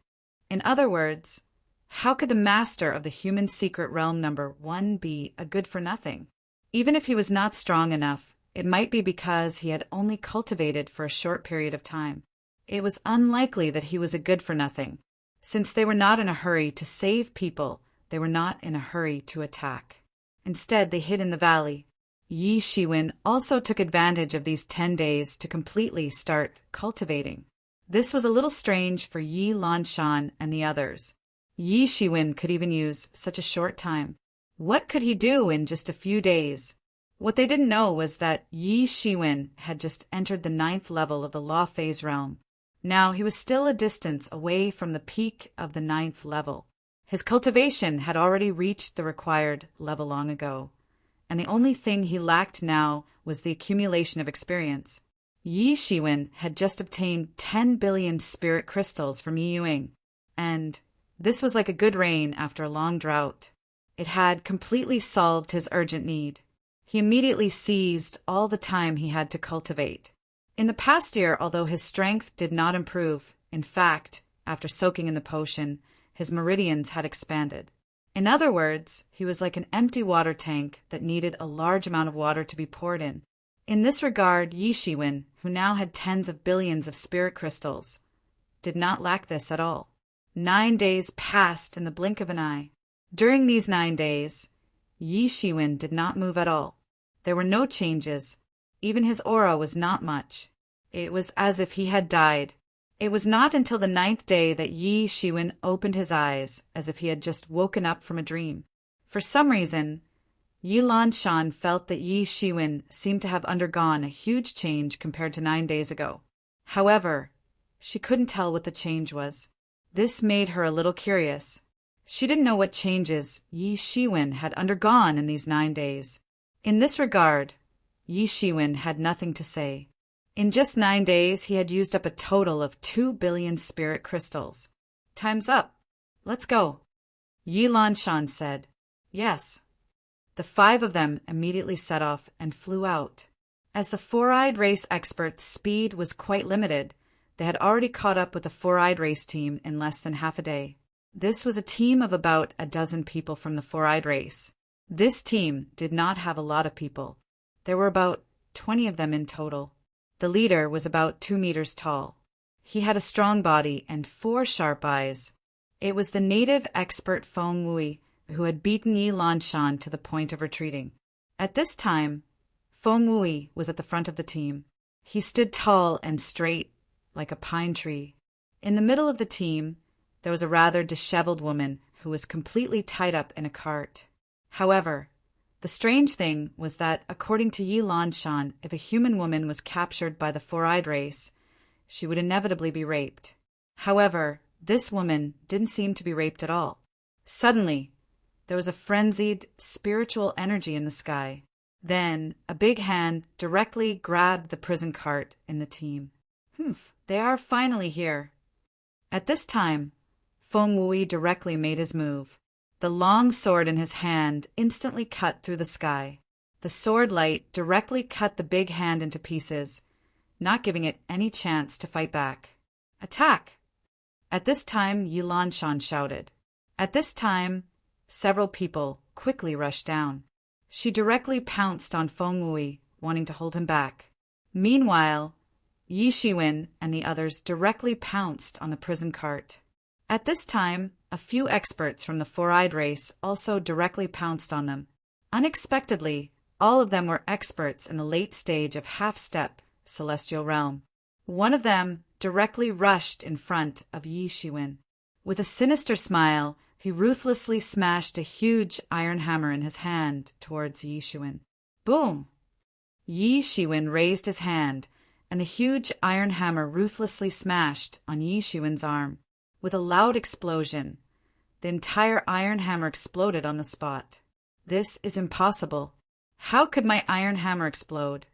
In other words, how could the master of the human secret realm number 1 be a good-for-nothing? Even if he was not strong enough, it might be because he had only cultivated for a short period of time. It was unlikely that he was a good-for-nothing. Since they were not in a hurry to save people, they were not in a hurry to attack. Instead, they hid in the valley. Yi Shiwen also took advantage of these 10 days to completely start cultivating. This was a little strange for Yi Lanshan and the others. Yi Shiwen could even use such a short time. What could he do in just a few days? What they didn't know was that Yi Shiwen had just entered the 9th level of the Law Phase realm. Now he was still a distance away from the peak of the 9th level. His cultivation had already reached the required level long ago, and the only thing he lacked now was the accumulation of experience. Yi Shiwen had just obtained 10 billion spirit crystals from Yi Yuing, and this was like a good rain after a long drought. It had completely solved his urgent need. He immediately seized all the time he had to cultivate. In the past year, although his strength did not improve, in fact, after soaking in the potion, his meridians had expanded. In other words, he was like an empty water tank that needed a large amount of water to be poured in. In this regard, Yi Shiwen, who now had tens of billions of spirit crystals, did not lack this at all. 9 days passed in the blink of an eye. During these 9 days, Yi Shiwen did not move at all. There were no changes. Even his aura was not much. It was as if he had died. It was not until the 9th day that Yi Shiwen opened his eyes, as if he had just woken up from a dream. For some reason, Yi Lanshan felt that Yi Shiwen seemed to have undergone a huge change compared to 9 days ago. However, she couldn't tell what the change was. This made her a little curious. She didn't know what changes Yi Shiwen had undergone in these 9 days. In this regard, Yi Shiwen had nothing to say. In just 9 days, he had used up a total of 2 billion spirit crystals. Time's up. Let's go. Yi Lanshan said. Yes. The 5 of them immediately set off and flew out. As the four-eyed race experts' speed was quite limited, they had already caught up with the four-eyed race team in less than half a day. This was a team of about a dozen people from the four-eyed race. This team did not have a lot of people. There were about 20 of them in total. The leader was about 2 meters tall. He had a strong body and 4 sharp eyes. It was the native expert Feng Wui who had beaten Yi Lanshan to the point of retreating. At this time, Feng Wui was at the front of the team. He stood tall and straight, like a pine tree. In the middle of the team, there was a rather disheveled woman who was completely tied up in a cart. However, the strange thing was that, according to Yi Lanshan, if a human woman was captured by the four-eyed race, she would inevitably be raped. However, this woman didn't seem to be raped at all. Suddenly, there was a frenzied spiritual energy in the sky. Then, a big hand directly grabbed the prison cart in the team. They are finally here. At this time, Feng Wui directly made his move. The long sword in his hand instantly cut through the sky. The sword light directly cut the big hand into pieces, not giving it any chance to fight back. Attack! At this time, Yi Lanshan shouted. At this time, several people quickly rushed down. She directly pounced on Feng Wui, wanting to hold him back. Meanwhile, Yi Shiwen and the others directly pounced on the prison cart. At this time, a few experts from the four-eyed race also directly pounced on them. Unexpectedly, all of them were experts in the late stage of half-step celestial realm. One of them directly rushed in front of Yi Shiwen. With a sinister smile, he ruthlessly smashed a huge iron hammer in his hand towards Yi Shiwen. Boom! Yi Shiwen raised his hand, and the huge iron hammer ruthlessly smashed on Yi Shiwen's arm. With a loud explosion, the entire iron hammer exploded on the spot. This is impossible. How could my iron hammer explode?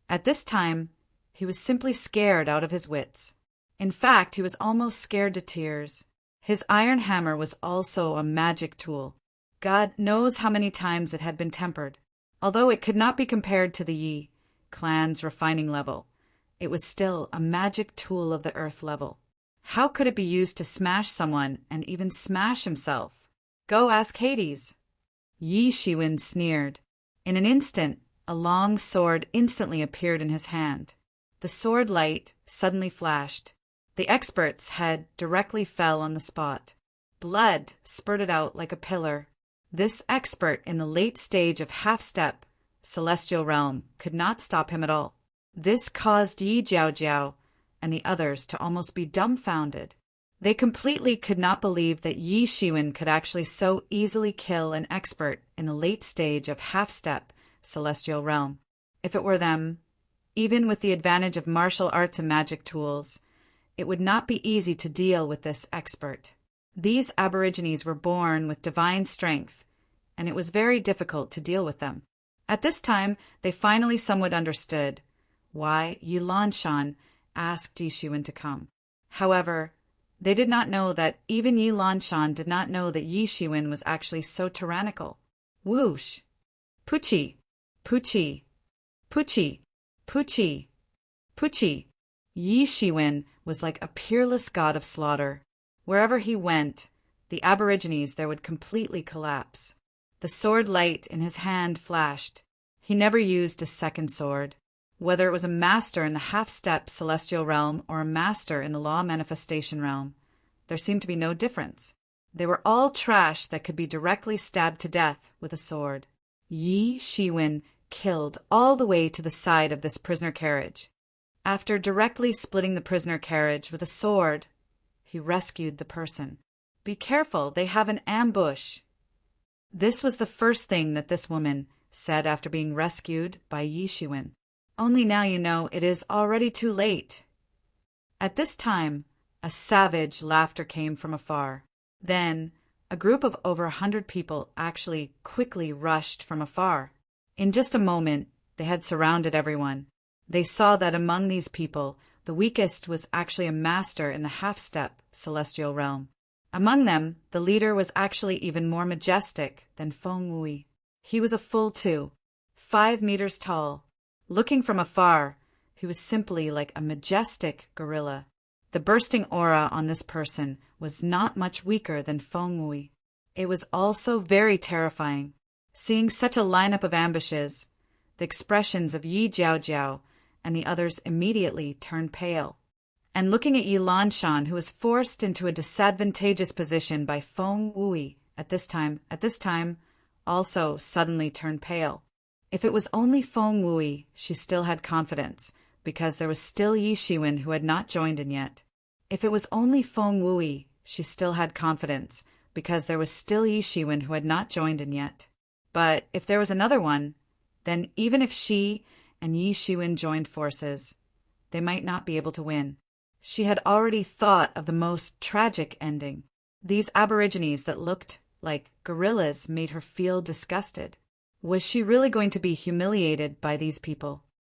At this time, he was simply scared out of his wits. In fact, he was almost scared to tears. His iron hammer was also a magic tool. God knows how many times it had been tempered. Although it could not be compared to the Yi clan's refining level, it was still a magic tool of the earth level. How could it be used to smash someone and even smash himself? Go ask Hades. Yi Shiwen sneered. In an instant, a long sword instantly appeared in his hand. The sword light suddenly flashed. The expert's head directly fell on the spot. Blood spurted out like a pillar. This expert in the late stage of half-step celestial realm could not stop him at all. This caused Yi Jiaojiao and the others to almost be dumbfounded. They completely could not believe that Yi Shiwen could actually so easily kill an expert in the late stage of half-step celestial realm. If it were them, even with the advantage of martial arts and magic tools, it would not be easy to deal with this expert. These aborigines were born with divine strength, and it was very difficult to deal with them. At this time, they finally somewhat understood why Yi Lanshan asked Yi Shiwen to come. However, they did not know that even Yi Lanshan did not know that Yi Shiwen was actually so tyrannical. Whoosh! Puchi! Puchi! Puchi! Puchi! Puchi! Yi Shiwen was like a peerless god of slaughter. Wherever he went, the aborigines there would completely collapse. The sword light in his hand flashed. He never used a second sword. Whether it was a master in the half-step celestial realm or a master in the law manifestation realm, there seemed to be no difference. They were all trash that could be directly stabbed to death with a sword. Yi Shiwen killed all the way to the side of this prisoner carriage. After directly splitting the prisoner carriage with a sword, he rescued the person. Be careful, they have an ambush. This was the first thing that this woman said after being rescued by Yi Shiwen. Only now you know it is already too late. At this time, a savage laughter came from afar. Then, a group of over 100 people actually quickly rushed from afar. In just a moment, they had surrounded everyone. They saw that among these people, the weakest was actually a master in the half-step celestial realm. Among them, the leader was actually even more majestic than Feng Wui. He was a full 5 meters tall. Looking from afar, he was simply like a majestic gorilla. The bursting aura on this person was not much weaker than Feng Wui. It was also very terrifying. Seeing such a lineup of ambushes, the expressions of Yi Jiaojiao and the others immediately turned pale. And looking at Yi Lanshan, who was forced into a disadvantageous position by Feng Wui at this time, also suddenly turned pale. If it was only Feng Wui, she still had confidence, because there was still Yi Shiwen who had not joined in yet. If it was only Feng Wui, she still had confidence, because there was still Yi Shiwen who had not joined in yet. But if there was another one, then even if she and Yi Shiwen joined forces, they might not be able to win. She had already thought of the most tragic ending. These aborigines that looked like gorillas made her feel disgusted. Was she really going to be humiliated by these people?